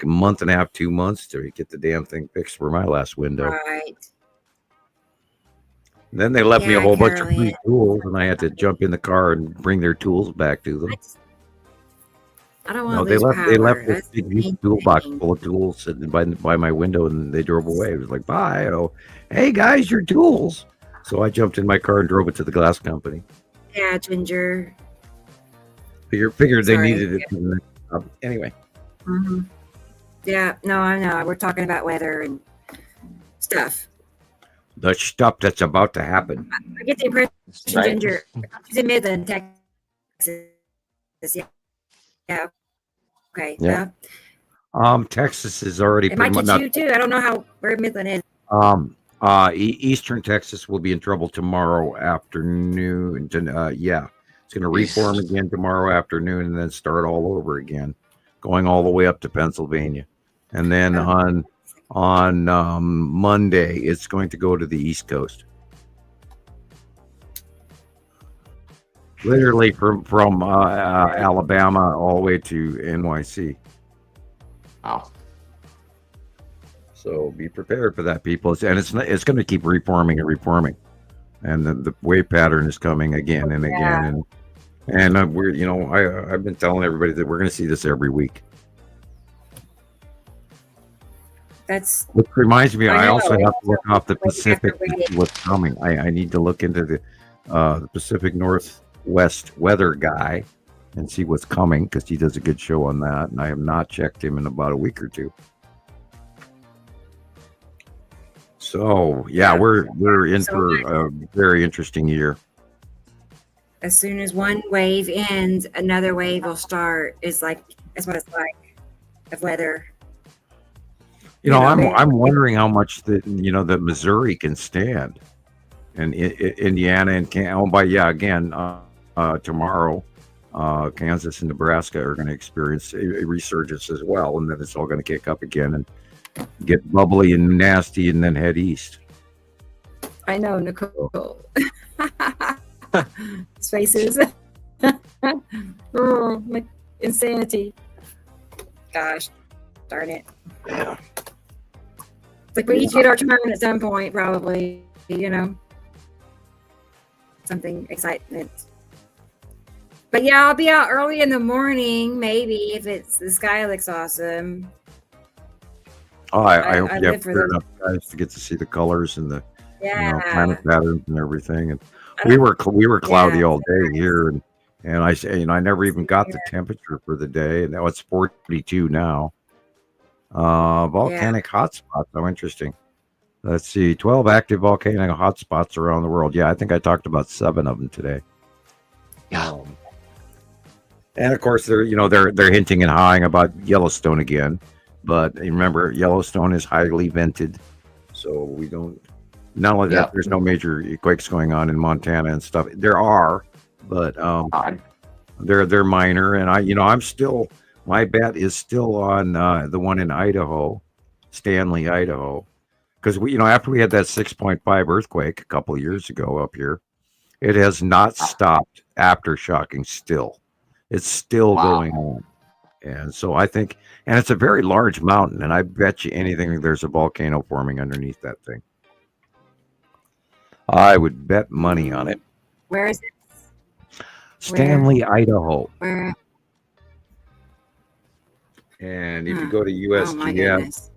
a month and a half, 2 months to get the damn thing fixed for my last window. Right. And then they left me a whole bunch of Carolyn. free tools, and I had to jump in the car and bring their tools back to them. I don't want No, to they lose left. They power. left this That's big the huge main toolbox thing. full of tools sitting by my window, and they drove away. It was like, bye. Oh, hey guys, your tools. So I jumped in my car and drove it to the glass company. Yeah, Ginger. Figured they Sorry. needed it. For the next job. Anyway, Mm-hmm. Yeah, no, I know. We're talking about weather and stuff. the stuff that's about to happen. I get the impression, Right. Ginger, she's in Midland, Texas. Yeah. Okay. Yeah. Texas is already It might pretty get much. you too. I don't know where Midland is. Eastern Texas will be in trouble tomorrow afternoon. Yeah, it's going to reform again tomorrow afternoon, and then start all over again, going all the way up to Pennsylvania, and then on Monday it's going to go to the East Coast. Literally from Alabama all the way to NYC. Wow. So be prepared for that, people. And it's going to keep reforming, and the wave pattern is coming again and again. And we're I've been telling everybody that we're going to see this every week. Which reminds me, I also have to look off the Pacific to see what's coming. I need to look into the Pacific Northwest weather guy and see what's coming, because he does a good show on that, and I have not checked him in about a week or two. So yeah, we're in for a very interesting year. As soon as one wave ends, another wave will start. That's what it's like of weather. I'm wondering how much that Missouri can stand, and Indiana and tomorrow, Kansas and Nebraska are going to experience a resurgence as well, and then it's all going to kick up again and get bubbly and nasty, and then head east. I know, Nicole. Faces. Oh, my insanity. Gosh, darn it. Yeah. It's like we each get our turn at some point, probably, you know. Something excitement. But yeah, I'll be out early in the morning, maybe, if the sky looks awesome. Oh, I hope I you live have for clear those. enough guys to get to see the colors and the planet Yeah. patterns and everything. And we were cloudy Yeah. all day here, and I say, I never even got the temperature for the day, and now it's 42 now. Volcanic hotspots. How interesting. Let's see, 12 active volcanic hotspots around the world. Yeah, I think I talked about 7 of them today. And of course, they're hinting and hawing about Yellowstone again, but remember, Yellowstone is highly vented, so we don't. Not only that, there's no major quakes going on in Montana and stuff. There are, but they're minor. And I'm still, my bet is still on the one in Idaho, Stanley, Idaho, because after we had that 6.5 earthquake a couple of years ago up here, it has not stopped aftershocking. Still, it's still going on. And so I think, and it's a very large mountain, and I bet you anything there's a volcano forming underneath that thing. I would bet money on it. Where is it? Stanley, Idaho. Where? And if you go to Oh my USGS goodness.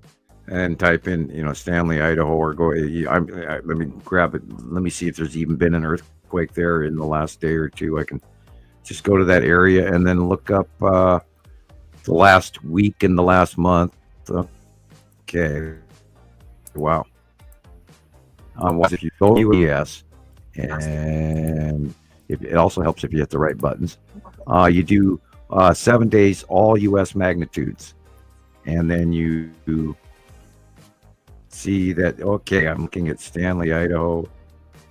and type in, Stanley, Idaho, or let me grab it. Let me see if there's even been an earthquake there in the last day or two. I can just go to that area and then look up the last week and the last month. Okay. Wow. If you go to US, and it also helps if you hit the right buttons. You do 7 days, all US magnitudes, and then you see that. Okay, I'm looking at Stanley, Idaho,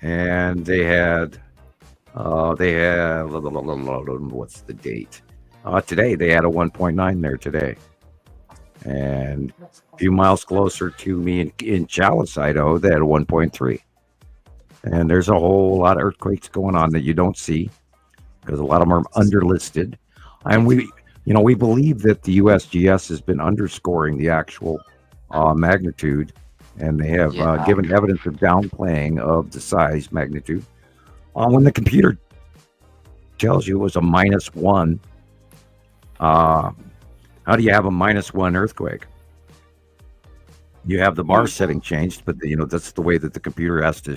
and they had what's the date? Today they had a 1.9 there today, and a few miles closer to me in Chalice, Idaho, they had a 1.3. And there's a whole lot of earthquakes going on that you don't see because a lot of them are underlisted. And we believe that the USGS has been underscoring the actual magnitude, and they have given evidence of downplaying of the size magnitude. When the computer tells you it was a -1, how do you have a -1 earthquake? You have the bar setting changed, but that's the way that the computer has to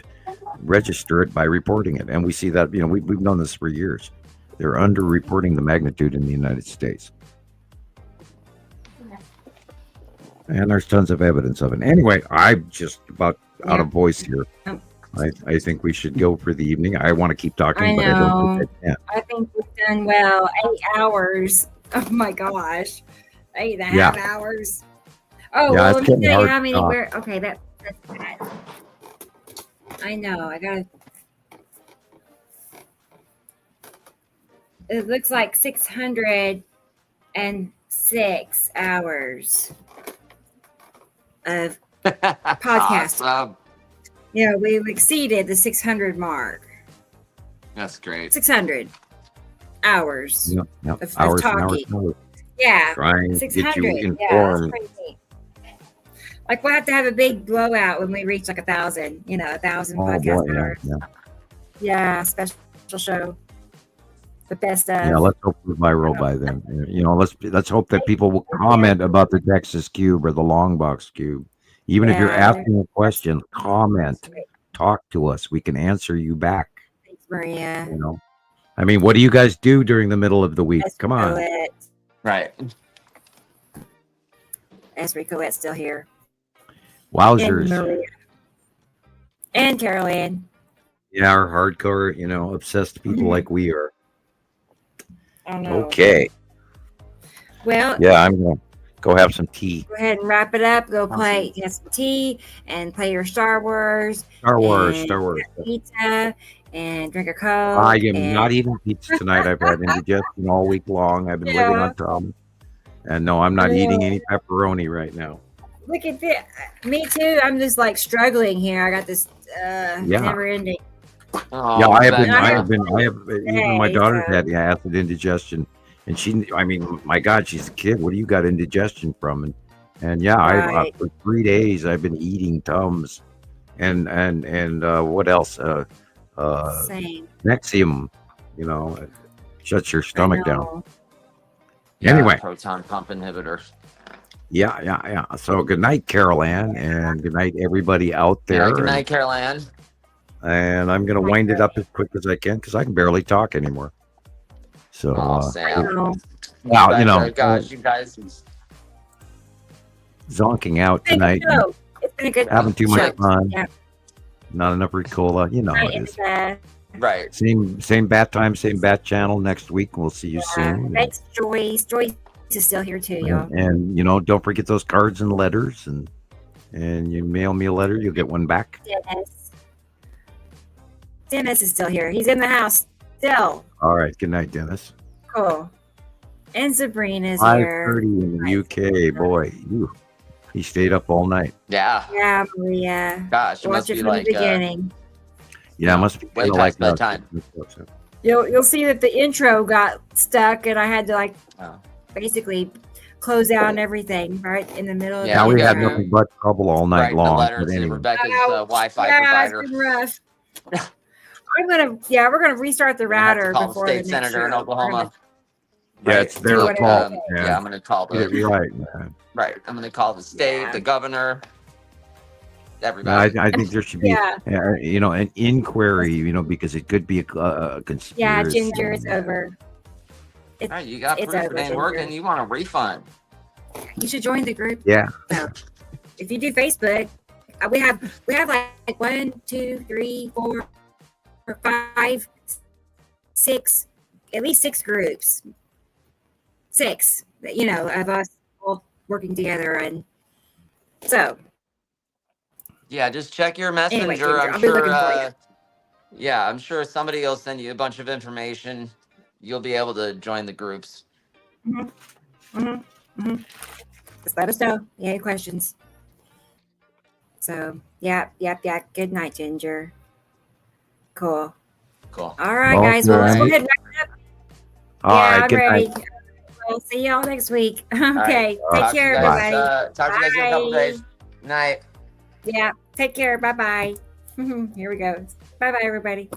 register it by reporting it. And we see that, we've known this for years. They're under-reporting the magnitude in the United States. And there's tons of evidence of it. Anyway, I'm just about out of voice here. I think we should go for the evening. I want to keep talking, but I don't think I can. I think we've done well. 8 hours. Oh my gosh. 8.5 hours. Oh, Yeah, well, it's let me getting tell you hard how to many talk. okay, that's bad. I know. It looks like 606 hours of podcast. Awesome. Yeah, we've exceeded the 600 mark. That's great. 600 hours Yep. of Hours and talking. hours and hours. Yeah, Trying to get you 600. Yeah, that's informed. crazy. Like we'll have to have a big blowout when we reach like 1,000. 1,000 Oh, podcast boy, hours. Yeah, special show. The best of. Yeah, let's hope we're viral by then. Let's hope that people will comment about the Texas Cube or the long box cube. Even if you're asking a question, comment, talk to us. We can answer you back. Thanks, Maria. I mean, what do you guys do during the middle of the week? Come on. Colette. Right. Esri Colette's still here. Wowzers. And Maria. And Carol Ann. Yeah, our hardcore, obsessed people like we are. I know. Okay. Well, Yeah, I'm going to go have some tea. go ahead and wrap it up. Go get some tea and play your Star Wars. Star Wars. and Star Wars. Pizza and drink a Coke. I am and... not eating pizza tonight. I've had indigestion all week long. I've been living on Tom. And no, I'm not eating any pepperoni right now. Look at this. Me too. I'm just like struggling here. I got this never ending. Oh, Yeah, I have even my daughter's had acid indigestion. And I mean, my God, she's a kid. What do you got indigestion from? And yeah, Right. for 3 days I've been eating Tums and what else? Same. Nexium, you know, it shuts your stomach down. Yeah, Anyway. proton pump inhibitor. Yeah. So good night, Carol Ann, and good night, everybody out there. Yeah, good night, Carol Ann. And I'm going to wind it up as quick as I can because I can barely talk anymore. So, Sam. well, you know, gosh, you guys. zonking out tonight, It's been a good having too much fun, Yeah. not enough Ricola, you know how it is. Right. Same bat time, same bat channel next week. We'll see you soon. Thanks, Joyce. Joyce is still here too, y'all. And you know, don't forget those cards and letters, and you mail me a letter, you'll get one back. Dennis is still here. He's in the house still. All right. Good night, Dennis. Cool. And Sabrina's here. 5:30 in the UK. Boy, he stayed up all night. Yeah. Yeah, Maria. Gosh, it Watch must it be from like the beginning. Yeah, it must be way kinda past like bedtime. You'll see that the intro got stuck, and I had to basically close down evereverything right in the middle. Yeah, of we the had intro. nothing but trouble all night Writing long. the letter But to anyway. Rebecca's Wi-Fi Yeah, provider. it's been rough. we're gonna restart the router Call the before state the next senator in show. Oklahoma. Yeah, it's their Like, fault. yeah, I'm gonna call the Get it right, man. right. I'm gonna call the state, the governor, No, everybody. I think there should be, you know, an inquiry, you know, because it could be a conspiracy. Yeah, Ginger, it's over. All right, you got it's proof over, it ain't Ginger. working. You want a refund? You should join the group. Yeah. If you do Facebook, we have like 1, 2, 3, 4, 5, 6, at least 6 groups. 6, you know, of us all working together, and so. Yeah, just check your messenger. Anyway, Ginger, I'm I'll be sure. looking for Yeah, I'm sure somebody will send you a bunch of information. You'll be able to join the groups. Just let us know. Any questions? So, yeah. Good night, Ginger. Cool. Cool. All right, guys. Well, let's go ahead and wrap it up. All right, I'm good ready. night. We'll see y'all next week. Okay. All right. Take Talk to care, you guys, everybody. talk to you guys in a couple Bye. days. Night. Yeah. Take care. Bye-bye. Here we go. Bye-bye, everybody.